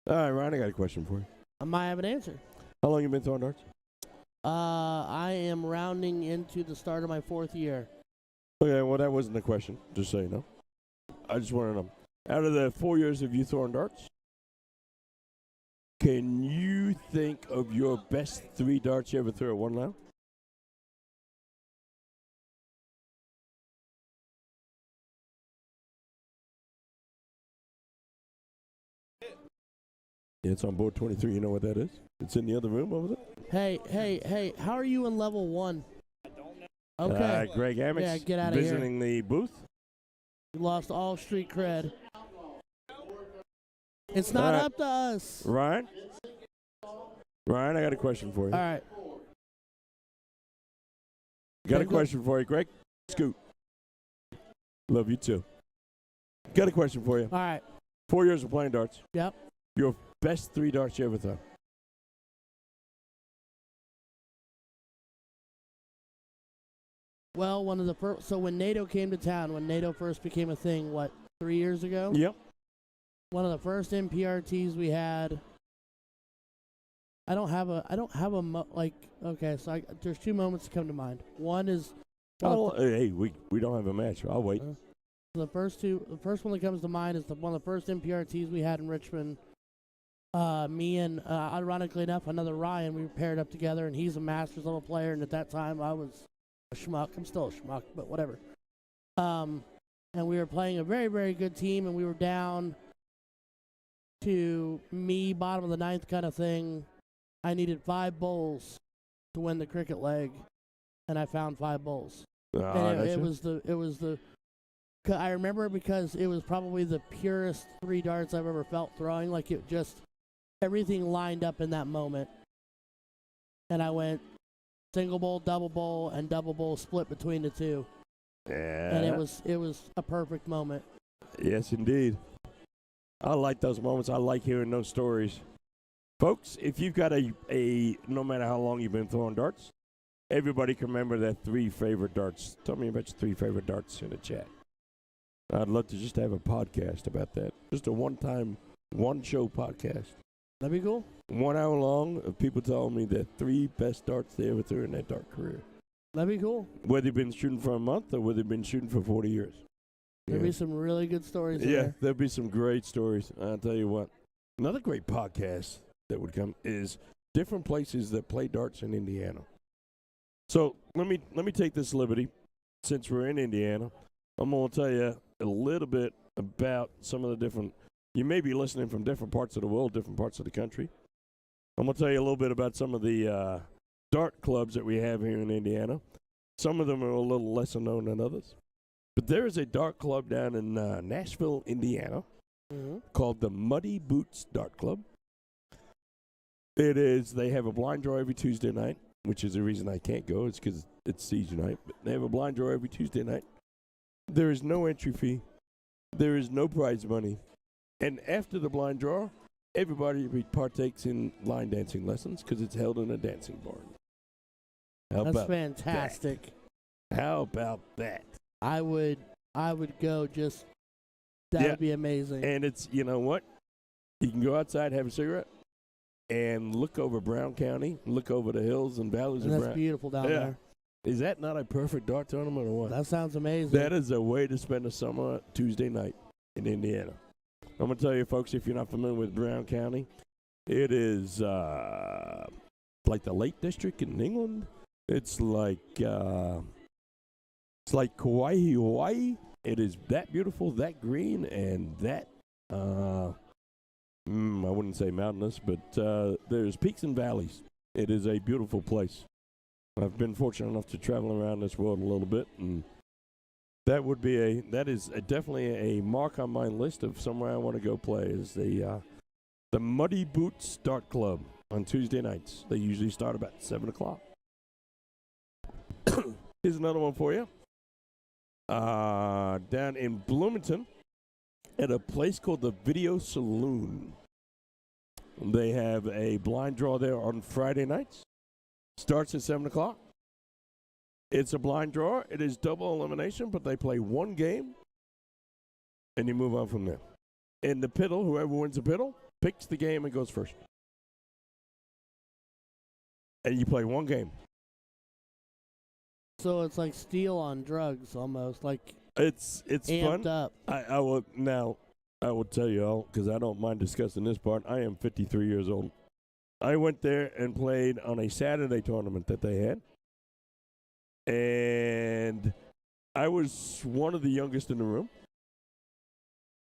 All right, Ryan, I got a question for you. I might have an answer. How long you been throwing darts? I am rounding into the start of my 4th year. Okay, well, that wasn't the question, just so you know. I just want to know, out of the 4 years of you throwing darts, can you think of your best 3 darts you ever threw at one round? It's on board 23. You know what that is? It's in the other room over there. Hey, how are you in level 1? Okay. Greg Amex, yeah, get out of visiting the booth. You lost all street cred. It's not up to us. Ryan, I got a question for you. All right. Got a question for you, Greg. Scoot. Love you too. Got a question for you. All right. 4 years of playing darts. Yep. Your best 3 darts you ever throw? Well, one of the first. So when NATO came to town, when NATO first became a thing, 3 years ago? Yep. One of the first MPRTs we had I don't have a okay, so there's two moments that come to mind. One is Hey, we don't have a match. I'll wait. the first one that comes to mind is one of the first MPRTs we had in Richmond. Me and ironically enough, another Ryan, we were paired up together, and he's a Masters level player, and at that time I was a schmuck. I'm still a schmuck, but whatever. And we were playing a very, very good team, and we were down to me, bottom of the ninth kind of thing. I needed 5 bowls to win the cricket leg, and I found 5 bowls. And it was the. I remember it because it was probably the purest 3 darts I've ever felt throwing. Like it just everything lined up in that moment, and I went single bowl, double bowl, and double bowl split between the two. Yeah. And it was a perfect moment. Yes, indeed. I like those moments. I like hearing those stories. Folks, if you've got a no matter how long you've been throwing darts, everybody can remember their 3 favorite darts. Tell me about your 3 favorite darts in the chat. I'd love to just have a podcast about that. Just a one-time, one-show podcast. That'd be cool. 1 hour long of people telling me their 3 best darts they ever threw in their dart career. That'd be cool. Whether they've been shooting for a month or whether they've been shooting for 40 years. There'd be some really good stories in there. There'll be some great stories. I'll tell you what. Another great podcast that would come is different places that play darts in Indiana. So let me take this liberty. Since we're in Indiana, I'm going to tell you a little bit about some of the different, you may be listening from different parts of the world, different parts of the country. I'm going to tell you a little bit about some of the dart clubs that we have here in Indiana. Some of them are a little lesser known than others. But there is a dart club down in Nashville, Indiana, called the Muddy Boots Dart Club. They have a blind draw every Tuesday night, which is the reason I can't go. It's because it's season night. But they have a blind draw every Tuesday night. There is no entry fee. There is no prize money. And after the blind draw, everybody partakes in line dancing lessons because it's held in a dancing barn. That's fantastic. How about that? I would go just, that would be amazing. And it's, you know what? You can go outside, have a cigarette, and look over Brown County, look over the hills and valleys of Brown. That's beautiful down there. Is that not a perfect dart tournament or what? That sounds amazing. That is a way to spend a summer Tuesday night in Indiana. I'm going to tell you, folks, if you're not familiar with Brown County, it is like the Lake District in England. It's like Kauai, Hawaii. It is that beautiful, that green, and that, I wouldn't say mountainous, but there's peaks and valleys. It is a beautiful place. I've been fortunate enough to travel around this world a little bit, and that is definitely a mark on my list of somewhere I want to go play. Is the Muddy Boots Dart Club on Tuesday nights. They usually start about 7 o'clock. Here's another one for you. Down in Bloomington, at a place called the Video Saloon. They have a blind draw there on Friday nights. Starts at 7 o'clock. It's a blind draw. It is double elimination, but they play one game, and you move on from there. In the piddle, whoever wins the piddle picks the game and goes first. And you play one game. So it's like Steel on drugs, almost like it's amped fun. Up. I will tell you all, because I don't mind discussing this part. I am 53 years old. I went there and played on a Saturday tournament that they had, and I was one of the youngest in the room.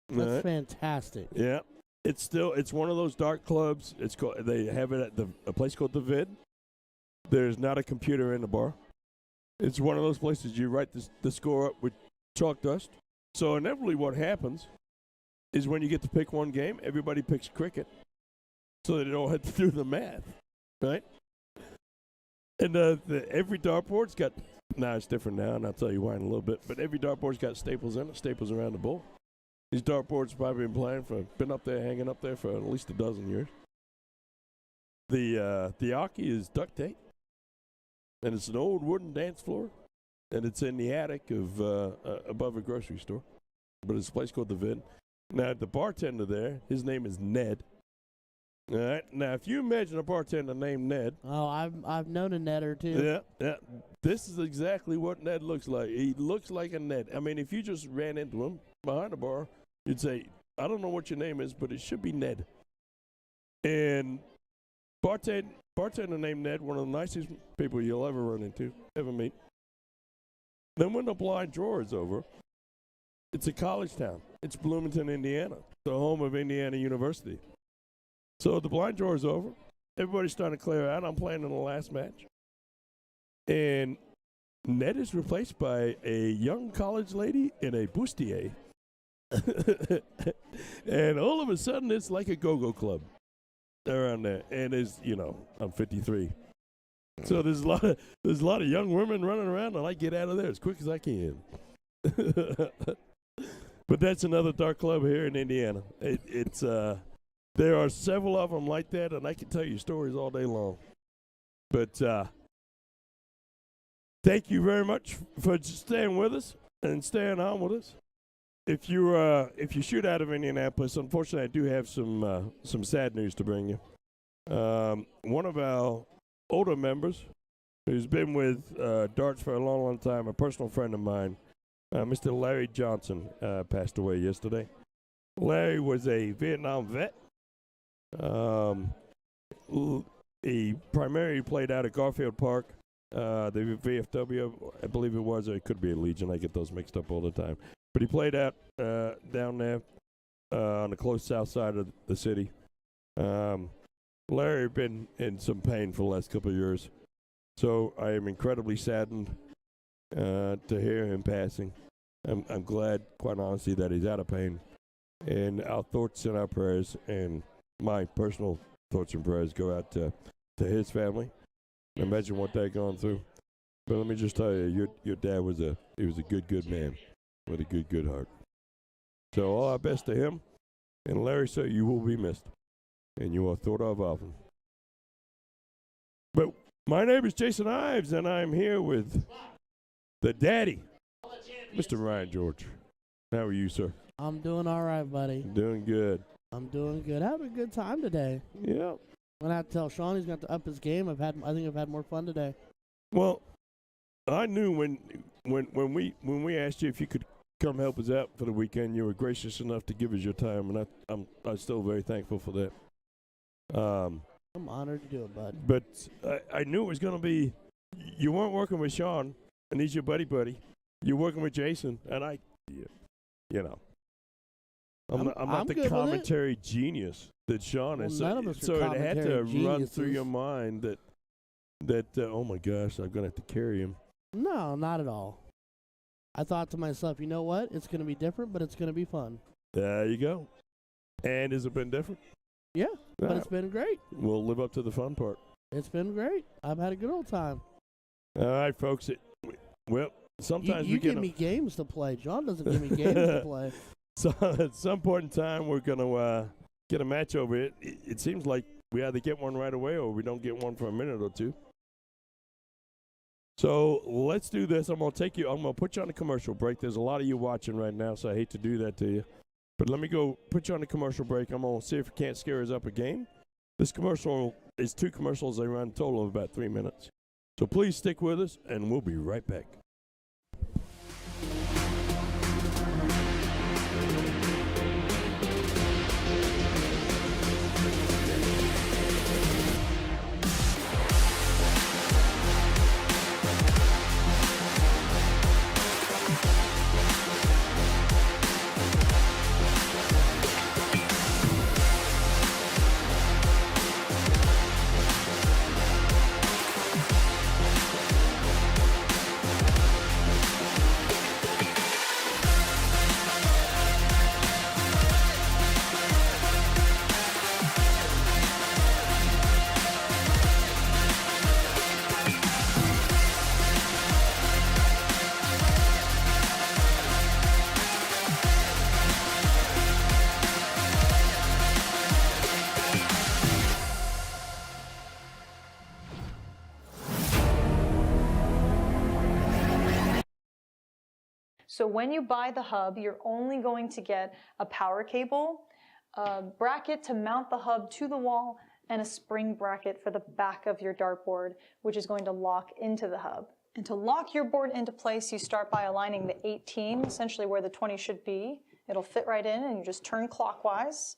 That's fantastic. Yeah, it's one of those dart clubs. They have it at a place called the Vid. There's not a computer in the bar. It's one of those places you write the score up with chalk dust. So inevitably what happens is when you get to pick one game, everybody picks cricket so they don't have to do the math, right? And every dartboard's got, it's different now, and I'll tell you why in a little bit, but every dartboard's got staples in it, staples around the bowl. These dartboards have probably been up there, hanging up there for at least a dozen years. The Aki is duct tape. And it's an old wooden dance floor, and it's in the attic of above a grocery store. But it's a place called the Vid. Now, the bartender there, his name is Ned. All right. Now, if you imagine a bartender named Ned, Oh, I've known a Ned or two. yeah, this is exactly what Ned looks like. He looks like a Ned. I mean, if you just ran into him behind the bar, you'd say, I don't know what your name is, but it should be Ned. And bartender named Ned, one of the nicest people you'll ever run into, ever meet. Then when the blind drawer is over, it's a college town. It's Bloomington, Indiana, the home of Indiana University. So the blind drawer is over. Everybody's starting to clear out. I'm playing in the last match. And Ned is replaced by a young college lady in a bustier. And all of a sudden, it's like a go-go club around there. And it's, I'm 53. So there's a lot of young women running around, and I get out of there as quick as I can. But that's another dark club here in Indiana. There are several of them like that, and I can tell you stories all day long. But thank you very much for staying with us and staying on with us. If you shoot out of Indianapolis, unfortunately, I do have some sad news to bring you. One of our older members, who's been with darts for a long, long time, a personal friend of mine, Mr. Larry Johnson, passed away yesterday. Larry was a Vietnam vet. He primarily played out at Garfield Park, the VFW, I believe it was, or it could be a Legion. I get those mixed up all the time. But he played out down there on the close south side of the city. Larry had been in some pain for the last couple of years, so I am incredibly saddened to hear him passing. I'm glad, quite honestly, that he's out of pain. And our thoughts and our prayers, and my personal thoughts and prayers, go out to his family. Imagine what they're going through. But let me just tell you, your dad was a good man with a good heart. So all our best to him. And Larry, sir, you will be missed, and you are thought of often. But my name is Jason Ives, and I'm here with the daddy, Mr. Ryan George. How are you, sir? I'm doing all right, buddy. Doing good. I'm doing good. Having a good time today. Yeah. I'm gonna have to tell Sean he's got to up his game. I think I've had more fun today. Well, I knew when we asked you if you could come help us out for the weekend, you were gracious enough to give us your time, and I'm still very thankful for that. I'm honored to do it, bud. But I knew it was going to be. You weren't working with Sean, and he's your buddy. You're working with Jason, and I'm not the commentary genius that Sean is. None of us are so it had to commentary run through geniuses. your mind that oh my gosh, I'm going to have to carry him. No, not at all. I thought to myself, you know what? It's going to be different, but it's going to be fun. There you go. And has it been different? Yeah, but it's been great. We'll live up to the fun part. It's been great. I've had a good old time. All right, folks. Sometimes you we give me games to play. John doesn't give me games to play. So at some point in time, we're going to get a match over it. It seems like we either get one right away or we don't get one for a minute or two. So let's do this. I'm going to put you on a commercial break. There's a lot of you watching right now, so I hate to do that to you. But let me go put you on a commercial break. I'm going to see if it can't scare us up a game. This commercial is 2 commercials. They run a total of about 3 minutes. So please stick with us, and we'll be right back. So when you buy the hub, you're only going to get a power cable, a bracket to mount the hub to the wall, and a spring bracket for the back of your dartboard, which is going to lock into the hub. And to lock your board into place, you start by aligning the 18, essentially where the 20 should be. It'll fit right in, and you just turn clockwise.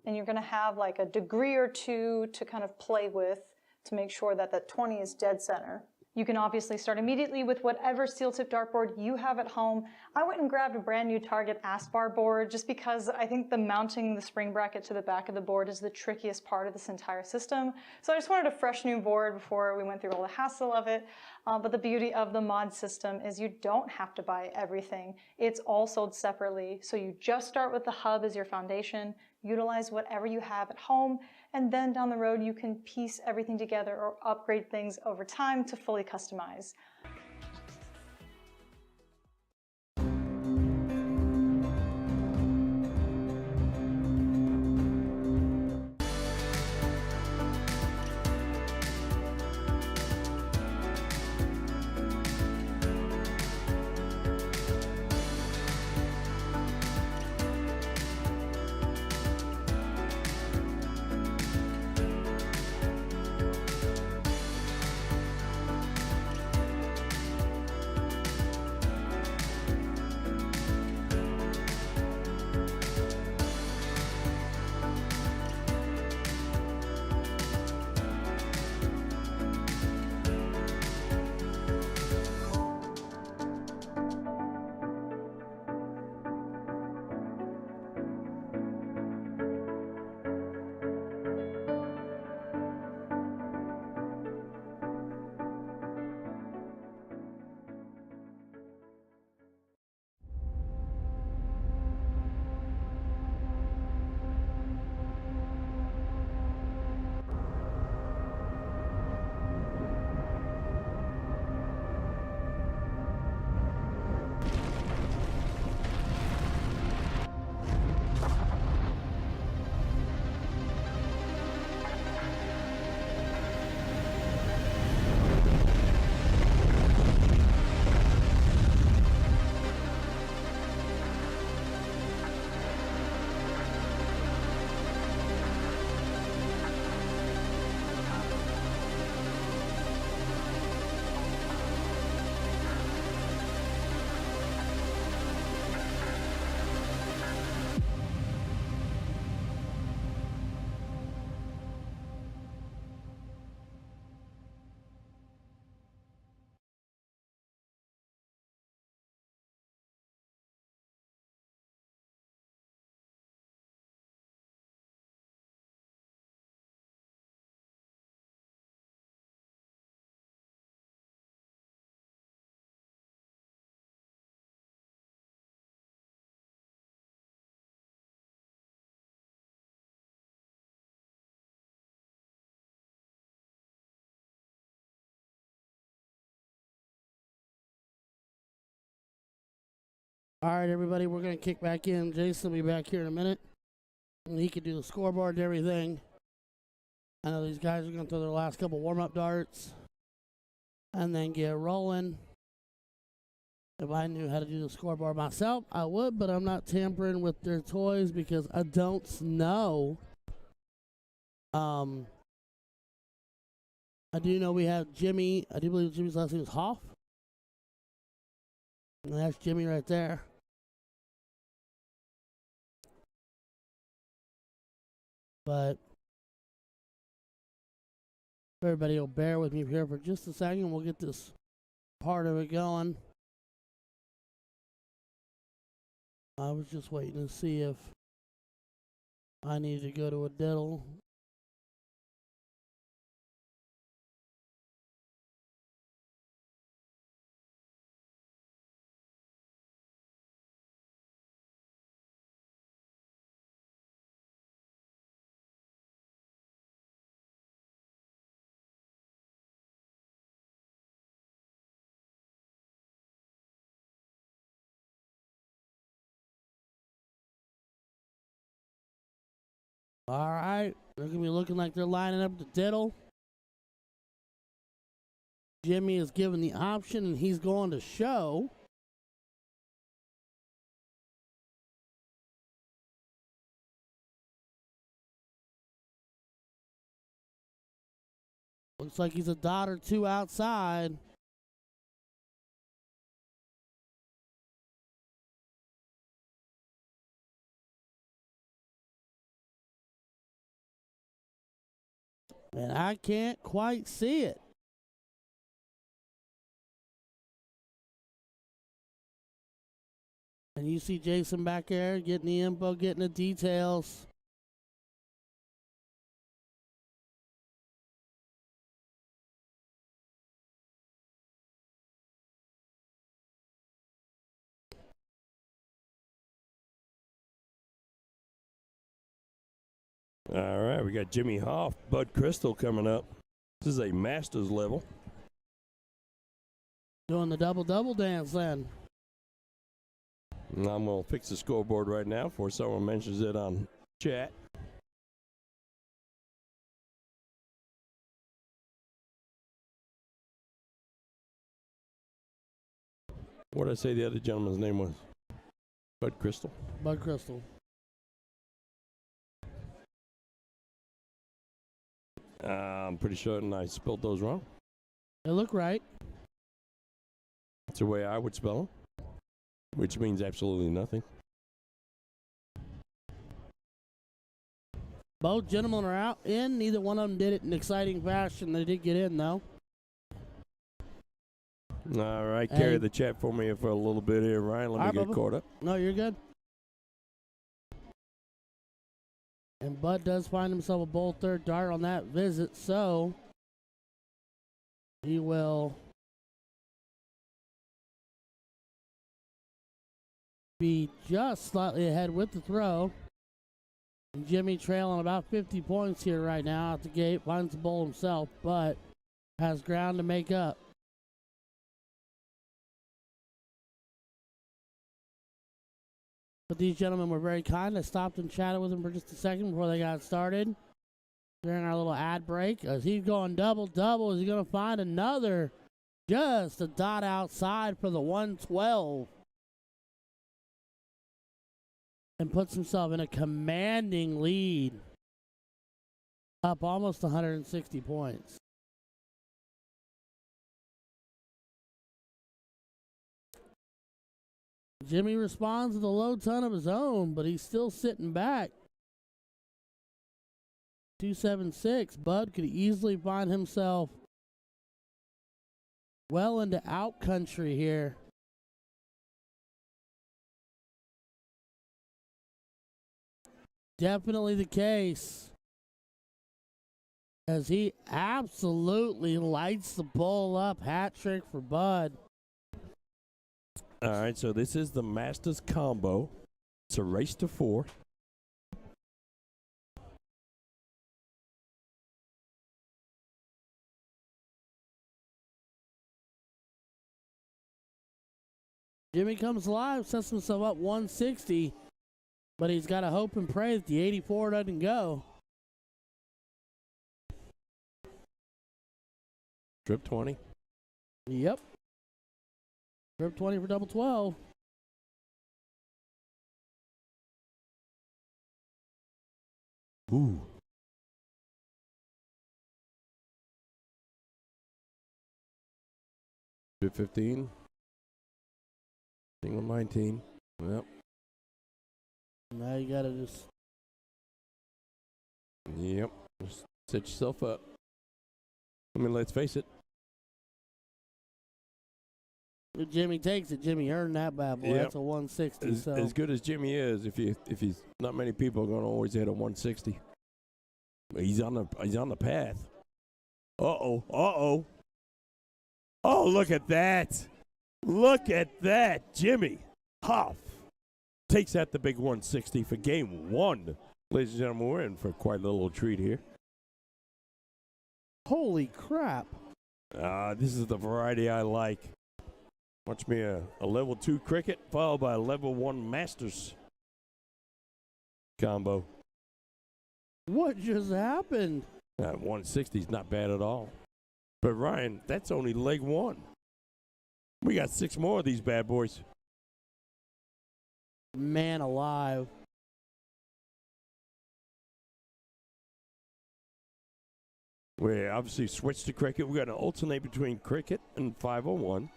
And you're gonna have like a degree or two to kind of play with to make sure that that 20 is dead center. You can obviously start immediately with whatever steel tip dartboard you have at home. I went and grabbed a brand new Target Aspar board just because I think the mounting the spring bracket to the back of the board is the trickiest part of this entire system. So I just wanted a fresh new board before we went through all the hassle of it. But the beauty of the mod system is you don't have to buy everything. It's all sold separately. So you just start with the hub as your foundation, utilize whatever you have at home, and then down the road you can piece everything together or upgrade things over time to fully customize. All right, everybody, we're going to kick back in. Jason will be back here in a minute. And he can do the scoreboard and everything. I know these guys are going to throw their last couple warm-up darts and then get rolling. If I knew how to do the scoreboard myself, I would, but I'm not tampering with their toys because I don't know. I do know we have Jimmy. I do believe Jimmy's last name is Hoff. And that's Jimmy right there. But everybody will bear with me here for just a second. We'll get this part of it going. I was just waiting to see if I needed to go to a diddle. All right, they're going to be looking like they're lining up to diddle. Jimmy is given the option, and he's going to show. Looks like he's a dot or two outside. And I can't quite see it. And you see Jason back there getting the info, getting the details. All right, we got Jimmy Hoff, Bud Crystal coming up. This is a Masters level. Doing the double-double dance then. And I'm going to fix the scoreboard right now before someone mentions it on chat. What did I say the other gentleman's name was? Bud Crystal. Bud Crystal. I'm pretty sure I spelled those wrong. They look right. That's the way I would spell them, which means absolutely nothing. Both gentlemen are out in. Neither one of them did it in exciting fashion. They did get in, though. All right, carry Hey. the chat for me for a little bit here, Ryan. Let me All right, get Bubba. caught up. No, you're good. And Bud does find himself a bowl third dart on that visit, so he will be just slightly ahead with the throw. And Jimmy trailing about 50 points here right now at the gate. Finds the bowl himself, but has ground to make up. But these gentlemen were very kind. I stopped and chatted with them for just a second before they got started during our little ad break. As he's going double-double, is he going to find another? Just a dot outside for the 112. And puts himself in a commanding lead. Up almost 160 points. Jimmy responds with a low ton of his own, but he's still sitting back. 276. Bud could easily find himself well into out country here. Definitely the case, as he absolutely lights the bowl up. Hat trick for Bud. All right, so this is the Masters combo. It's a race to 4. Jimmy comes alive, sets himself up 160, but he's got to hope and pray that the 84 doesn't go. Trip 20. Yep. Trip 20 for double 12. Ooh. Trip 15. Single 19. Yep. Now you got to just... Yep. Just set yourself up. I mean, let's face it. If Jimmy takes it, Jimmy earned that bad boy. Yep. That's a 160. As, So as good as Jimmy is, if he's not many people are going to always hit a 160. But he's on the path. Uh-oh. Oh, look at that. Look at that. Jimmy Hoff takes out the big 160 for game 1. Ladies and gentlemen, we're in for quite a little treat here. holy crap. This is the variety I like. Watch me a level 2 cricket followed by a level 1 Masters combo. What just happened? 160 is not bad at all. But Ryan, that's only leg 1. We got 6 more of these bad boys. Man alive. We obviously switched to cricket. We're going to alternate between cricket and 501.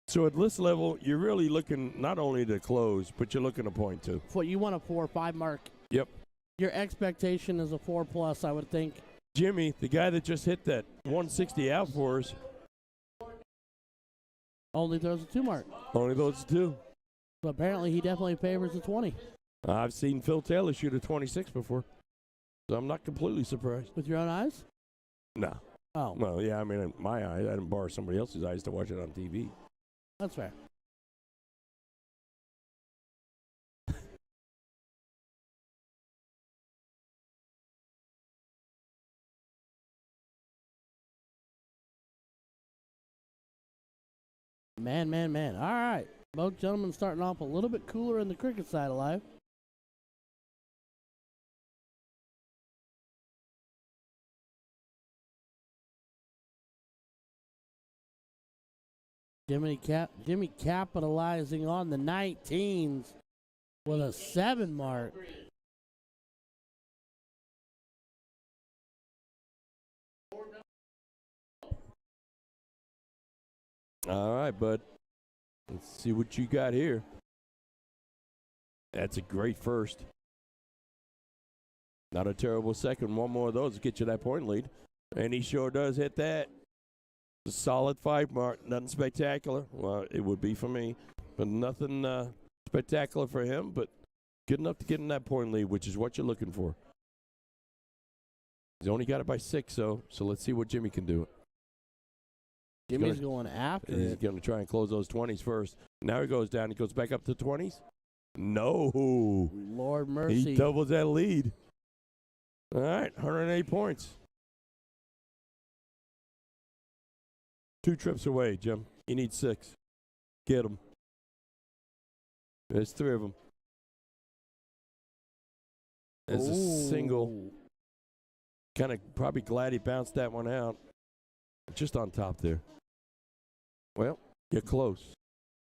So at this level, you're really looking not only to close, but you're looking to point too. You want a 4 or 5 mark. Yep. Your expectation is a 4+, I would think. Jimmy, the guy that just hit that 160 out for us, Only throws a 2 mark. only those two. So apparently he definitely favors a 20. I've seen Phil Taylor shoot a 26 before, so I'm not completely surprised. With your own eyes? No. Oh, Well, yeah, I mean, in my eyes, I didn't borrow somebody else's eyes to watch it on TV. that's fair. Man. All right. Both gentlemen starting off a little bit cooler in the cricket side of life. Jimmy capitalizing on the 19s with a 7 mark. All right, bud. Let's see what you got here. That's a great first. Not a terrible second. One more of those to get you that point lead. And he sure does hit that. A solid 5 mark. Nothing spectacular. Well, it would be for me. But nothing spectacular for him. But good enough to get in that point lead, which is what you're looking for. He's only got it by 6, so let's see what Jimmy can do. Jimmy's going after He's it. going to try and close those 20s first. Now he goes down. He goes back up to 20s. No. Lord mercy. He doubles that lead. All right, 108 points. 2 trips away, Jim. You need 6. Get them. There's 3 of them. There's a single. Kind of probably glad he bounced that one out. Just on top there. Well, you're close.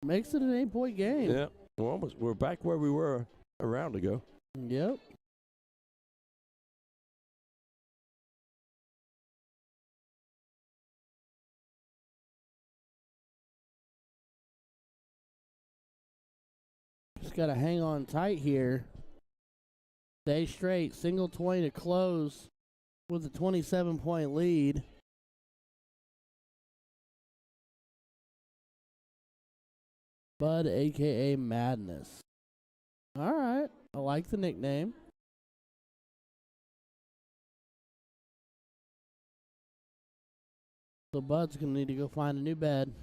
Makes it an 8-point game. Yeah, we're back where we were a round ago. Yep. Just got to hang on tight here. Stay straight. Single 20 to close with a 27-point lead. Bud, a.k.a. Madness. All right. I like the nickname. So Bud's going to need to go find a new bed.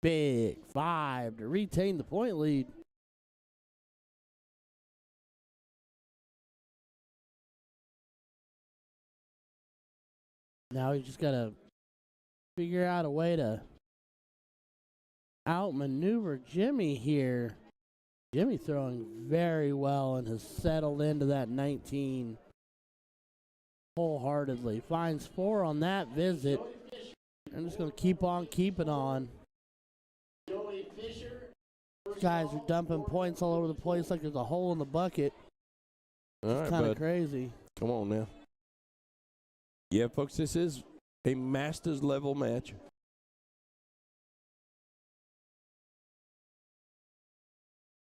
Big 5 to retain the point lead. Now he's just got to figure out a way to outmaneuver Jimmy here. Jimmy throwing very well and has settled into that 19 wholeheartedly. Finds 4 on that visit. I'm just going to keep on keeping on. These guys are dumping points all over the place like there's a hole in the bucket. All right, It's kind of bud. crazy. Come on now. Yeah, folks, this is a Masters level match.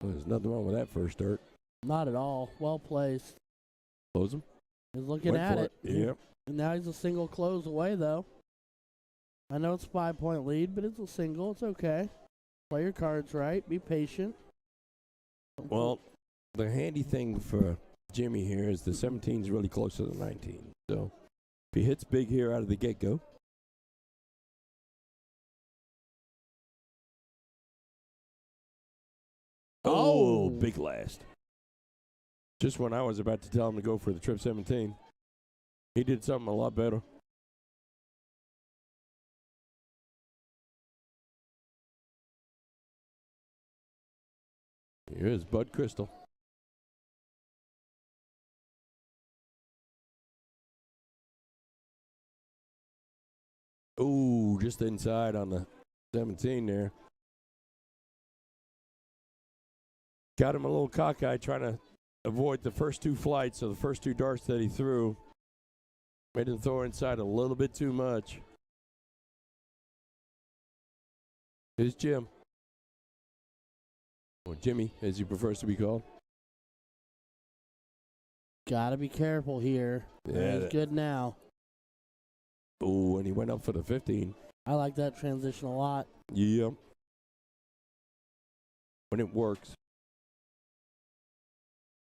Well, there's nothing wrong with that first start. Not at all. Well placed. Close him. He's looking Wait at for it. Yep. And now he's a single close away, though. I know it's a 5-point lead, but it's a single. It's okay. Play your cards right. Be patient. Well, the handy thing for Jimmy here is the 17 is really close to the 19. So if he hits big here out of the get-go. Oh, big last. Just when I was about to tell him to go for the trip 17, he did something a lot better. Here's Bud Crystal. Ooh, just inside on the 17 there. Got him a little cockeyed trying to avoid the first two flights, so the first two darts that he threw made him throw inside a little bit too much. Here's Jim. Or Jimmy, as he prefers to be called. Gotta be careful here. Yeah, He's good now. Oh, and he went up for the 15. I like that transition a lot. Yeah. When it works.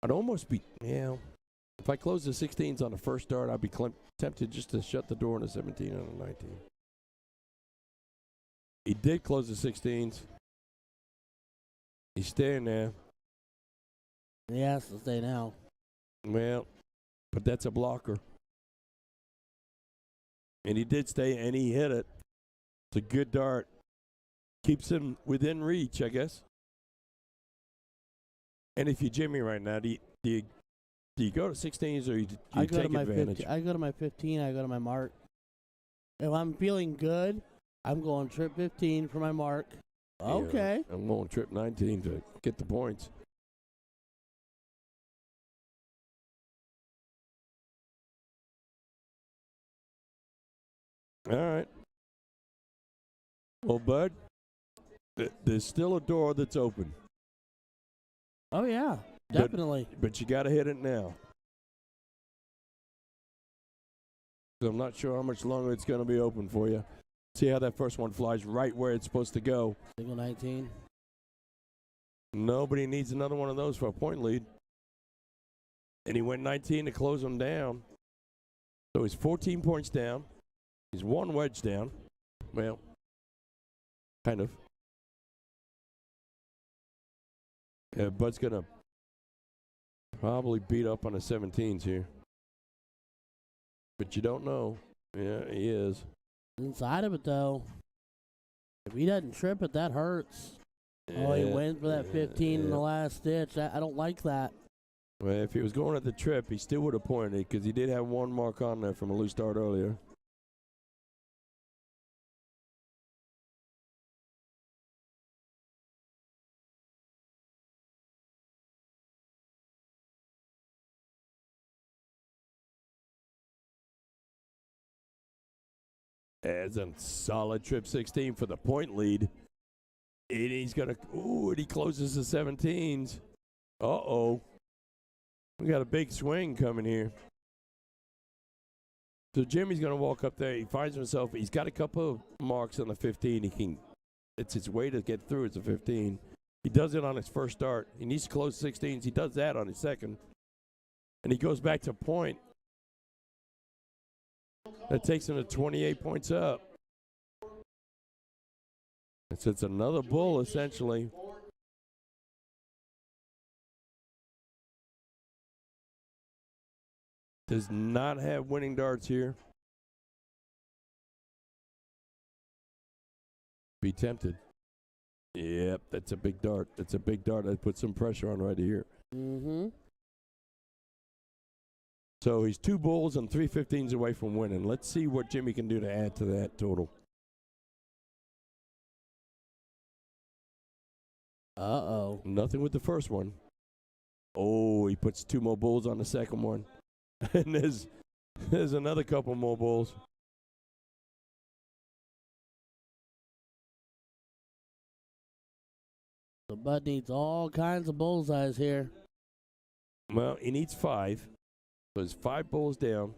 I'd almost be, if I close the 16s on the first dart, I'd be tempted just to shut the door on the 17 and the 19. He did close the 16s. He's staying there. He has to stay now. Well, but that's a blocker. And he did stay, and he hit it. It's a good dart. Keeps him within reach, I guess. And if you're Jimmy right now, do you go to 16s or do you take advantage? I go to my 15. I go to my mark. If I'm feeling good, I'm going trip 15 for my mark. Okay. Yeah, I'm going trip 19 to get the points. All right. Well, Bud, there's still a door that's open. Oh, yeah. Definitely. But you got to hit it now. So I'm not sure how much longer it's going to be open for you. See how that first one flies right where it's supposed to go. Single 19. Nobody needs another one of those for a point lead. And he went 19 to close them down. So he's 14 points down. He's one wedge down. Well, kind of. Yeah, Bud's going to probably beat up on the 17s here. But you don't know. Yeah, he is. Inside of it, though. If he doesn't trip it, that hurts. Yeah, Oh, he went for that 15 in the last stitch. I don't like that. Well, if he was going at the trip, he still would have pointed because he did have one mark on there from a loose start earlier. As a solid trip 16 for the point lead. And he's going to, and he closes the 17s. Uh-oh. We got a big swing coming here. So Jimmy's going to walk up there. He finds himself, he's got a couple of marks on the 15. It's his way to get through. It's a 15. He does it on his first start. He needs to close 16s. He does that on his second. And he goes back to point. That takes him to 28 points up. It's another bull, essentially. Does not have winning darts here. Be tempted. Yep, that's a big dart. That's a big dart. I put some pressure on right here. Mm-hmm. So he's 2 bulls and 3 15s away from winning. Let's see what Jimmy can do to add to that total. Uh-oh. Nothing with the first one. Oh, he puts 2 more bulls on the second one. And there's another couple more bulls. So Bud needs all kinds of bullseyes here. Well, he needs 5. So there's 5 bulls down.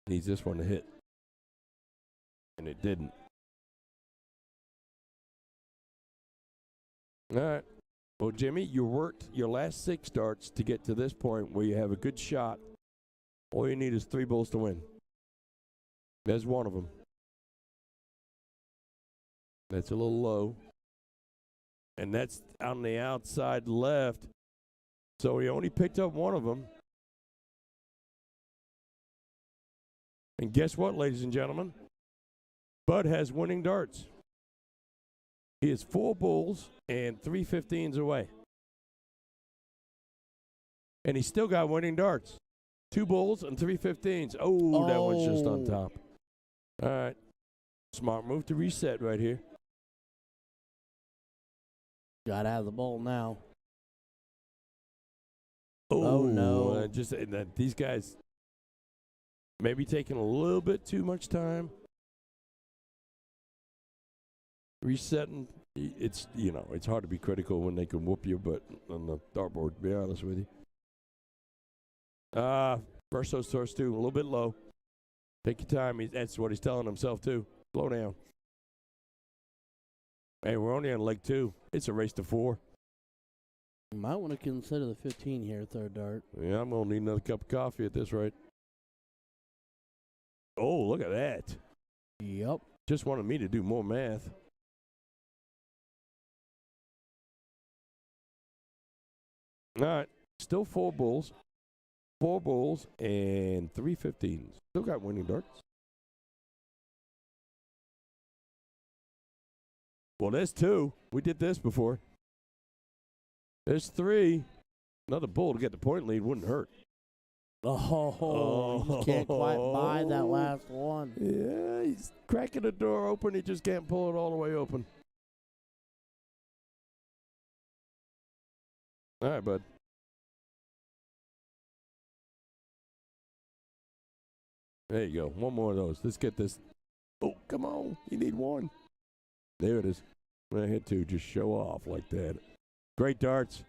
Needs this one to hit. And it didn't. All right. Well, Jimmy, you worked your last 6 starts to get to this point where you have a good shot. All you need is 3 bulls to win. There's one of them. That's a little low. And that's on the outside left. So he only picked up one of them. And guess what, ladies and gentlemen? Bud has winning darts. He is 4 bulls and 3 15s away. And he's still got winning darts. 2 bulls and 3 15s. Oh, that one's just on top. All right. Smart move to reset right here. Gotta have the ball now. Oh, no. Just these guys maybe taking a little bit too much time. Resetting. It's, it's hard to be critical when they can whoop you, but on the dartboard, to be honest with you. First those first two, a little bit low. Take your time. That's what he's telling himself, too. Slow down. Hey, we're only on leg 2. It's a race to 4. You might want to consider the 15 here, third dart. Yeah, I'm going to need another cup of coffee at this rate. Oh, look at that. Yep. Just wanted me to do more math. All right, still 4 bulls. 4 bulls and 3 15s. Still got winning darts. Well, there's 2. We did this before. There's 3. Another bull to get the point lead wouldn't hurt. Oh, you can't quite buy that last one. Yeah, he's cracking the door open. He just can't pull it all the way open. All right, bud. There you go. One more of those. Let's get this. Oh, come on. You need one. There it is. I hit 2. Just show off like that. Great darts.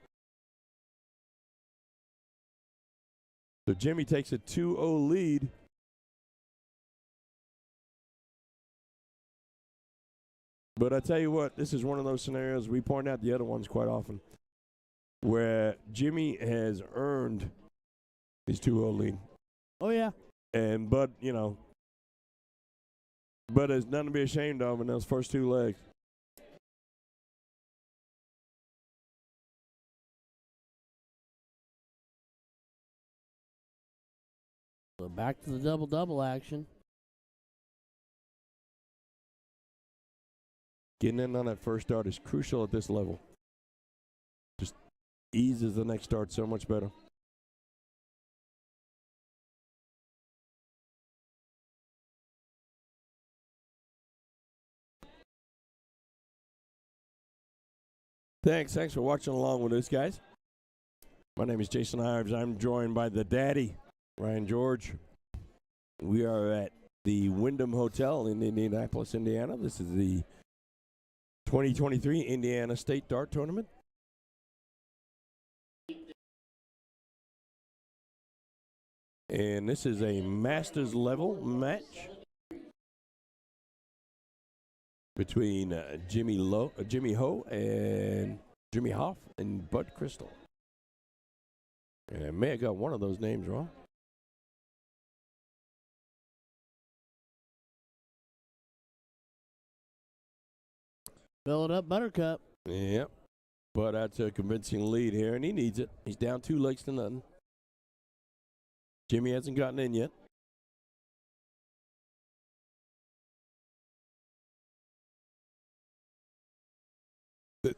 So Jimmy takes a 2-0 lead. But I tell you what, this is one of those scenarios, we point out the other ones quite often, where Jimmy has earned his 2-0 lead. Oh, yeah. And Bud, Bud has nothing to be ashamed of in those first 2 legs. So back to the double-double action. Getting in on that first dart is crucial at this level. Just eases the next dart so much better. Thanks for watching along with us, guys. My name is Jason Ives. I'm joined by the daddy, Ryan George. We are at the Wyndham Hotel in Indianapolis, Indiana. This is the 2023 Indiana State Dart Tournament. And this is a Masters level match between Jimmy Ho and Jimmy Hoff and Bud Crystal. And I may have got one of those names wrong. Fill it up, Buttercup. Yep. But that's a convincing lead here, and he needs it. He's down 2 legs to nothing. Jimmy hasn't gotten in yet.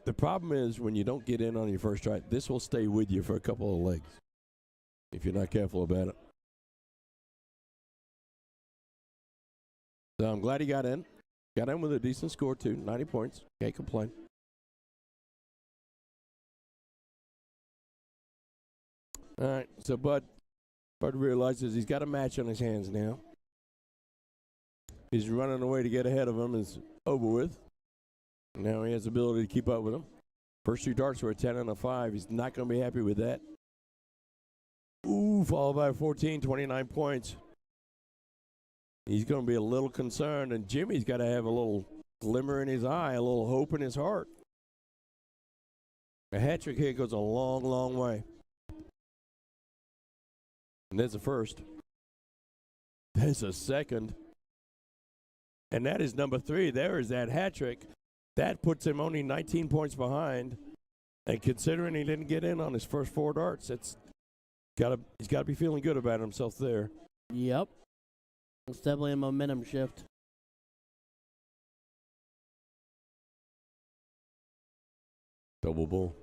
The problem is when you don't get in on your first try, this will stay with you for a couple of legs if you're not careful about it. So I'm glad he got in. Got in with a decent score, too. 90 points. Can't complain. All right, so Bud realizes he's got a match on his hands now. He's running away to get ahead of him. Is over with. Now he has the ability to keep up with him. First 2 darts were a 10 and a 5. He's not going to be happy with that. Ooh, followed by 14, 29 points. He's going to be a little concerned, and Jimmy's got to have a little glimmer in his eye, a little hope in his heart. A hat trick here goes a long, long way. And there's a first. There's a second. And that is number 3. There is that hat trick. That puts him only 19 points behind. And considering he didn't get in on his first 4 darts, he's got to be feeling good about himself there. Yep. It's definitely a momentum shift. Double bull.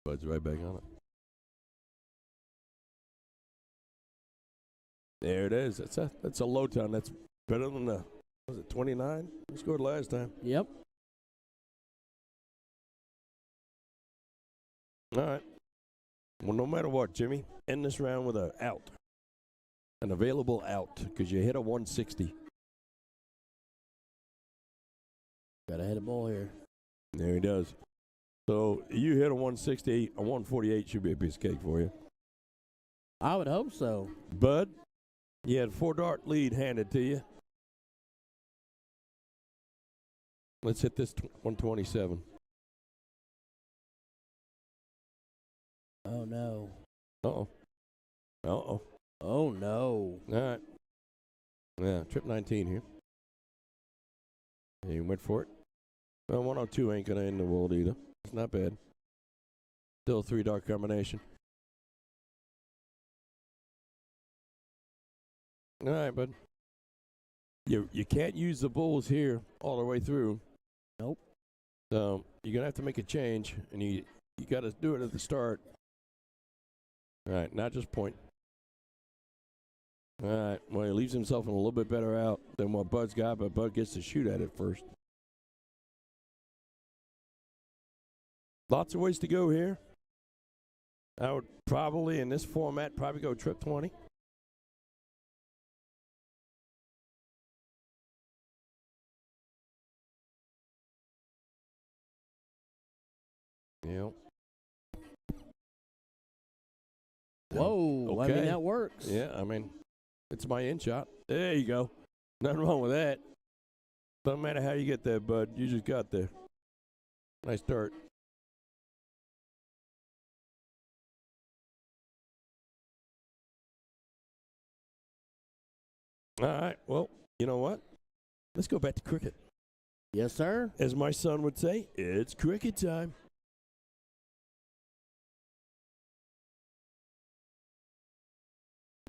Bud's right back on it. There it is. That's a low ton. That's better than the, was it 29? We scored last time. Yep. All right. Well, no matter what, Jimmy, end this round with an out. An available out, because you hit a 160. Gotta hit a ball here. There he does. So you hit a 160, a 148 should be a piece of cake for you. I would hope so. Bud, you had a 4-dart lead handed to you. Let's hit this 127. Oh, no. Uh-oh. Uh-oh. Oh, no. All right. Yeah, trip 19 here. He went for it. Well, 102 ain't going to end the world either. It's not bad. Still a 3-dart combination. All right, bud. You can't use the bulls here all the way through. Nope. So you're going to have to make a change, and you got to do it at the start. All right, not just point. All right, well, he leaves himself in a little bit better out than what Bud's got, but Bud gets to shoot at it first. Lots of ways to go here. I would probably, in this format, probably go trip 20. Yep. Whoa. Okay. I mean, that works. Yeah, I mean, it's my in shot. There you go. Nothing wrong with that. Doesn't matter how you get there, Bud. You just got there. Nice start. All right. Well, you know what? Let's go back to cricket. Yes, sir. As my son would say, it's cricket time.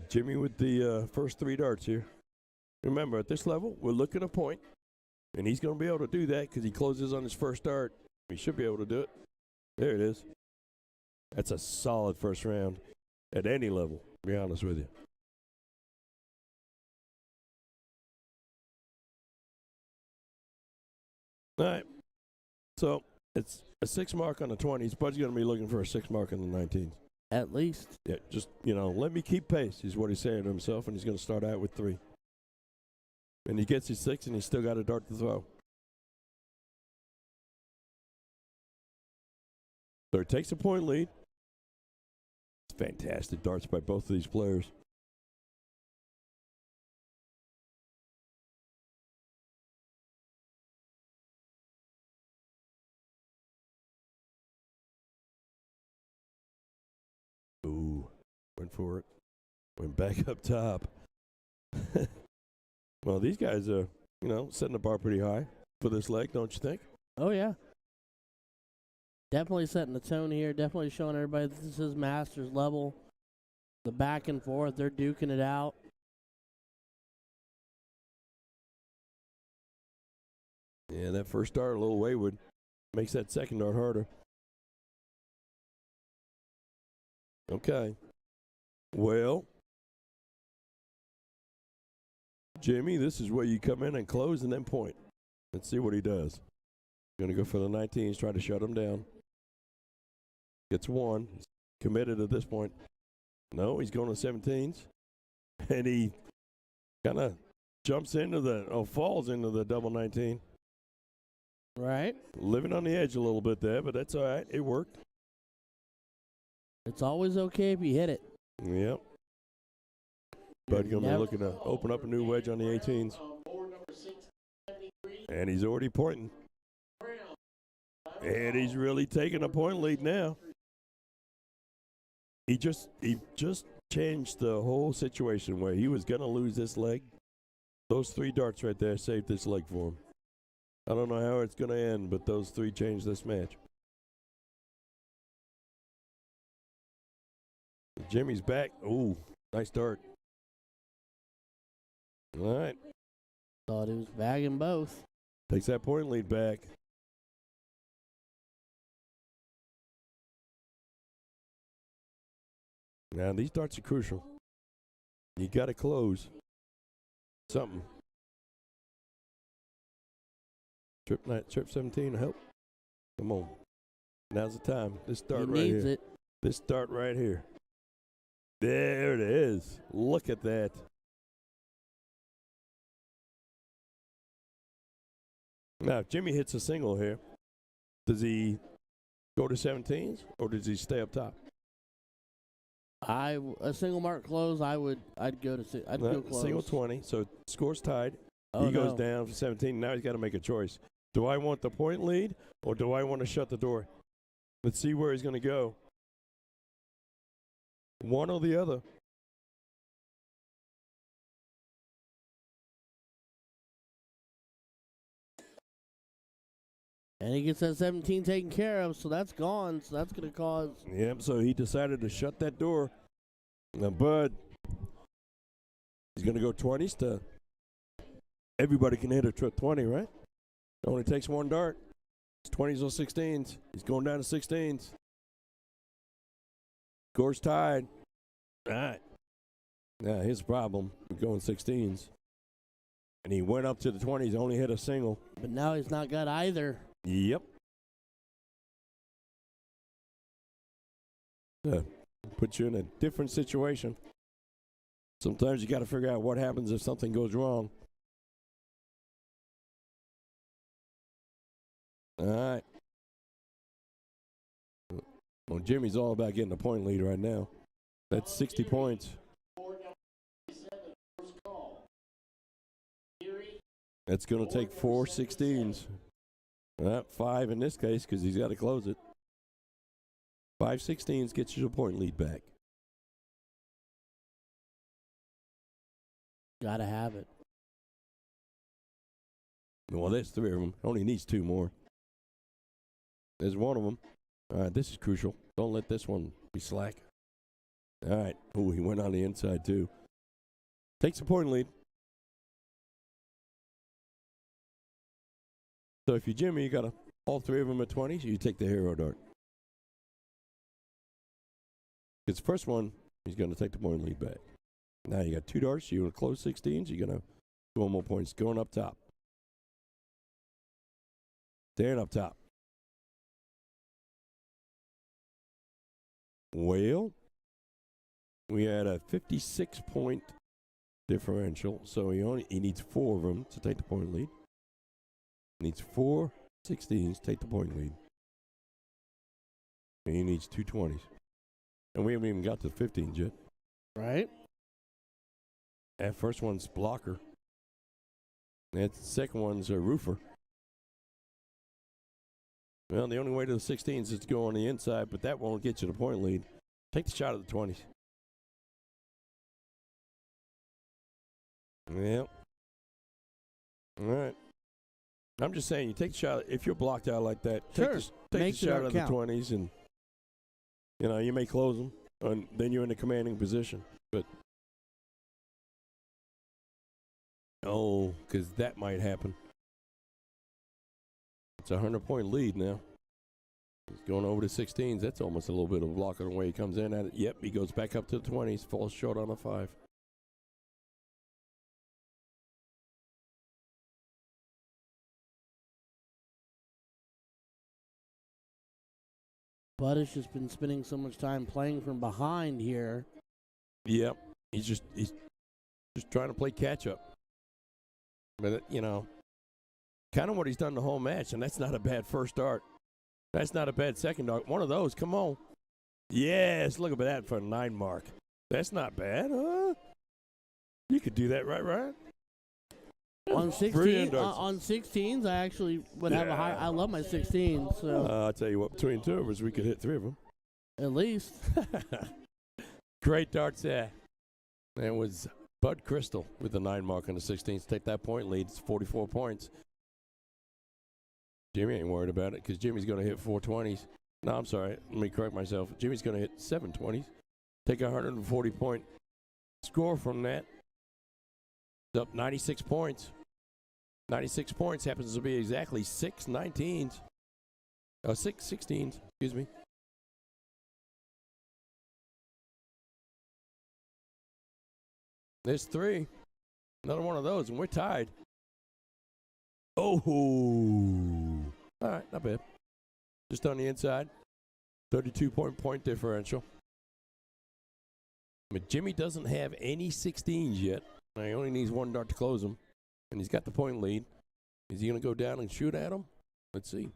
Jimmy with the first 3 darts here. Remember, at this level, we're looking at a point, and he's going to be able to do that because he closes on his first dart. He should be able to do it. There it is. That's a solid first round at any level, to be honest with you. All right. So it's a 6 mark on the 20s. Bud's going to be looking for a 6 mark on the 19s. At least. Yeah, just, let me keep pace is what he's saying to himself, and he's going to start out with 3. And he gets his 6, and he's still got a dart to throw. So he takes a point lead. Fantastic darts by both of these players. Ooh, went for it. Went back up top. Well, these guys are, setting the bar pretty high for this leg, don't you think? Oh, yeah. Definitely setting the tone here. Definitely showing everybody that this is Masters level. The back and forth, they're duking it out. Yeah, that first dart a little wayward. Makes that second dart harder. Okay. Well, Jimmy, this is where you come in and close and then point. Let's see what he does. Going to go for the 19s, try to shut him down. Gets 1. He's committed at this point. No, he's going to 17s. And he kind of jumps into falls into the double 19. Right. Living on the edge a little bit there, but that's all right. It worked. It's always okay if you hit it. Yep. Bud going to be looking to open up a new wedge on the 18s. And he's already pointing. And he's really taking a point lead now. He just changed the whole situation where he was going to lose this leg. Those 3 darts right there saved this leg for him. I don't know how it's going to end, but those 3 changed this match. Jimmy's back. Ooh, nice dart. All right. Thought he was bagging both. Takes that point lead back. Now, these darts are crucial. You got to close something. Trip 17 help. Come on. Now's the time. This start He right needs here. it. This start right here. There it is. Look at that. Now, if Jimmy hits a single here, does he go to 17s or does he stay up top? A single mark close. I'd go go close. Single 20, so score's tied. Oh, He goes no. down for 17. Now he's got to make a choice. Do I want the point lead or do I want to shut the door? Let's see where he's going to go. One or the other. And he gets that 17 taken care of, so that's gone. So that's going to cause. Yep, so he decided to shut that door. Now, Bud, he's going to go 20s to. Everybody can hit a trip 20, right? It only takes one dart. It's 20s or 16s. He's going down to 16s. Score's tied. All right. Now, his problem with going 16s. And he went up to the 20s, only hit a single. But now he's not got either. Yep. Puts you in a different situation. Sometimes you got to figure out what happens if something goes wrong. All right. Well, Jimmy's all about getting a point lead right now. That's 60 points. That's going to take 4 16s. 5 in this case because he's got to close it. 5 16s gets you a point lead back. Gotta have it. Well, there's 3 of them. Only needs 2 more. There's one of them. All right, this is crucial. Don't let this one be slack. All right. Ooh, he went on the inside, too. Takes a point lead. So if you're Jimmy, you got all 3 of them at 20, so you take the hero dart. His first one, he's going to take the point lead back. Now you got 2 darts. You're going to close 16s. You're going to 2 more points going up top. Staying up top. Well, we had a 56-point differential, so he needs 4 of them to take the point lead. Needs 4 16s, take the point lead. And he needs 2 20s. And we haven't even got to the 15s yet. Right? That first one's blocker. That second one's a roofer. Well, the only way to the 16s is to go on the inside, but that won't get you the point lead. Take the shot at the 20s. Yep. All right. I'm just saying, you take the shot. If you're blocked out like that, Sure. take the shot at the 20s, and you may close them, and then you're in a commanding position. But because that might happen. It's a 100-point lead now. He's going over to 16s. That's almost a little bit of a blocker the way he comes in at it. Yep, he goes back up to the 20s, falls short on a 5. Bud has just been spending so much time playing from behind here. Yep, he's just trying to play catch up. But kind of what he's done the whole match, and that's not a bad first dart. That's not a bad second dart. One of those, come on. Yes, look at that for a 9 mark. That's not bad, huh? You could do that, right? On 16s, I actually would have a high. I love my 16s, so I'll tell you what, between 2 of us, we could hit 3 of them. at least. Great darts there. It was Bud Crystal with the 9 mark on the 16th. Take that point lead. It's 44 points. Jimmy ain't worried about it because Jimmy's going to hit 420s. No, I'm sorry. Let me correct myself. Jimmy's going to hit 720s. Take a 140-point score from that. It's up 96 points. 96 points happens to be exactly 6 19s. 6 16s, excuse me. There's 3. Another one of those, and we're tied. Oh. All right, not bad. Just on the inside. 32-point differential. But Jimmy doesn't have any 16s yet. He only needs 1 dart to close them. And he's got the point lead. Is he going to go down and shoot at him? Let's see.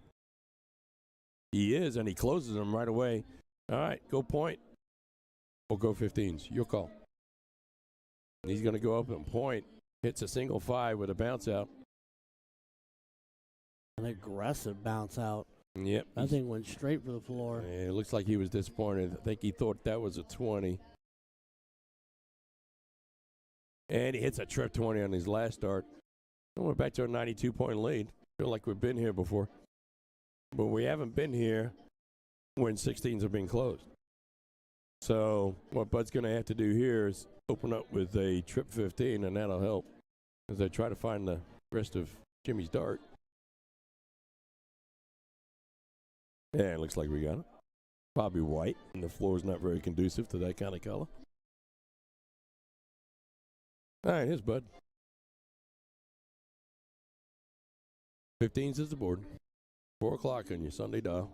He is, and he closes them right away. All right, go point. Or go 15s. Your call. And he's going to go up and point. Hits a single 5 with a bounce out. An aggressive bounce out. Yep. That thing went straight for the floor. Yeah, it looks like he was disappointed. I think he thought that was a 20. And he hits a trip 20 on his last start. And we're back to a 92-point lead. Feel like we've been here before. But we haven't been here when 16s have been closed. So what Bud's going to have to do here is open up with a trip 15, and that'll help as I try to find the rest of Jimmy's dart. Yeah, it looks like we got it. Probably white, and the floor's not very conducive to that kind of color. All right, here's Bud. 15s is the board. 4 o'clock on your Sunday dial.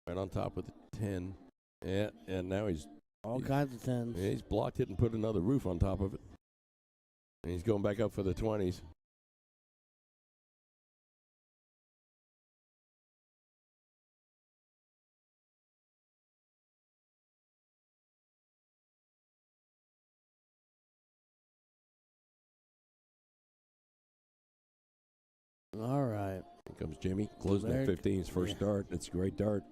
Right on top of the 10. Yeah, and now he's All kinds of 10s. Yeah, he's blocked it and put another roof on top of it. And he's going back up for the 20s. All right. Here comes Jimmy, closing that 15's first dart. It's a great dart.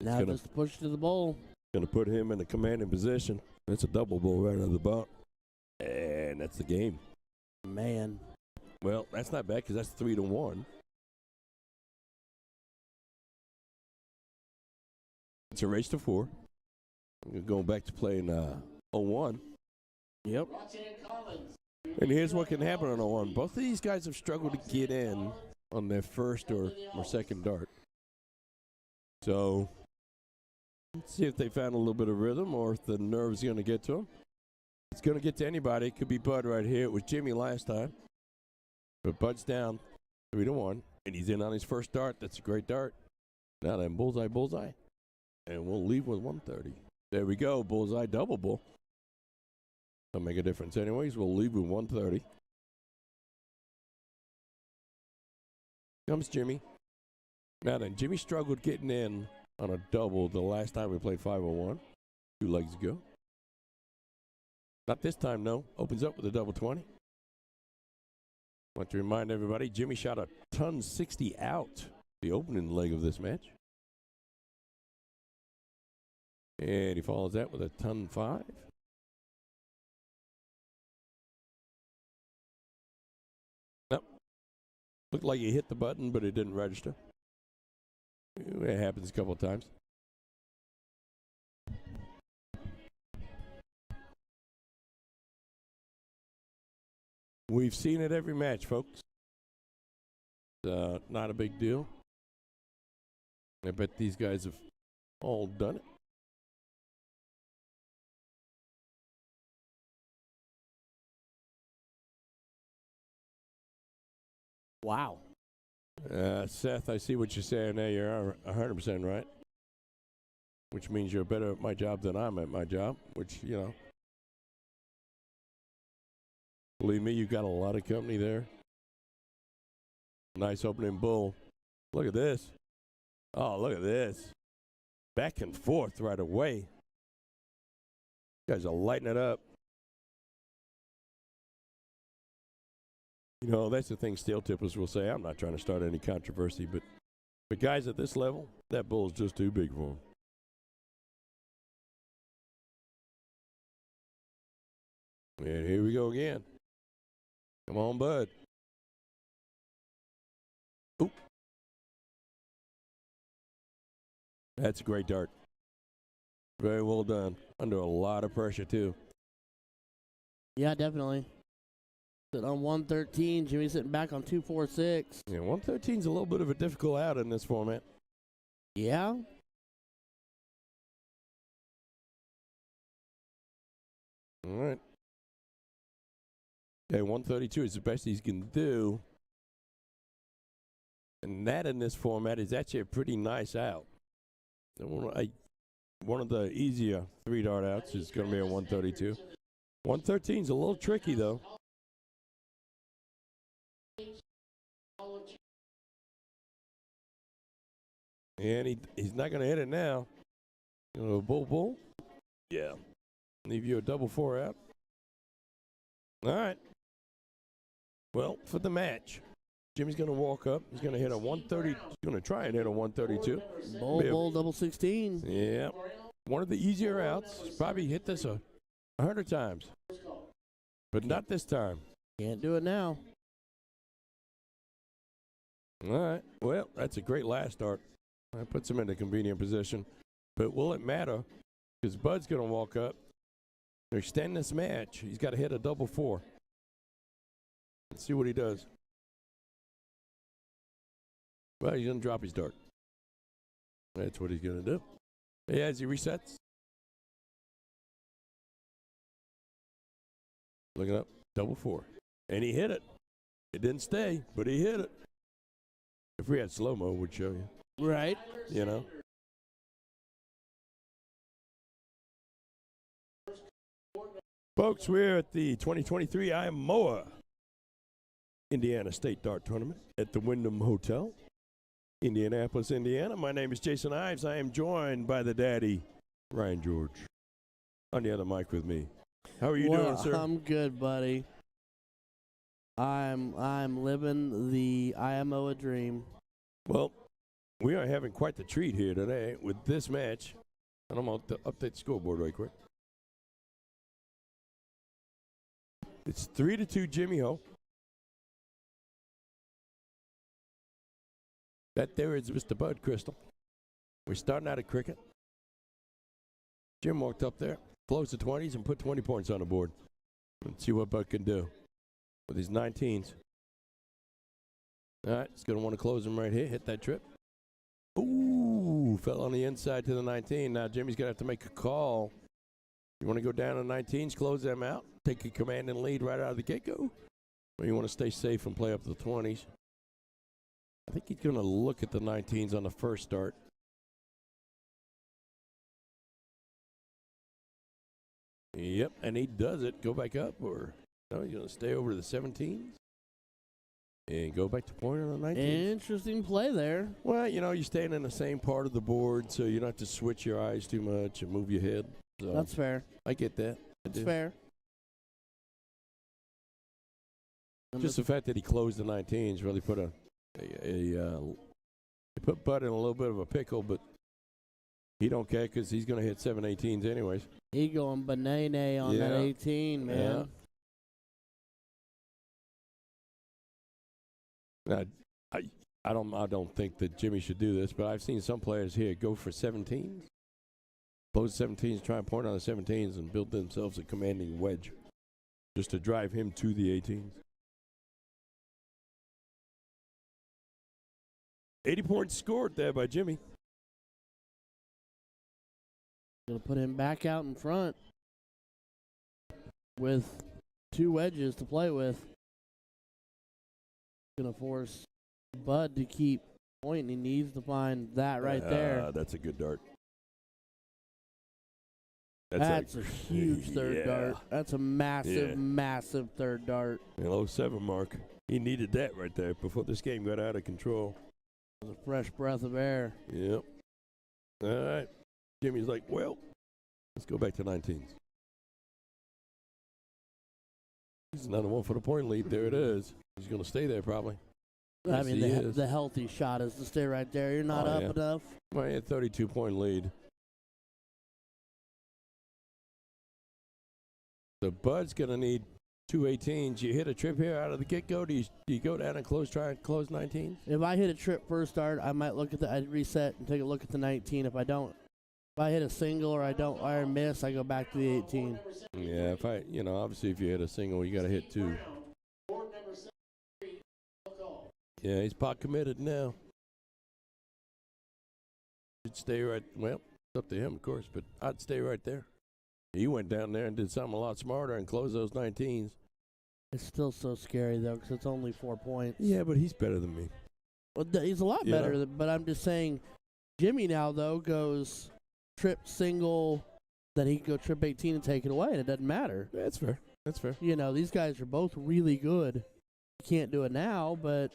Now gonna- just push to the bowl. Going to put him in a commanding position. That's a double bowl right out of the butt. And that's the game. Man. Well, that's not bad because that's 3-1. It's a race to 4. We're going back to playing 0-1. Yep. And here's what can happen on 0-1. Both of these guys have struggled to get in on their first or second dart. So let's see if they found a little bit of rhythm or if the nerve's going to get to them. It's going to get to anybody. It could be Bud right here. It was Jimmy last time. But Bud's down 3-1. And he's in on his first dart. That's a great dart. Now then, bullseye. And we'll leave with 130. There we go. Bullseye, double bull. Don't make a difference anyways. We'll leave with 130. Comes Jimmy. Now then, Jimmy struggled getting in on a double the last time we played 501. 2 legs ago. Not this time, no. Opens up with a double 20. Want to remind everybody, Jimmy shot a ton 60 out the opening leg of this match. And he follows that with a ton 5. Nope. Looked like he hit the button, but it didn't register. It happens a couple of times. We've seen it every match, folks. Not a big deal. I bet these guys have all done it. Wow. Seth, I see what you're saying there. You're 100% right. Which means you're better at my job than I'm at my job, which, you know. Believe me, you've got a lot of company there. Nice opening bull. Look at this. Oh, look at this. Back and forth right away. You guys are lighting it up. You know, that's the thing steel tippers will say. I'm not trying to start any controversy, but guys at this level, that bull's just too big for them. And here we go again. Come on, Bud. Oop. That's a great dart. Very well done. Under a lot of pressure, too. Yeah, definitely. Sitting on 113. Jimmy sitting back on 246. Yeah, 113 is a little bit of a difficult out in this format. Yeah. All right. Okay, 132 is the best he's going to do. And that in this format is actually a pretty nice out. One of the easier 3-dart outs is going to be a 132. 113 is a little tricky, though. And he's not going to hit it now. Bull. Yeah. Leave you a double 4 out. All right. Well, for the match, Jimmy's going to walk up. He's going to hit a 130. He's going to try and hit a 132. Bull, double 16. Yeah. One of the easier outs. He's probably hit this 100 times. But not this time. Can't do it now. All right. Well, that's a great last start. That puts him in a convenient position. But will it matter? Because Bud's going to walk up. To extend this match, he's got to hit a double 4. Let's see what he does. Well, he's going to drop his dart. That's what he's going to do. Yeah, as he resets. Looking up, double 4. And he hit it. It didn't stay, but he hit it. If we had slow-mo, we'd show you. Right. You know? Folks, we're at the 2023 IMOA Indiana State Dart Tournament at the Wyndham Hotel, Indianapolis, Indiana. My name is Jason Ives. I am joined by the daddy, Ryan George, on the other mic with me. How are you doing, sir? I'm good, buddy. I'm living the IMOA dream. Well, we are having quite the treat here today with this match. And I'm going to update the scoreboard right quick. It's 3-2 Jimmy Ho. That there is Mr. Bud Crystal. We're starting out at cricket. Jim walked up there, closed the 20s, and put 20 points on the board. Let's see what Bud can do with his 19s. All right, he's going to want to close him right here, hit that trip. Ooh, fell on the inside to the 19. Now Jimmy's going to have to make a call. You want to go down to 19s, close them out, take a commanding lead right out of the get-go? Or you want to stay safe and play up to the 20s? I think he's going to look at the 19s on the first start. Yep, and he does it. Go back up, or no, he's going to stay over to the 17s and go back to point on the 19s. Interesting play there. Well, you know, you're staying in the same part of the board, so you don't have to switch your eyes too much and move your head. So That's fair. I get that. That's fair. Just the fact that he closed the 19s really put put Bud in a little bit of a pickle, but he don't care because he's going to hit 7 18s anyways. He going banana on that 18, man. Yeah. Now, I don't think that Jimmy should do this, but I've seen some players here go for 17s. Close 17s, try and point on the 17s and build themselves a commanding wedge just to drive him to the 18s. 80 points scored there by Jimmy. Gonna put him back out in front with 2 wedges to play with. Gonna force Bud to keep pointing. He needs to find that right there. That's a good dart. That's a huge third dart. That's a massive, massive third dart. And 07 mark. He needed that right there before this game got out of control. It was a fresh breath of air. Yep. All right. Jimmy's like, well, let's go back to 19s. He's another one for the point lead. There it is. He's going to stay there probably. I mean, the healthy shot is to stay right there. You're not up enough. Well, he had 32-point lead. So Bud's going to need 2 18s. You hit a trip here out of the get-go. Do you go down and try and close 19s? If I hit a trip first start, I might I'd reset and take a look at the 19. If I hit a single or I miss, I go back to the 18. Yeah, obviously if you hit a single, you got to hit 2. Yeah, he's pot committed now. Should stay right. Well, it's up to him, of course, but I'd stay right there. He went down there and did something a lot smarter and closed those 19s. It's still so scary, though, because it's only 4 points. Yeah, but he's better than me. Well, he's a lot better, but I'm just saying, Jimmy now, though, goes trip single, then he can go trip 18 and take it away, and it doesn't matter. That's fair. That's fair. You know, these guys are both really good. You can't do it now, but,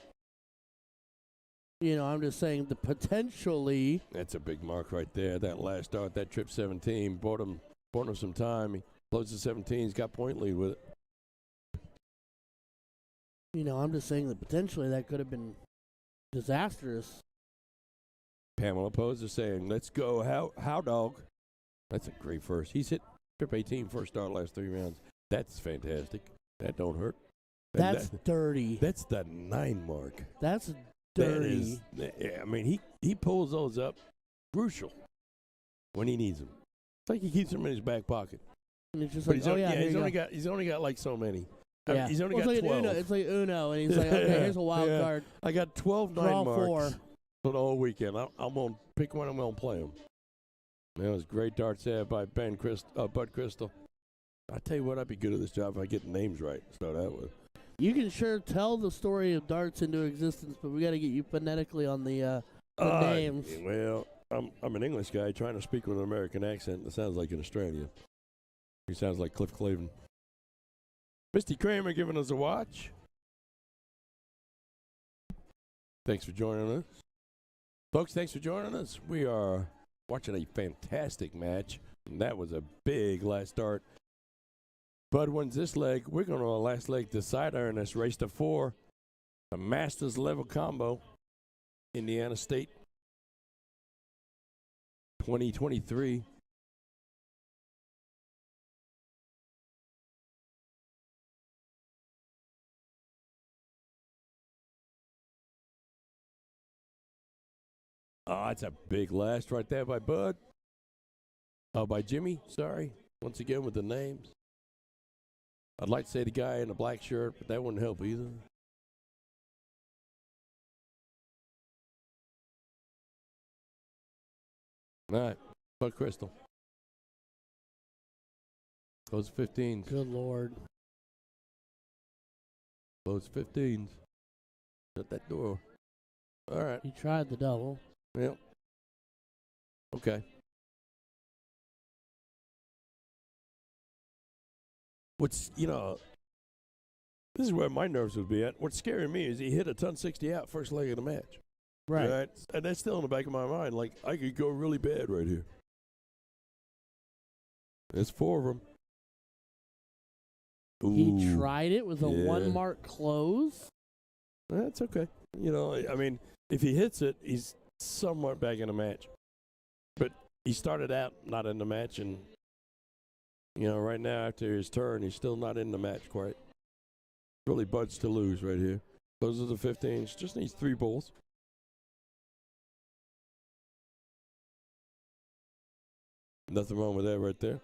you know, I'm just saying the potentially. That's a big mark right there. That last start, that trip 17, bought him some time. He closed the 17. He's got point lead with it. You know, I'm just saying that potentially that could have been disastrous. Pamela Poser saying, let's go, how dog. That's a great first. He's hit trip 18 first start last 3 rounds. That's fantastic. That don't hurt. That's dirty. That's the 9 mark. That's dirty. I mean, he pulls those up crucial when he needs them. It's like he keeps them in his back pocket. And it's just But like, he's only got like so many. Yeah. He's only Well, got it's like 12. It's like Uno, and he's like, okay, here's a wild card. I got 12 9 Draw marks 4. for the whole weekend. I'm going to pick one. I'm going to play them. That was great darts there by Bud Crystal. I tell you what, I'd be good at this job if I get the names right. Start out with. You can sure tell the story of darts into existence, but we got to get you phonetically on the names. Well, I'm an English guy trying to speak with an American accent that sounds like an Australian. He sounds like Cliff Clavin. Misty Kramer giving us a watch. Thanks for joining us. Folks, thanks for joining us. We are watching a fantastic match, and that was a big last start. Bud wins this leg. We're going to a last leg decider in this race to 4. The Masters level combo. Indiana State 2023. Oh, that's a big last right there by Bud. Oh, by Jimmy, sorry. Once again with the names. I'd like to say the guy in the black shirt, but that wouldn't help either. All right, Bud Crystal. Those 15s. Good Lord. Those 15s. Shut that door. All right. He tried the double. Yep. Okay. What's, this is where my nerves would be at. What's scaring me is he hit a ton 60 out first leg of the match. Right. And that's still in the back of my mind. Like, I could go really bad right here. There's 4 of them. Ooh. He tried it with a 1 mark close. That's okay. I mean, if he hits it, he's somewhat back in the match. But he started out not in the match, and, right now after his turn, he's still not in the match quite. Really Bud's to lose right here. Those are the 15s. Just needs 3 bowls. Nothing wrong with that right there.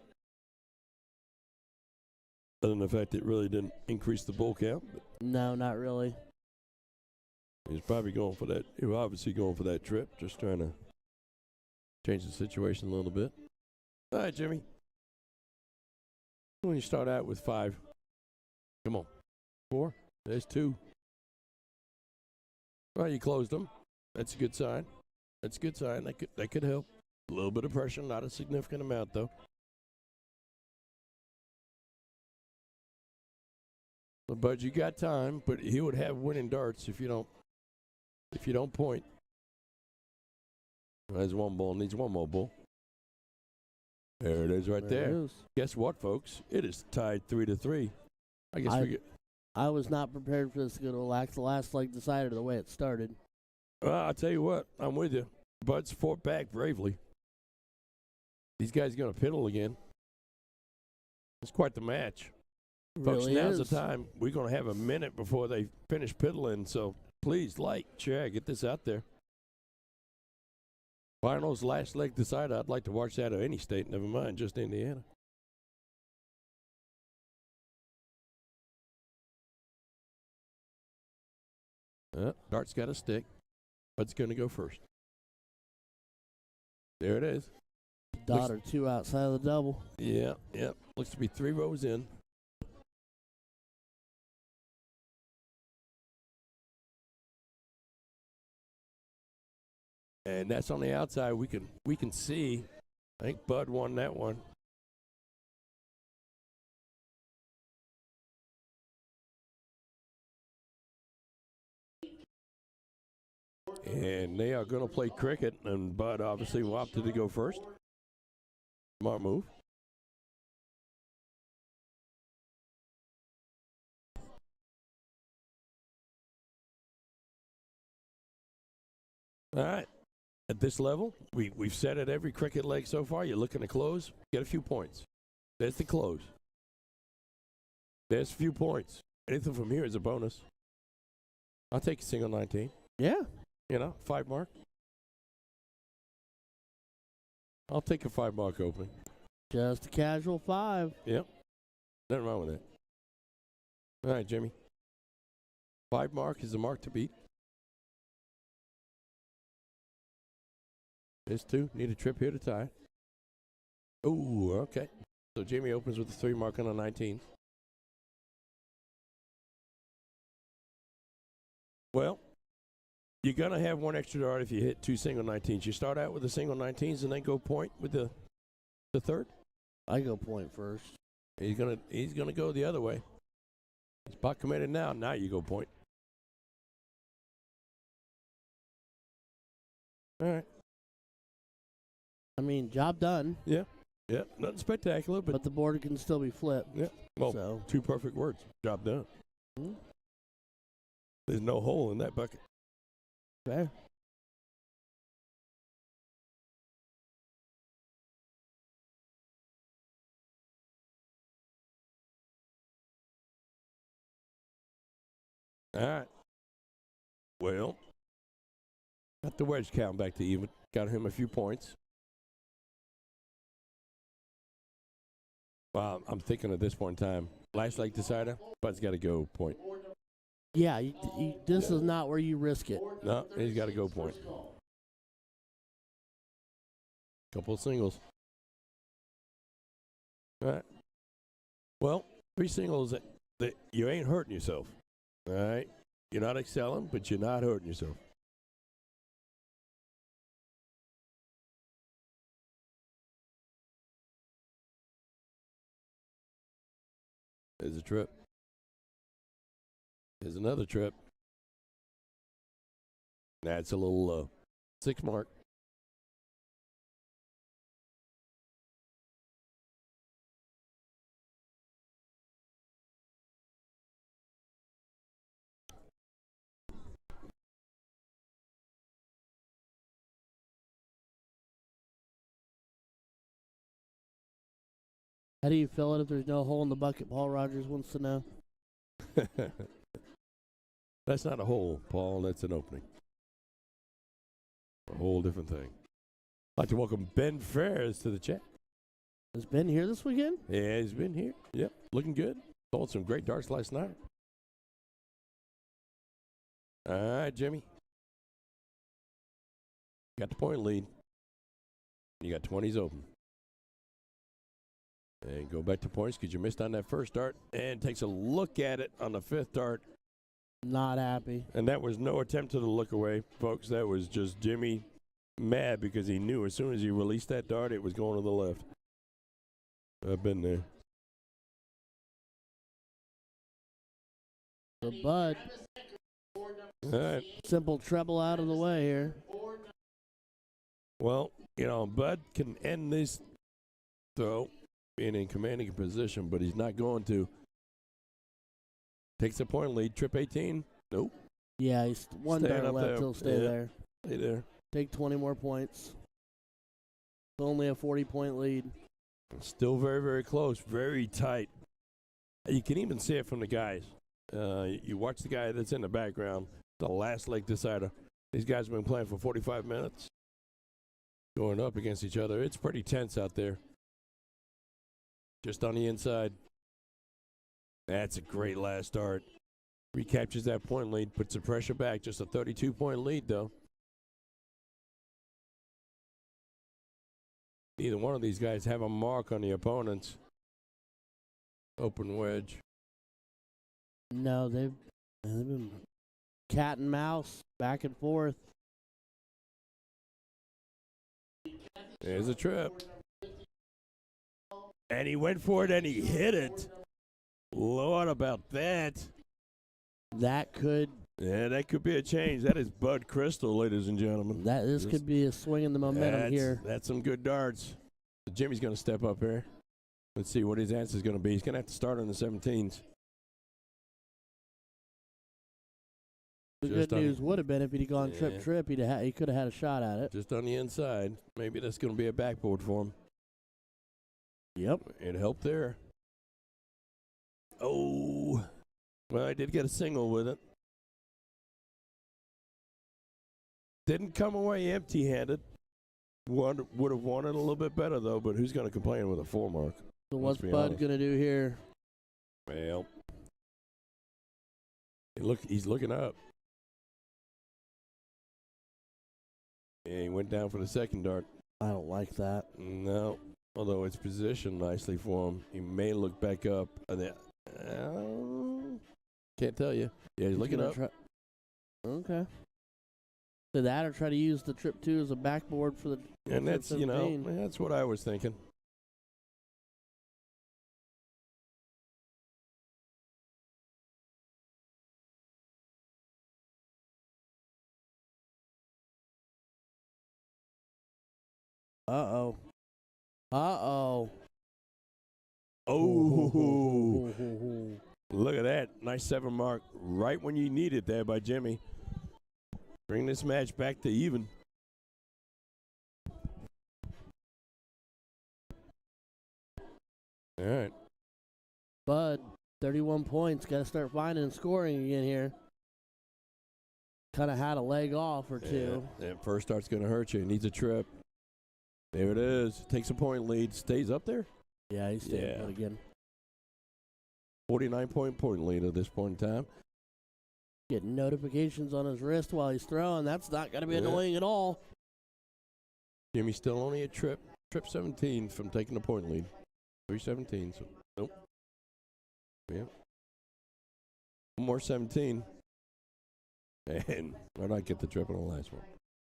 Other than the fact it really didn't increase the bowl count. No, not really. He's probably going for that. He was obviously going for that trip, just trying to change the situation a little bit. All right, Jimmy. When you start out with 5, come on. 4, there's 2. Well, you closed them. That's a good sign. That's a good sign. That could help. A little bit of pressure, not a significant amount, though. But you got time. But he would have winning darts if you don't point. There's 1 ball. Needs 1 more ball. There it is, right there. It is. Guess what, folks? It is tied 3-3. I guess I was not prepared for this to go to the last leg decider the way it started. I'll tell you what. I'm with you. Bud's fought back bravely. These guys are going to piddle again. It's quite the match. Folks, Really now's is. the time. We're going to have a minute before they finish piddling, so please like, share, get this out there. Finals last leg decider. I'd like to watch that at any state, never mind, just Indiana. Dart's got a stick. Bud's going to go first. There it is. Dot or two outside of the double. Yeah. Looks to be 3 rows in. And that's on the outside. We can see. I think Bud won that one. And they are going to play cricket, and Bud obviously opted to go first. Smart move. All right. At this level, we've said at every cricket leg so far, you're looking to close, get a few points. There's the close. There's a few points. Anything from here is a bonus. I'll take a single 19. Yeah. 5 mark. I'll take a 5 mark opening. Just a casual 5. Yep. Nothing wrong with that. All right, Jimmy. 5 mark is the mark to beat. There's 2. Need a trip here to tie. Ooh, okay. So Jamie opens with a 3 mark on a 19. Well, you're going to have one extra dart if you hit 2 single 19s. You start out with the single 19s and then go point with the third? I go point first. He's gonna go the other way. He's pot committed now. Now you go point. All right. I mean, job done. Yeah. Nothing spectacular, but the board can still be flipped. yeah. Well, So 2 perfect words. Job done. There's no hole in that bucket. fair. All right. Well, got the wedge count back to even. Got him a few points. Well, I'm thinking at this point in time, last leg decider, Bud's got to go point. Yeah, this is not where you risk it. No, he's got to go point. Couple of singles. All right. Well, 3 singles that you ain't hurting yourself. All right. You're not excelling, but you're not hurting yourself. There's a trip. There's another trip. That's a little low. 6 mark. How do you feel it if there's no hole in the bucket? Paul Rogers wants to know. That's not a hole, Paul. That's an opening. A whole different thing. I'd like to welcome Ben Ferris to the chat. Has Ben here this weekend? Yeah, he's been here. Yep, looking good. Sold some great darts last night. All right, Jimmy. Got the point lead. You got 20s open. And go back to points because you missed on that first dart. And takes a look at it on the 5th dart. Not happy. And that was no attempt to the look away, folks. That was just Jimmy mad because he knew as soon as he released that dart, it was going to the left. I've been there. For Bud. All right. Simple treble out of the way here. Well, Bud can end this throw being in commanding position, but he's not going to. Takes a point lead. Trip 18. Nope. Yeah, he's one Staying dart up left. there. He'll stay Yeah. there. Stay there. Take 20 more points. Only a 40-point lead. Still very, very close. Very tight. You can even see it from the guys. You watch the guy that's in the background, the last leg decider. These guys have been playing for 45 minutes, going up against each other. It's pretty tense out there. Just on the inside. That's a great last start. Recaptures that point lead, puts the pressure back. Just a 32-point lead, though. Neither one of these guys have a mark on the opponents. Open wedge. No, they've been cat and mouse, back and forth. There's a trip. And he went for it and he hit it. Lord, about that. That could Yeah, that could be a change. That is Bud Crystal, ladies and gentlemen. this could be a swing in the momentum here. That's some good darts. Jimmy's going to step up here. Let's see what his answer is going to be. He's going to have to start on the 17s. The Just good news would have been if he'd gone Yeah. trip, he could have had a shot at it. Just on the inside. Maybe that's going to be a backboard for him. Yep. It helped there. Oh. Well, I did get a single with it. Didn't come away empty-handed. Would have won it a little bit better, though, but who's going to complain with a 4 mark? So what's be Bud honest. going to do here? Well, he's looking up. Yeah, he went down for the second dart. I don't like that. No, although it's positioned nicely for him. He may look back up. Can't tell you. Yeah, he's looking up. Okay. So that or try to use the trip 2 as a backboard for the. And that's, 17. that's what I was thinking. Uh-oh. Uh-oh. Oh, look at that. Nice 7 mark. Right when you need it there by Jimmy. Bring this match back to even. All right. Bud, 31 points. Got to start finding and scoring again here. Kind of had a leg off or two. Yeah, that first start's going to hurt you. He needs a trip. There it is. Takes a point lead. Stays up there. Yeah, he's staying Yeah. put again. 49-point lead at this point in time. Getting notifications on his wrist while he's throwing. That's not going to be Yeah. annoying at all. Jimmy's still only a trip 17 from taking a point lead. 3-17. So nope. Yeah. One more 17. And why not get the trip on the last one?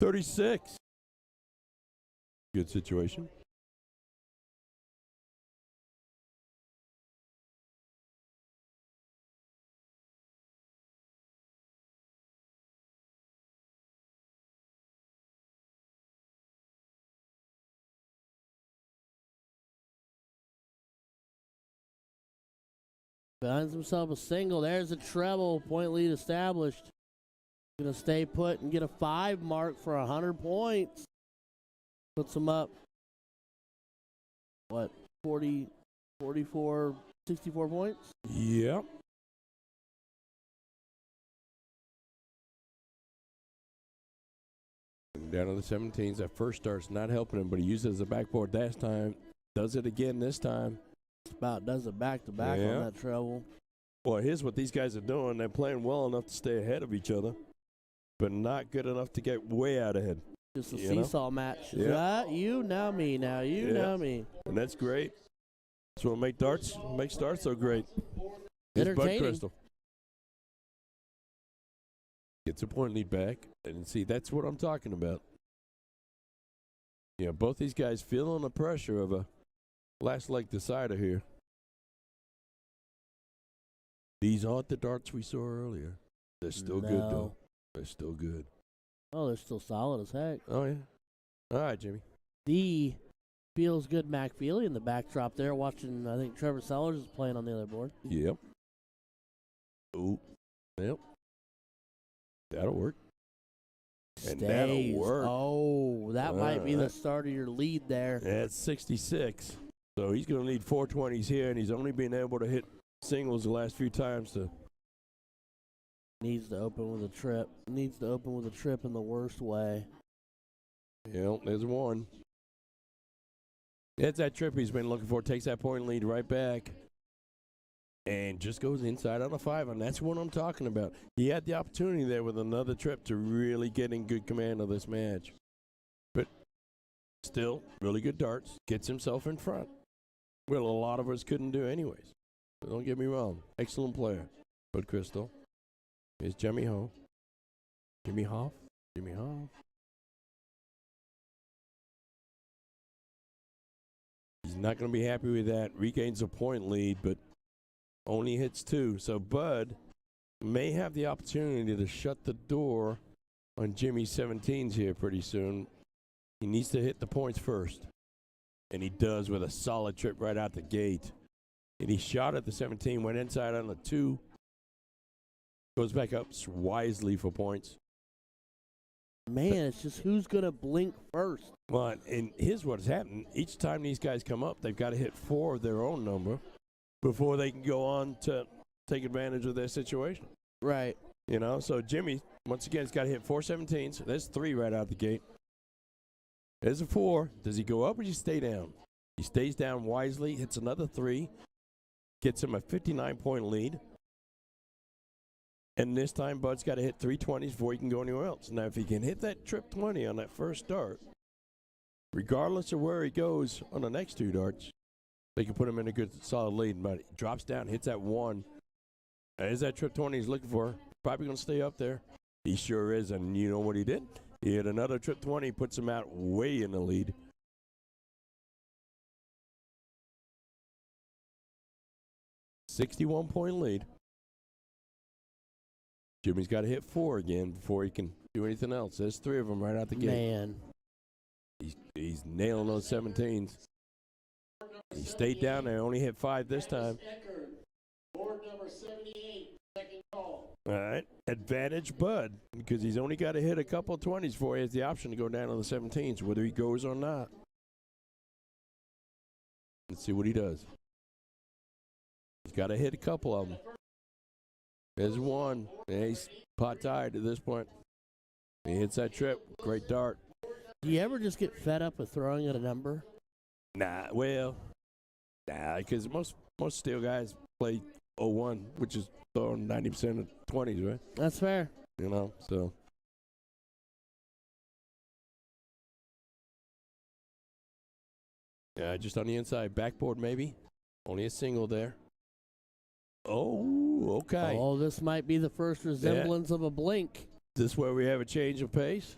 36. Good situation. Finds himself a single. There's a treble. Point lead established. Gonna stay put and get a 5 mark for 100 points. Puts him up. What? 40, 44, 64 points? Yep. Down to the 17s. That first start's not helping him, but he used it as a backboard last time. Does it again this time. About does it back to back Yeah. on that treble. Well, here's what these guys are doing. They're playing well enough to stay ahead of each other, but not good enough to get way out ahead. Just a You know? seesaw match. Yeah. You know me now. You Yeah. know me. And that's great. That's what makes darts so great. It's Bud Entertaining. Crystal. Gets a point lead back. And see, that's what I'm talking about. Yeah, both these guys feeling the pressure of a last leg decider here. These aren't the darts we saw earlier. They're still good, though. No. They're still good. Oh, they're still solid as heck. Oh, yeah. All right, Jimmy. The feels good Mac Feely in the backdrop there, watching. I think Trevor Sellers is playing on the other board. Yep. Oh, yep. That'll work. And that'll Stays. work. Oh, that might be the Alright. start of your lead there. That's 66. So he's going to need 420s here, and he's only been able to hit singles the last few times. To Needs to open with a trip. Needs to open with a trip in the worst way. there's one. That's that trip he's been looking for. Takes that point lead right back. And just goes inside on a 5, and that's what I'm talking about. He had the opportunity there with another trip to really get in good command of this match. But Still, really good darts. Gets himself in front. Well, a lot of us couldn't do anyways. So don't get me wrong. Excellent player. Bud Crystal. Here's Jimmy Ho. Jimmy Hoff. Jimmy Hoff. He's not going to be happy with that. Regains a point lead, but only hits 2. So Bud may have the opportunity to shut the door on Jimmy's 17s here pretty soon. He needs to hit the points first. And he does with a solid trip right out the gate. And he shot at the 17, went inside on the 2. Goes back up wisely for points. Man, it's just who's going to blink first. Well, and here's what's happened. Each time these guys come up, they've got to hit 4 of their own number before they can go on to take advantage of their situation. Right. You know, so Jimmy, once again, has got to hit 4 17s. There's 3 right out the gate. There's a 4. Does he go up or does he stay down? He stays down wisely, hits another 3, gets him a 59-point lead. And this time, Bud's got to hit 3 20s before he can go anywhere else. Now, if he can hit that trip 20 on that first dart, regardless of where he goes on the next 2 darts, they can put him in a good, solid lead. But he drops down, hits that 1. There's that trip 20 he's looking for. Probably going to stay up there. He sure is. And you know what he did? He hit another trip 20, puts him out way in the lead. $61-point lead. Jimmy's got to hit 4 again before he can do anything else. There's 3 of them right out the gate. Man. He's nailing those 17s. He stayed down there, only hit 5 this time. Board number 78, second call. All right, advantage Bud, because he's only got to hit a couple of 20s before he has the option to go down on the 17s, whether he goes or not. Let's see what he does. He's got to hit a couple of them. There's 1. Yeah, he's pot tied at this point. He hits that trip. Great dart. Do you ever just get fed up with throwing at a number? Nah, because most steel guys play 0-1, which is throwing 90% of 20s, right? That's fair. You know, so. Yeah, just on the inside. Backboard, maybe. Only a single there. Oh, okay. Oh, this might be the first resemblance of a blink. Is this where we have a change of pace?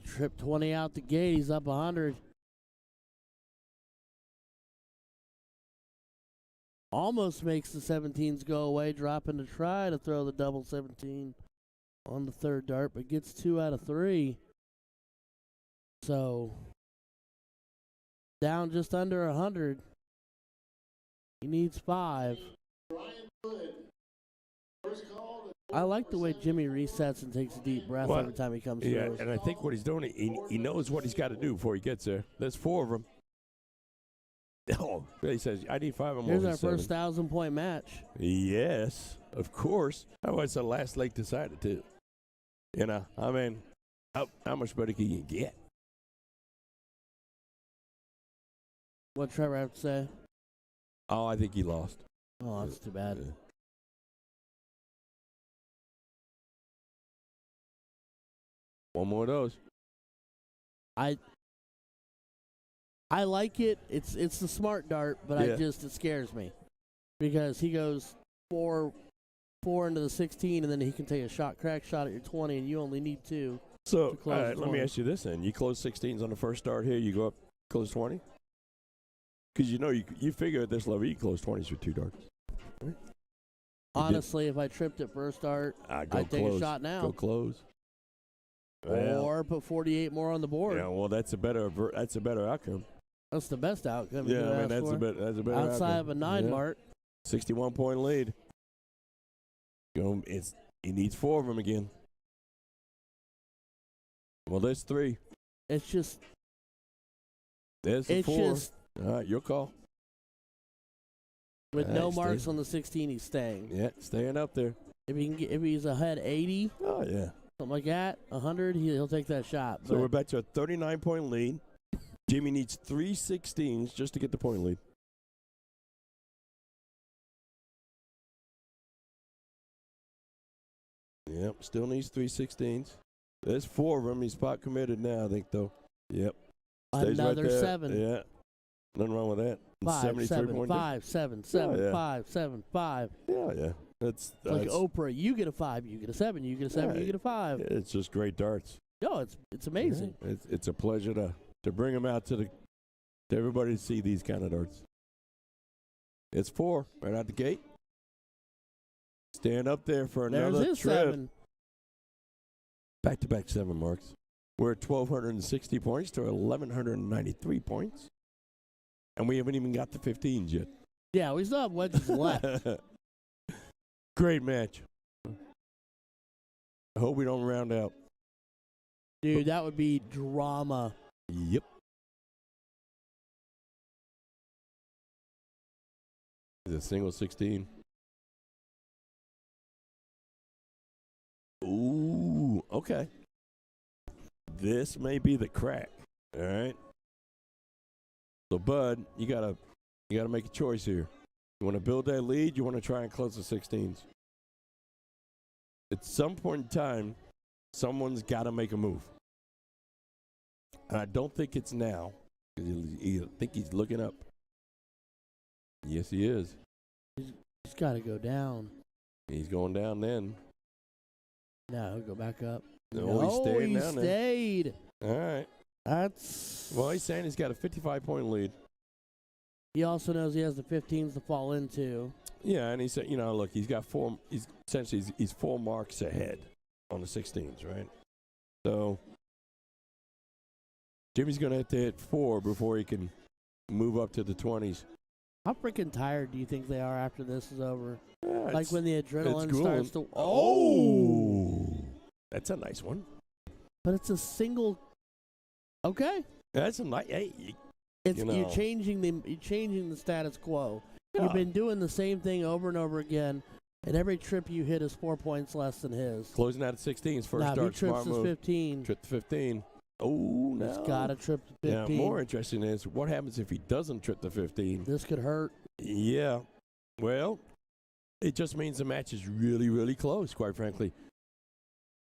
Trip 20 out the gate. He's up 100. Almost makes the 17s go away, dropping to try to throw the double 17 on the 3rd dart, but gets 2 out of 3. So, down just under 100. He needs 5. I like the way Jimmy resets and takes a deep breath every time he comes Yeah, through. and I think what he's doing, he knows what he's got to do before he gets there. There's 4 of them. Oh, he says, I need 5 or more. Here's our first 1,000-point match. Yes, of course. Otherwise, the last leg decided to. You know, I mean, how much better can you get? What Trevor have to say? Oh, I think he lost. Oh, that's too bad. Yeah. One more of those. I like it. It's the smart dart, but Yeah. it scares me because he goes 4 into the 16, and then he can take a crack shot at your 20, and you only need 2. So, to close the let me 20. ask you this then. You close 16s on the first start here, you go up, close 20? Because you know, you figure at this level, you can close 20s with 2 darts. Right? Honestly, if I tripped at first dart, I'd I'd take a shot now. Go close. Or put 48 more on the board. Yeah, well, that's a better outcome. That's the best outcome. you Yeah, could I mean, ask that's for. a better Outside outcome. of a 9 Yeah. mark. 61-point lead. He needs 4 of them again. Well, there's 3. It's just. There's the It's 4. just All right, your call. with All no right, marks stay- on the 16, he's staying. Yeah, staying up there. If he's ahead 80, Oh, yeah. something like that, 100, he'll take that shot. So But we're back to a 39-point lead. Jimmy needs 3 16s just to get the point lead. Yep, still needs 3 16s. There's 4 of them. He's spot committed now, I think, though. Yep. Stays Another right there. 7. Yeah. Nothing wrong with that. 5, 73 7, point 5, 7, 7, yeah. 5, 7, 5. Yeah. That's Like Oprah, you get a 5, you get a 7, you get a 7, Yeah. you get a 5. It's just great darts. No, it's amazing. Yeah, it's a pleasure to bring them out to everybody to see these kind of darts. It's 4 right out the gate. Stand up there for another There's his trip. 7. Back-to-back 7 marks. We're at 1,260 points to 1,193 points. And we haven't even got the 15s yet. Yeah, we still have wedges left. Great match. I hope we don't round out. Dude, that would be drama. Yep. Is it single 16? Ooh, okay. This may be the crack. All right. So, Bud, you gotta make a choice here. You want to build that lead? You want to try and close the 16s? At some point in time, someone's got to make a move. And I don't think it's now. I think he's looking up. Yes, he is. He's got to go down. He's going down then. No, he'll go back up. No, he stayed down there. stayed. All right. That's. Well, he's saying he's got a 55-point lead. He also knows he has the 15s to fall into. Yeah, and he said, look, he's got 4. He's essentially he's 4 marks ahead on the 16s, right? So Jimmy's going to have to hit 4 before he can move up to the 20s. How freaking tired do you think they are after this is over? Yeah, Like when the adrenaline grueling. starts to. Oh, that's a nice one. But it's a single. Okay. That's a nice. Hey, It's You know. you're changing the status quo. yeah. You've been doing the same thing over and over again, and every trip you hit is 4 points less than his. Closing out at 16s. First Now, if he start, trips smart his move. 15, Trip to 15. Oh, no. he's got to trip to 15. Yeah, more interesting is what happens if he doesn't trip to 15. This could hurt. Yeah. Well, it just means the match is really, really close, quite frankly.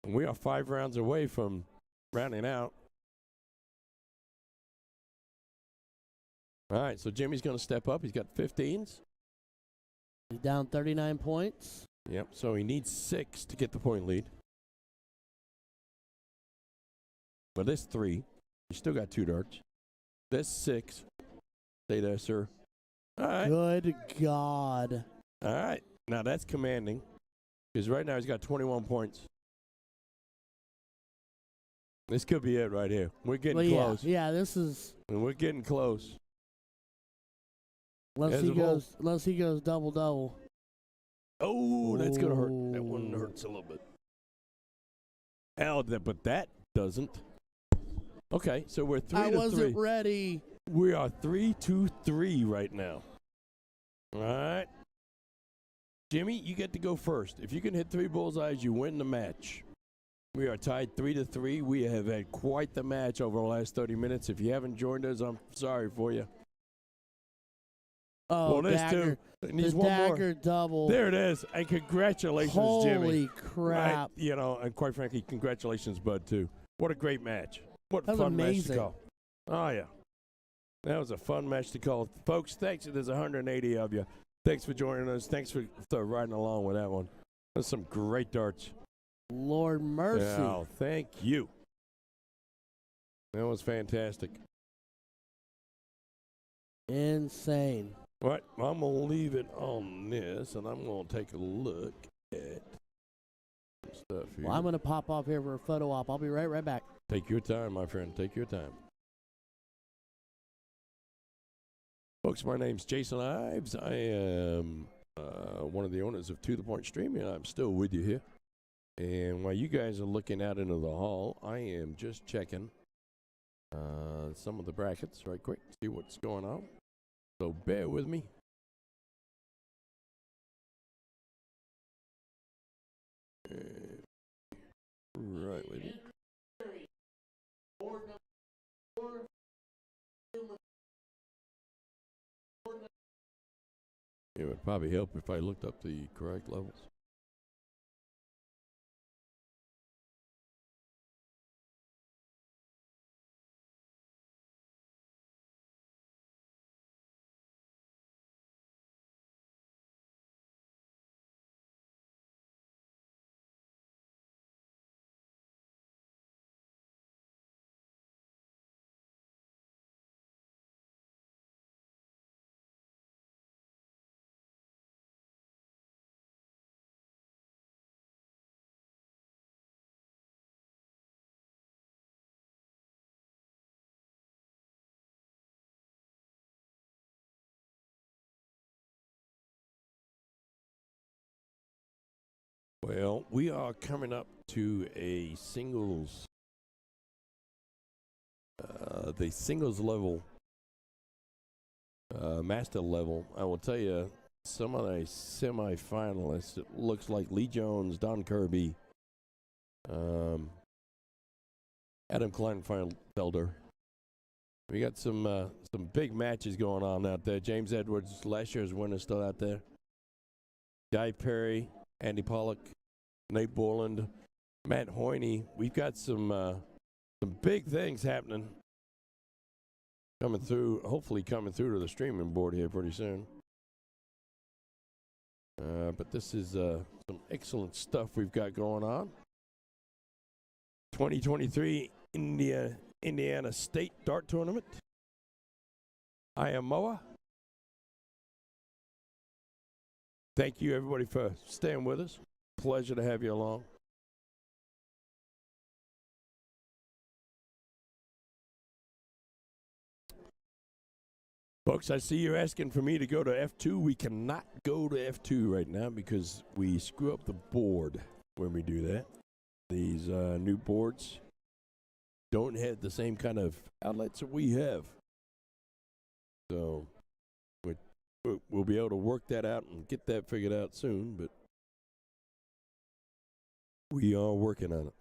And we are 5 rounds away from rounding out. All right, so Jimmy's going to step up. He's got 15s. He's down 39 points. Yep, so he needs 6 to get the point lead. But there's 3. You still got 2 darts. There's 6. Stay there, sir. All right. Good God. All right. Now that's commanding. Because right now he's got 21 points. This could be it right here. We're getting Well, close. Yeah, this is. And we're getting close. Unless As he of old. goes, unless he goes double. Oh, that's going to hurt. That Ooh. one hurts a little bit. But that doesn't. Okay, so we're 3 I to wasn't 3. ready. We are 3-3 right now. All right. Jimmy, you get to go first. If you can hit 3 bullseyes, you win the match. We are tied 3-3. We have had quite the match over the last 30 minutes. If you haven't joined us, I'm sorry for you. Oh, well, there's dagger. 2. The Needs one dagger more. double. There it is. And congratulations, Jimmy. Holy crap. Right? And quite frankly, congratulations, Bud, too. What a great match. What a That was fun match to amazing. call. Oh, yeah. That was a fun match to call. Folks, thanks. There's 180 of you. Thanks for joining us. Thanks for riding along with that one. That's some great darts. Lord mercy. Oh, thank you. That was fantastic. Insane. Right, I'm going to leave it on this, and I'm going to take a look at some stuff here. Well, I'm going to pop off here for a photo op. I'll be right back. Take your time, my friend. Take your time. Folks, my name's Jason Ives. I am one of the owners of To The Point Streaming. I'm still with you here. And while you guys are looking out into the hall, I am just checking some of the brackets right quick, see what's going on. So bear with me. Right with you. It would probably help if I looked up the correct levels. Well, we are coming up to a singles, the singles level, master level. I will tell you, some of the semifinalists. It looks like Lee Jones, Don Kirby, Adam Kleinfelder. We got some big matches going on out there. James Edwards, last year's winner, still out there. Guy Perry, Andy Pollock, Nate Borland, Matt Hoyne. We've got some big things happening coming through, hopefully coming through to the streaming board here pretty soon. But this is some excellent stuff we've got going on. 2023 Indiana State Dart Tournament. IAMOA. Thank you, everybody, for staying with us. Pleasure to have you along. Folks, I see you're asking for me to go to F2. We cannot go to F2 right now because we screw up the board when we do that. These new boards don't have the same kind of outlets that we have. So we'll be able to work that out and get that figured out soon, but we are working on it.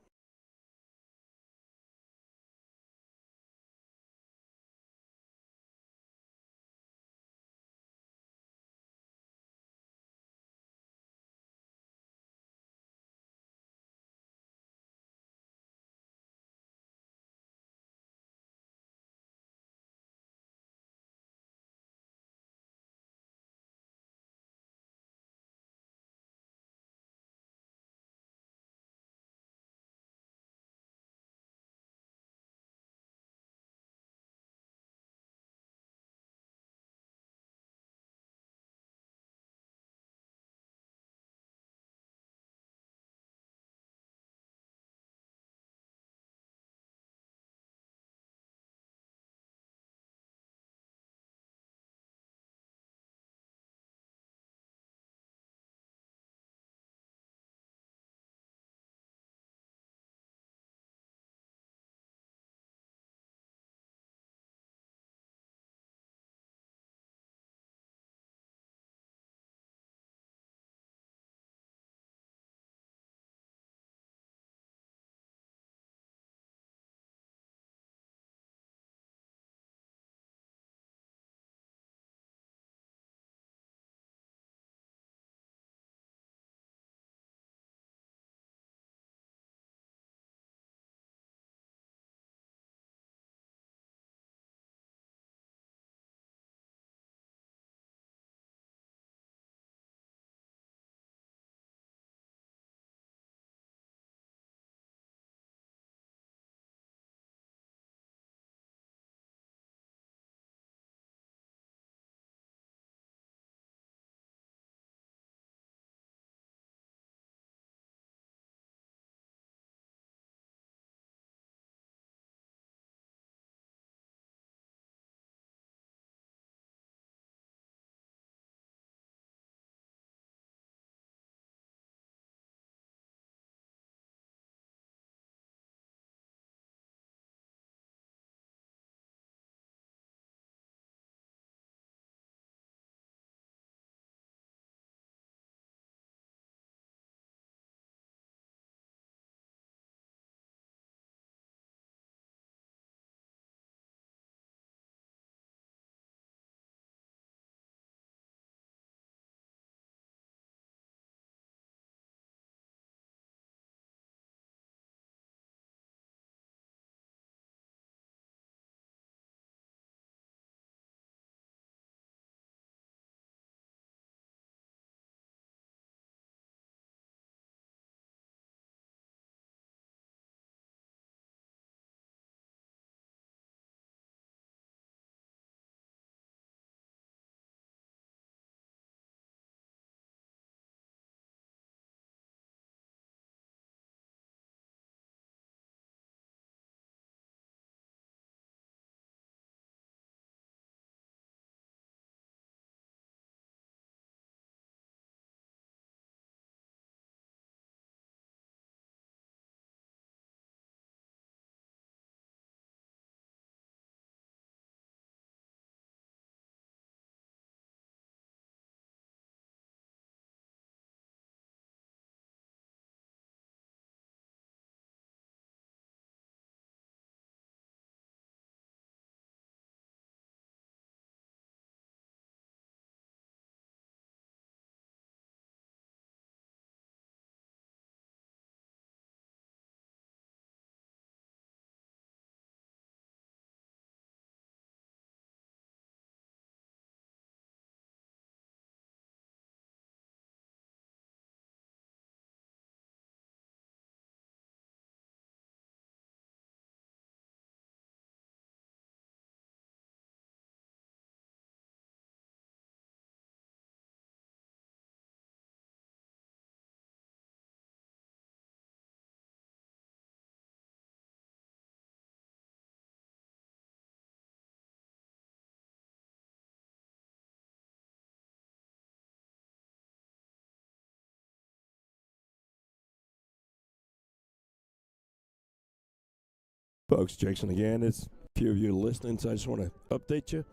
Folks, Jason again. It's a few of you listening, so I just want to update you.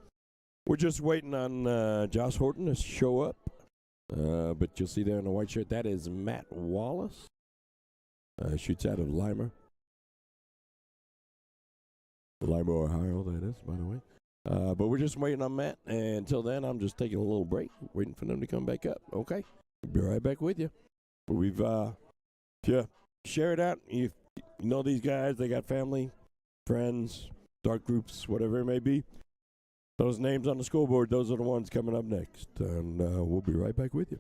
We're just waiting on Josh Horton to show up. But you'll see there in the white shirt, that is Matt Wallace. Shoots out of Lima, Ohio, that is, by the way. But we're just waiting on Matt. And until then, I'm just taking a little break, waiting for them to come back up. Okay? We'll be right back with you. We've, share it out. You know these guys, they got family, friends, dark groups, whatever it may be. Those names on the scoreboard, those are the ones coming up next. And we'll be right back with you.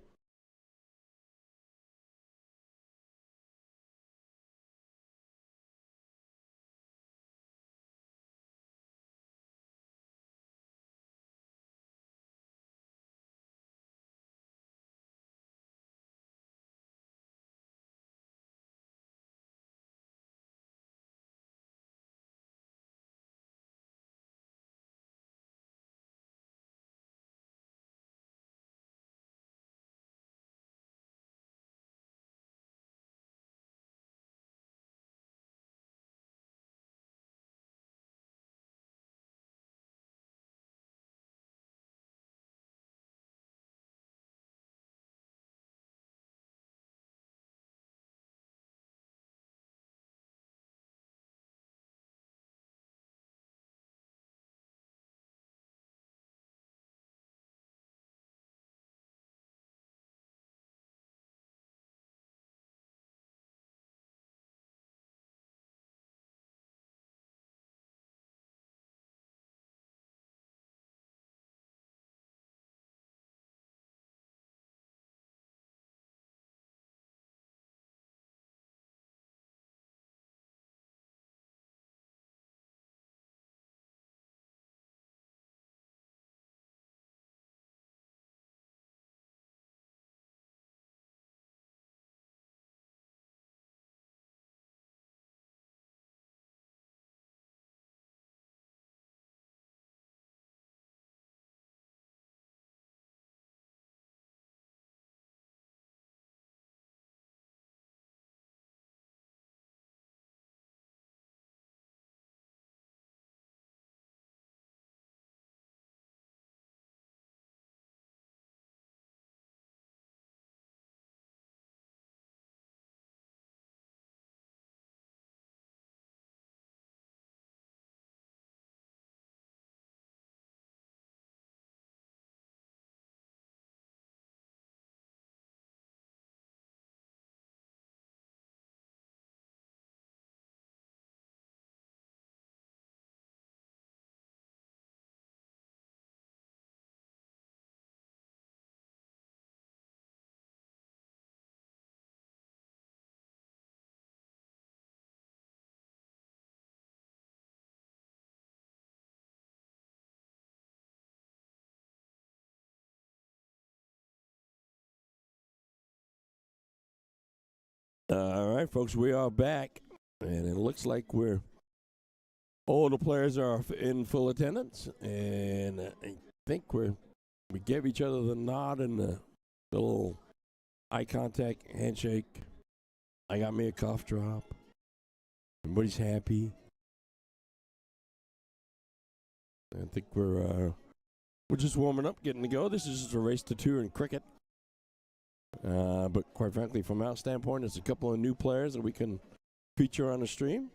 All right, folks, we are back, and it looks like all the players are in full attendance, and I think we gave each other the nod and the little eye contact, handshake. I got me a cough drop. Everybody's happy. I think we're just warming up, getting to go. This is just a race to two in cricket. But quite frankly, from our standpoint, there's a couple of new players that we can feature on the stream,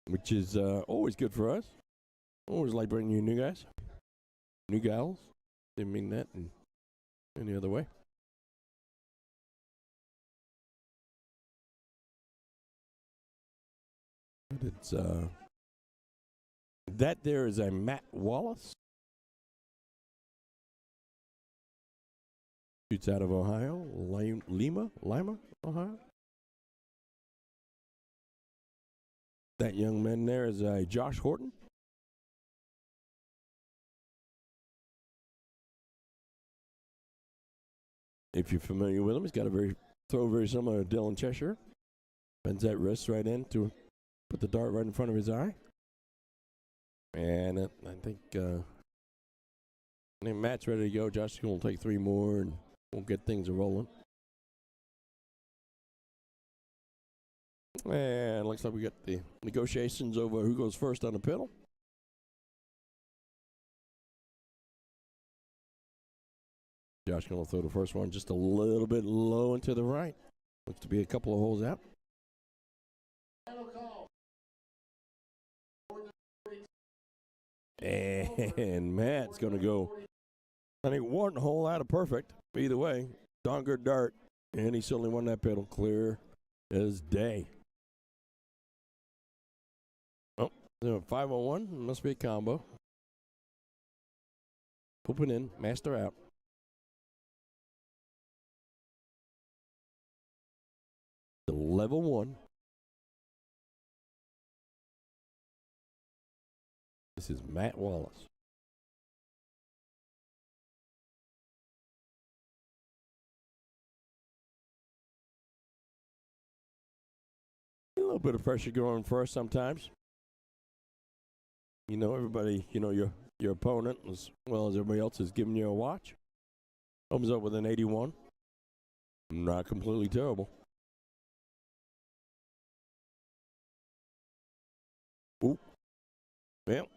which is always good for us. Always like bringing you new guys, new gals. Didn't mean that in any other way. But it's that there is a Matt Wallace. Shoots out of Ohio, Lima, Ohio. That young man there is Josh Horton. If you're familiar with him, he's got a throw very similar to Dylan Cheshire. Bends that wrist right in to put the dart right in front of his eye. And I think Matt's ready to go. Josh is going to take three more and we'll get things rolling. And looks like we got the negotiations over who goes first on the pedal. Josh going to throw the first one just a little bit low and to the right. Looks to be a couple of holes out. Final call. And Matt's going to go, I think, one hole out of perfect. Either way, darn good dart. And he certainly won that pedal clear as day. Oh, 501. Must be a combo. Pooping in, master out. The level one. This is Matt Wallace. A little bit of pressure going first sometimes. You know, everybody, you know, your opponent as well as everybody else is giving you a watch. Opens up with an 81. Not completely terrible. Ooh. Well,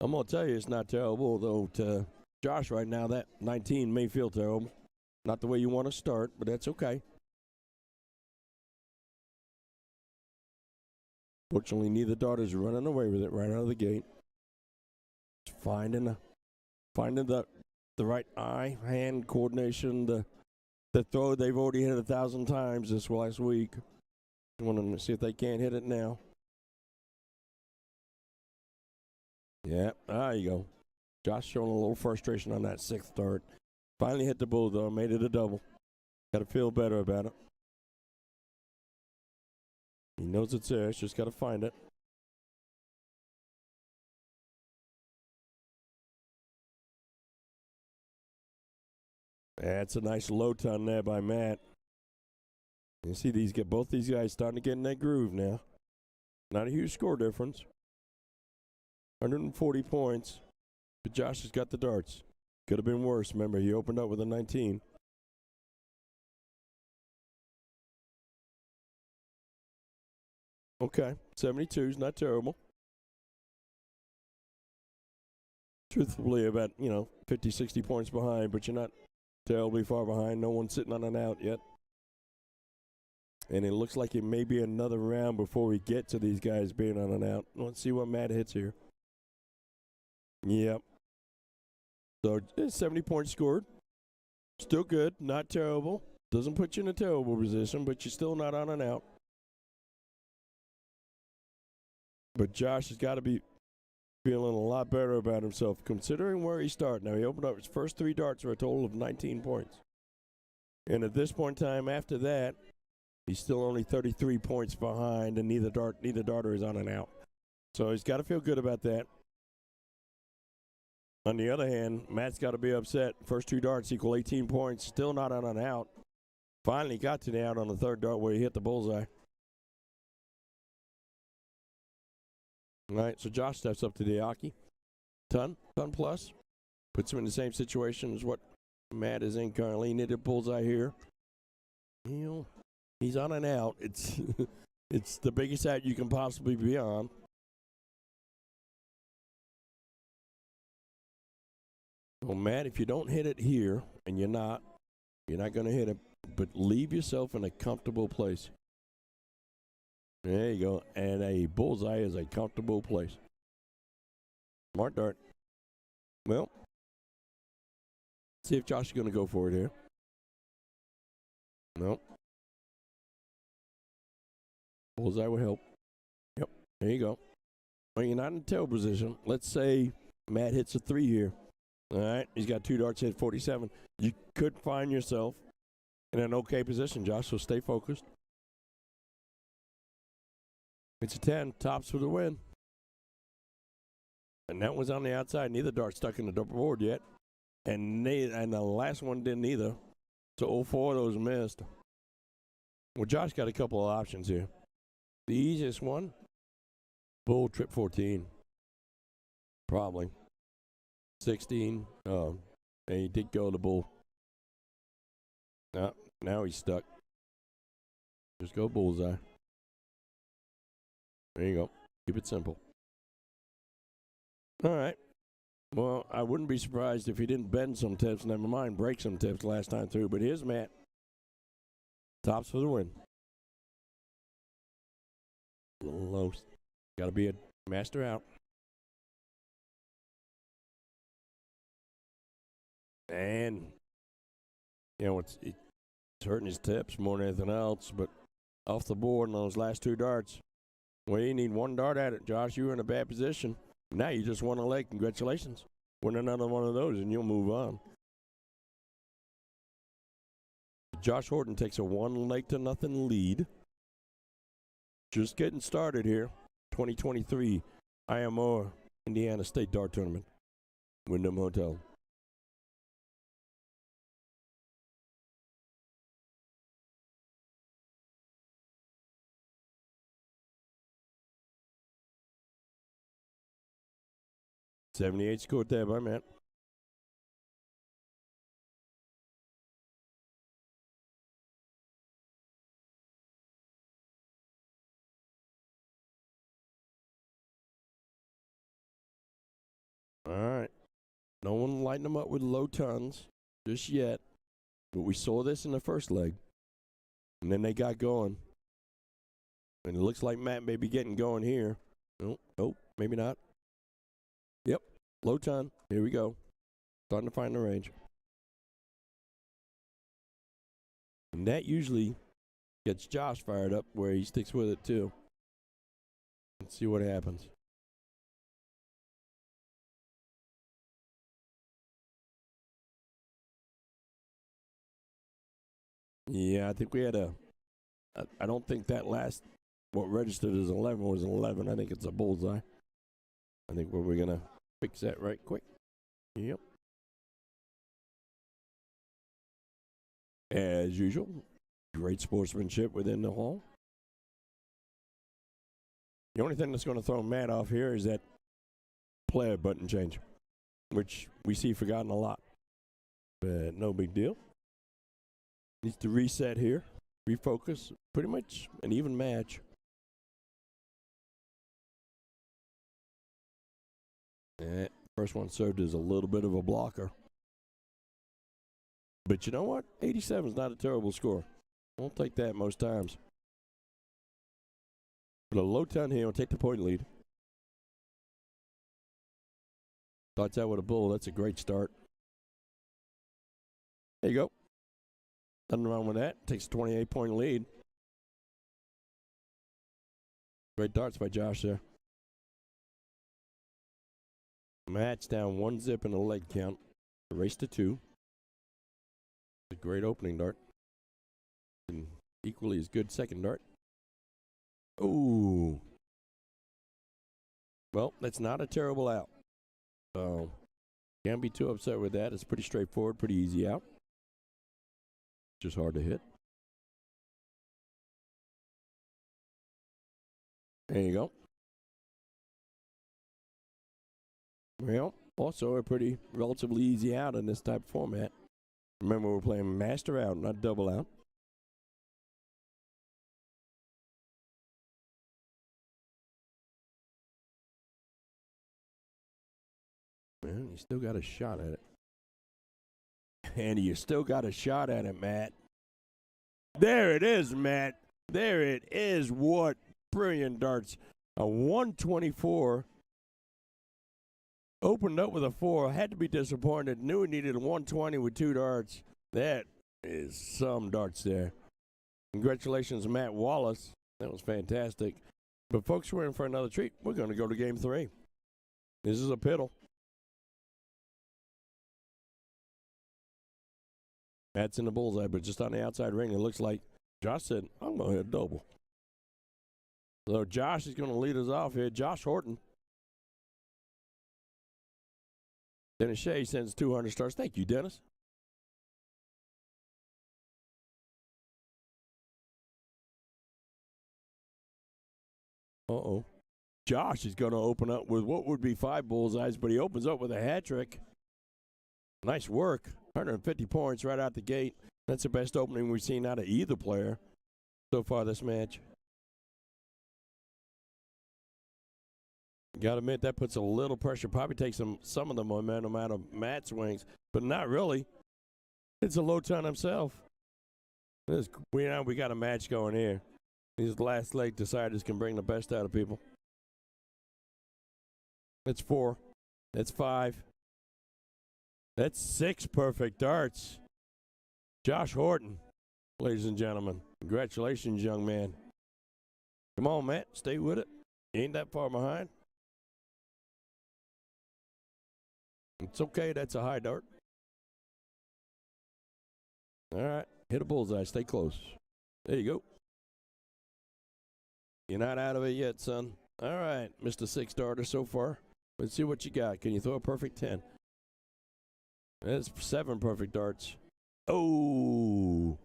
I'm going to tell you it's not terrible, though to Josh right now, that 19 may feel terrible. Not the way you want to start, but that's okay. Fortunately, neither daughter's running away with it right out of the gate. Just finding the right eye-hand coordination, the throw they've already hit 1,000 times this last week. I want them to see if they can't hit it now. Yeah, there you go. Josh showing a little frustration on that sixth dart. Finally hit the bull, though, made it a double. Got to feel better about it. He knows it's there, just got to find it. That's a nice low ton there by Matt. You see both these guys starting to get in that groove now. Not a huge score difference. 140 points. But Josh has got the darts. Could have been worse. Remember, he opened up with a 19. Okay, 72 is not terrible. Truthfully, about, 50, 60 points behind, but you're not terribly far behind. No one's sitting on an out yet. And it looks like it may be another round before we get to these guys being on an out. Let's see what Matt hits here. Yep. So 70 points scored. Still good, not terrible. Doesn't put you in a terrible position, but you're still not on an out. But Josh has got to be feeling a lot better about himself, considering where he started. Now, he opened up his first 3 darts for a total of 19 points. And at this point in time, after that, he's still only 33 points behind, and neither darter is on an out. So he's got to feel good about that. On the other hand, Matt's got to be upset. First 2 darts equal 18 points, still not on an out. Finally got to the out on the 3rd dart where he hit the bullseye. All right, so Josh steps up to the Aki. Ton plus. Puts him in the same situation as what Matt is in currently. He hit a bullseye here. He's on and out. It's it's the biggest out you can possibly be on. Well, Matt, if you don't hit it here, and you're not going to hit it, but leave yourself in a comfortable place. There you go. And a bullseye is a comfortable place. Smart dart. Well, see if Josh is going to go for it here. Nope. Bullseye will help. Yep. There you go. Well, you're not in tail position. Let's say Matt hits a 3 here. All right. He's got 2 darts, hit 47. You could find yourself in an okay position, Josh, so stay focused. It's a 10, tops for the win. And that was on the outside. Neither dart stuck in the double board yet. And the last one didn't either. So all 4 of those missed. Well, Josh got a couple of options here. The easiest one, bull trip 14. Probably. 16. And he did go to bull. Now he's stuck. Just go bullseye. There you go. Keep it simple. All right. Well, I wouldn't be surprised if he didn't bend some tips, never mind break some tips last time through. But here's Matt. Tops for the win. A little low. Got to be a master out. And, you know, it's hurting his tips more than anything else. But off the board on those last two darts. Well, you need one dart at it, Josh. You were in a bad position. Now you just won a leg. Congratulations. Win another one of those and you'll move on. Josh Horton takes a 1-0 lead. Just getting started here. 2023 IMO Indiana State Dart Tournament. Wyndham Hotel. .78 scored there by Matt. All right. No one lighting them up with low tons just yet. But we saw this in the first leg. And then they got going. And it looks like Matt may be getting going here. Oh, maybe not. Yep. Low ton. Here we go. Starting to find the range. And that usually gets Josh fired up where he sticks with it too. Let's see what happens. Yeah, I think we had I don't think that last, what registered as 11 was 11. I think it's a bullseye. I think we're going to fix that right quick. Yep. As usual, great sportsmanship within the hall. The only thing that's going to throw Matt off here is that player button change, which we see forgotten a lot. But no big deal. Needs to reset here, refocus, pretty much an even match. First one served as a little bit of a blocker. But you know what? 87 is not a terrible score. I'll take that most times. But a low ton here will take the point lead. Starts out with a bull. That's a great start. There you go. Nothing wrong with that. Takes a 28-point lead. Great darts by Josh there. Matt's down 1-0 in the leg count. Race to 2. A great opening dart. And equally as good second dart. Ooh. Well, that's not a terrible out. So, can't be too upset with that. It's pretty straightforward, pretty easy out. Just hard to hit. There you go. Well, also a pretty relatively easy out in this type of format. Remember, we're playing master out, not double out. Well, you still got a shot at it. And you still got a shot at it, Matt. There it is, Matt. There it is. What brilliant darts. A 124. Opened up with a 4. Had to be disappointed. Knew he needed a 120 with 2 darts. That is some darts there. Congratulations, Matt Wallace. That was fantastic. But folks, we're in for another treat. We're going to go to game 3. This is a piddle. Matt's in the bullseye, but just on the outside ring, it looks like Josh said, I'm going to hit a double. So Josh is going to lead us off here. Josh Horton. Dennis Shea sends 200 stars. Thank you, Dennis. Uh-oh. Josh is going to open up with what would be 5 bullseyes, but he opens up with a hat trick. Nice work. 150 points right out the gate. That's the best opening we've seen out of either player so far this match. Got to admit, that puts a little pressure. Probably takes some of the momentum out of Matt's wings, but not really. It's a low ton himself. We got a match going here. These last leg deciders can bring the best out of people. That's 4. That's 5. That's 6 perfect darts. Josh Horton, ladies and gentlemen. Congratulations, young man. Come on, Matt. Stay with it. You ain't that far behind. It's okay. That's a high dart. All right. Hit a bullseye. Stay close. There you go. You're not out of it yet, son. All right, Mr. 6 darter so far. Let's see what you got. Can you throw a perfect 10? That's 7 perfect darts. Oh,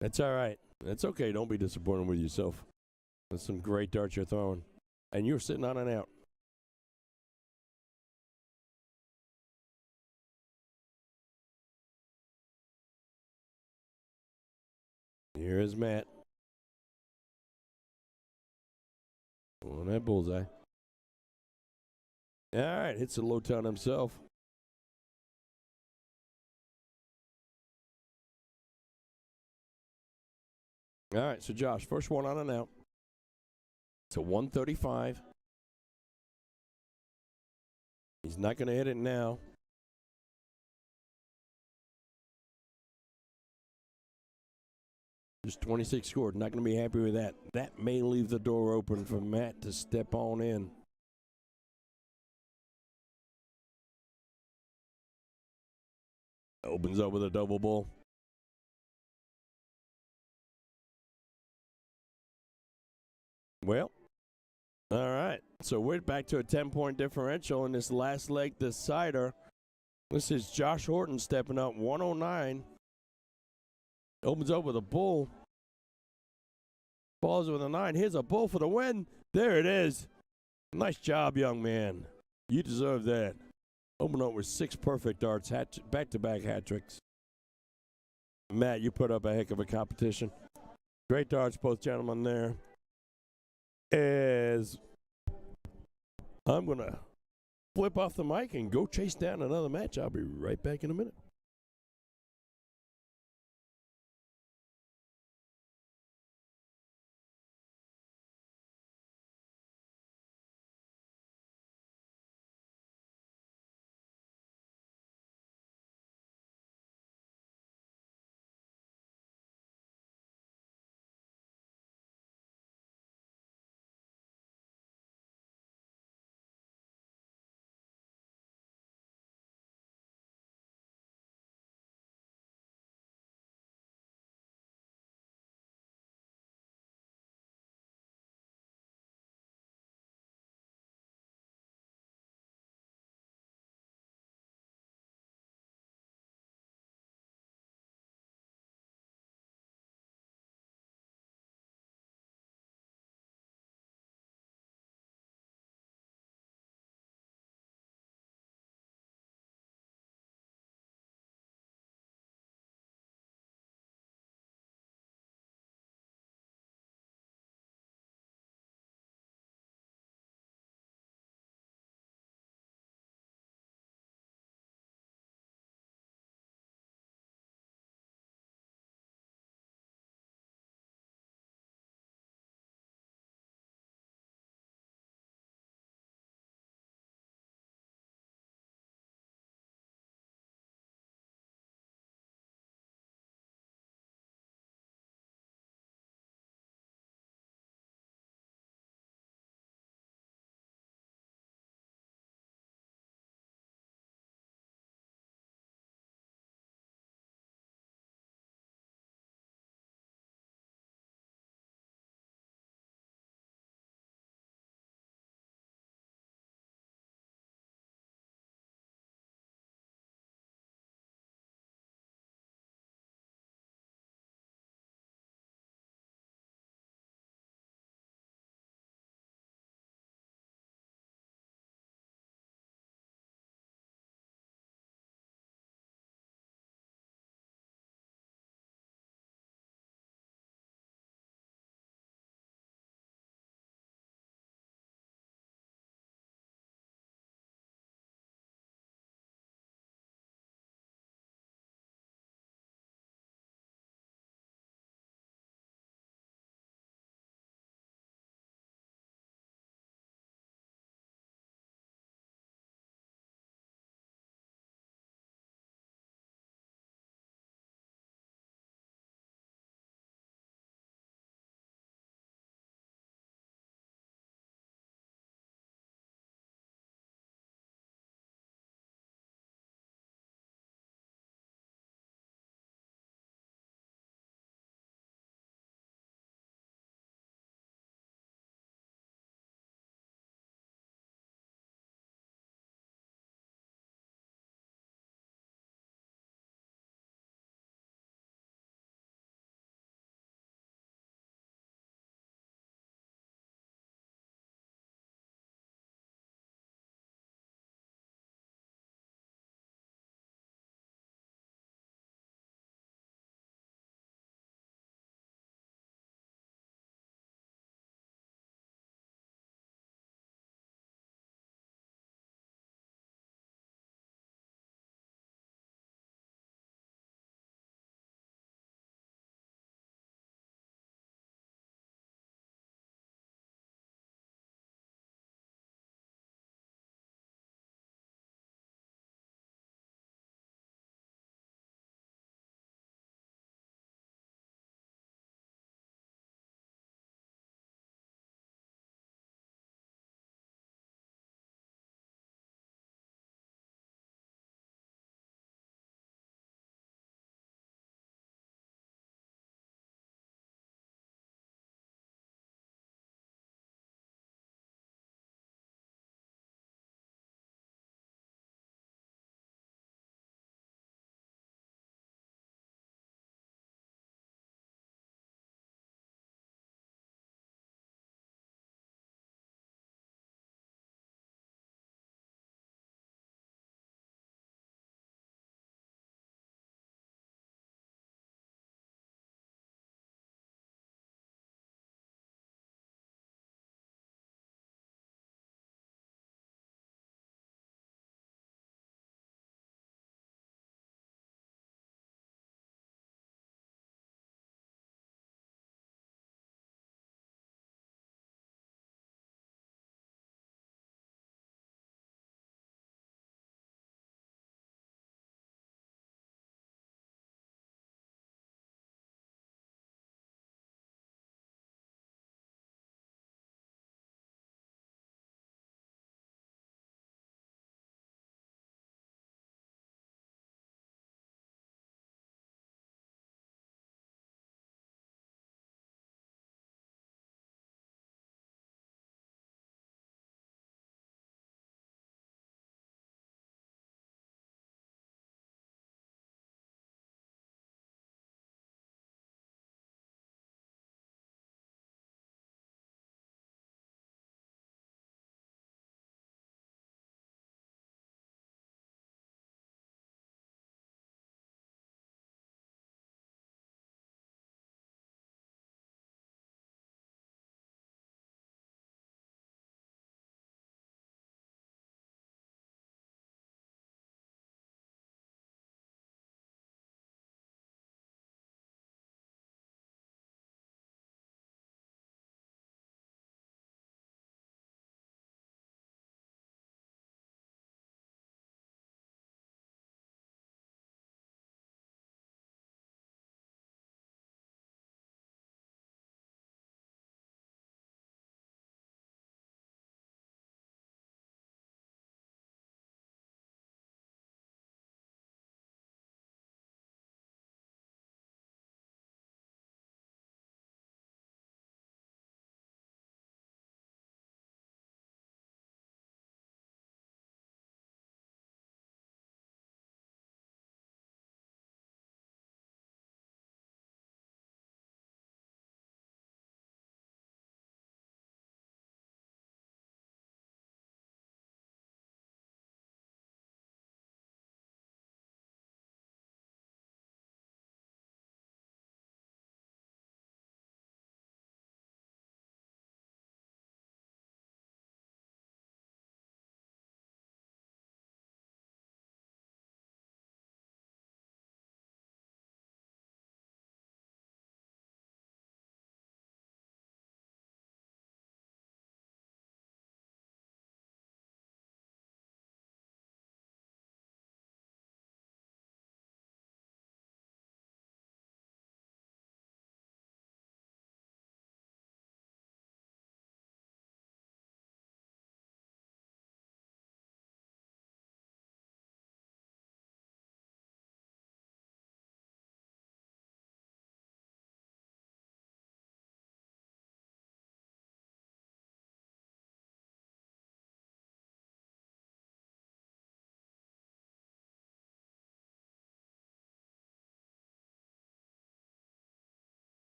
that's all right. That's okay. Don't be disappointed with yourself. That's some great darts you're throwing. And you're sitting on an out. Here is Matt. On that bullseye. All right, hits a low ton himself. All right, so Josh, first one on and out. It's a 135. He's not going to hit it now. Just 26 scored. Not going to be happy with that. That may leave the door open for Matt to step on in. Opens up with a double bull. Well, all right. So we're back to a 10-point differential in this last leg decider. This is Josh Horton stepping up 109. Opens up with a bull. Falls with a 9. Here's a bull for the win. There it is. Nice job, young man. You deserve that. Open up with 6 perfect darts, back-to-back hat tricks. Matt, you put up a heck of a competition. Great darts, both gentlemen there. As I'm going to flip off the mic and go chase down another match. I'll be right back in a minute.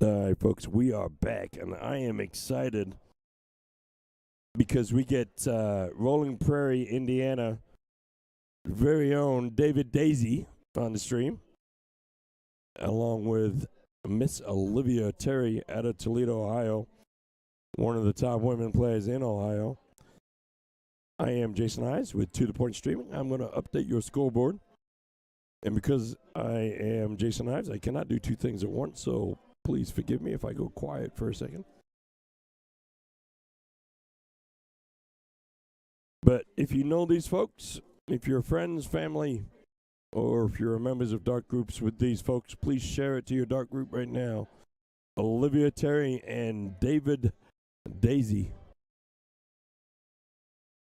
All right, folks, we are back, and I am excited because we get Rolling Prairie, Indiana, very own David Daisy on the stream, along with Miss Olivia Terry out of Toledo, Ohio, one of the top women players in Ohio. I am Jason Eyes with To The Point Streaming. I'm going to update your scoreboard. And because I am Jason Ives, I cannot do two things at once, so please forgive me if I go quiet for a second. But if you know these folks, if you're friends, family, or if you're members of dark groups with these folks, please share it to your dark group right now. Olivia Terry and David Daisy.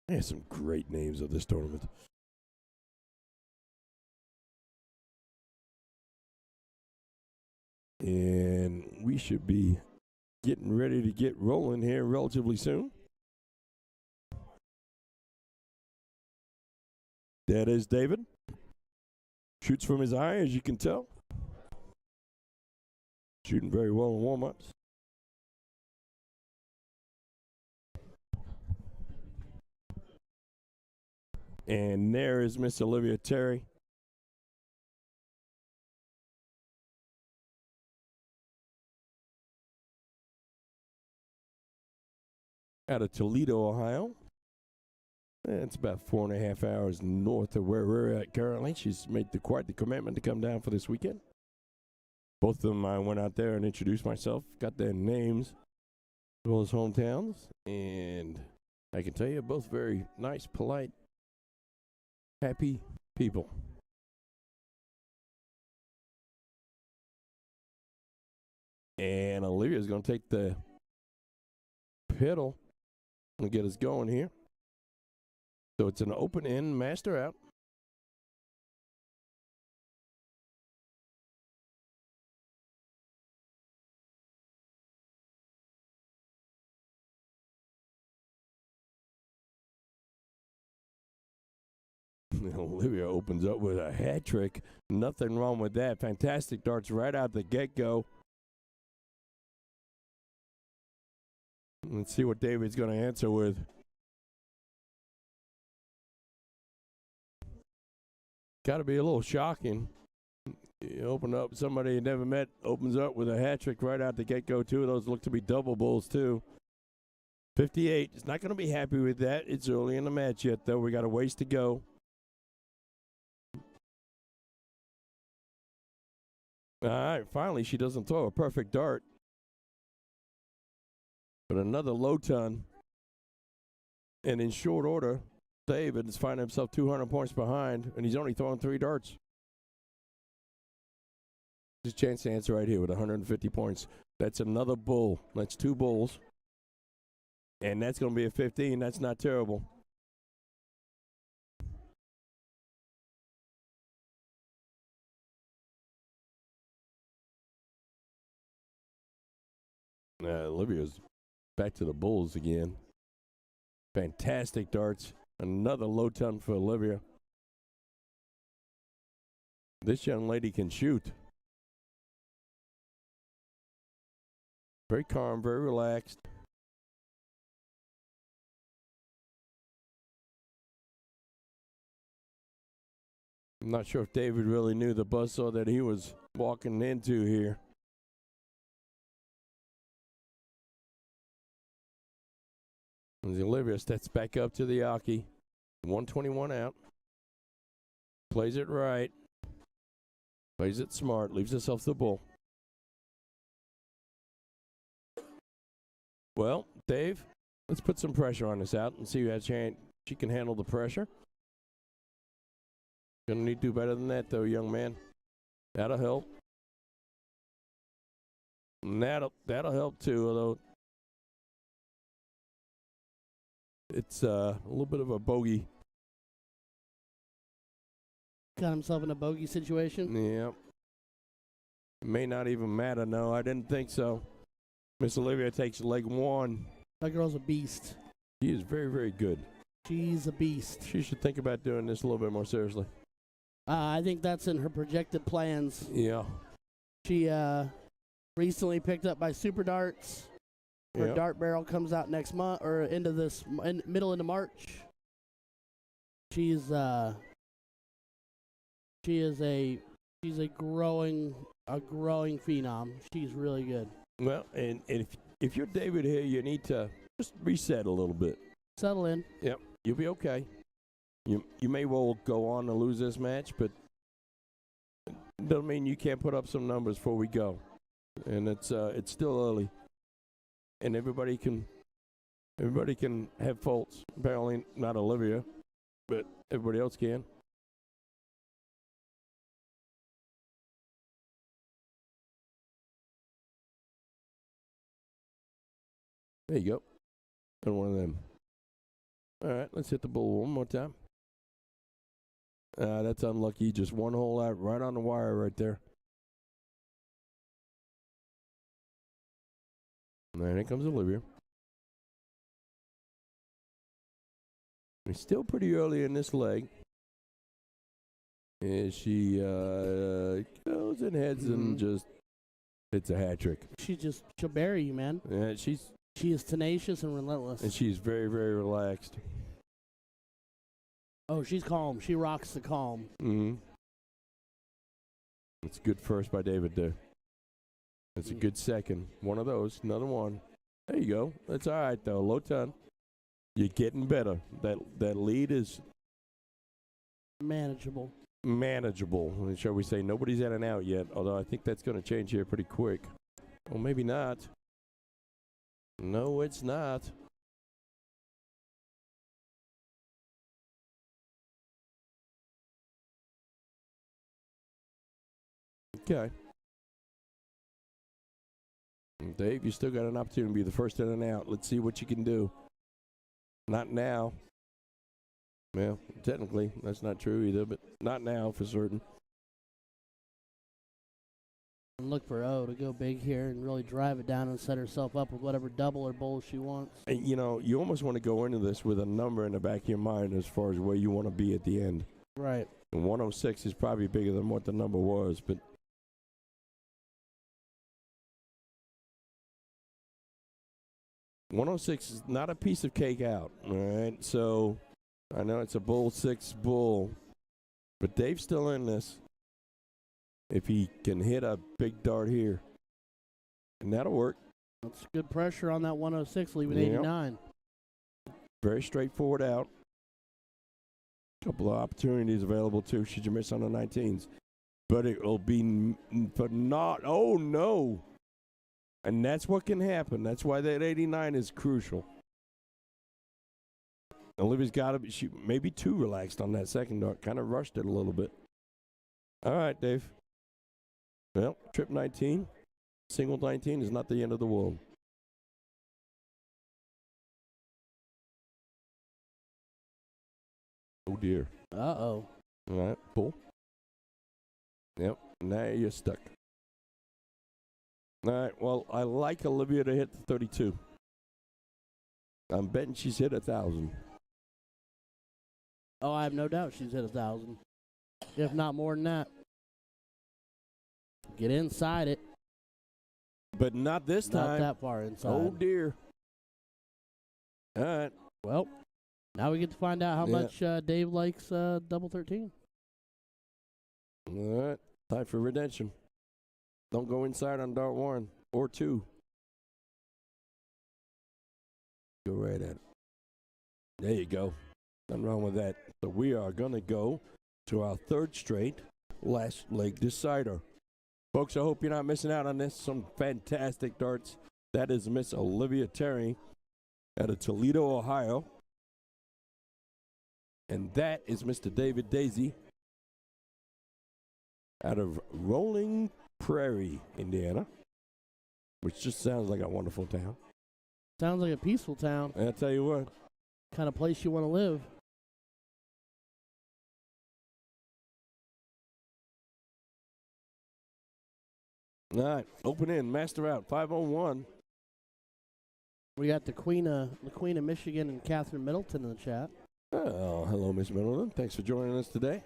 They have some great names of this tournament. And we should be getting ready to get rolling here relatively soon. That is David. Shoots from his eye, as you can tell. Shooting very well in warm-ups. And there is Miss Olivia Terry. Out of Toledo, Ohio. It's about 4.5 hours north of where we're at currently. She's made quite the commitment to come down for this weekend. Both of them, I went out there and introduced myself, got their names, as well as hometowns. And I can tell you, both very nice, polite, happy people. And Olivia's going to take the pedal and get us going here. So it's an open end, master out. Olivia opens up with a hat trick. Nothing wrong with that. Fantastic darts right out the get-go. Let's see what David's going to answer with. Got to be a little shocking. You open up, somebody you never met opens up with a hat trick right out the get-go. Two of those look to be double bulls, too. 58. Is not going to be happy with that. It's early in the match yet, though. We got a ways to go. All right, finally, she doesn't throw a perfect dart. But another low ton. And in short order, David is finding himself 200 points behind, and he's only throwing 3 darts. His chance to answer right here with 150 points. That's another bull. That's 2 bulls. And that's going to be a 15. That's not terrible. Olivia's back to the bulls again. Fantastic darts. Another low ton for Olivia. This young lady can shoot. Very calm, very relaxed. I'm not sure if David really knew the buzzsaw that he was walking into here. As Olivia steps back up to the Aki. 121 out. Plays it right. Plays it smart. Leaves herself the bull. Well, Dave, let's put some pressure on this out and see how she can handle the pressure. Gonna need to do better than that, though, young man. That'll help. And that'll help, too, although it's a little bit of a bogey. Got himself in a bogey situation. Yeah. May not even matter. No, I didn't think so. Miss Olivia takes leg 1. That girl's a beast. She is very, very good. She's a beast. She should think about doing this a little bit more seriously. I think that's in her projected plans. Yeah. She Recently picked up by Super Darts. Her Yep. dart barrel comes out next month or into this middle into March. She's a growing phenom. She's really good. Well, and if you're David here, you need to just reset a little bit. Settle in. Yep, you'll be okay. You may well go on to lose this match, but it doesn't mean you can't put up some numbers before we go. And it's still early, and everybody can have faults. Apparently not Olivia, but everybody else can. There you go. And one of them. All right, let's hit the bull one more time. That's unlucky. Just one hole out right on the wire right there. And here comes Olivia. It's still pretty early in this leg. And she goes and heads and just hits a hat trick. She'll bury you, man. Yeah, She is tenacious and relentless. and she's very, very relaxed. Oh, she's calm. She rocks the calm. Mm-hmm. It's a good first by David there. That's a good second. One of those. Another one. There you go. That's all right, though. Low ton. You're getting better. That lead is Manageable. manageable. Shall we say nobody's in and out yet, although I think that's going to change here pretty quick. Well, maybe not. No, it's not. Okay. Dave, you still got an opportunity to be the first in and out. Let's see what you can do. Not now. Well, technically, that's not true either, but not now for certain. And look for O to go big here and really drive it down and set herself up with whatever double or bowl she wants. And, you know, you almost want to go into this with a number in the back of your mind as far as where you want to be at the end. Right. And 106 is probably bigger than what the number was, but 106 is not a piece of cake out, all right? So I know it's a bull 6 bull, but Dave's still in this if he can hit a big dart here. And that'll work. That's good pressure on that 106, leaving Yep. 89. Very straightforward out. Couple of opportunities available too should you miss on the 19s. But it will be for not, oh no. And that's what can happen. That's why that 89 is crucial. Olivia's got to be, she maybe too relaxed on that second dart. Kind of rushed it a little bit. All right, Dave. Well, trip 19, single 19 is not the end of the world. Oh, dear. Uh-oh. All right, pull. Yep, now you're stuck. All right, well, I like Olivia to hit the 32. I'm betting she's hit 1,000. Oh, I have no doubt she's hit 1,000. If not more than that. Get inside it. But not this Not time. that far inside. Oh, dear. All right. Well, now we get to find out how Yeah. much Dave likes double 13. All right, time for redemption. Don't go inside on dart 1 or 2. Go right at it. There you go. Nothing wrong with that. So we are going to go to our third straight last leg decider. Folks, I hope you're not missing out on this. Some fantastic darts. That is Miss Olivia Terry out of Toledo, Ohio. And that is Mr. David Daisy out of Rolling Prairie, Indiana, which just sounds like a wonderful town. Sounds like a peaceful town. And I tell you what, Kind of place you want to live. all right, open in, master out, 501. We got the Queen of Michigan and Catherine Middleton in the chat. Oh, hello, Miss Middleton. Thanks for joining us today.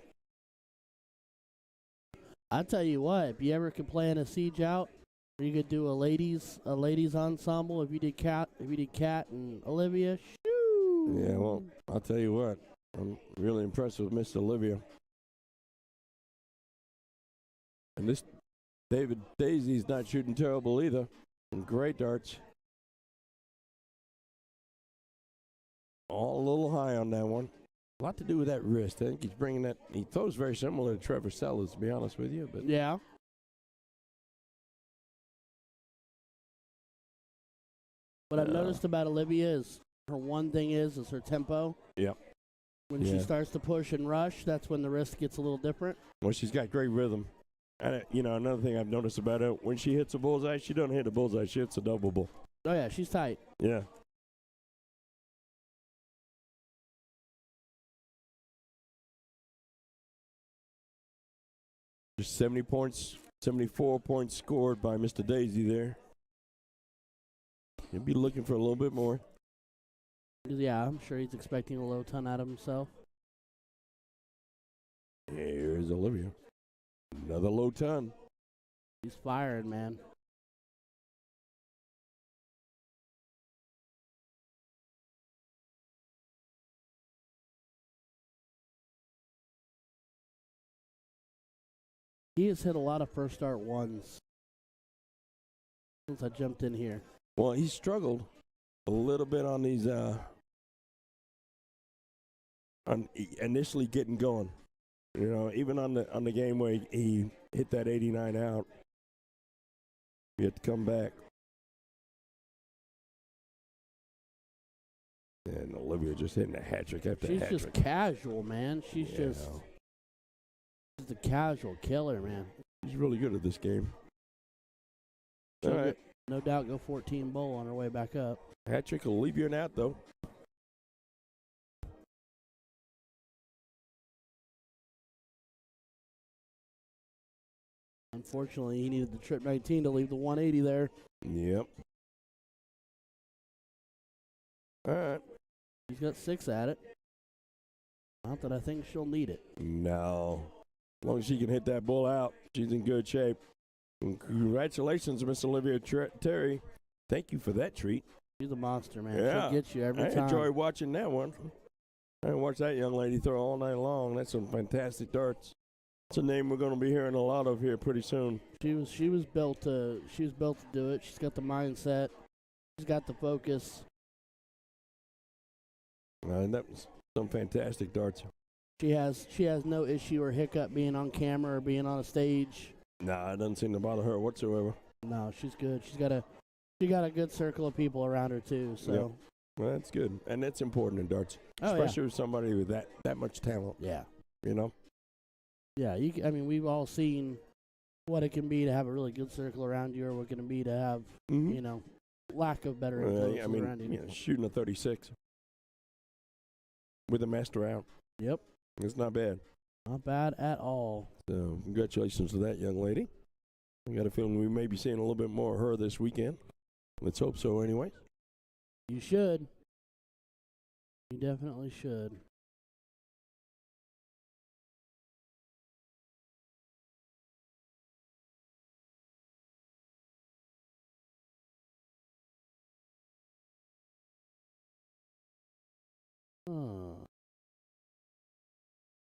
I tell you what, if you ever could play in a siege out, You could do a ladies ensemble if you did Kat and Olivia. Shoo! Yeah, well, I'll tell you what. I'm really impressed with Miss Olivia. And this David Daisy's not shooting terrible either. Some great darts. All a little high on that one. A lot to do with that wrist. I think he's bringing that. He throws very similar to Trevor Sellers, to be honest with you. But Yeah. What I've noticed about Olivia is her one thing is her tempo. Yep. When she starts to push and rush, that's when the wrist gets a little different. Well, she's got great rhythm. And, another thing I've noticed about her, when she hits a bullseye, she doesn't hit a bullseye. She hits a double bull. Oh, yeah, she's tight. Yeah. Just 70 points, 74 points scored by Mr. Daisy there. He'll be looking for a little bit more. Yeah, I'm sure he's expecting a low ton out of himself. Here's Olivia. Another low ton. He's firing, man. He has hit a lot of first start ones since I jumped in here. Well, he struggled a little bit on these, on initially getting going. Even on the game where he hit that 89 out, he had to come back. And Olivia just hitting a hat trick after She's hat just trick. casual, man. She's just a casual killer, man. She's really good at this game. She'll All right. no doubt go 14 bowl on her way back up. Hat trick will leave you an out, though. Unfortunately, he needed the trip 19 to leave the 180 there. Yep. All right. He's got 6 at it. Not that I think she'll need it. No. As long as she can hit that bull out, she's in good shape. And congratulations, Miss Olivia Terry. Thank you for that treat. She's a monster, man. Yeah. She'll get you every I time. enjoy watching that one. I watched that young lady throw all night long. That's some fantastic darts. It's a name we're going to be hearing a lot of here pretty soon. She was built to do it. She's got the mindset. She's got the focus. And that was some fantastic darts. She has no issue or hiccup being on camera or being on a stage. Nah, it doesn't seem to bother her whatsoever. No, she's good. She got a good circle of people around her too. So Yep. Well, that's good, and that's important in darts, especially with somebody with that much talent. Yeah. Yeah, we've all seen what it can be to have a really good circle around you, or what it can be to have, lack of better influences around you. Shooting a 36 with a master out. Yep. It's not bad. Not bad at all. So, congratulations to that young lady. I got a feeling we may be seeing a little bit more of her this weekend. Let's hope so, anyway. You should. You definitely should.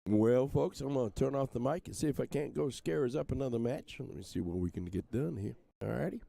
Well, folks, I'm going to turn off the mic and see if I can't go scare us up another match. Let me see what we can get done here. All righty.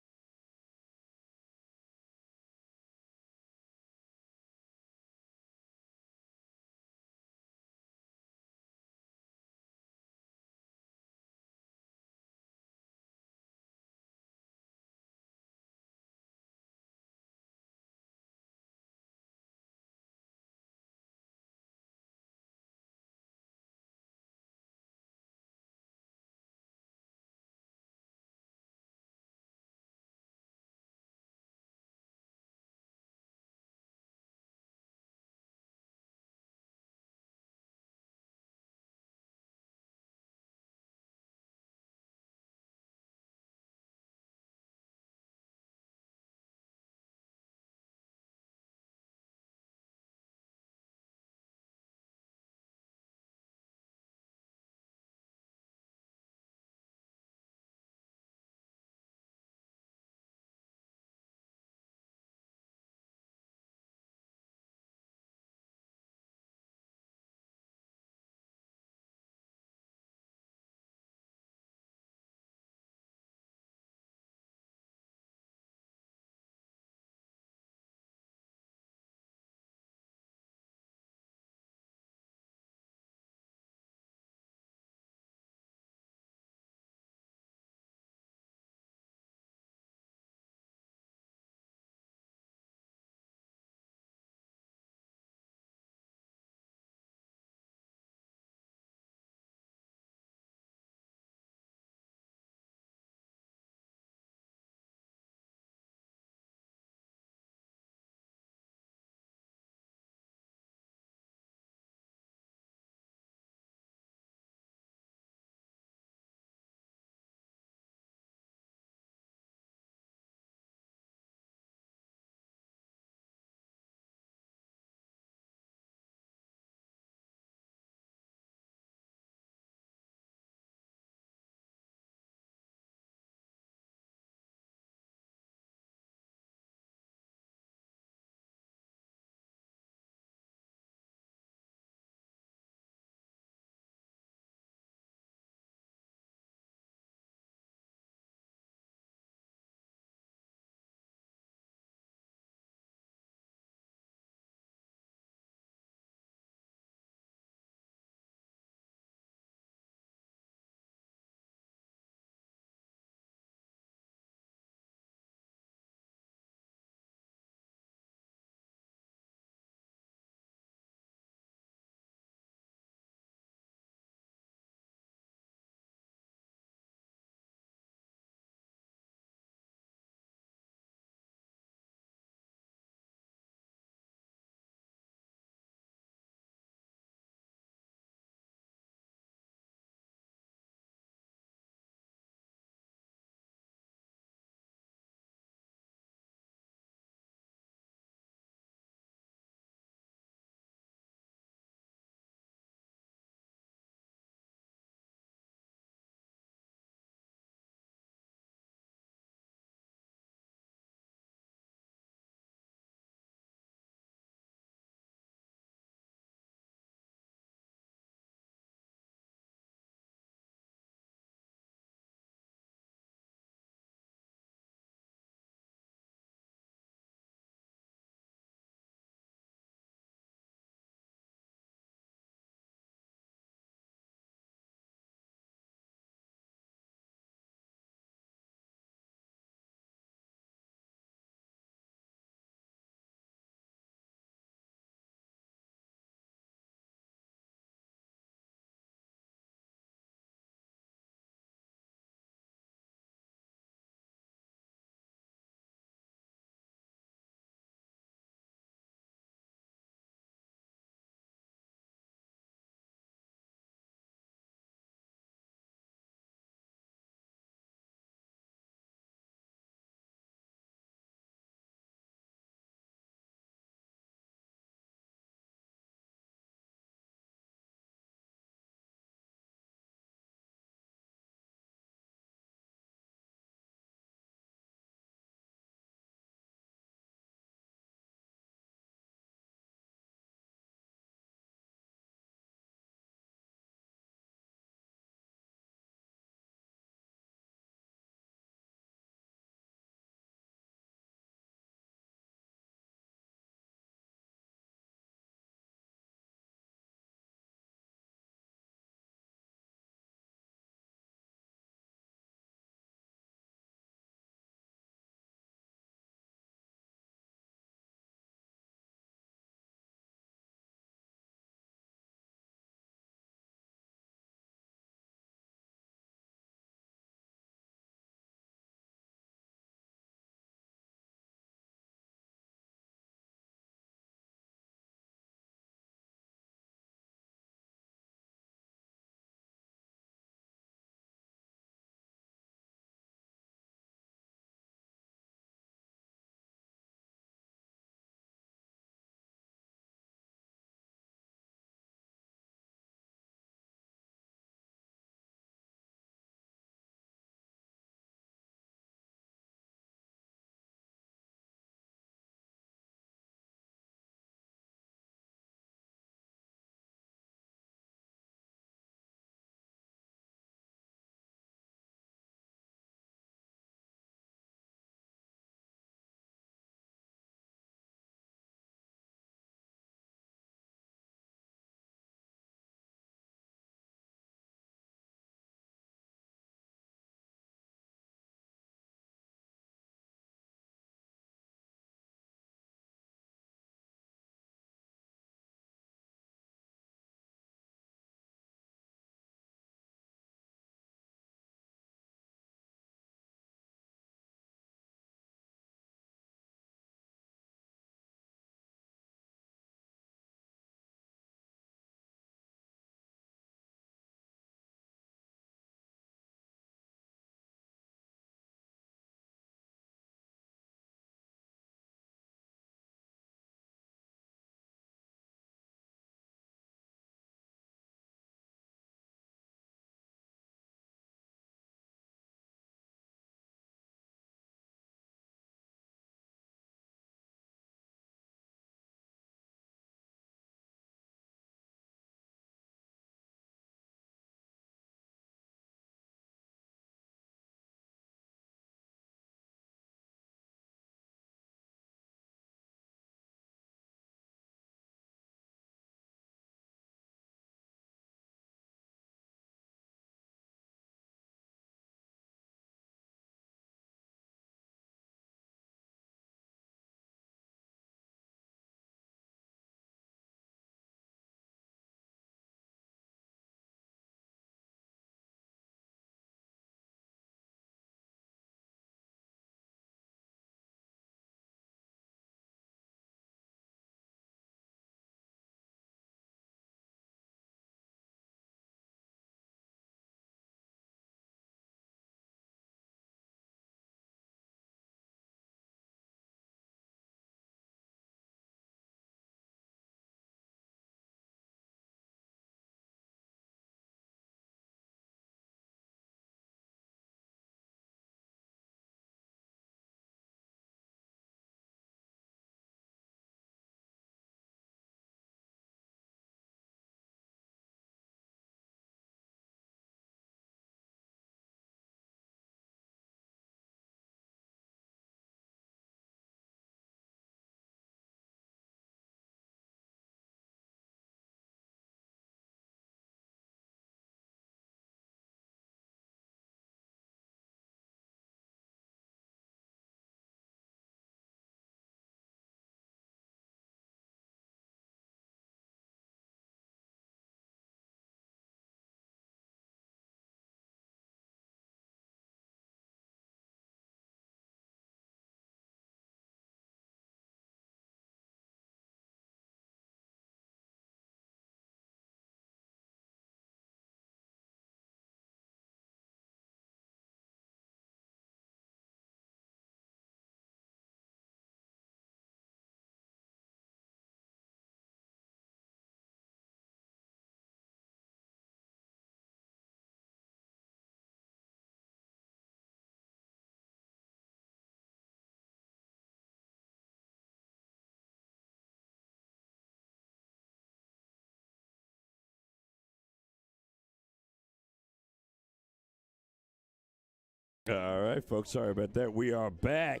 All right, folks. Sorry about that. We are back.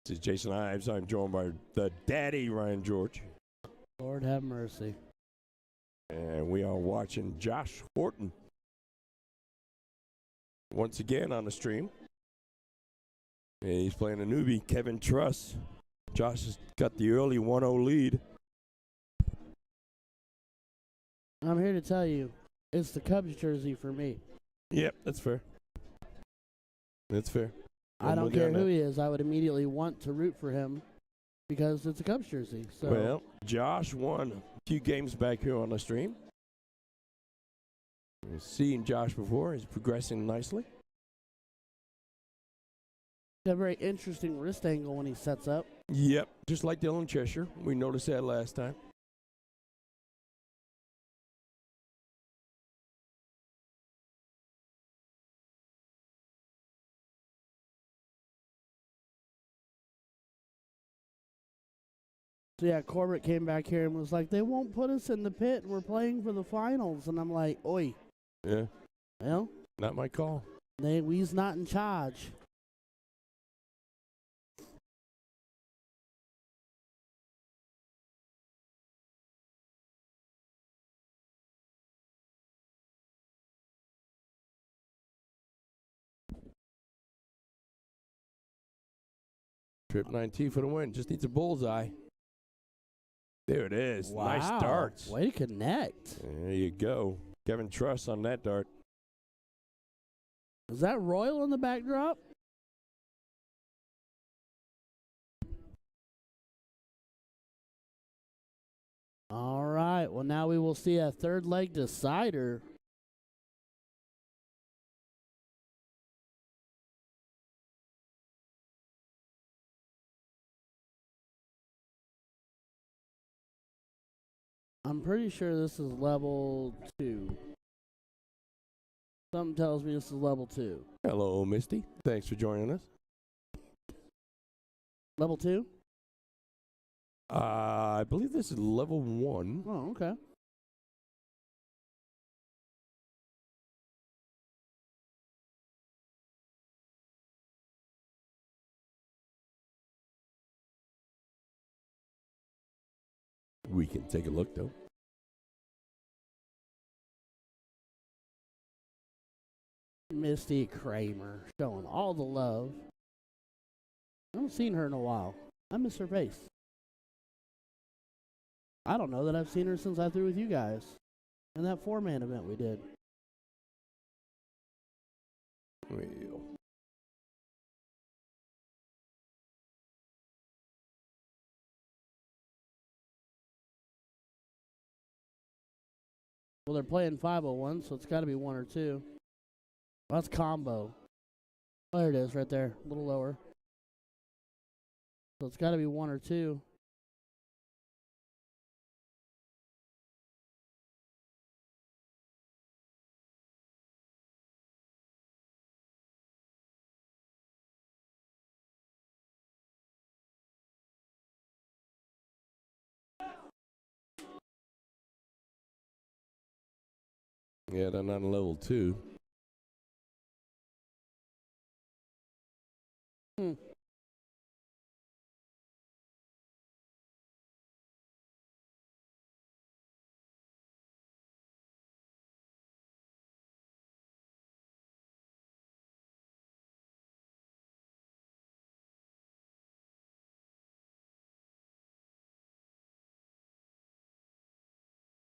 This is Jason Ives. I'm joined by the daddy, Ryan George. Lord have mercy. And we are watching Josh Horton once again on the stream. And he's playing a newbie, Kevin Truss. Josh has got the early 1-0 lead. I'm here to tell you, it's the Cubs jersey for me. Yep, that's fair. That's fair. I I'm don't with you care on who that. he is. I would immediately want to root for him because it's a Cubs jersey. So Well, Josh won a few games back here on the stream. We've seen Josh before. He's progressing nicely. a very interesting wrist angle when he sets up. Yep, just like Dylan Cheshire. We noticed that last time. So yeah, Corbett came back here and was like, they won't put us in the pit. We're playing for the finals. And I'm like, oi, Yeah, well, not my call. we's not in charge. Trip 19 for the win. Just needs a bullseye. There it is. Nice darts. Way to connect. There you go. Kevin Truss on that dart. Is that Royal in the backdrop? All right. Well, now we will see a third leg decider. I'm pretty sure this is level 2. Something tells me this is level 2. Hello, Misty. Thanks for joining us. Level 2? I believe this is level 1. Oh, okay. We can take a look, though. Misty Kramer showing all the love. I haven't seen her in a while. I miss her face. I don't know that I've seen her since I threw with you guys in that 4-man event we did. Well, Well, they're playing 501, so it's got to be 1 or 2. Well, that's combo. Oh, there it is right there, a little lower. So it's got to be 1 or 2. yeah, they're not on level 2.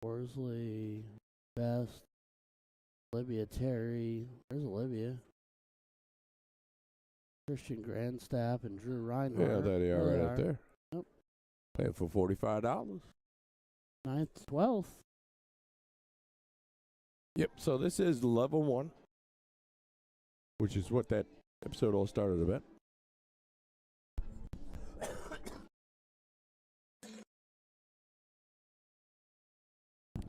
Worsley, Best, Olivia Terry. There's Olivia. Christian Grandstaff and Drew Reinhardt. Yeah, there they are right up there. Yep. Paying for $45. 9th, 12th. Yep, so this is level 1, which is what that episode all started about.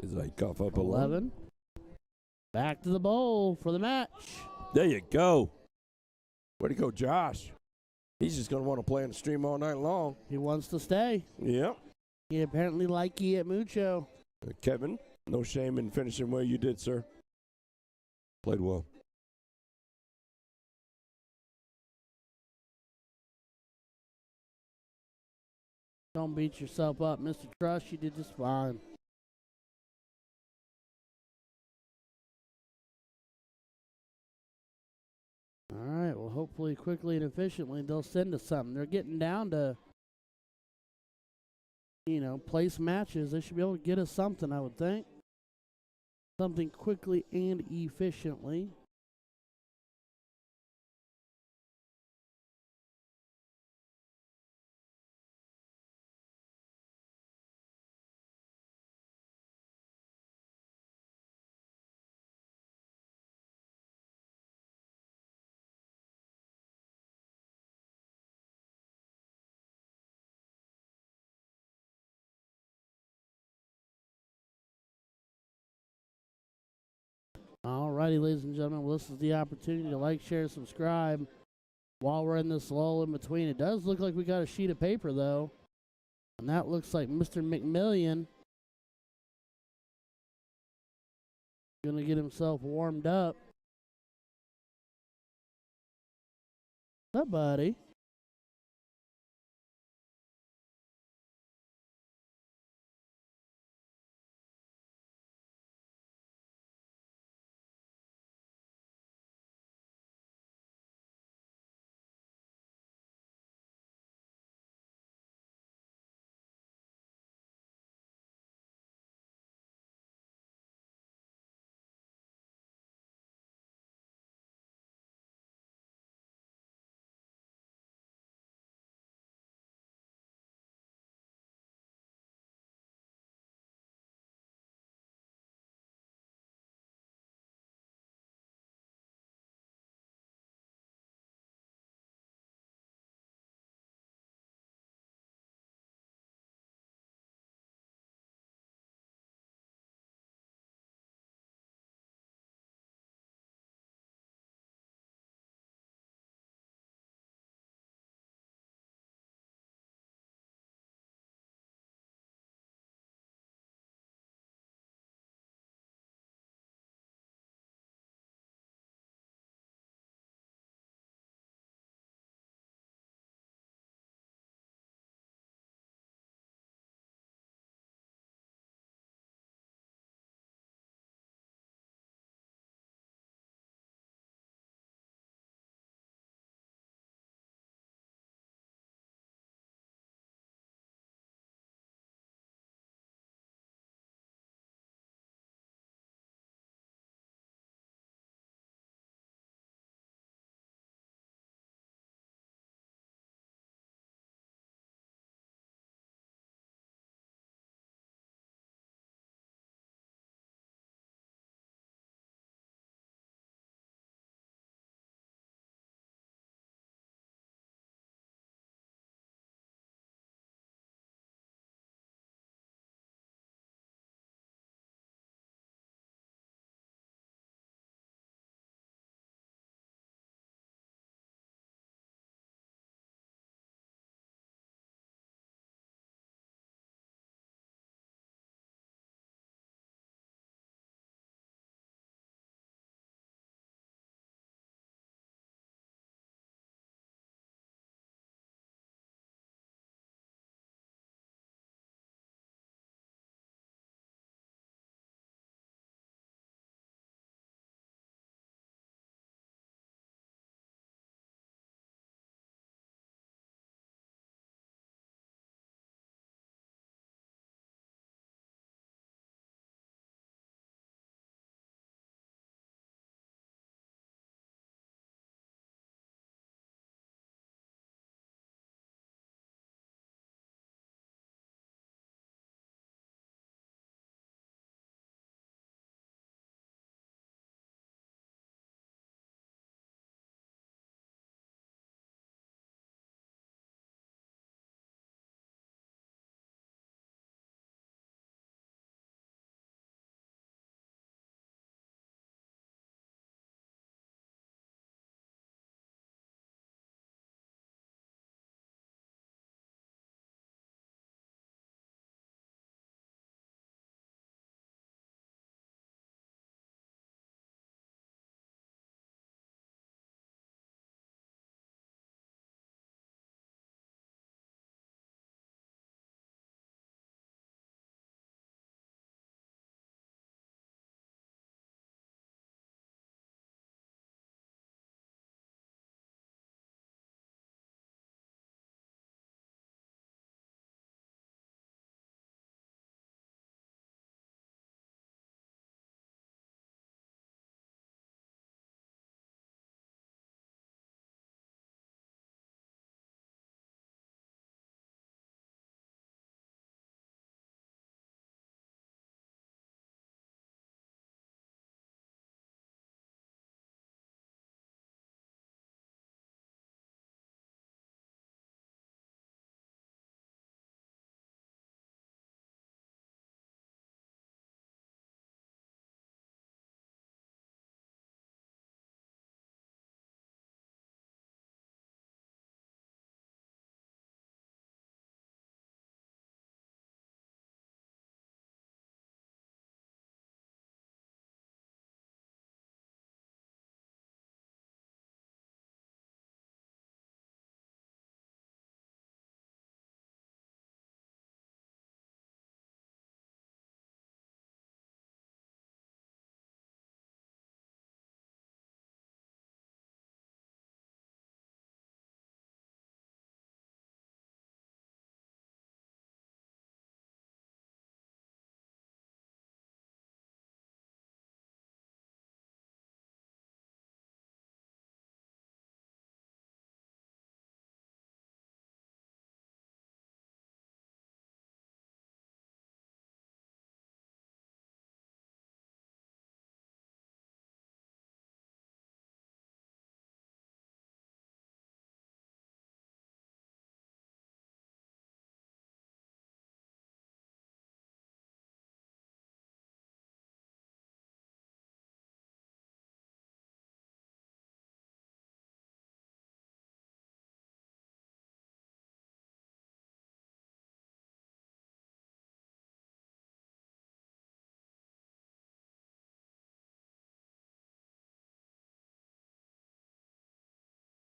As I cough up 11. Back to the bowl for the match. There you go. Way to go, Josh. He's just going to want to play on the stream all night long. He wants to stay. Yep. He apparently like you at Mucho. Kevin, no shame in finishing where you did, sir. Played well. Don't beat yourself up, Mr. Trush. You did just fine. All right, well, hopefully, quickly and efficiently, they'll send us something. They're getting down to, place matches. They should be able to get us something, I would think. Something quickly and efficiently. Alrighty, ladies and gentlemen, well, this is the opportunity to like, share, subscribe while we're in this lull in between. It does look like we got a sheet of paper, though. And that looks like Mr. McMillian going to get himself warmed up. What's up, buddy?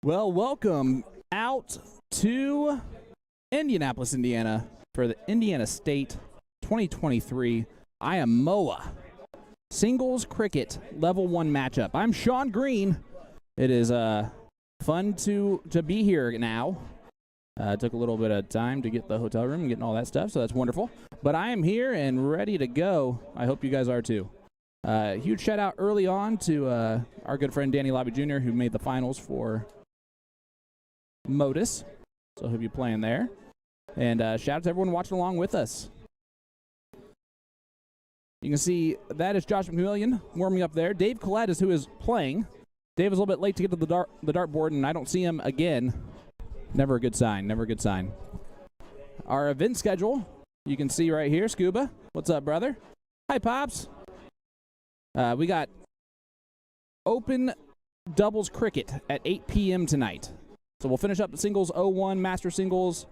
Well, welcome out to Indianapolis, Indiana for the Indiana State 2023 IAMOA Singles Cricket Level 1 matchup. I'm Sean Green. It is fun to be here now. Took a little bit of time to get the hotel room and getting all that stuff, so that's wonderful. But I am here and ready to go. I hope you guys are too. Huge shout out early on to our good friend Danny Lobby Jr., who made the finals for Modus. So he'll be playing there. And shout out to everyone watching along with us. You can see that is Josh McMillian warming up there. Dave Collette is who is playing. Dave was a little bit late to get to the dartboard, and I don't see him again. Never a good sign. Never a good sign. Our event schedule, you can see right here. Scuba, what's up, brother? Hi, Pops. We got open doubles cricket at 8 p.m. tonight. So we'll finish up the singles 0-1, master singles.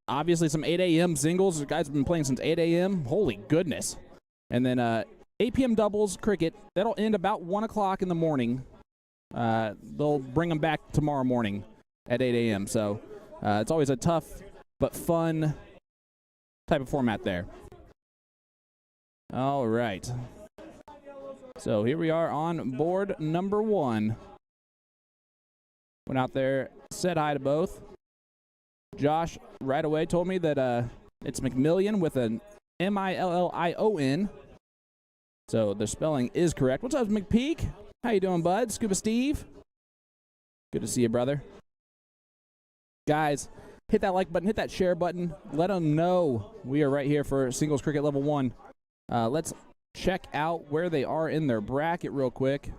Obviously some 8 a.m. singles. The guys have been playing since 8 a.m. Holy goodness. And then 8 p.m. doubles cricket. That'll end about 1 o'clock in the morning. They'll bring them back tomorrow morning at 8 a.m. So it's always a tough but fun type of format there. All right. So here we are on board number 1. Went out there, said hi to both. Josh right away told me that it's McMillian with an M-I-L-L-I-O-N. So the spelling is correct. What's up, McPeak? How you doing, bud? Scuba Steve? Good to see you, brother. Guys, hit that like button, hit that share button. Let them know we are right here for Singles Cricket Level 1. Let's check out where they are in their bracket real quick.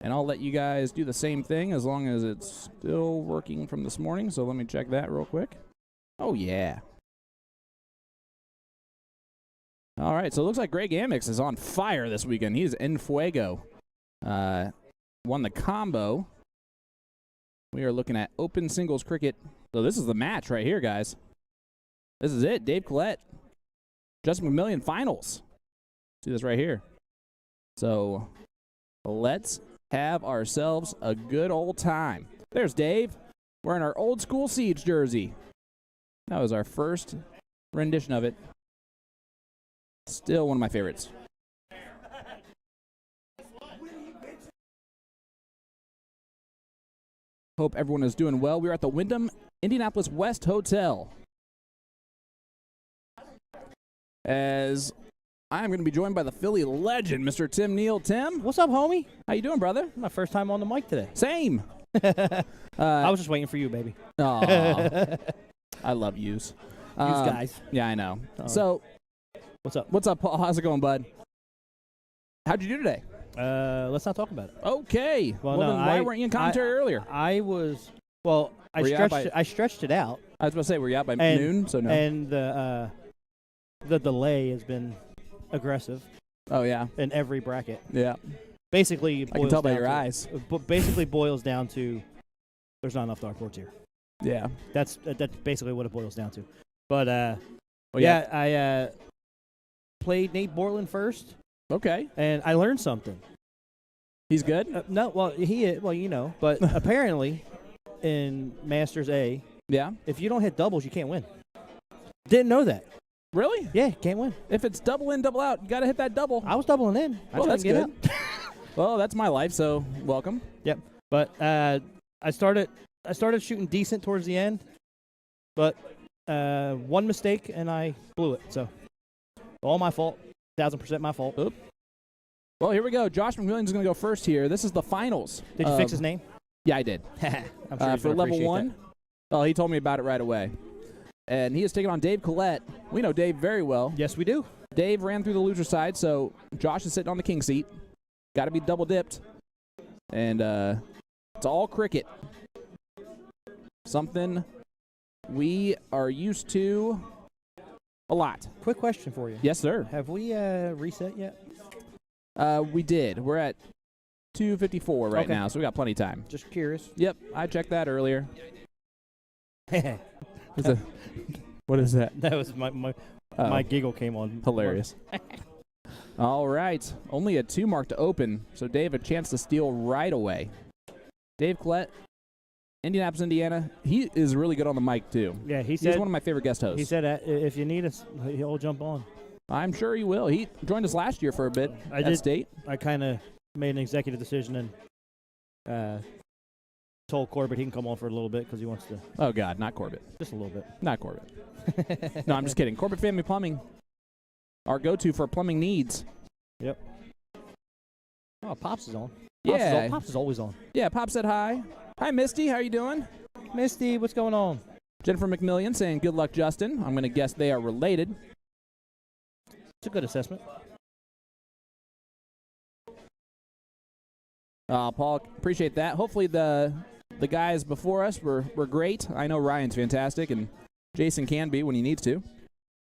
And I'll let you guys do the same thing as long as it's still working from this morning. So let me check that real quick. Oh, yeah. All right, so it looks like Greg Amex is on fire this weekend. He's en fuego. Won the combo. We are looking at open singles cricket. So this is the match right here, guys. This is it. Dave Collette, Justin McMillian finals. See this right here. So let's have ourselves a good old time. There's Dave wearing our old school Siege jersey. That was our first rendition of it. Still one of my favorites. Hope everyone is doing well. We're at the Wyndham Indianapolis West Hotel. As I'm going to be joined by the Philly legend, Mr. Tim Neal. Tim, What's up, homie? how you doing, brother? My first time on the mic today. Same. I was just waiting for you, baby. Aw, I love yous. Guys. Yeah, I know. Oh. So, What's up? Paul? How's it going, bud? How'd you do today? Let's not talk about it. Okay. Well, no, then why weren't you in commentary earlier? I was. Well, Were you out I stretched it out, I was about to say, were you out by and- noon? So no. and the delay has been aggressive Oh yeah, in every bracket. yeah. Basically, I can tell by your eyes. Basically, boils down to there's not enough dartboards here. Yeah. That's basically what it boils down to. But Well, yeah, I played Nate Borland first, Okay. and I learned something. He's good. No, well, but apparently in Masters A, Yeah. if you don't hit doubles, you can't win. Didn't know that. Really? Yeah, can't win. If it's double in, double out, you gotta hit that double. I was doubling in. I Well, tried that's to get good. out. Well, that's my life. So welcome. Yep. But I started shooting decent towards the end, but one mistake and I blew it. So all my fault. 1,000% my fault. Oop. Well, here we go. Josh McMillian's going to go first here. This is the finals. Did you fix his name? Yeah, I did. I'm sure he's For gonna level appreciate 1. that. Oh, he told me about it right away. And he is taking on Dave Collette. We know Dave very well. Yes, we do. Dave ran through the loser side, so Josh is sitting on the king seat. Got to be double dipped. And it's all cricket. Something we are used to a lot. Quick question for you. Yes, sir. Have we reset yet? We did. We're at 2:54 right Okay. now, so we got plenty of time. Just curious. Yep, I checked that earlier. That What is that? was my Oh, giggle came on. hilarious. All right. Only a 2 mark to open, so Dave a chance to steal right away. Dave Collette, Indianapolis, Indiana. He is really good on the mic, too. Yeah, He's said one of my favorite guest hosts. he said if you need us, he'll jump on. I'm sure he will. He joined us last year for a bit at did. State. I kind of made an executive decision and told Corbett he can come on for a little bit because he wants to. Oh, God, not Corbett. Just a little bit. Not Corbett. No, I'm just kidding. Corbett Family Plumbing, our go-to for plumbing needs. Yep. Oh, Pops is on. Yeah. Pops is always on. Yeah, Pop said hi. Hi, Misty. How you doing? Misty, what's going on? Jennifer McMillian saying good luck, Justin. I'm going to guess they are related. It's a good assessment. Paul, appreciate that. Hopefully the guys before us were great. I know Ryan's fantastic, and Jason can be when he needs to.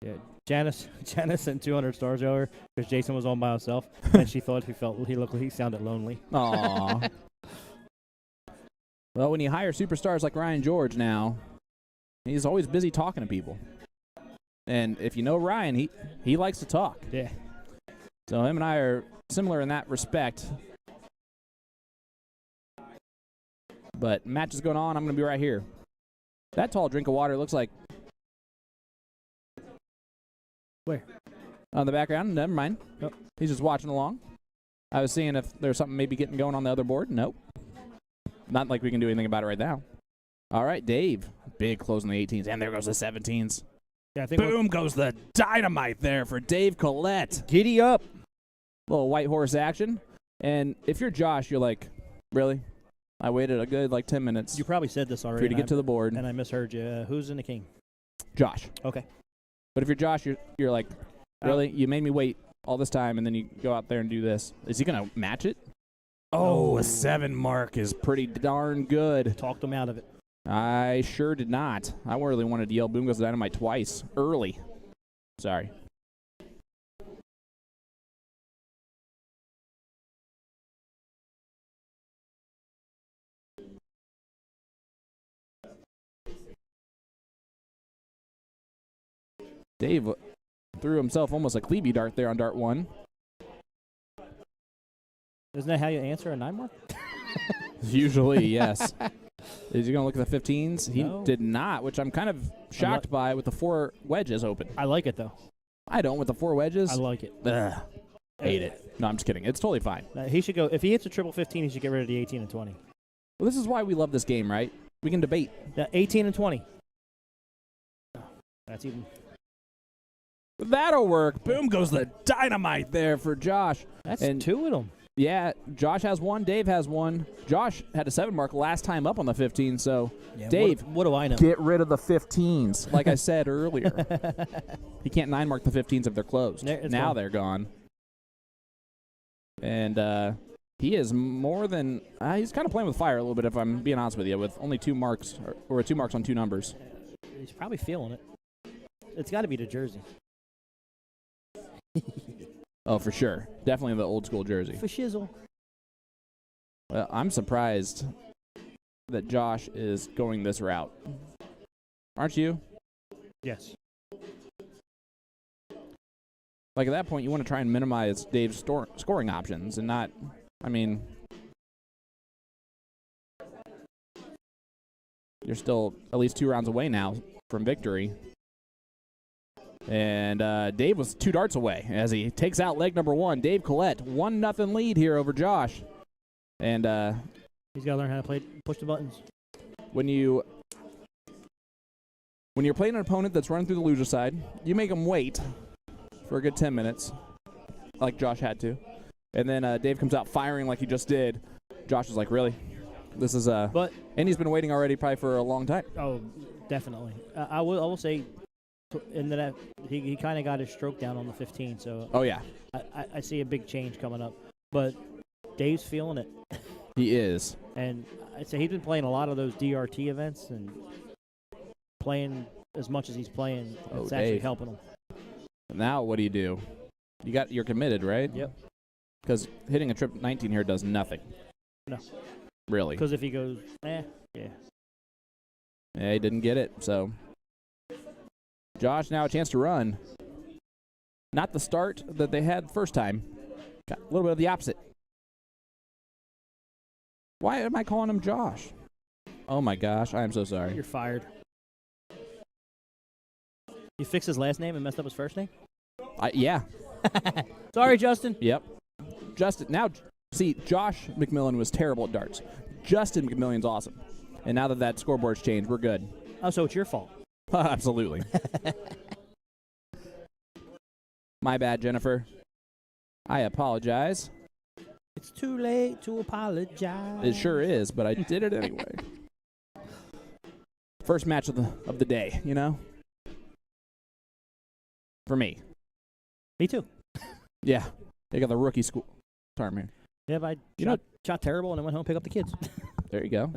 Yeah, Janice sent 200 stars over because Jason was on by himself, and she thought he sounded lonely. Aw. Well, when you hire superstars like Ryan George now, he's always busy talking to people. And if you know Ryan, he likes to talk. Yeah. So him and I are similar in that respect. But match is going on. I'm going to be right here. That tall drink of water looks like. Where? On the background. Never mind. Nope. He's just watching along. I was seeing if there's something maybe getting going on the other board. Nope. Not like we can do anything about it right now. All right, Dave. Big close on the 18s. And there goes the 17s. Yeah, I think Boom goes the dynamite there for Dave Collette. Giddy up. Little white horse action. And if you're Josh, you're like, really? I waited a good 10 minutes You probably said this for already. you to get to the board. And I misheard you. Who's in the king? Josh. Okay. But if you're Josh, you're like, really? You made me wait all this time, and then you go out there and do this. Is he going to match it? Oh, a 7 mark is pretty darn good. Talked him out of it. I sure did not. I really wanted to yell boom goes the dynamite twice early. Sorry. Dave threw himself almost a Klebe dart there on dart 1. Isn't that how you answer a 9 mark? Usually, yes. Is he going to look at the 15s? He No. did not, which I'm kind of shocked by with the 4 wedges open. I like it, though. I don't with the 4 wedges. I like it. Ugh, hate it. No, I'm just kidding. It's totally fine. He should go. If he hits a triple 15, he should get rid of the 18 and 20. Well, this is why we love this game, right? We can debate. 18 and 20. That's even. That'll work. Boom goes the dynamite there for Josh. That's And 2 of them. Yeah, Josh has 1. Dave has 1. Josh had a 7 mark last time up on the 15, so Dave, What do I know? get rid of the 15s, like I said earlier. He can't 9 mark the 15s if they're closed. Now gone. they're gone. And he is more than he's kind of playing with fire a little bit, if I'm being honest with you, with only 2 marks or 2 marks on 2 numbers. He's probably feeling it. It's got to be the jersey. Oh, for sure. Definitely the old school jersey. For shizzle. Well, I'm surprised that Josh is going this route. Aren't you? Yes. Like, at that point, you want to try and minimize Dave's scoring options and not, I mean, you're still at least 2 rounds away now from victory. And Dave was 2 darts away as he takes out leg number 1. Dave Collette, 1-0 lead here over Josh. And He's got to learn how to push the buttons. when you're playing an opponent that's running through the loser side, you make them wait for a good 10 minutes, like Josh had to. And then Dave comes out firing like he just did. Josh is like, really? This is But and he's been waiting already probably for a long time. oh, definitely. I will say, in that he kind of got his stroke down on the 15. So Oh yeah, I see a big change coming up. But Dave's feeling it, he is. and I'd say he's been playing a lot of those DRT events and playing as much as he's playing. Oh, It's actually Dave. helping him. Now what do? You're committed, right? Yep. Because hitting a trip 19 here does nothing. No. Really? Because if he goes, yeah. Yeah, he didn't get it. So Josh now a chance to run. Not the start that they had first time. Got a little bit of the opposite. Why am I calling him Josh? Oh my gosh, I am so sorry. You're fired. You fixed his last name and messed up his first name? Yeah. Sorry, Justin. Yep. Justin. Now, see, Josh McMillan was terrible at darts. Justin McMillan's awesome. And now that that scoreboard's changed, we're good. Oh, so it's your fault. Absolutely. My bad, Jennifer. I apologize. It's too late to apologize. It sure is, but I did it anyway. First match of the day, you know? For me. Me too. Yeah. They got the rookie school term here. Yeah, but You shot terrible and then went home and picked up the kids. There you go.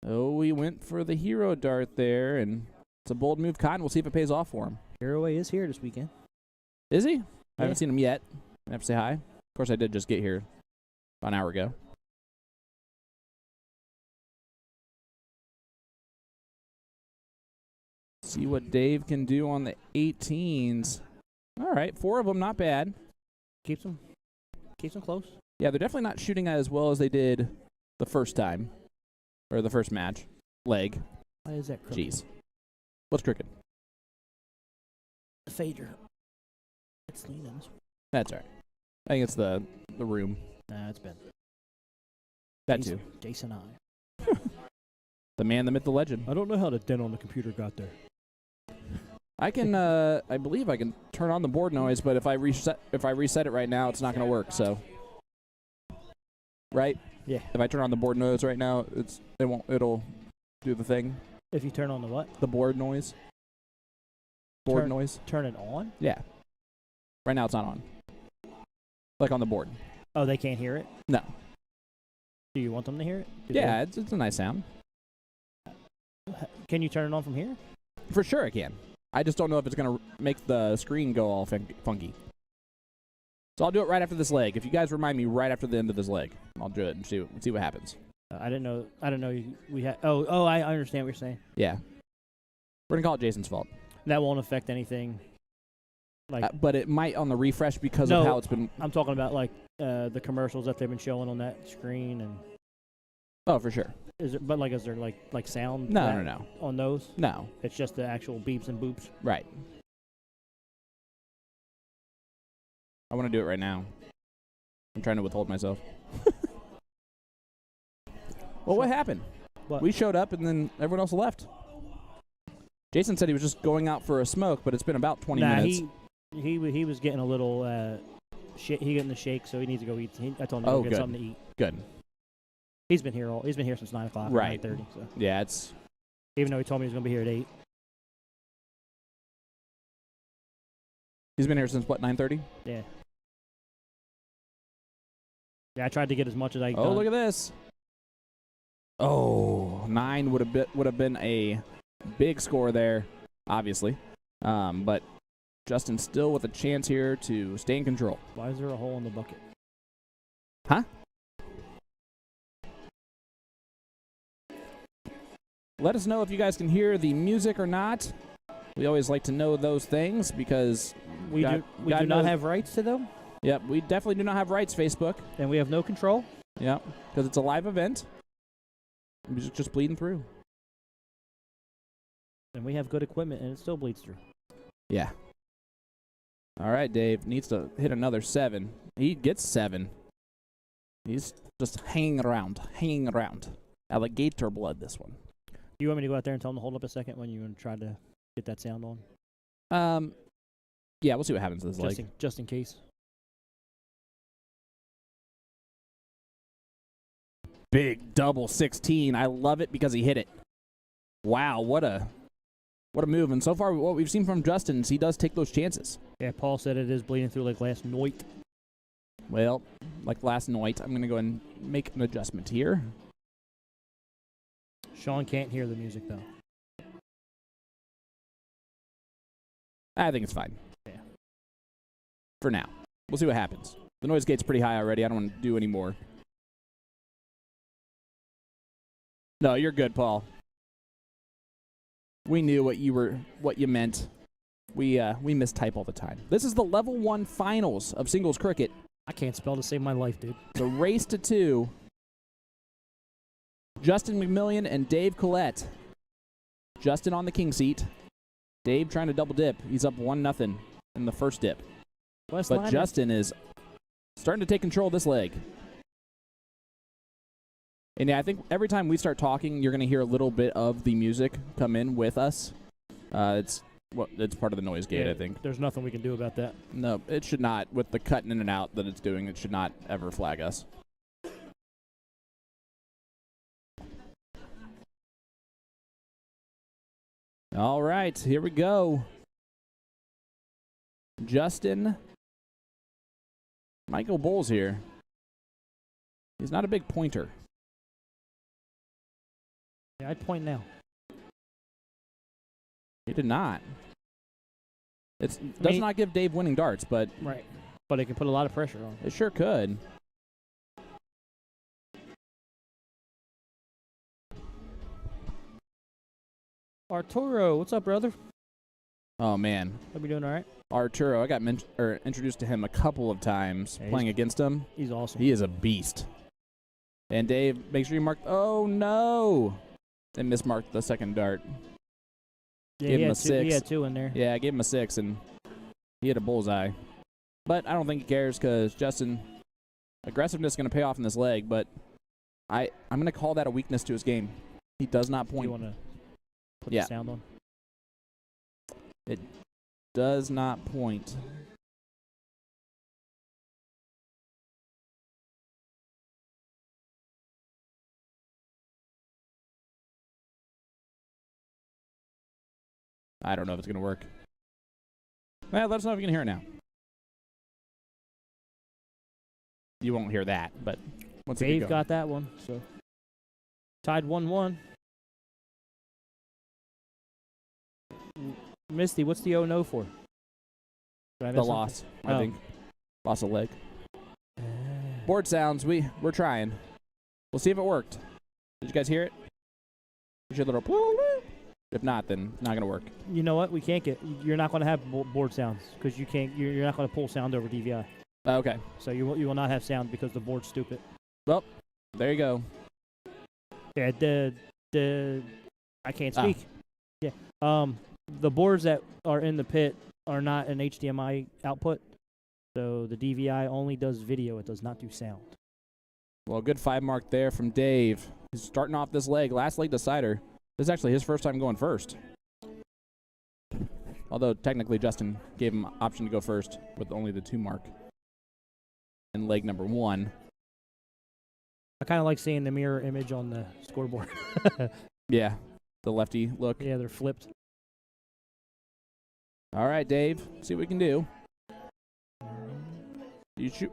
Oh, we went for the hero dart there, and it's a bold move, Cotton. We'll see if it pays off for him. Hero is here this weekend. Is he? I haven't Yeah. seen him yet. I have to say hi. Of course, I did just get here about an hour ago. See what Dave can do on the 18s. All right, 4 of them, not bad. Keeps them close. Yeah, they're definitely not shooting as well as they did the first time, or the first match. Leg. Why is that crooked? Jeez. What's crooked? The fader. It's leaning. That's all right. I think it's the room. Nah, it's been. That too. Jason I. The man, the myth, the legend. I don't know how the dent on the computer got there. I can, I believe I can turn on the board noise, but if I reset it right now, it's not going to work. So, right? Yeah. If I turn on the board noise right now, it'll do the thing. If you turn on the what? The board noise. Board noise. Turn it on? Yeah. Right now it's not on. Like on the board. Oh, they can't hear it? No. Do you want them to hear it? Yeah, it's a nice sound. Can you turn it on from here? For sure I can. I just don't know if it's going to make the screen go all funky. So I'll do it right after this leg. If you guys remind me right after the end of this leg, I'll do it and see what happens. I didn't know we had. Oh, I understand what you're saying. Yeah. We're going to call it Jason's fault. That won't affect anything. Like, but it might on the refresh because of how it's been. I'm talking about like the commercials that they've been showing on that screen and. Oh, for sure. Is there like sound? No. On those? No. It's just the actual beeps and boops. Right. I want to do it right now. I'm trying to withhold myself. Well, what happened? What? We showed up and then everyone else left. Jason said he was just going out for a smoke, but it's been about 20 minutes. He was getting a little he getting the shake, so he needs to go eat. I told him to go get something to eat. Good. He's been here since 9 o'clock. Right. 9:30. So. Yeah, it's. Even though he told me he was going to be here at 8. He's been here since what, 9:30? Yeah. Yeah, I tried to get as much as I. Oh, look at this. Oh, 9 would have been a big score there, obviously. But Justin still with a chance here to stay in control. Why is there a hole in the bucket? Huh? Let us know if you guys can hear the music or not. We always like to know those things because we do not have rights to them. Yep, we definitely do not have rights, Facebook. And we have no control. Yep, because it's a live event. We're just bleeding through. And we have good equipment, and it still bleeds through. Yeah. All right, Dave needs to hit another 7. He gets 7. He's just hanging around. Alligator blood, this one. Do you want me to go out there and tell him to hold up a second when you try to get that sound on? Yeah, we'll see what happens to this leg. Just in case. Big double 16. I love it because he hit it. Wow, what a move. And so far, what we've seen from Justin is he does take those chances. Yeah, Paul said it is bleeding through like last night. Well, like last night, I'm going to go and make an adjustment here. Sean can't hear the music, though. I think it's fine. Yeah. For now. We'll see what happens. The noise gate's pretty high already. I don't want to do any more. No, you're good, Paul. We knew what you meant. We mistype all the time. This is the level 1 finals of singles cricket. I can't spell to save my life, dude. The race to 2. Justin McMillian and Dave Collette. Justin on the king seat. Dave trying to double dip. He's up 1-0 in the first dip. West But Liner. Justin is starting to take control of this leg. And yeah, I think every time we start talking, you're going to hear a little bit of the music come in with us. It's part of the noise gate, Yeah, I think. There's nothing we can do about that. No, it should not. With the cutting in and out that it's doing, it should not ever flag us. All right, here we go. Justin Michael Bowles here. He's not a big pointer. Yeah, I'd point now. He did not. It does not give Dave winning darts, but Right. But it can put a lot of pressure on. it sure could. Arturo, what's up, brother? Oh, man. Hope you're doing all right. Arturo, I got introduced to him a couple of times Yeah, playing against him. He's awesome. He is a beast. And Dave, make sure you mark. Oh, no. They mismarked the second dart. yeah, gave he him had a two, 6. He had 2 in there. Yeah, I gave him a 6, and he hit a bullseye. But I don't think he cares because Justin, aggressiveness is going to pay off in this leg, but I'm going to call that a weakness to his game. He does not You point. want to put Yeah. the sound on? Does not point. I don't know if it's going to work. Well, let us know if you can hear it now. You won't hear that, but once it Dave gets got that one, so tied 1-1. Misty, what's the 0-0 for? Did I the miss loss, I Oh. think. Lost a leg. something? Board sounds. We're trying. We'll see if it worked. Did you guys hear it? You should little. If not, then not gonna work. You know what? We can't get. You're not going to have board sounds because you can't. You're not going to pull sound over DVI. Okay. So you will not have sound because the board's stupid. Well, there you go. Yeah. The I can't speak. Yeah. The boards that are in the pit are not an HDMI output, so the DVI only does video. It does not do sound. Well, good 5 mark there from Dave. He's starting off this leg. Last leg decider. This is actually his first time going first. Although technically Justin gave him option to go first with only the 2 mark in leg number 1. I kind of like seeing the mirror image on the scoreboard. Yeah, the lefty look. Yeah, they're flipped. All right, Dave. See what we can do.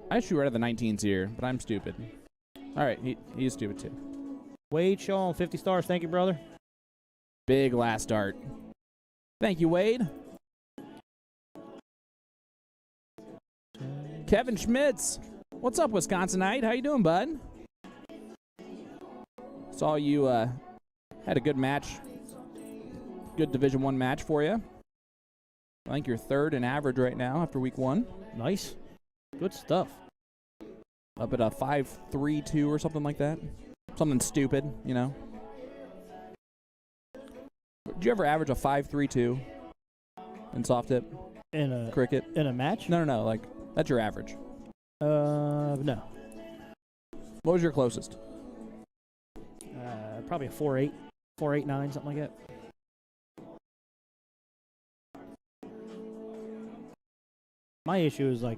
I shoot right at the 19s here, but I'm stupid. All right, he's stupid too. Wade Shaw, 50 stars. Thank you, brother. Big last start. Thank you, Wade. Kevin Schmitz. What's up, Wisconsinite? How you doing, bud? Saw you had a good match. Good Division I match for you. I think you're 3rd in average right now after week 1. Nice. Good stuff. Up at a 5.32 or something like that. Something stupid, you know. Did you ever average a 5.32 in soft tip In a cricket? in a match? No. Like, that's your average. No. What was your closest? Probably a 4.8, 4.89, something like that. My issue is like,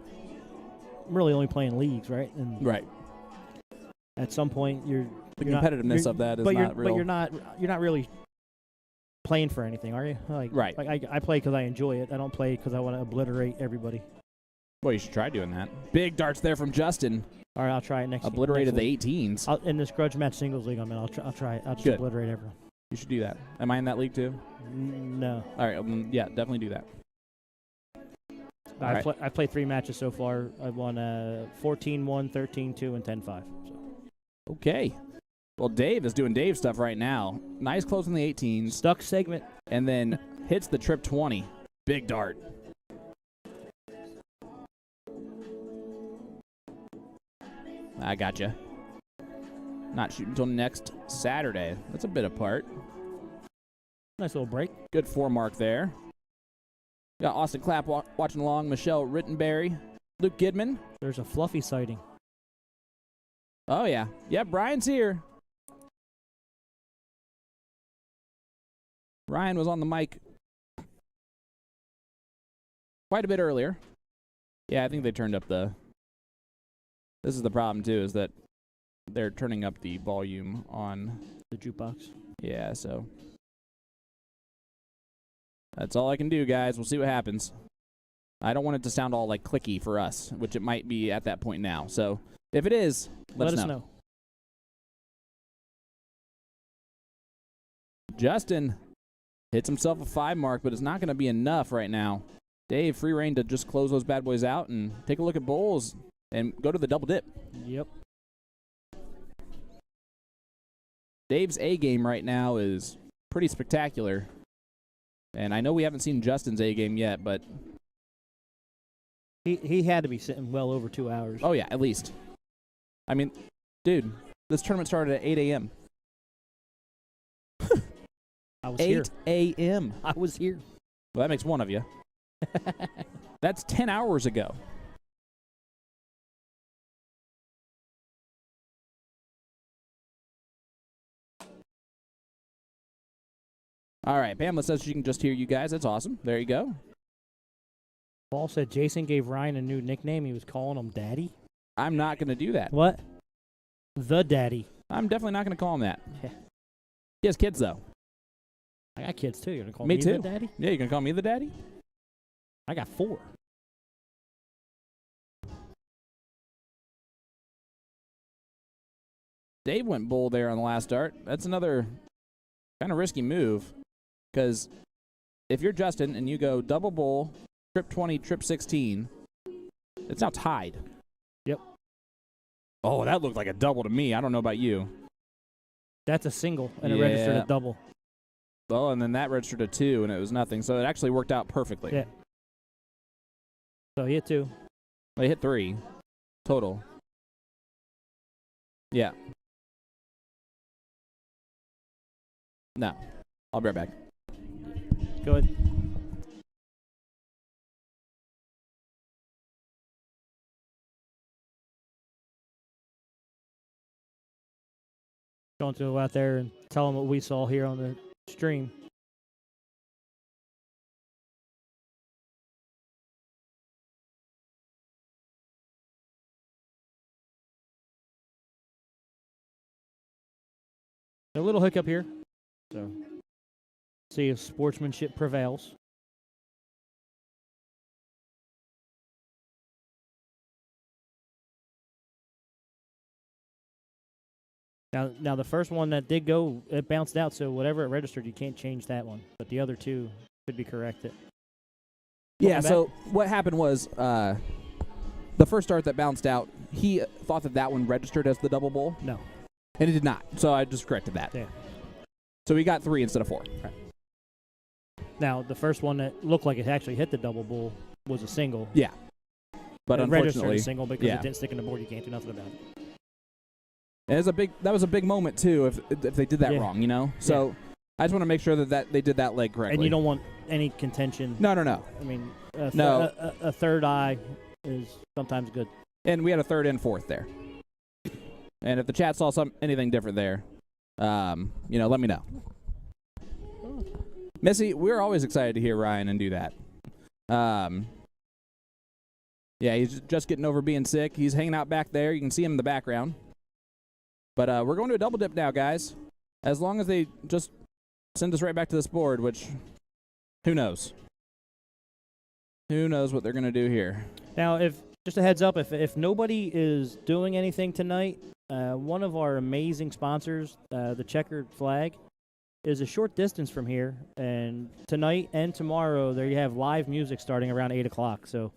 I'm really only playing leagues, right? And Right. at some point, The you're not- competitiveness you're- of that is but not real. But you're not really playing for anything, are you? Like, Right. Like I play because I enjoy it. I don't play because I want to obliterate everybody. Well, you should try doing that. Big darts there from Justin. All right, I'll try it next. Obliterated next the week. 18s. In this grudge match singles league I'm in, I'll try it. I'll just Good. obliterate everyone. You should do that. Am I in that league too? No. All right. Yeah, definitely do that. All right. I've played 3 matches so far. I've won 14-1, 13-2, and 10-5. So. Okay. Well, Dave is doing Dave stuff right now. Nice close in the 18s. Stuck segment. And then hits the trip 20. Big dart. I gotcha. Not shooting until next Saturday. That's a bit apart. Nice little break. Good 4 mark there. Got Austin Clapp watching along. Michelle Rittenberry. Luke Gidman. There's a fluffy sighting. Oh, yeah. Yeah, Brian's here. Ryan was on the mic quite a bit earlier. Yeah, I think they turned up the... This is the problem, too, is that they're turning up the volume on... The jukebox. Yeah, so... That's all I can do, guys. We'll see what happens. I don't want it to sound all, like, clicky for us, which it might be at that point now. So, if it is, let us know. Justin hits himself a 5 mark, but it's not going to be enough right now. Dave, free reign to just close those bad boys out and take a look at bowls and go to the double dip. Yep. Dave's A game right now is pretty spectacular. And I know we haven't seen Justin's A game yet, but... He had to be sitting well over 2 hours. Oh, yeah, at least. I mean, dude, this tournament started at 8 a.m. I was here. 8 a.m. I was here. Well, that makes one of you. That's 10 hours ago. All right, Pamela says she can just hear you guys. That's awesome. There you go. Paul said Jason gave Ryan a new nickname. He was calling him Daddy. I'm not going to do that. What? The Daddy. I'm definitely not going to call him that. Yeah. He has kids, though. I got kids, too. You're going to call Me me too. the Daddy? Yeah, you going to call me the daddy? I got 4. Dave went bull there on the last dart. That's another kind of risky move, because if you're Justin and you go double bull, trip 20, trip 16, it's now tied. Yep. Oh, that looked like a double to me. I don't know about you. That's a single, and it registered a double. Oh, and then that registered a 2, and it was nothing. So it actually worked out perfectly. Yeah. So he hit 2. They hit 3 total. Yeah. No. I'll be right back. Go ahead. Going to go out there and tell them what we saw here on the stream. A little hiccup here. So, see if sportsmanship prevails. Now the first one that did go, it bounced out, so whatever it registered, you can't change that one. But the other 2 could be corrected. Yeah, so what happened was the first dart that bounced out, he thought that one registered as the double bowl. No. And it did not, so I just corrected that. Yeah. So we got 3 instead of 4. Right. Now, the first one that looked like it actually hit the double bull was a single. Yeah. But it registered unfortunately, a single because it didn't stick in the board. You can't do nothing about it. That was a big moment too if they did that wrong, you know. So I just want to make sure that they did that leg correctly. And you don't want any contention. No. I mean, No. a third eye is sometimes good. And we had a 3rd and 4th there. And if the chat saw anything different there, let me know. Missy, we're always excited to hear Ryan and do that. Yeah, he's just getting over being sick. He's hanging out back there. You can see him in the background. But we're going to a double dip now, guys. As long as they just send us right back to this board, which, who knows? Who knows what they're going to do here? Now, just a heads up, if nobody is doing anything tonight, one of our amazing sponsors, the Checkered Flag, is a short distance from here. And tonight and tomorrow, there you have live music starting around 8 o'clock. So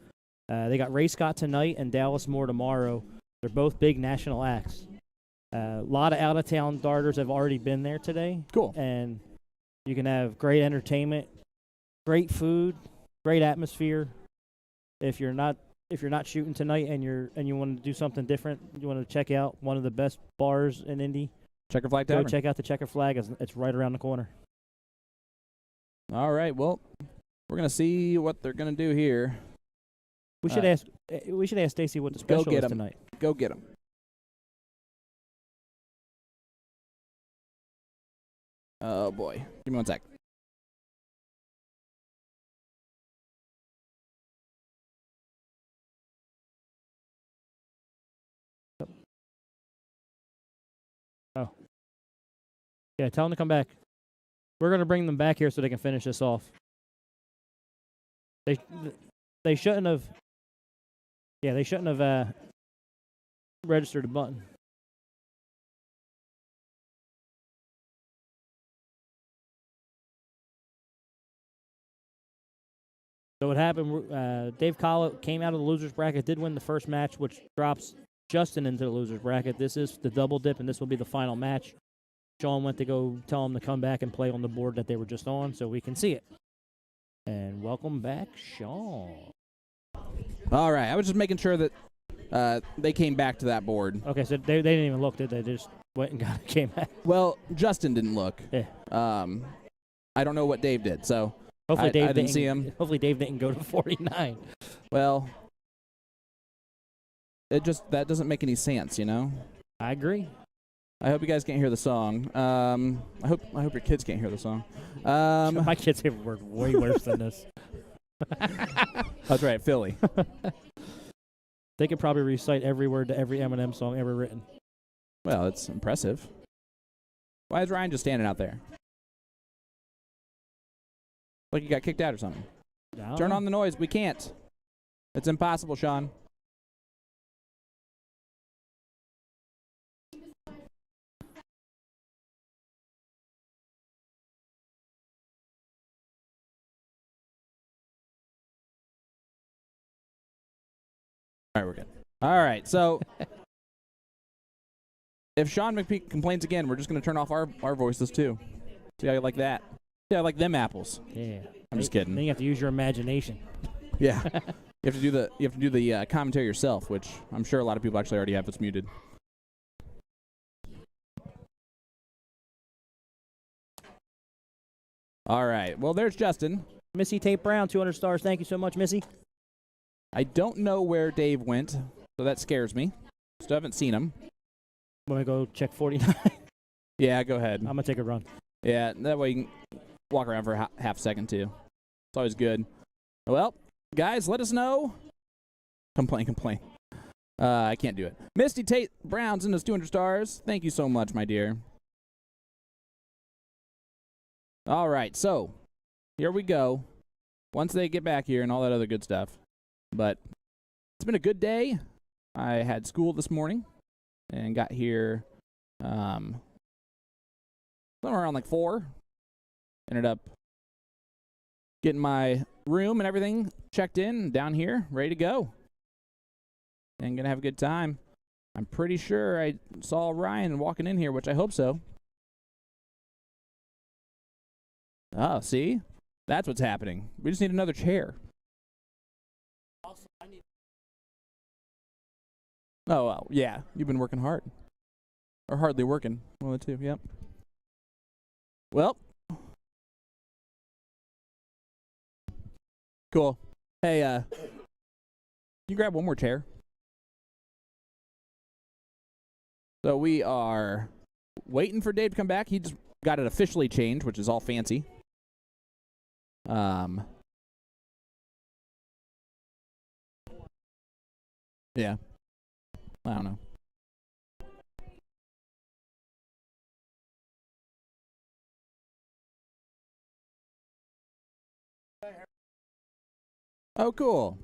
they got Ray Scott tonight and Dallas Moore tomorrow. They're both big national acts. A lot of out-of-town darters have already been there today. Cool. And you can have great entertainment, great food, great atmosphere. If you're not shooting tonight and you want to do something different, you want to check out one of the best bars in Indy. Checker Flag Go Tavern. check out the Checker Flag. It's right around the corner. All right. Well, we're gonna see what they're gonna do here. We should ask Stacy what the special get is 'em. tonight. Go get them. Oh boy. Give me 1 sec. Yeah, tell them to come back. We're gonna bring them back here so they can finish this off. They shouldn't have. Yeah, they shouldn't have registered a button. So what happened? Dave Collett came out of the losers bracket, did win the first match, which drops Justin into the losers bracket. This is the double dip, and this will be the final match. Sean went to go tell him to come back and play on the board that they were just on, so we can see it. And welcome back, Sean. All right. I was just making sure that they came back to that board. Okay, so they didn't even look, did they? They just went and came back. Well, Justin didn't look. Yeah. I don't know what Dave did, so Hopefully I Dave didn't see him. Hopefully Dave didn't go to 49. Well, that doesn't make any sense, you know. I agree. I hope you guys can't hear the song. I hope your kids can't hear the song. My kids have worked way worse than this. That's right, Philly. They could probably recite every word to every Eminem song ever written. Well, it's impressive. Why is Ryan just standing out there? Like he got kicked out or something. Turn on the noise. We can't. It's impossible, Sean. All right, we're good. All right, so if Sean McPeak complains again, we're just going to turn off our voices too. See how you like that? Yeah, I like them apples. Yeah. I'm just kidding. Then you have to use your imagination. Yeah. You have to do the commentary yourself, which I'm sure a lot of people actually already have. It's muted. All right. Well, there's Justin. Missy Tate Brown, 200 stars. Thank you so much, Missy. I don't know where Dave went, so that scares me. Still haven't seen him. Want to go check 49? Yeah, go ahead. I'm going to take a run. Yeah, that way you can walk around for a half second, too. It's always good. Well, guys, let us know. Complain. I can't do it. Misty Tate Brown's in those 200 stars. Thank you so much, my dear. All right, so here we go. Once they get back here and all that other good stuff. But it's been a good day. I had school this morning and got here somewhere around like 4. Ended up getting my room and everything checked in down here, ready to go. And gonna have a good time. I'm pretty sure I saw Ryan walking in here, which I hope so. Oh, see? That's what's happening. We just need another chair. Oh, well, yeah. You've been working hard. Or hardly working. One of the two, yep. Well. Cool. Hey, you grab one more chair? So we are waiting for Dave to come back. He just got it officially changed, which is all fancy. Yeah. I don't know. Oh, cool.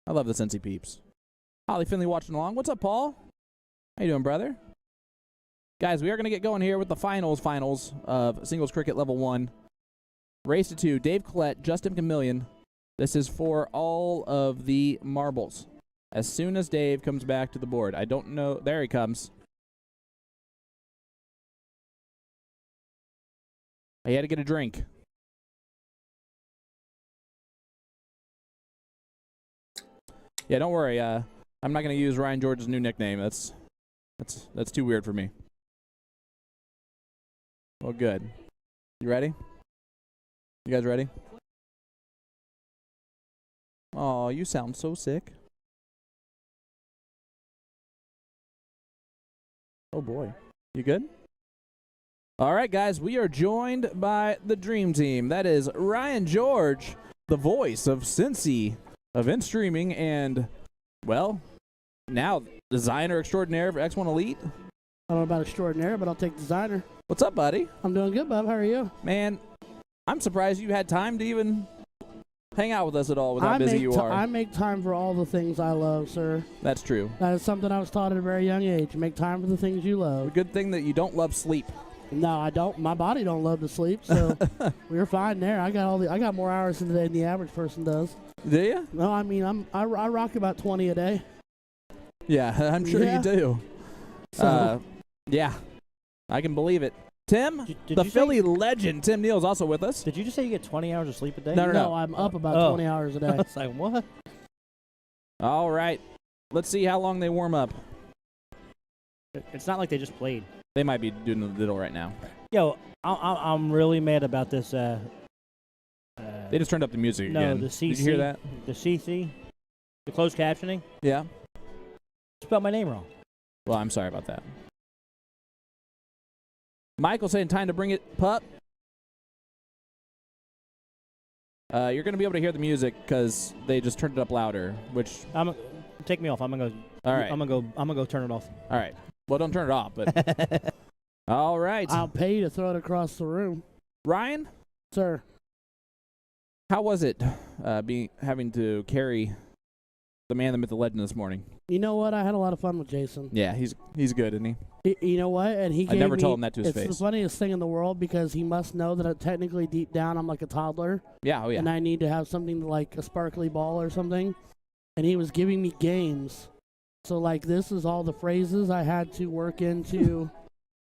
I love the Cincy peeps. Holly Finley watching along. What's up, Paul? How you doing, brother? Guys, we are going to get going here with the finals of Singles Cricket Level 1. Race to 2. Dave Collette, Justin Chameleon. This is for all of the marbles. As soon as Dave comes back to the board. I don't know. There he comes. He had to get a drink. Yeah, don't worry. I'm not going to use Ryan George's new nickname. That's too weird for me. Well, good. You ready? You guys ready? Oh, you sound so sick. Oh, boy. You good? All right, guys, we are joined by the Dream Team. That is Ryan George, the voice of Cincy event streaming, and, well, now designer extraordinaire for X1 Elite. I don't know about extraordinary, but I'll take designer. What's up, buddy? I'm doing good, bub. How are you? Man, I'm surprised you had time to even hang out with us at all with how busy you are. I make time for all the things I love, sir. That's true. That is something I was taught at a very young age. Make time for the things you A love. good thing that you don't love sleep. No, I don't. My body don't love to sleep, so we're fine there. I got more hours in the day than the average person does. Do you? No, I mean I rock about 20 a day. Yeah, I'm sure Yeah. you do. So Yeah, I can believe it. Tim, Did the you Philly legend, Tim Neal is also with us. Did you just say you get 20 hours of sleep a day? No. I'm up about Oh. 20 hours a I day. was like, what? All right, let's see how long they warm up. It's not like they just played. They might be doing a little right now. Yo, I'm really mad about this. They just turned up the music no, again. the Did you CC, hear that? the CC, the closed captioning. Yeah. Spelled my name wrong. Well, I'm sorry about that. Michael saying time to bring it, pup. You're going to be able to hear the music because they just turned it up louder, which, Take me off. I'm gonna go. all right. I'm gonna go turn it off. All right. Well, don't turn it off, but all right. I'll pay you to throw it across the room, Ryan, sir. how was it having to carry the man, the myth, the legend this morning? You know what? I had a lot of fun with Jason. Yeah, he's good, isn't he? You know what? And he I gave never me, told him that to his it's face. the funniest thing in the world because he must know that technically deep down I'm like a toddler Yeah, oh yeah. and I need to have something like a sparkly ball or something. And he was giving me games. So like this is all the phrases I had to work into.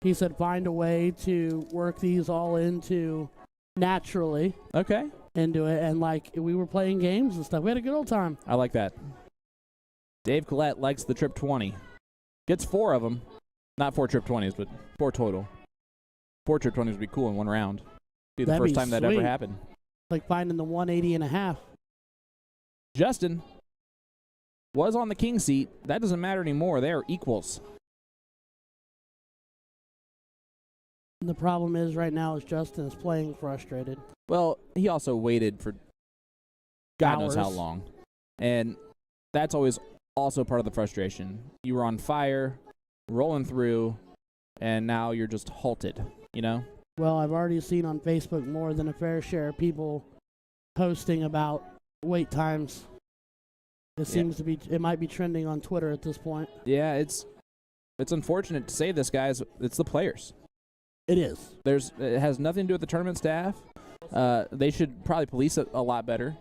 He said find a way to work these all into naturally Okay. into it. And like we were playing games and stuff. We had a good old time. I like that. Dave Collette likes the Trip 20. Gets 4 of them. Not 4 Trip 20s, but 4 total. 4 Trip 20s would be cool in one round. Be the That'd first be time that ever sweet. happened. Like finding the 180 and a half. Justin was on the king seat. That doesn't matter anymore. They are equals. And the problem is right now is Justin is playing frustrated. Well, he also waited for God knows how Hours. long. And that's always also part of the frustration. You were on fire, rolling through, and now you're just halted, you know? Well, I've already seen on Facebook more than a fair share of people posting about wait times. It seems to be, it might be trending on Twitter at this point. Yeah, it's unfortunate to say this, guys. It's the players. It is. It has nothing to do with the tournament staff. They should probably police it a lot better.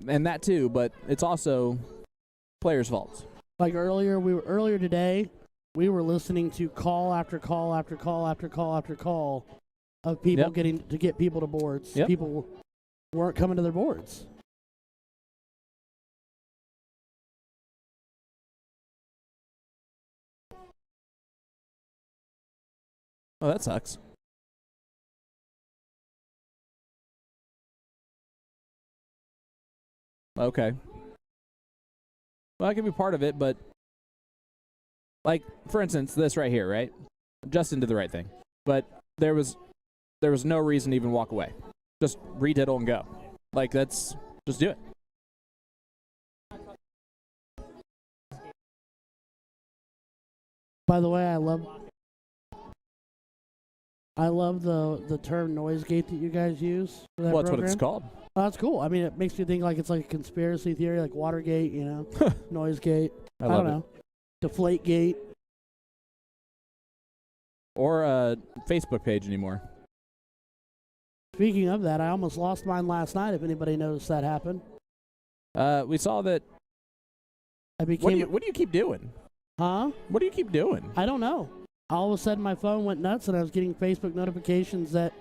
And that too, but it's also players' faults. Like earlier today, we were listening to call after call after call after call after call of people Yep. getting to get people to boards. Yep. People weren't coming to their boards. Oh, that sucks. Okay. Well, I can be part of it, but like, for instance, this right here, right? Justin did the right thing, but there was no reason to even walk away. Just rediddle and go. Like, just do it. By the way, I love the term noise gate that you guys use for that Well, that's program. what it's called. Oh, that's cool. I mean, it makes me think like it's like a conspiracy theory, like Watergate, you know, noise gate. I I love don't it. know. Deflate gate. Or a Facebook page anymore. Speaking of that, I almost lost mine last night. If anybody noticed that happen, We saw that. I What do became. you keep doing? Huh? What do you keep doing? I don't know. All of a sudden, my phone went nuts, and I was getting Facebook notifications that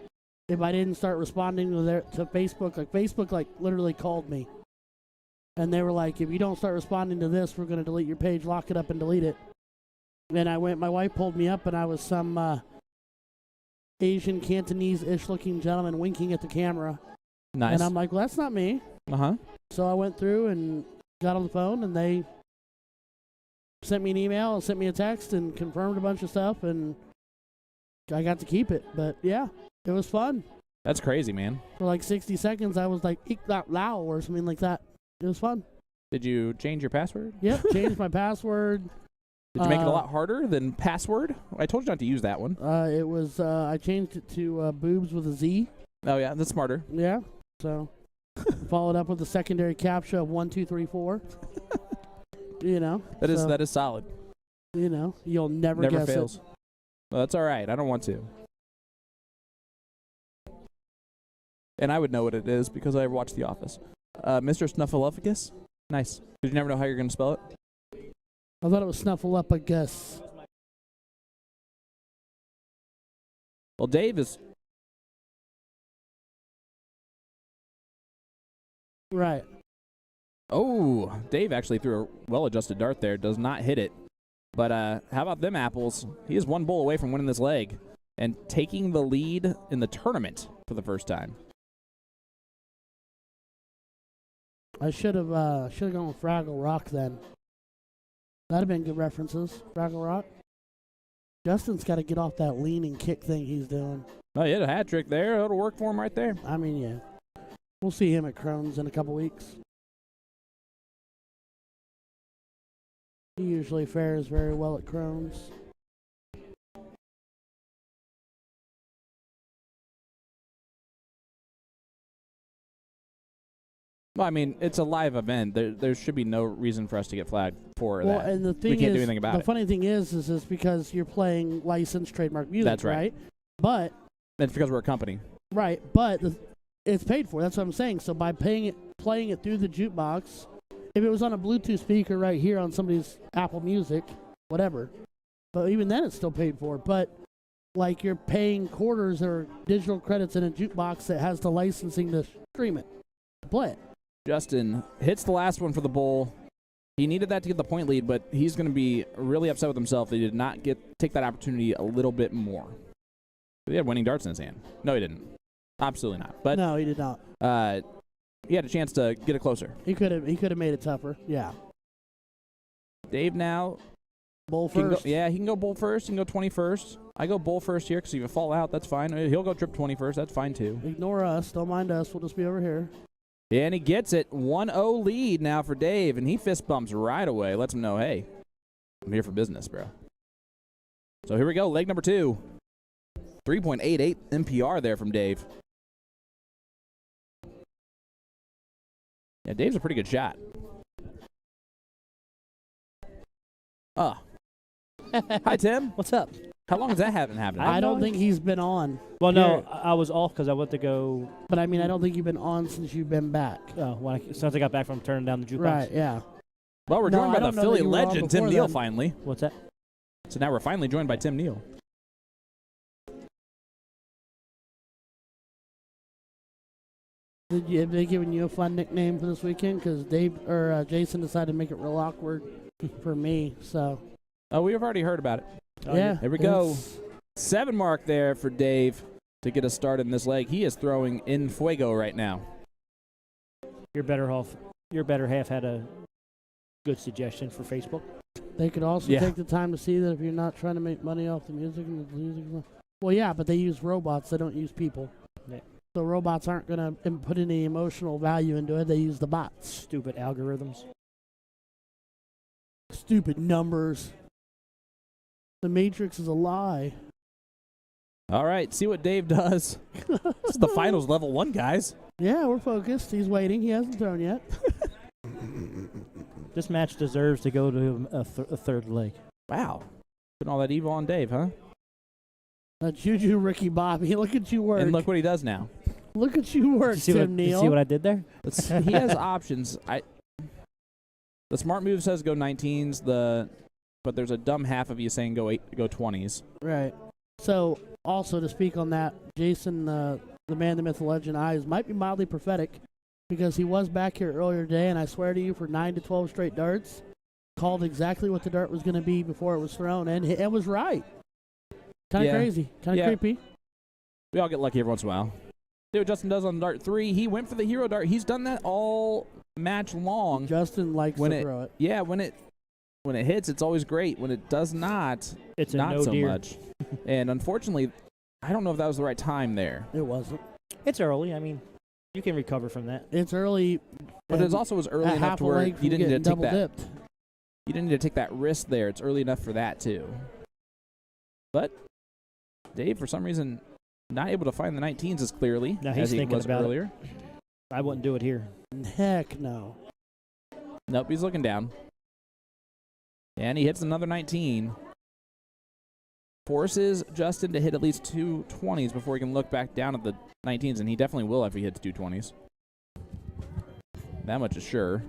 if I didn't start responding to Facebook, like Facebook, like literally called me. And they were like, if you don't start responding to this, we're going to delete your page, lock it up, and delete it. And I went, my wife pulled me up, and I was some Asian, Cantonese-ish looking gentleman winking at the camera. Nice. And I'm like, well, that's not me. Uh-huh. So I went through and got on the phone, and they sent me an email and sent me a text and confirmed a bunch of stuff, and I got to keep it. But, yeah, it was fun. That's crazy, man. For like 60 seconds, I was like, eek that lao or something like that. It was fun. Did you change your password? Yep, changed my password. Did you make it a lot harder than password? I told you not to use that one. It was, I changed it to boobs with a Z. Oh, yeah, that's smarter. Yeah, so followed up with a secondary captcha of 1, 2, 3, 4. You know. That is so, solid. You know, you'll never Never guess fails. it. Well, that's all right. I don't want to. And I would know what it is because I watched The Office. Mr. Snuffleupagus? Nice. Did you never know how you're going to spell it? I thought it was Snuffleupagus. Well, Dave is... Right. Oh, Dave actually threw a well-adjusted dart there. Does not hit it. But how about them apples? He is one bowl away from winning this leg and taking the lead in the tournament for the first time. I should have gone with Fraggle Rock then. That'd have been good references. Fraggle Rock. Justin's got to get off that lean and kick thing he's doing. Oh, he had a hat trick there. It'll work for him right there. I mean, yeah. We'll see him at Crohn's in a couple weeks. He usually fares very well at Crohn's. Well, I mean, it's a live event. There should be no reason for us to get flagged for Well, that. and the thing we can't is, do anything about the it. funny thing is because you're playing licensed trademark music, That's right. But It's because we're a company. right, but it's paid for. That's what I'm saying. So by playing it through the jukebox, if it was on a Bluetooth speaker right here on somebody's Apple Music, whatever. But even then, it's still paid for. But like you're paying quarters or digital credits in a jukebox that has the licensing to stream it, to play it. Justin hits the last one for the bowl. He needed that to get the point lead, but he's going to be really upset with himself that he did not take that opportunity a little bit more. He had winning darts in his hand. No, he didn't. Absolutely not. But No, he did not. he had a chance to get it closer. He could have made it tougher. Yeah. Dave now. Bowl He first. he can go bowl first. He can go 21st. I go bowl first here because if you fall out, that's fine. He'll go trip 21st. That's fine too. Ignore us. Don't mind us. We'll just be over here. And he gets it. 1-0 lead now for Dave, and he fist bumps right away. Lets him know, hey, I'm here for business, bro. So here we go, leg number 2. 3.88 MPR there from Dave. Yeah, Dave's a pretty good shot. Hi, Tim. What's up? How long has that happened? I don't think he's been on. Well, no, Here. I was off because I went to go. But I mean, I don't think you've been on since you've been back. As soon as I got back from turning down the jukebox. Right, yeah. Well, we're No, joined I by the don't know Philly that you were on legend, Tim before Neal, then. finally. What's that? So now we're finally joined by Tim Neal. Have they given you a fun nickname for this weekend? Because Jason decided to make it real awkward for me. So Oh, we've already heard about it. yeah, Here we go. it's- 7 mark there for Dave to get us started in this leg. He is throwing in fuego right now. Your better half had a good suggestion for Facebook. They could also Yeah. take the time to see that if you're not trying to make money off the music and the music. Well, yeah, but they use robots. They don't use people. Yeah. So robots aren't going to put any emotional value into it. They use the bots. Stupid algorithms. Stupid numbers. The Matrix is a lie. All right, see what Dave does. This is the finals level 1, guys. Yeah, we're focused. He's waiting. He hasn't thrown yet. This match deserves to go to a third leg. Wow. Putting all that evil on Dave, huh? Juju Ricky Bobby. Look at you work. And look what he does now. Look at you work, Did you Tim Neal. see what I did there? He has options. The smart move says go 19s, but there's a dumb half of you saying go 20s. Right. So, also to speak on that, Jason, the man, the myth, the legend, eyes might be mildly prophetic. because he was back here earlier today, and I swear to you, for 9 to 12 straight darts, called exactly what the dart was going to be before it was thrown, and it was right. Kind of Yeah. crazy, kind of Yeah. creepy. We all get lucky every once in a while. See what Justin does on dart 3. He went for the hero dart. He's done that all match long. Justin likes When to it- throw it. Yeah, when it hits, it's always great. When it does not, It's a not no so deer. much. And unfortunately, I don't know if that was the right time there. It wasn't. It's early. I mean, you can recover from that. It's early. But and it also was early at enough half to a where leg you from didn't need to getting take double that. dipped. You didn't need to take that risk there. It's early enough for that too. But Dave, for some reason, not able to find the 19s as clearly No, he's as he thinking was about it. earlier. I wouldn't do it here. Heck no. Nope, he's looking down. And he hits another 19. Forces Justin to hit at least 2 20s before he can look back down at the 19s, and he definitely will if he hits 2 20s. That much is sure.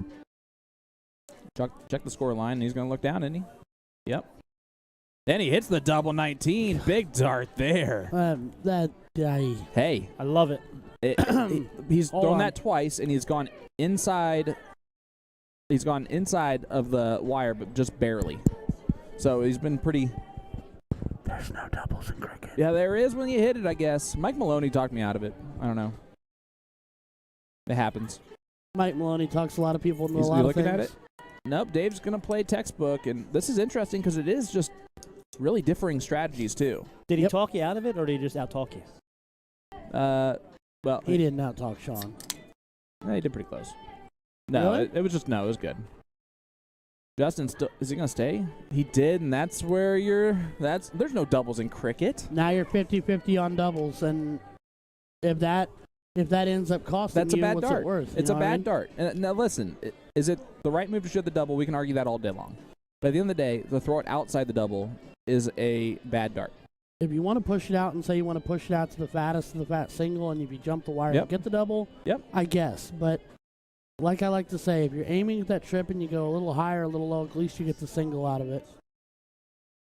Check the score line, and he's going to look down, isn't he? Yep. Then he hits the double 19. Big dart there. That guy. Hey, I love it. he's Hold thrown on. that twice, and he's gone inside. He's gone inside of the wire, but just barely. So he's been pretty. There's no doubles in cricket. Yeah, there is when you hit it, I guess. Mike Maloney talked me out of it. I don't know. It happens. Mike Maloney talks a lot of people into a He's lot of looking things. at it. Nope, Dave's going to play textbook, and this is interesting because it is just really differing strategies, too. Did he Yep. talk you out of it, or did he just out-talk you? Well, He didn't out-talk Sean. he did pretty close. No, Really? it was just, no, it was good. Justin, is he going to stay? He did, and that's where there's no doubles in cricket. Now you're 50-50 on doubles, and if that ends up costing That's a you, bad what's dart. it worth? It's You a know what I bad mean? dart. And now listen, is it the right move to shoot the double? We can argue that all day long. But at the end of the day, to throw it outside the double is a bad dart. If you want to push it out and say you want to push it out to the fat single, and if you jump the wire Yep. and get the double, Yep. I guess. But like I like to say, if you're aiming at that trip and you go a little higher, a little low, at least you get the single out of it.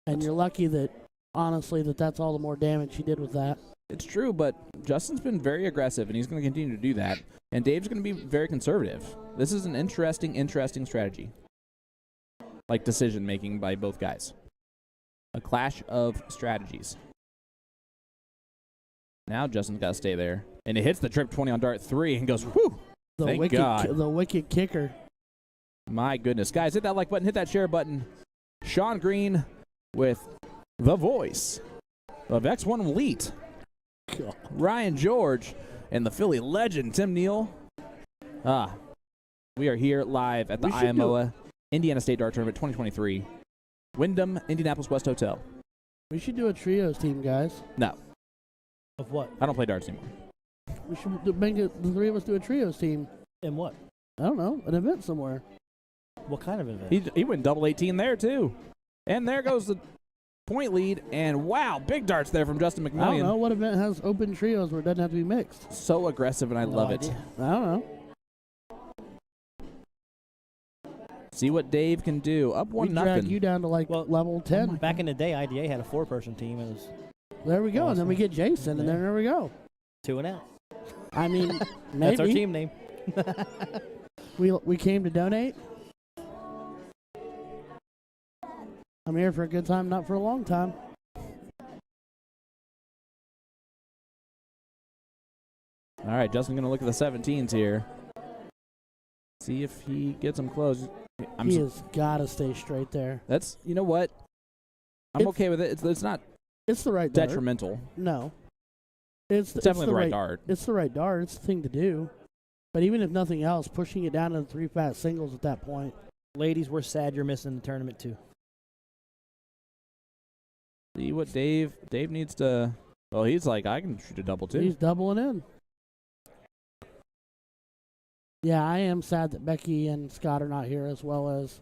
And you're lucky that, honestly, that's all the more damage he did with that. It's true, but Justin's been very aggressive, and he's going to continue to do that. And Dave's going to be very conservative. This is an interesting strategy. Like decision-making by both guys. A clash of strategies. Now Justin's got to stay there. And it hits the trip 20 on dart 3 and goes, whew! Thank God. The wicked kicker. My goodness. Guys, hit that like button, hit that share button. Sean Green with the voice of X1 Elite. Ryan George and the Philly legend, Tim Neal. We are here live at the We should do IMOA Indiana State Dart Tournament 2023. Wyndham, Indianapolis West Hotel. We should do a trios team, guys. No, Of what? I don't play darts anymore. We should make the three of us do a trios team. And what? I don't know, an event somewhere. What kind of event? He went double 18 there, too. And there goes the point lead. And wow, big darts there from Justin I don't McMillian. know what event has open trios where it doesn't have to be mixed. So aggressive, and I No love idea. it. I don't know. See what Dave can do. Up We 1-0. drag you down to like Well, level 10. Back in the day, IDA had a 4-person team. It was There we go. And then we get Jason, and then there we go. 2 and out. I mean, maybe. That's our team name. We came to donate. I'm here for a good time, not for a long time. All right, Justin's going to look at the 17s here. See if he gets them close. He has got to stay straight there. That's, you know what? I'm It's- okay with it. It's not It's the right dart. detrimental. No. It's Definitely the right dart. It's the right dart. It's the thing to do. But even if nothing else, pushing it down to the 3 fat singles at that point. Ladies, we're sad you're missing the tournament too. See what Dave needs to. Well, he's like, I can shoot a double too. He's doubling in. Yeah, I am sad that Becky and Scott are not here, as well as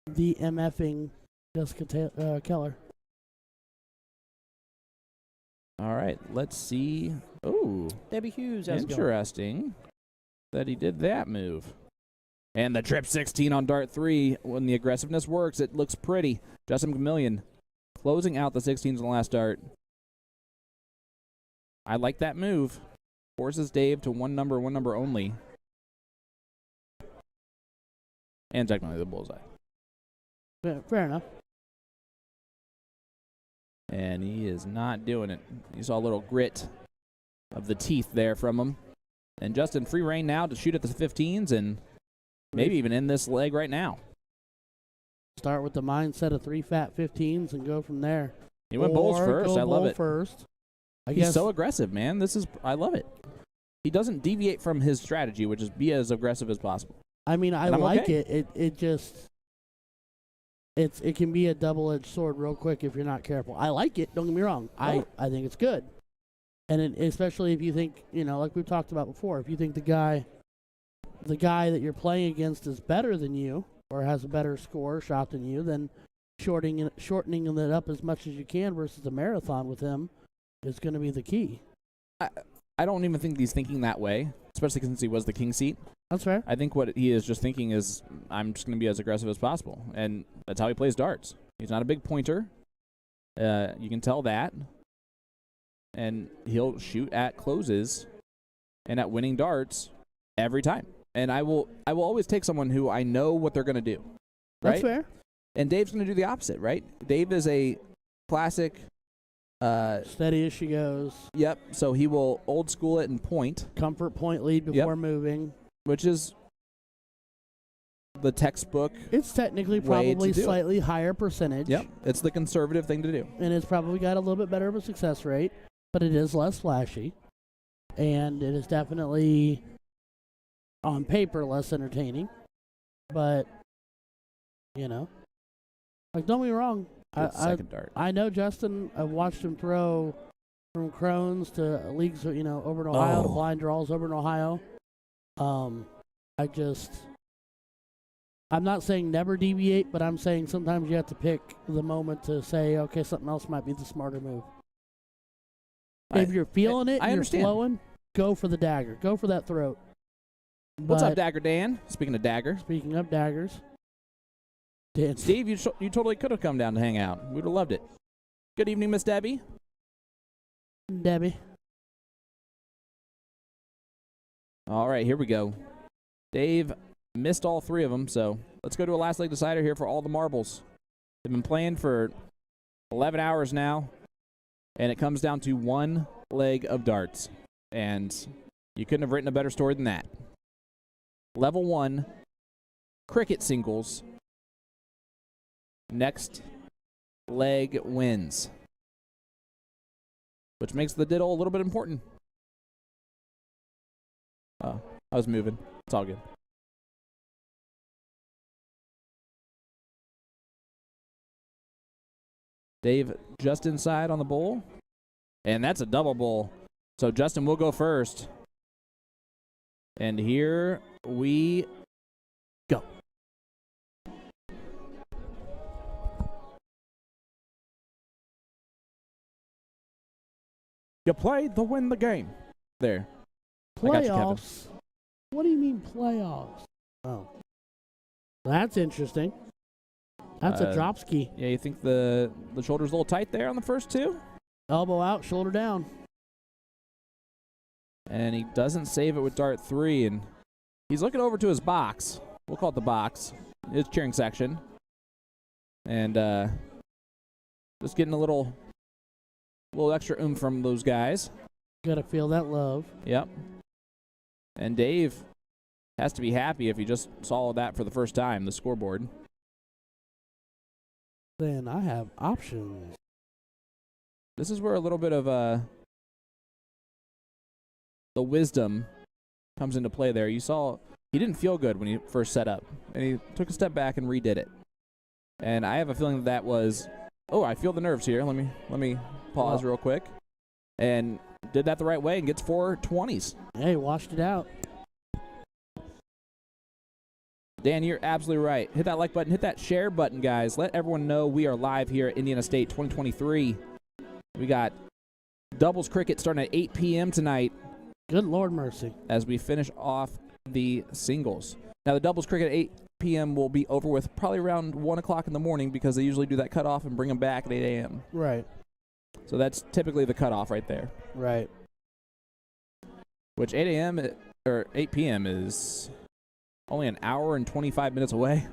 the MFing Jessica Keller. All right, let's see. Oh, Debbie Hughes, how's it going? interesting that he did that move. And the trip 16 on dart 3. When the aggressiveness works, it looks pretty. Justin McMillian closing out the 16s on the last dart. I like that move. Forces Dave to one number only. And technically the bullseye. Fair enough. And he is not doing it. You saw a little grit of the teeth there from him. And Justin, free reign now to shoot at the 15s and maybe even end this leg right now. Start with the mindset of 3 fat 15s and go from there. He went bowls Or first. go I love bowl it. First. I He's guess so aggressive, man. I love it. He doesn't deviate from his strategy, which is be as aggressive as possible. I mean, I And I'm like okay. it can be a double-edged sword real quick if you're not careful. I like it. Don't get me wrong. Oh. I think it's good, and especially if you think, like we've talked about before, if you think the guy that you're playing against is better than you or has a better score shot than you, then shortening it up as much as you can versus a marathon with him is going to be the key. I don't even think he's thinking that way, especially since he was the king seat. That's fair. I think what he is just thinking is, I'm just going to be as aggressive as possible. And that's how he plays darts. He's not a big pointer. You can tell that. And he'll shoot at closes and at winning darts every time. And I will always take someone who I know what they're going to do. Right? That's fair. And Dave's going to do the opposite, right? Dave is a classic. Steady as she goes. Yep. So he will old school it and point. Comfort point lead before moving. Which is the textbook. It's technically way to probably do it. slightly higher percentage. Yep. It's the conservative thing to do. And it's probably got a little bit better of a success rate, but it is less flashy. And it is definitely, on paper, less entertaining. But, don't get me wrong. Second dart. I know Justin. I've watched him throw from Crohn's to leagues, over in Ohio, to blind draws over in Ohio. I'm not saying never deviate, but I'm saying sometimes you have to pick the moment to say, okay, something else might be the smarter move. If you're feeling it, I you're understand. flowing, go for the dagger. Go for that throat. What's up, But Dagger Dan? Speaking of Dagger. speaking of daggers, Dan, Steve, you totally could have come down to hang out. We would have loved it. Good evening, Miss Debbie. Debbie. All right, here we go. Dave missed all 3 of them, so let's go to a last leg decider here for all the marbles. They've been playing for 11 hours now, and it comes down to 1 leg of darts. And you couldn't have written a better story than that. Level 1, cricket singles. Next leg wins. Which makes the diddle a little bit important. Oh, I was moving. It's all good. Dave just inside on the bowl. And that's a double bowl. So Justin will go first. And here we go. You played to win the game. There. I got you, Kevin. Playoffs? What do you mean playoffs? Oh. That's interesting. That's a drop ski. Yeah, you think the shoulder's a little tight there on the first 2? Elbow out, shoulder down. And he doesn't save it with dart 3. And he's looking over to his box. We'll call it the box. His cheering section. And just getting a little extra oomph from those guys. Gotta feel that love. Yep. And Dave has to be happy if he just saw that for the first time, the scoreboard. Then I have options. This is where a little bit of the wisdom comes into play there. You saw he didn't feel good when he first set up, and he took a step back and redid it. And I have a feeling that was, I feel the nerves here. Let me pause real quick. And did that the right way and gets 4 20s. Hey, washed it out. Dan, you're absolutely right. Hit that like button. Hit that share button, guys. Let everyone know we are live here at Indiana State 2023. We got doubles cricket starting at 8 p.m. tonight Good Lord mercy. as we finish off the singles. Now, the doubles cricket at 8 p.m. will be over with probably around 1 o'clock in the morning because they usually do that cutoff and bring them back at 8 a.m. Right. So that's typically the cutoff right there, Right. which 8 a.m. or 8 p.m. is only an hour and 25 minutes away.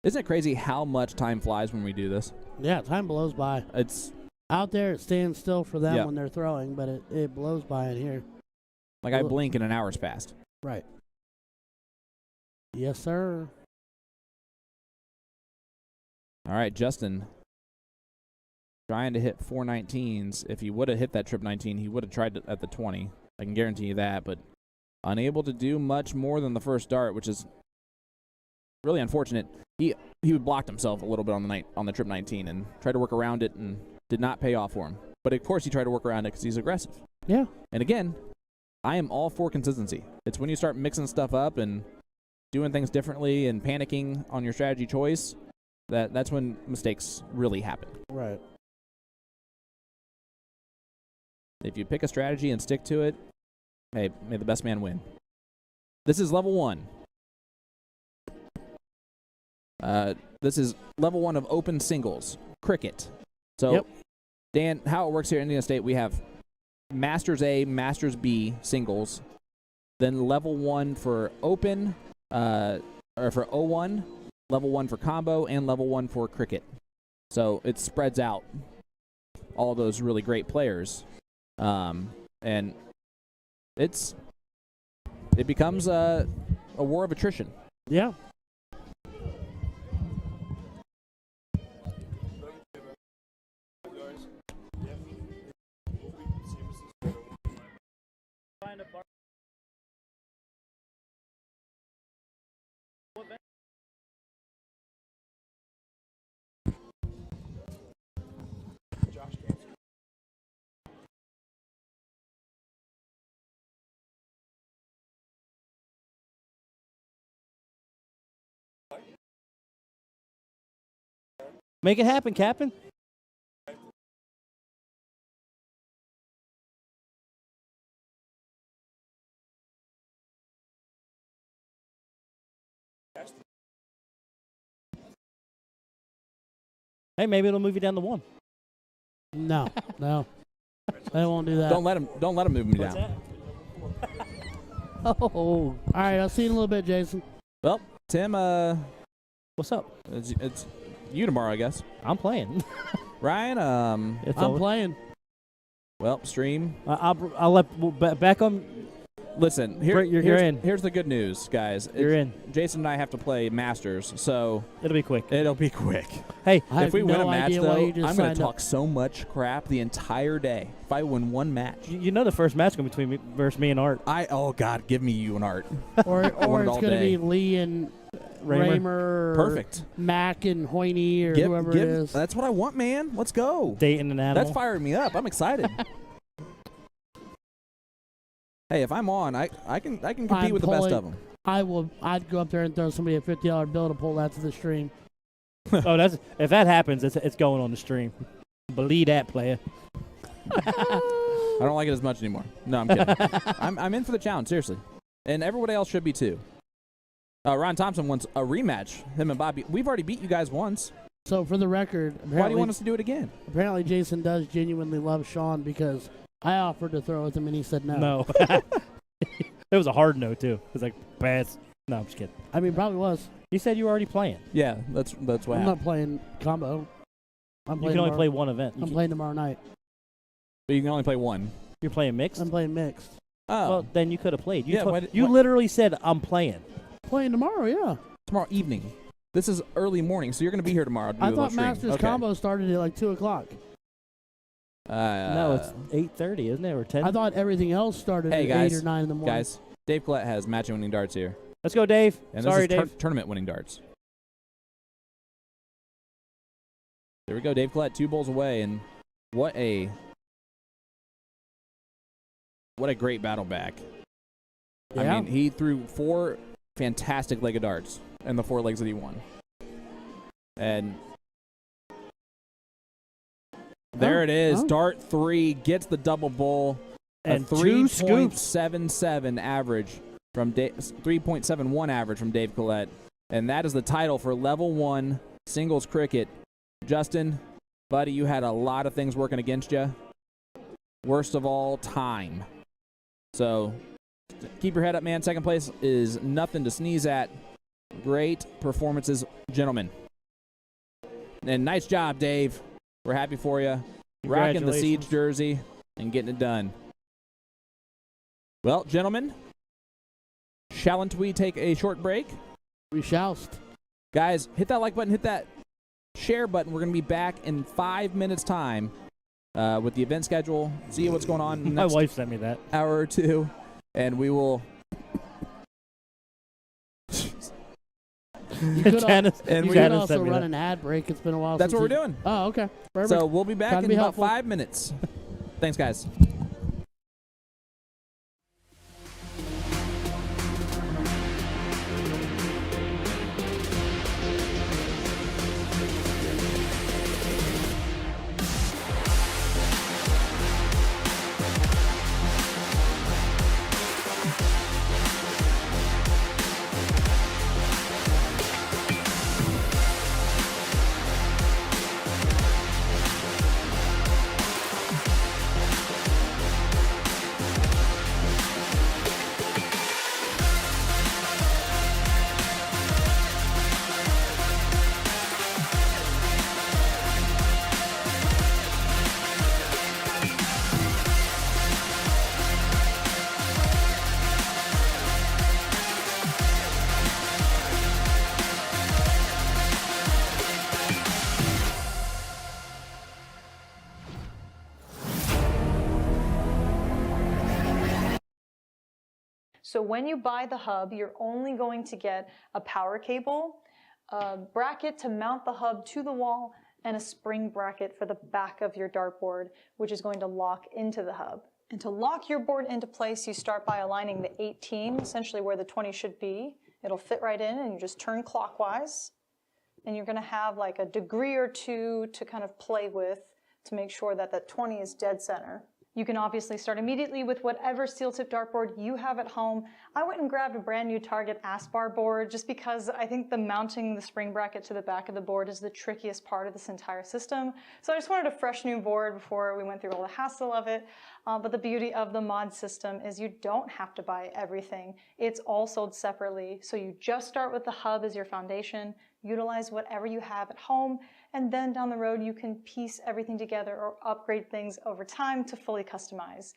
Isn't it crazy how much time flies when we do this? Yeah, time blows by. It's Out there, it stands still for them Yeah. when they're throwing, but it blows by in here. like I blink and an hour's passed. Right. Yes, sir. All right, Justin trying to hit 419s. If he would have hit that trip 19, he would have tried it at the 20. I can guarantee you that, but unable to do much more than the first dart, which is really unfortunate. He blocked himself a little bit on the trip 19 and tried to work around it and did not pay off for him. But of course he tried to work around it because he's aggressive. Yeah. And again, I am all for consistency. It's when you start mixing stuff up and doing things differently and panicking on your strategy choice that's when mistakes really happen. Right. If you pick a strategy and stick to it, hey, may the best man win. This is level 1. This is level 1 of open singles, cricket. So, Yep. Dan, how it works here in Indiana State, we have Masters A, Masters B singles, then level 1 for open, or for O1, level 1 for combo, and level 1 for cricket. So it spreads out all those really great players. And it becomes a war of attrition. Yeah. Make it happen, Captain. Hey, maybe it'll move you down to 1. No. No. They won't do that. Don't let him move me down. Oh. All right. I'll see you in a little bit, Jason. Well, Tim, What's up? it's you tomorrow, I guess. I'm playing. Ryan, It's I'm over. playing. well, stream. I'll let back on. Listen, You're in. Here's the good news, guys. You're in. Jason and I have to play Masters, so It'll be quick. it'll be quick. Hey, I If we have win no a match, idea though, why you just I'm going signed to up. talk so much crap the entire day. If I win one match, you know the first match going to be between me versus me and Art. oh God, give me you and Art. Or want it it's all going to day. be Lee and Raymer. Raymer. Or Perfect. Mac and Hoyne or whoever it is. That's what I want, man. Let's go. Dayton and Animal. That's firing me up. I'm excited. Hey, if I'm on, I can compete I'm with the best pulling- of them. I'd go up there and throw somebody a $50 bill to pull that to the stream. Oh, if that happens, it's going on the stream. Believe that, player. I don't like it as much anymore. No, I'm kidding. I'm in for the challenge, seriously. And everybody else should be too. Ron Thompson wants a rematch. Him and Bobby. We've already beat you guys once. So for the record, Why do you want us to do it again? apparently Jason does genuinely love Sean because I offered to throw with him and he said no. No. It was a hard no, too. It was like, pass. No, I'm just kidding. I mean, probably was. You said you were already playing. Yeah, that's what I'm happened. not playing combo. I'm You playing can only tomorrow. play one event. I'm playing tomorrow night. But you can only play one. You're playing mixed? I'm playing mixed. Oh, Well, then you could have played. You, Yeah, why did- you why- literally said, I'm playing. Playing tomorrow, yeah. tomorrow evening. This is early morning, so you're going to be here tomorrow to do I a little thought stream. Masters Okay. combo started at like 2 o'clock. No, it's 8:30, isn't it? Or 10? I thought everything else started Hey, at guys, 8 or 9 in the morning. Guys, Dave Collette has matching winning darts here. Let's go, Dave. And Sorry, this is Dave. tournament winning darts. There we go, Dave Collette, 2 bowls away, and what a great battle back. I Yeah. mean, he threw 4 fantastic leg of darts and the 4 legs that he won. And there it is. Oh. Dart 3 gets the double bowl. And a 2 scoops. 3.77 average from 3.71 average from Dave Collette. And that is the title for level 1 singles cricket. Justin, buddy, you had a lot of things working against you. Worst of all, time. So Keep your head up, man. Second place is nothing to sneeze at. Great performances, gentlemen. And nice job, Dave. We're happy for you. Rocking the Siege jersey and getting it done. Well, gentlemen, shalln't we take a short break? We shallst. Guys, hit that like button, hit that share button. We're going to be back in 5 minutes' time with the event schedule. See what's going on in the My next wife sent me that. hour or two. And we will... You could, Janice, and you we could Janice also sent me run that. an ad break. It's been a while. That's since what we're you- doing. Oh, okay. Perfect. So we'll be back Trying to in be about helpful. 5 minutes. Thanks, guys. So when you buy the hub, you're only going to get a power cable, a bracket to mount the hub to the wall, and a spring bracket for the back of your dartboard, which is going to lock into the hub. And to lock your board into place, you start by aligning the 18, essentially where the 20 should be. It'll fit right in, and you just turn clockwise. And you're going to have like a degree or two to kind of play with to make sure that that 20 is dead center. You can obviously start immediately with whatever steel tip dartboard you have at home. I went and grabbed a brand new Target Aspar board just because I think the mounting the spring bracket to the back of the board is the trickiest part of this entire system. So I just wanted a fresh new board before we went through all the hassle of it. But the beauty of the mod system is you don't have to buy everything. It's all sold separately. So you just start with the hub as your foundation, utilize whatever you have at home, and then down the road you can piece everything together or upgrade things over time to fully customize.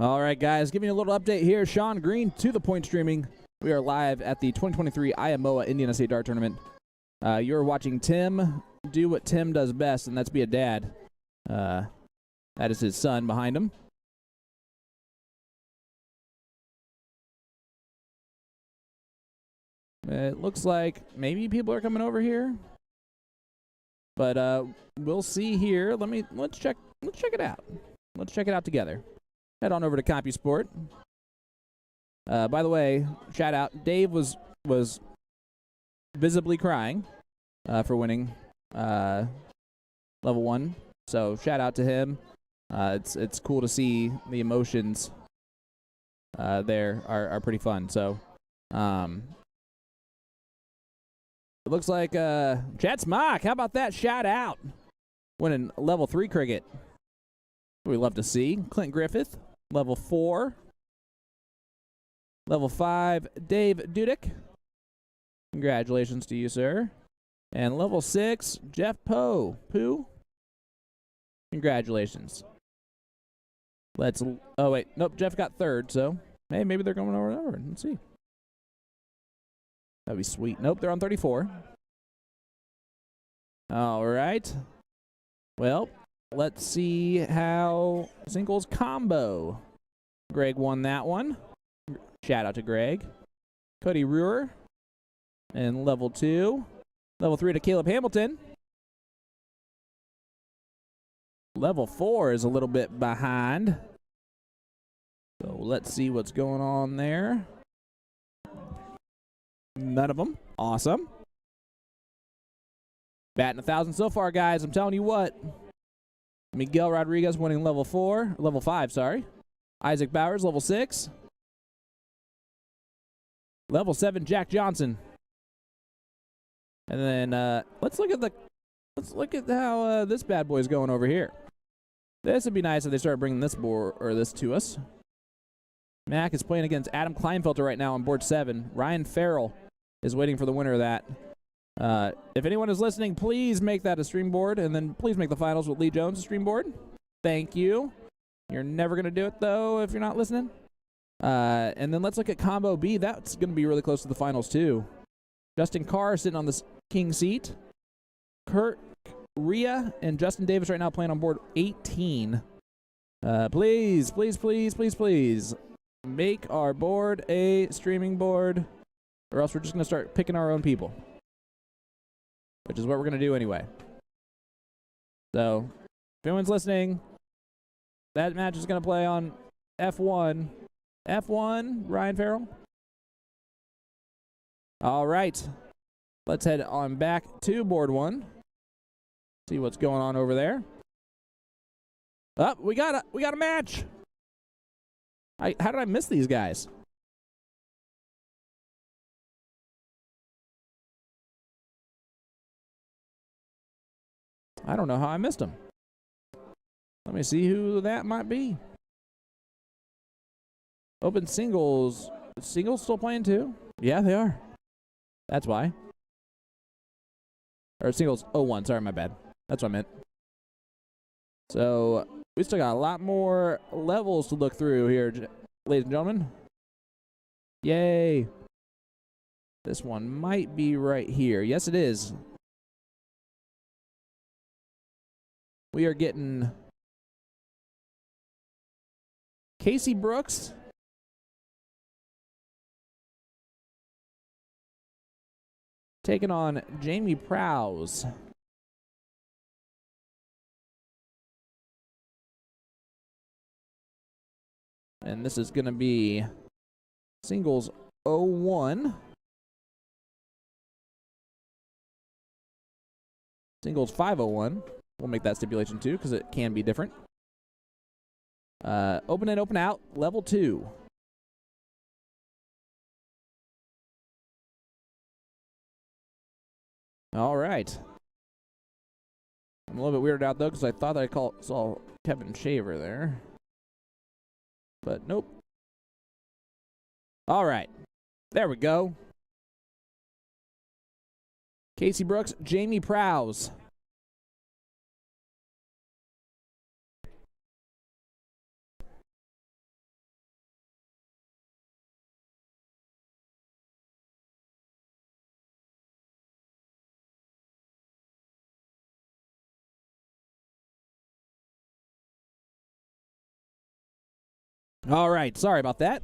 All right, guys, giving you a little update here. Sean Green to the point streaming. We are live at the 2023 IMOA Indiana State Dart Tournament. You're watching Tim do what Tim does best, and that's be a dad. That is his son behind him. It looks like maybe people are coming over here, but we'll see here. Let's check it out. Let's check it out together. Head on over to CompuSport. By the way, shout out, Dave was visibly crying for winning level 1. So shout out to him. It's cool to see the emotions there are pretty fun. So it looks like Chad Smock, how about that shout out? Winning level 3 cricket. We love to see. Clint Griffith, level 4. Level 5, Dave Dudek. Congratulations to you, sir. And level 6, Jeff Poe. Pooh. Congratulations. Oh, wait. Nope, Jeff got 3rd, so hey, maybe they're going over. Let's see. That'd be sweet. Nope, they're on 34. All right. Well, let's see how singles combo. Greg won that one. Shout out to Greg. Cody Ruhr. And level 2. Level 3 to Caleb Hamilton. Level 4 is a little bit behind. So let's see what's going on there. None of them. Awesome. Batting 1,000 so far, guys. I'm telling you what. Miguel Rodriguez winning level 5, sorry. Isaac Bowers, level 6. Level 7, Jack Johnson. And then let's look at how this bad boy's going over here. This would be nice if they start bringing this to us. Mac is playing against Adam Kleinfelter right now on board 7. Ryan Farrell is waiting for the winner of that. If anyone is listening, please make that a stream board, and then please make the finals with Lee Jones a stream board. Thank you. You're never going to do it, though, if you're not listening. And then let's look at Combo B. That's going to be really close to the finals, too. Justin Carr sitting on this king seat. Kurt Rhea and Justin Davis right now playing on board 18. Please make our board a streaming board, or else we're just going to start picking our own people, which is what we're going to do anyway. So if anyone's listening, that match is going to play on F1. F1, Ryan Farrell. All right. Let's head on back to board 1. See what's going on over there. Oh, we got a match. How did I miss these guys? I don't know how I missed them. Let me see who that might be. Open singles. Singles still playing too? Yeah, they are. That's why. Or singles 01. Sorry, my bad. That's what I meant. So we still got a lot more levels to look through here, ladies and gentlemen. Yay. This one might be right here. Yes, it is. We are getting Casey Brooks. Taking on Jamie Prowse. And this is going to be singles 01. Singles 501. We'll make that stipulation too, because it can be different. Open in, open out, level 2. All right. I'm a little bit weirded out, though, because I thought I saw Kevin Shaver there. But nope. All right. There we go. Casey Brooks, Jamie Prowse. All right, sorry about that.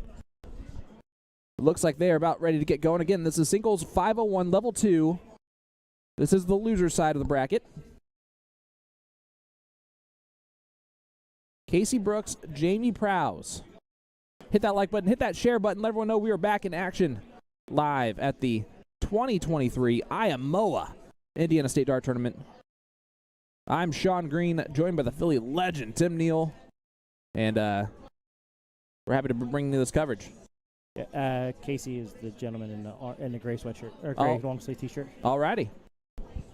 Looks like they are about ready to get going again. This is singles 501 level 2. This is the loser side of the bracket. Casey Brooks, Jamie Prowse. Hit that like button, hit that share button. Let everyone know we are back in action live at the 2023 IAMOA Indiana State Dart Tournament. I'm Sean Green, joined by the Philly legend, Tim Neal. And we're happy to bring you this coverage. Casey is the gentleman in the gray sweatshirt or gray long sleeve T-shirt. Alrighty,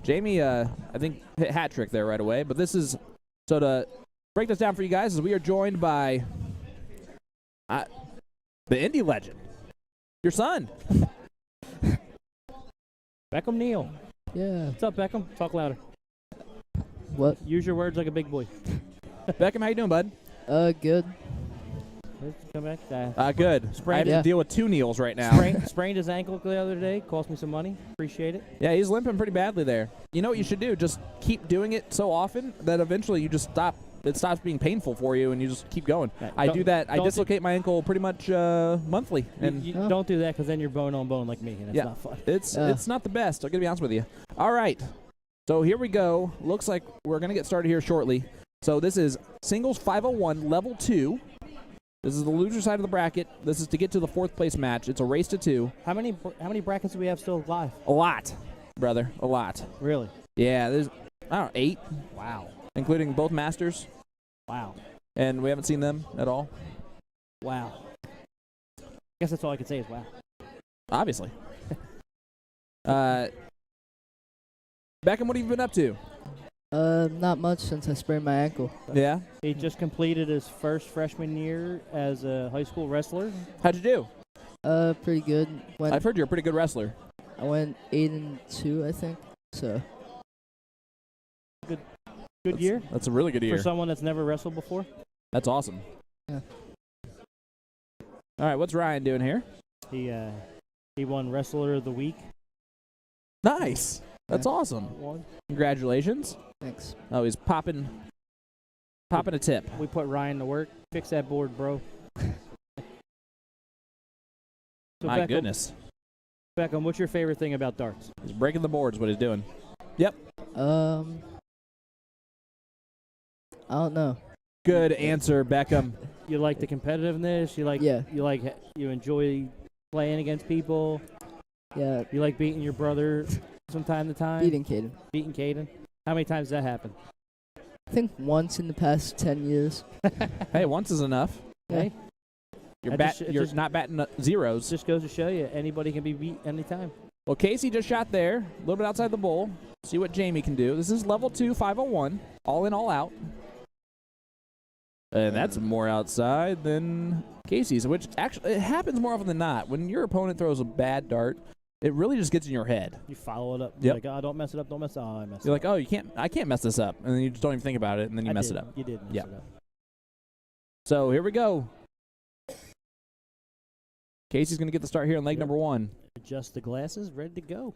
Jamie, I think hit hat trick there right away. But this is so to break this down for you guys. Is we are joined by the Indy legend, your son, Beckham Neal. Yeah. What's up, Beckham? Talk louder. What? Use your words like a big boy. Beckham. How you doing, bud? Good. Come back. Good. I Sprained- have to deal with two Neals right now. Sprained his ankle the other day. Cost me some money. Appreciate it. Yeah, he's limping pretty badly there. You know what you should do? Just keep doing it so often that eventually you just stop. It stops being painful for you, and you just keep going. I do that. I dislocate my ankle pretty much monthly, and You don't do that because then you're bone on bone like me, and it's not fun. it's not the best. I'm gonna be honest with you. All right, so here we go. Looks like we're gonna get started here shortly. So this is singles 501 level 2. This is the loser side of the bracket. This is to get to the 4th place match. It's a race to 2. How many brackets do we have still live? A lot, brother. A lot. Really? Yeah, there's 8, Wow. including both masters, Wow. and we haven't seen them at all. Wow. I guess that's all I can say is wow. Obviously. Beckham, what have you been up to? Not much since I sprained my ankle. Yeah. He just completed his first freshman year as a high school wrestler. How'd you do? Pretty good. I've heard you're a pretty good wrestler. I went 8-2, I think. So. Good year That's a really good year. for someone that's never wrestled before. That's awesome. Yeah. All right, what's Ryan doing here? He won Wrestler of the Week. Nice. That's awesome. Congratulations. Thanks. Oh, he's popping a tip. We put Ryan to work. Fix that board, bro. So My Beckham, goodness. Beckham, what's your favorite thing about darts? He's breaking the boards, what he's doing. Yep. I don't know. Good answer, Beckham. You like the competitiveness. You enjoy playing against people. Yeah. You like beating your brother from time to time. Beating Caden. Beating Caden. How many times does that happen? I think once in the past 10 years. Hey, once is enough. Hey, You're That you're just- not batting zeros. just goes to show you anybody can be beat anytime. Well, Casey just shot there, a little bit outside the bowl. See what Jamie can do. This is level 2, 501, all in, all out. And that's more outside than Casey's, which actually it happens more often than not. When your opponent throws a bad dart, it really just gets in your head. You follow it up. Yep. Like, oh, don't mess it up. Don't mess it up. Oh, I messed You're it like, oh, I can't mess this up. And then you just don't even think about it, and then you up. mess it up. You did mess Yep. it up. So here we go. Casey's going to get the start here in leg Yep. number 1. Adjust the glasses. Ready to go.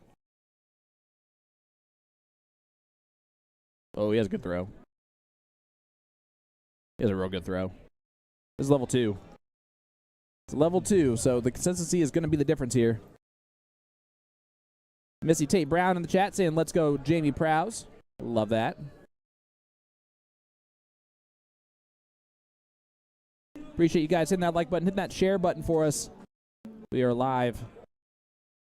Oh, he has a good throw. He has a real good throw. This is level 2. It's level 2, so the consistency is going to be the difference here. Missy Tate Brown in the chat saying, let's go Jamie Prowse. Love that. Appreciate you guys hitting that like button, hitting that share button for us. We are live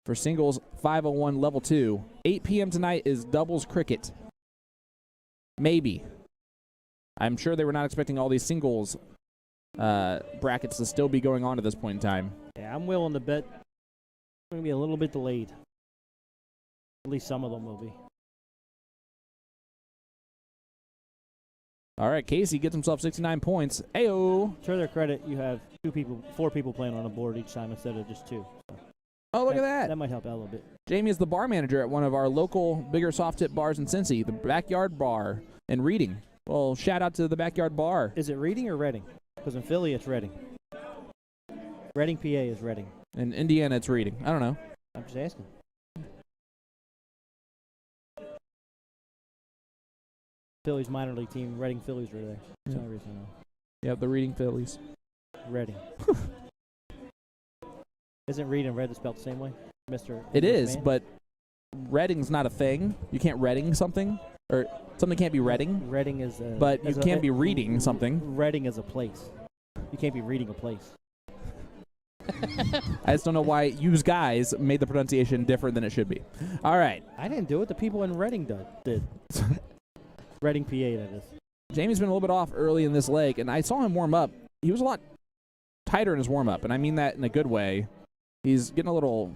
for singles 501 level 2. 8 p.m. tonight is doubles cricket. Maybe. I'm sure they were not expecting all these singles brackets to still be going on at this point in time. Yeah, I'm willing to bet it's going to be a little bit delayed. At least some of them will be. All right, Casey gets himself 69 points. Ayo. To their credit, you have 4 people playing on a board each time instead of just 2. Oh, look at that. That might help out a little bit. Jamie is the bar manager at one of our local bigger soft tip bars in Cincy, the Backyard Bar in Reading. Well, shout out to the Backyard Bar. Is it Reading or Reading? Because in Philly, it's Reading. Reading, PA is Reading. In Indiana, it's Reading. I don't know. I'm just asking. Phillies minor league team, Reading Phillies, were there. That's the only reason I know. Yep, the Reading Phillies. Reading. Isn't read and read spelled the same way, Mr. It is, Man? but Reading's not a thing. You can't Reading something, or something can't be Reading. Reading is But you can be reading something. Reading is a place. You can't be reading a place. I just don't know why you guys made the pronunciation different than it should be. All right. I didn't do it. The people in Reading did. Reading, PA, that is. Jamie's been a little bit off early in this leg, and I saw him warm up. He was a lot tighter in his warm up, and I mean that in a good way. He's getting a little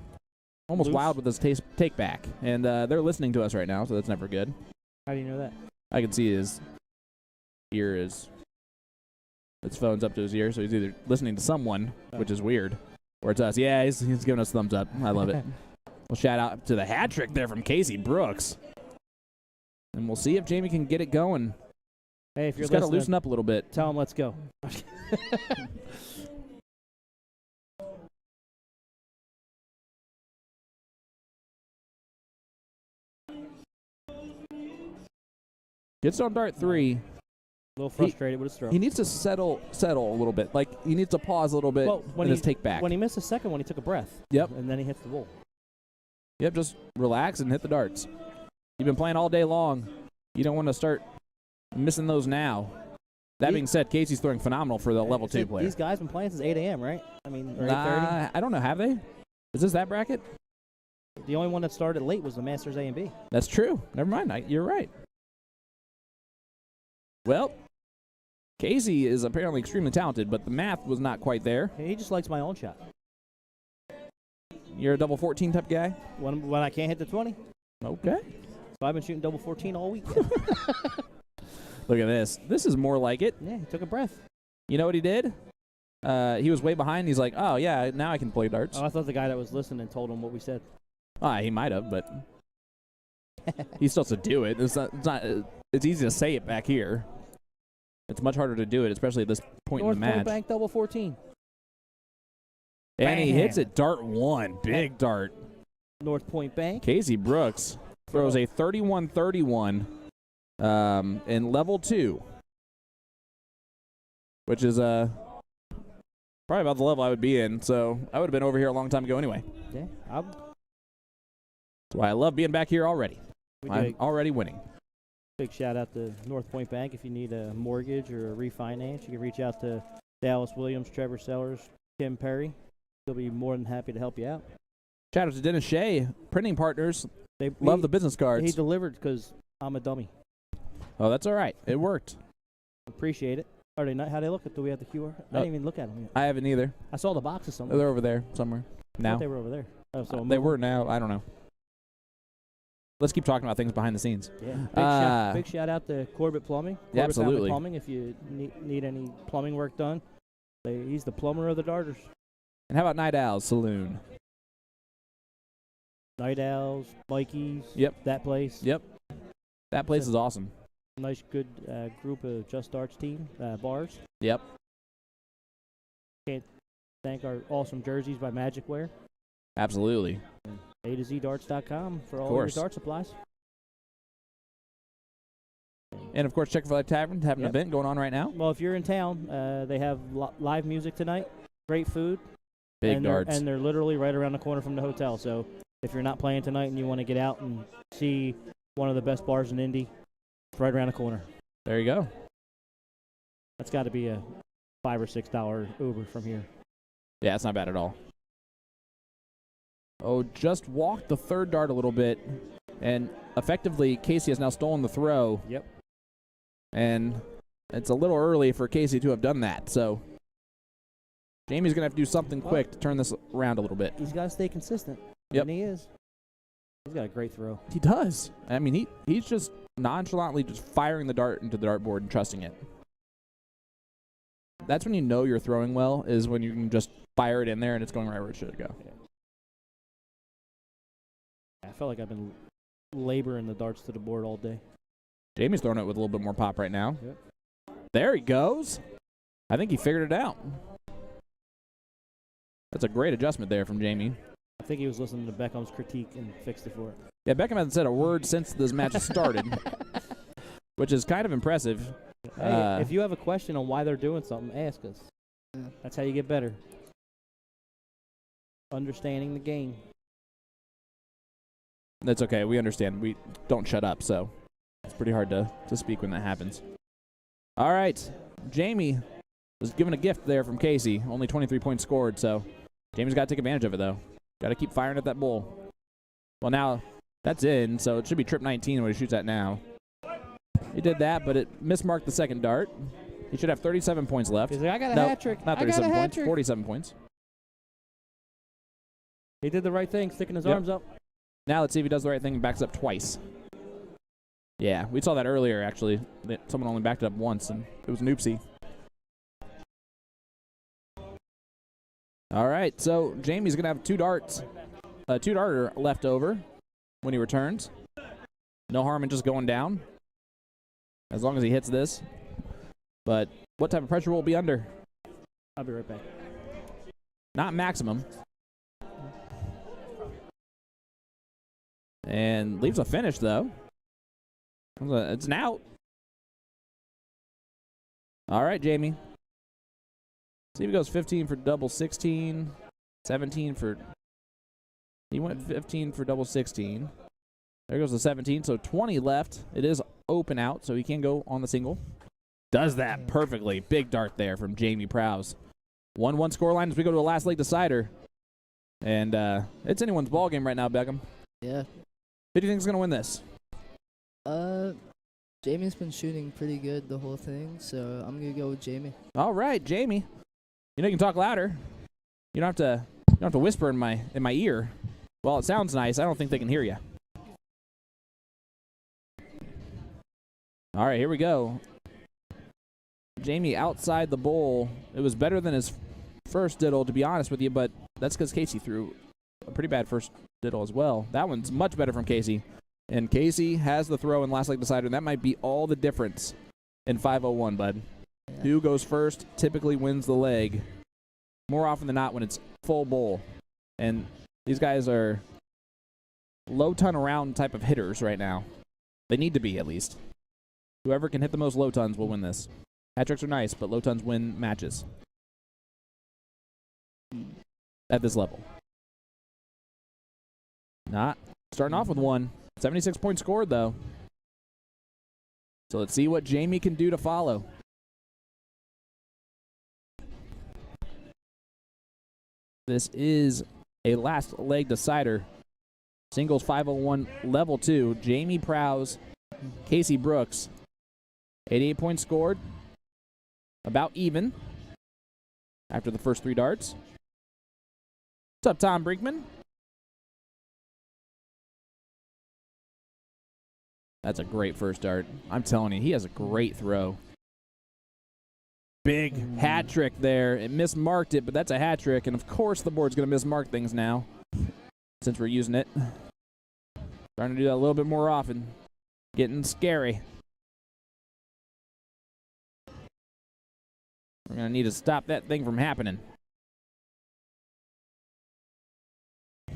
almost Loose. wild with his take back, and they're listening to us right now, so that's never good. How do you know that? I can see his ear is. His phone's up to his ear, so he's either listening to someone, which is weird, or it's us. Yeah, he's giving us thumbs up. I love it. Well, shout out to the hat trick there from Casey Brooks. And we'll see if Jamie can get it going. Hey, if you're Just got to listening, loosen up a little bit. tell him let's go. Gets on dart 3. A little frustrated with his throw. He needs to settle a little bit. Like, he needs to pause a little bit in his take back. When he missed the second one, he took a breath. Yep. And then he hits the bowl. Yep, just relax and hit the darts. You've been playing all day long. You don't want to start missing those now. That being said, Casey's throwing phenomenal for the level 2 player. These guys been playing since 8 a.m., right? I mean, or 8:30. I don't know. Have they? Is this that bracket? The only one that started late was the Masters A and B. That's true. Never mind. You're right. Well, Casey is apparently extremely talented, but the math was not quite there. He just likes my own shot. You're a double 14 type guy? When I can't hit the 20. Okay. So I've been shooting double 14 all week. Look at this. This is more like it. Yeah, he took a breath. You know what he did? He was way behind. He's like, oh, yeah, now I can play darts. Oh, I thought the guy that was listening told him what we said. He might have, but he still has to do it. It's easy to say it back here. It's much harder to do it, especially at this point North in the match. Point Bank double 14. And he Bam. hits it dart 1. Big dart. North Point Bank. Casey Brooks throws a 31-31 in level 2, which is probably about the level I would be in. So I would have been over here a long time ago anyway. Yeah, That's why I love being back here already. we I'm did. already winning. Big shout out to North Point Bank. If you need a mortgage or a refinance, you can reach out to Dallas Williams, Trevor Sellers, Tim Perry. They'll be more than happy to help you out. Shout out to Dennis Shea, printing partners. They Love the business He cards. delivered because I'm a dummy. Oh, that's all right. It worked. Appreciate it. Are they not? How they look? Do we have the QR? I didn't even look at them yet. I haven't either. I saw the boxes somewhere. They're over there somewhere. I Now. thought they were over there. Oh, so They were now. I don't know. Let's keep talking about things behind the scenes. Yeah. Big shout out to Corbett Plumbing. Yeah, Corbett Family absolutely. Plumbing. If you need any plumbing work done, he's the plumber of the darters. And how about Night Owls Saloon? Night Owls, Bikies. Yep. That place. Yep. That place is awesome. Nice, good group of Just Darts team bars. Yep. Can't thank our awesome jerseys by Magic Wear. Absolutely. A to ZDarts.com for all course. your dart supplies. And, of course, Chick-fil-A Tavern having an Yep. event going on right now. Well, if you're in town, they have live music tonight, great food. Big and darts. And they're literally right around the corner from the hotel. So if you're not playing tonight and you want to get out and see one of the best bars in Indy, it's right around the corner. There you go. That's got to be a $5 or $6 Uber from here. Yeah, it's not bad at all. Oh, just walked the third dart a little bit. And effectively, Casey has now stolen the throw. Yep. And it's a little early for Casey to have done that. So Jamie's going to have to do something quick to turn this around a little bit. He's got to stay consistent. Yep. And he is. He's got a great throw. He does. I mean, he's just nonchalantly just firing the dart into the dartboard and trusting it. That's when you know you're throwing well, is when you can just fire it in there and it's going right where it should go. Yeah. I felt like I've been laboring the darts to the board all day. Jamie's throwing it with a little bit more pop right now. Yep. There he goes. I think he figured it out. That's a great adjustment there from Jamie. I think he was listening to Beckham's critique and fixed it for it. Yeah, Beckham hasn't said a word since this match has started, which is kind of impressive. Hey, if you have a question on why they're doing something, ask us. That's how you get better. Understanding the game. That's okay. We understand. We don't shut up, so it's pretty hard to speak when that happens. All right. Jamie was given a gift there from Casey. Only 23 points scored, so Jamie's got to take advantage of it, though. Got to keep firing at that bull. Well, now that's in, so it should be trip 19 what he shoots at now. He did that, but it mismarked the second dart. He should have 37 points left. He's like, I got a Nope, hat trick. Not I got a 37 hat points, trick. 47 points. He did the right thing, sticking his Yep. arms up. Now let's see if he does the right thing and backs up twice. Yeah, we saw that earlier, actually. Someone only backed it up once, and it was an oopsie. All right, so Jamie's going to have two darter left over when he returns. No harm in just going down, as long as he hits this. But what type of pressure will it be under? I'll be right back. Not maximum. And leaves a finish, though. It's an out. All right, Jamie. See if he goes 15 for double 16, 17 for... He went 15 for double 16. There goes the 17, so 20 left. It is open out, so he can go on the single. Does that perfectly. Big dart there from Jamie Prowse. 1-1 scoreline as we go to a last leg decider. And it's anyone's ball game right now, Beckham. Yeah. Who do you think is going to win this? Jamie's been shooting pretty good the whole thing, so I'm gonna go with Jamie. All right, Jamie. You know you can talk louder. You don't have to whisper in my ear. Well, it sounds nice. I don't think they can hear you. All right, here we go. Jamie outside the bowl. It was better than his first diddle, to be honest with you, but that's because Casey threw a pretty bad first diddle as well. That one's much better from Casey. And Casey has the throw in last leg decider, and that might be all the difference in 501, bud. Yeah. Who goes first typically wins the leg more often than not when it's full bowl. And these guys are low ton around type of hitters right now. They need to be, at least. Whoever can hit the most low tons will win this. Hat tricks are nice, but low tons win matches at this level. Not starting off with one. 76 points scored, though. So let's see what Jamie can do to follow. This is a last leg decider. Singles 501 level 2. Jamie Prowse, Casey Brooks. 88 points scored. About even after the first three darts. What's up, Tom Brinkman? That's a great first dart. I'm telling you, he has a great throw. Big hat trick there. It mismarked it, but that's a hat trick. And, of course, the board's going to mismark things now since we're using it. Trying to do that a little bit more often. Getting scary. We're going to need to stop that thing from happening.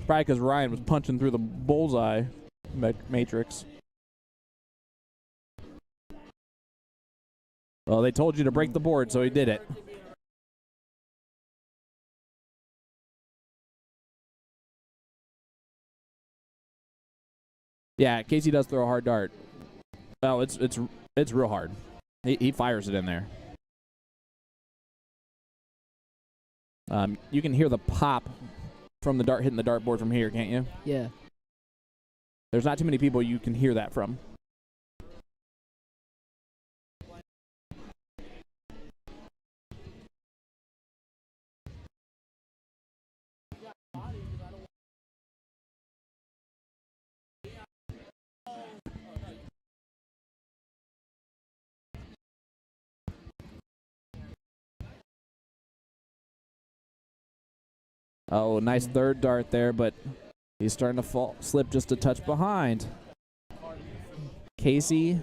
Probably because Ryan was punching through the bullseye matrix. Well, they told you to break the board, so he did it. Yeah, Casey does throw a hard dart. Well, it's real hard. He fires it in there. You can hear the pop from the dart hitting the dartboard from here, can't you? Yeah. There's not too many people you can hear that from. Oh, nice third dart there, but he's starting to slip just a touch behind. Casey,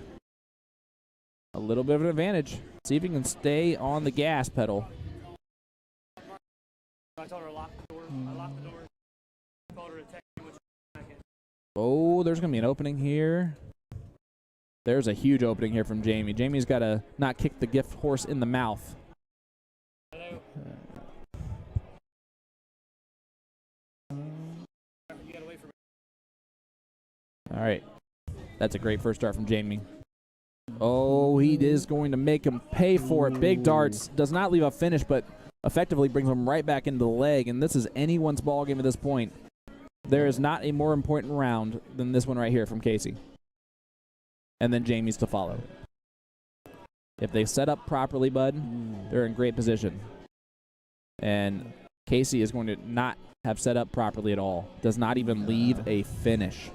a little bit of an advantage. See if he can stay on the gas pedal. I told her to lock the door. I locked the door. I told her to text me which second. Oh, there's going to be an opening here. There's a huge opening here from Jamie. Jamie's got to not kick the gift horse in the mouth. Hello. All right. That's a great first start from Jamie. Oh, he is going to make him pay for it. Big darts. Does not leave a finish, but effectively brings him right back into the leg. And this is anyone's ball game at this point. There is not a more important round than this one right here from Casey. And then Jamie's to follow. If they set up properly, bud, they're in great position. And Casey is going to not have set up properly at all. Does not even leave a finish.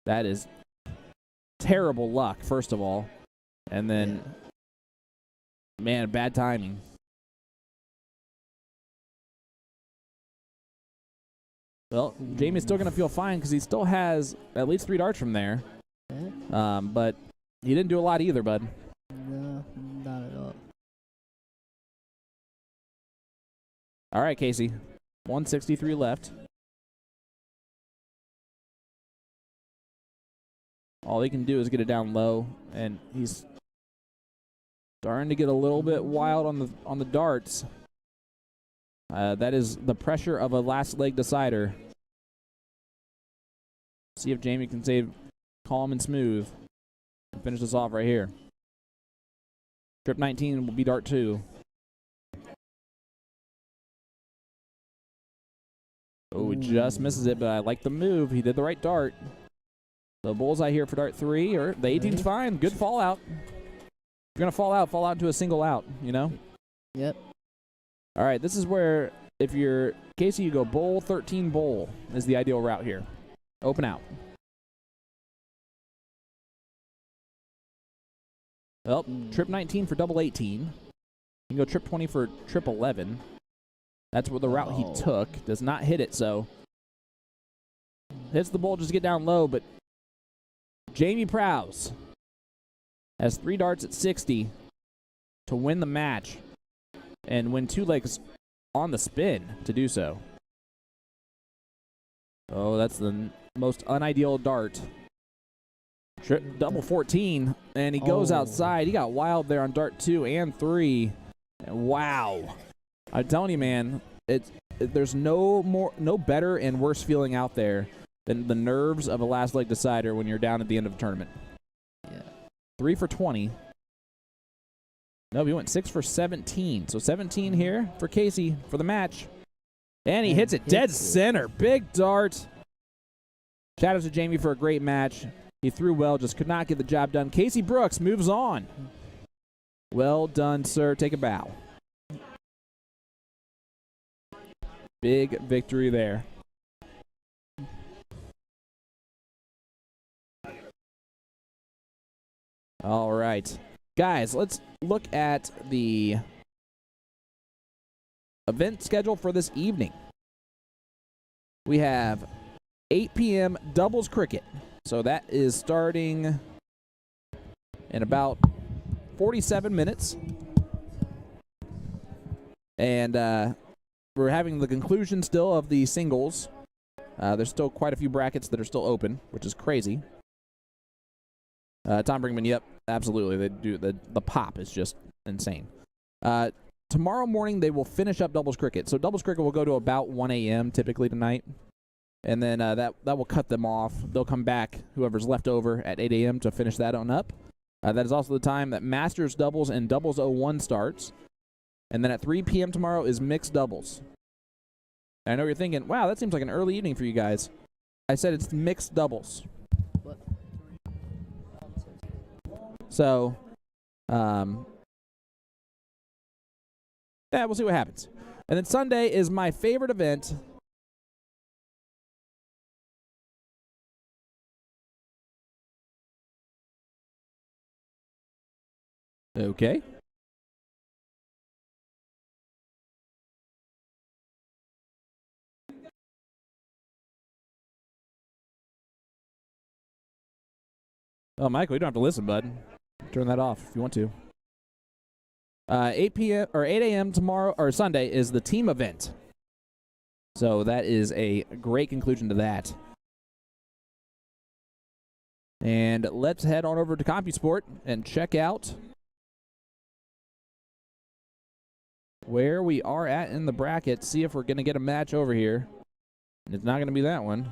That is terrible luck, first of all. And then, man, bad timing. Well, Jamie's still going to feel fine because he still has at least 3 darts from there. But he didn't do a lot either, bud. No, not at all. All right, Casey. 163 left. All he can do is get it down low, and he's starting to get a little bit wild on the darts. That is the pressure of a last leg decider. See if Jamie can save calm and smooth and finish this off right here. Trip 19 will be dart 2. Oh, he just misses it, but I like the move. He did the right dart. The bullseye here for dart 3, or the 18's fine. Good fallout. If you're going to fall out into a single out, you know? Yep. All right, this is where, if you're Casey, you go bowl, 13 bowl is the ideal route here. Open out. Well, trip 19 for double 18. You can go trip 20 for trip 11. That's what the route he took. Does not hit it, so hits the bowl just to get down low, but Jamie Prowse has 3 darts at 60 to win the match and win 2 legs on the spin to do so. Oh, that's the most unideal dart. Double 14, and he goes outside. He got wild there on dart 2 and 3. Wow. I'm telling you, man, there's no better and worse feeling out there than the nerves of a last leg decider when you're down at the end of a tournament. Yeah. 3 for 20. No, he went 6 for 17. So 17 here for Casey for the match. And he hits it dead center. Big dart. Shout out to Jamie for a great match. He threw well, just could not get the job done. Casey Brooks moves on. Well done, sir. Take a bow. Big victory there. All right. Guys, let's look at the event schedule for this evening. We have 8 p.m. doubles cricket. So that is starting in about 47 minutes. And we're having the conclusion still of the singles. There's still quite a few brackets that are still open, which is crazy. Tom Brinkman, yep, absolutely. They do the pop is just insane. Tomorrow morning they will finish up doubles cricket. So doubles cricket will go to about 1 a.m. typically tonight. And then that will cut them off. They'll come back, whoever's left over, at 8 a.m. to finish that on up. That is also the time that Masters doubles and doubles 01 starts. And then at 3 p.m. tomorrow is mixed doubles. And I know you're thinking, wow, that seems like an early evening for you guys. I said it's mixed doubles. What? So, yeah, we'll see what happens. And then Sunday is my favorite event. Okay. Oh, Michael, you don't have to listen, bud. Turn that off if you want to. 8 p.m. or 8 a.m. tomorrow or Sunday is the team event. So that is a great conclusion to that. And let's head on over to CompuSport and check out where we are at in the bracket. See if we're going to get a match over here. It's not going to be that one.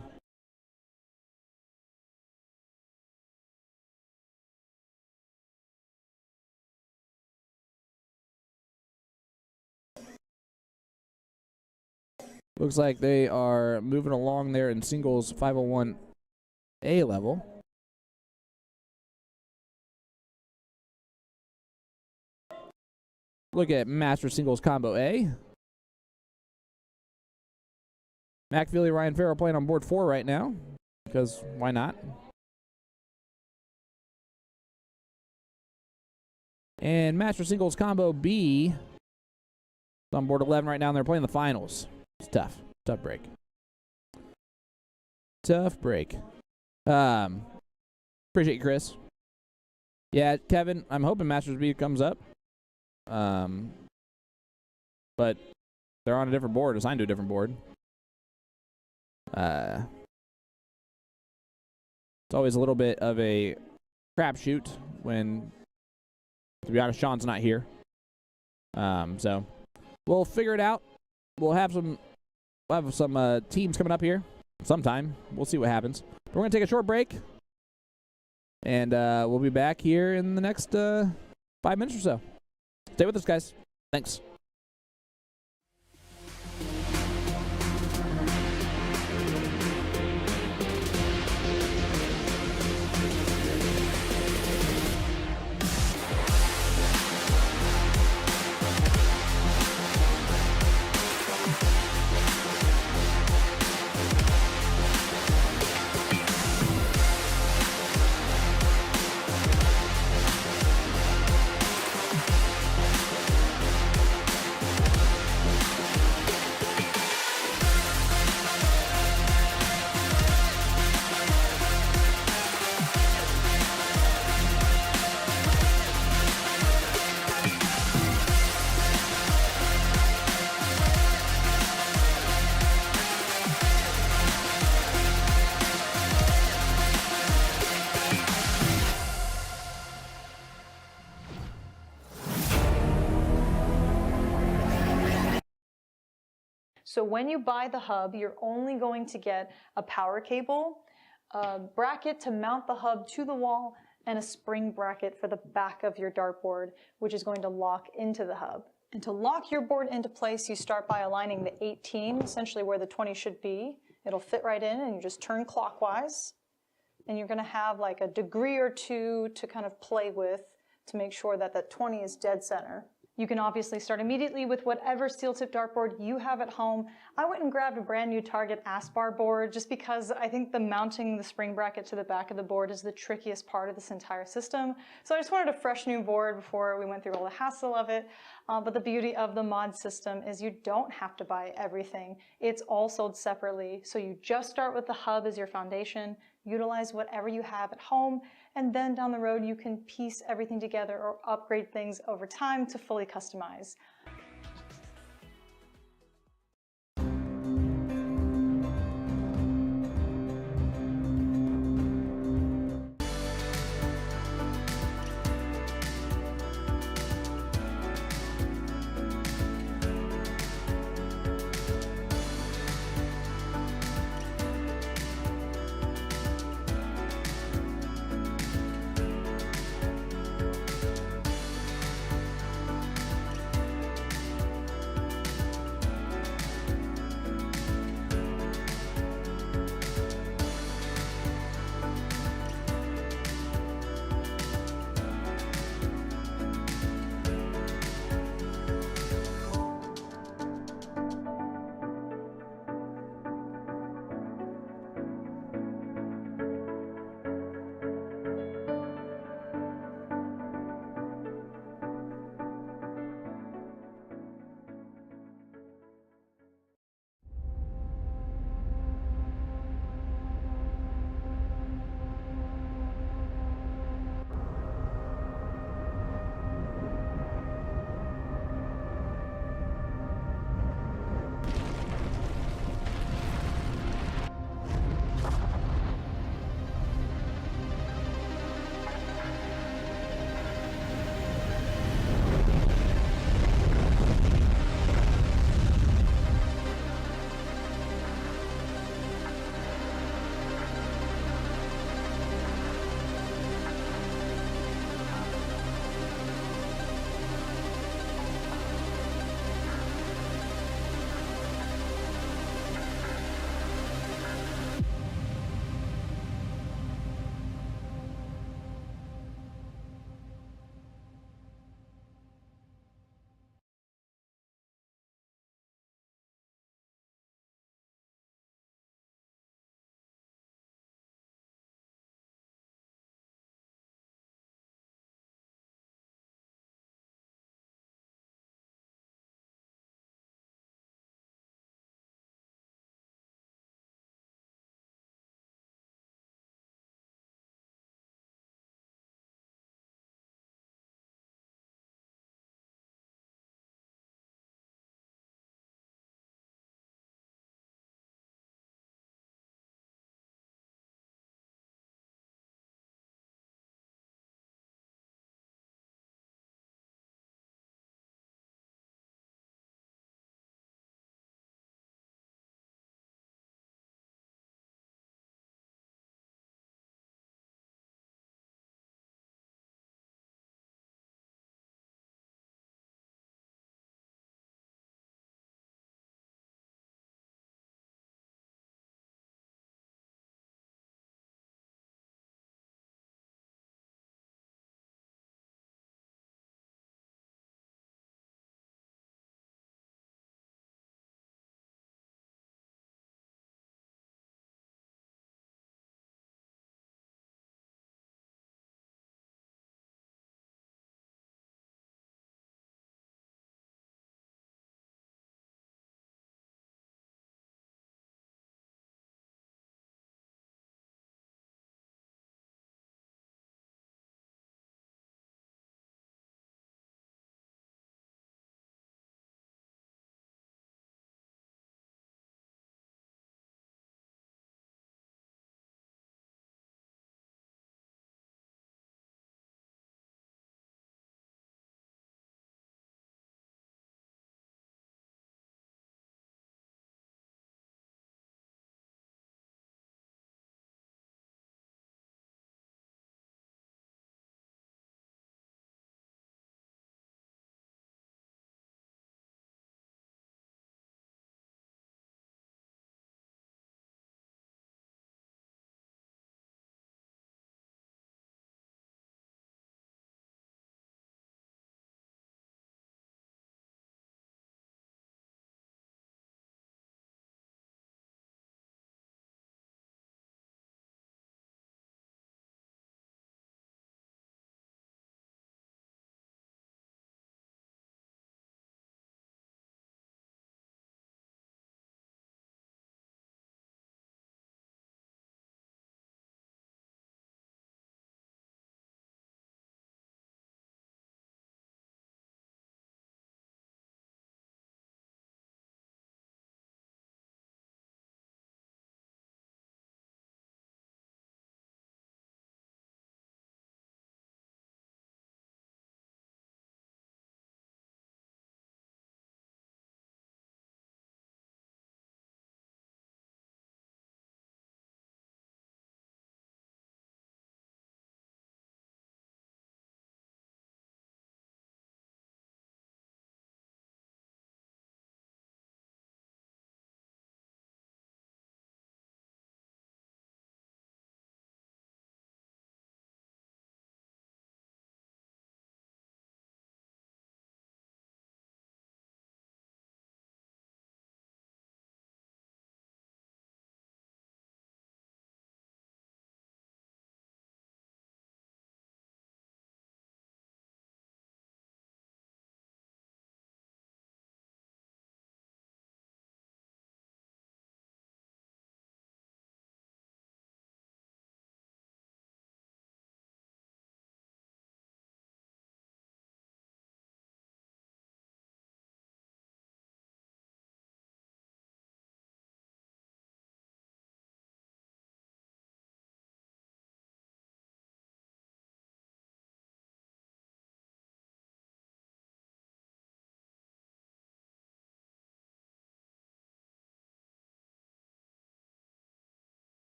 Looks like they are moving along there in singles 501A level. Look at Master Singles Combo A. McFeely, Ryan Farrell playing on board 4 right now, because why not? And Master Singles Combo B is on board 11 right now, and they're playing the finals. It's tough. Tough break. Tough break. Appreciate you, Chris. Yeah, Kevin, I'm hoping Masters B comes up. But they're on a different board, assigned to a different board. It's always a little bit of a crapshoot when, to be honest, Sean's not here. So we'll figure it out. We'll have some teams coming up here sometime. We'll see what happens. But we're gonna take a short break, and we'll be back here in the next 5 minutes or so. Stay with us, guys. Thanks. So when you buy the hub, you're only going to get a power cable, a bracket to mount the hub to the wall, and a spring bracket for the back of your dartboard, which is going to lock into the hub. And to lock your board into place, you start by aligning the 18, essentially where the 20 should be. It'll fit right in, and you just turn clockwise. And you're going to have like a degree or two to kind of play with to make sure that that 20 is dead center. You can obviously start immediately with whatever steel tip dartboard you have at home. I went and grabbed a brand new Target Aspar board just because I think the mounting the spring bracket to the back of the board is the trickiest part of this entire system. So I just wanted a fresh new board before we went through all the hassle of it. But the beauty of the mod system is you don't have to buy everything. It's all sold separately. So you just start with the hub as your foundation, utilize whatever you have at home, and then down the road you can piece everything together or upgrade things over time to fully customize.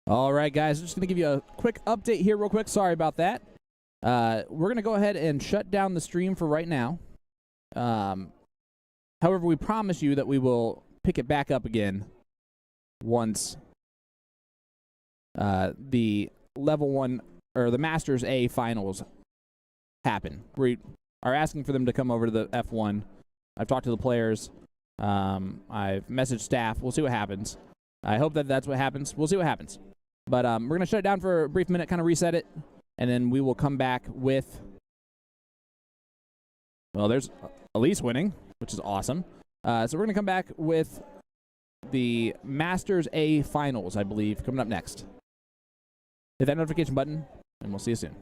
All right, guys, just going to give you a quick update here real quick. Sorry about that. We're going to go ahead and shut down the stream for right now. However, we promise you that we will pick it back up again once the Level 1 or the Masters A finals happen. We are asking for them to come over to the F1. I've talked to the players. I've messaged staff. We'll see what happens. I hope that that's what happens. We'll see what happens. But we're going to shut it down for a brief minute, kind of reset it, and then we will come back with, well, there's Elise winning, which is awesome. So we're going to come back with the Masters A finals, I believe, coming up next. Hit that notification button, and we'll see you soon.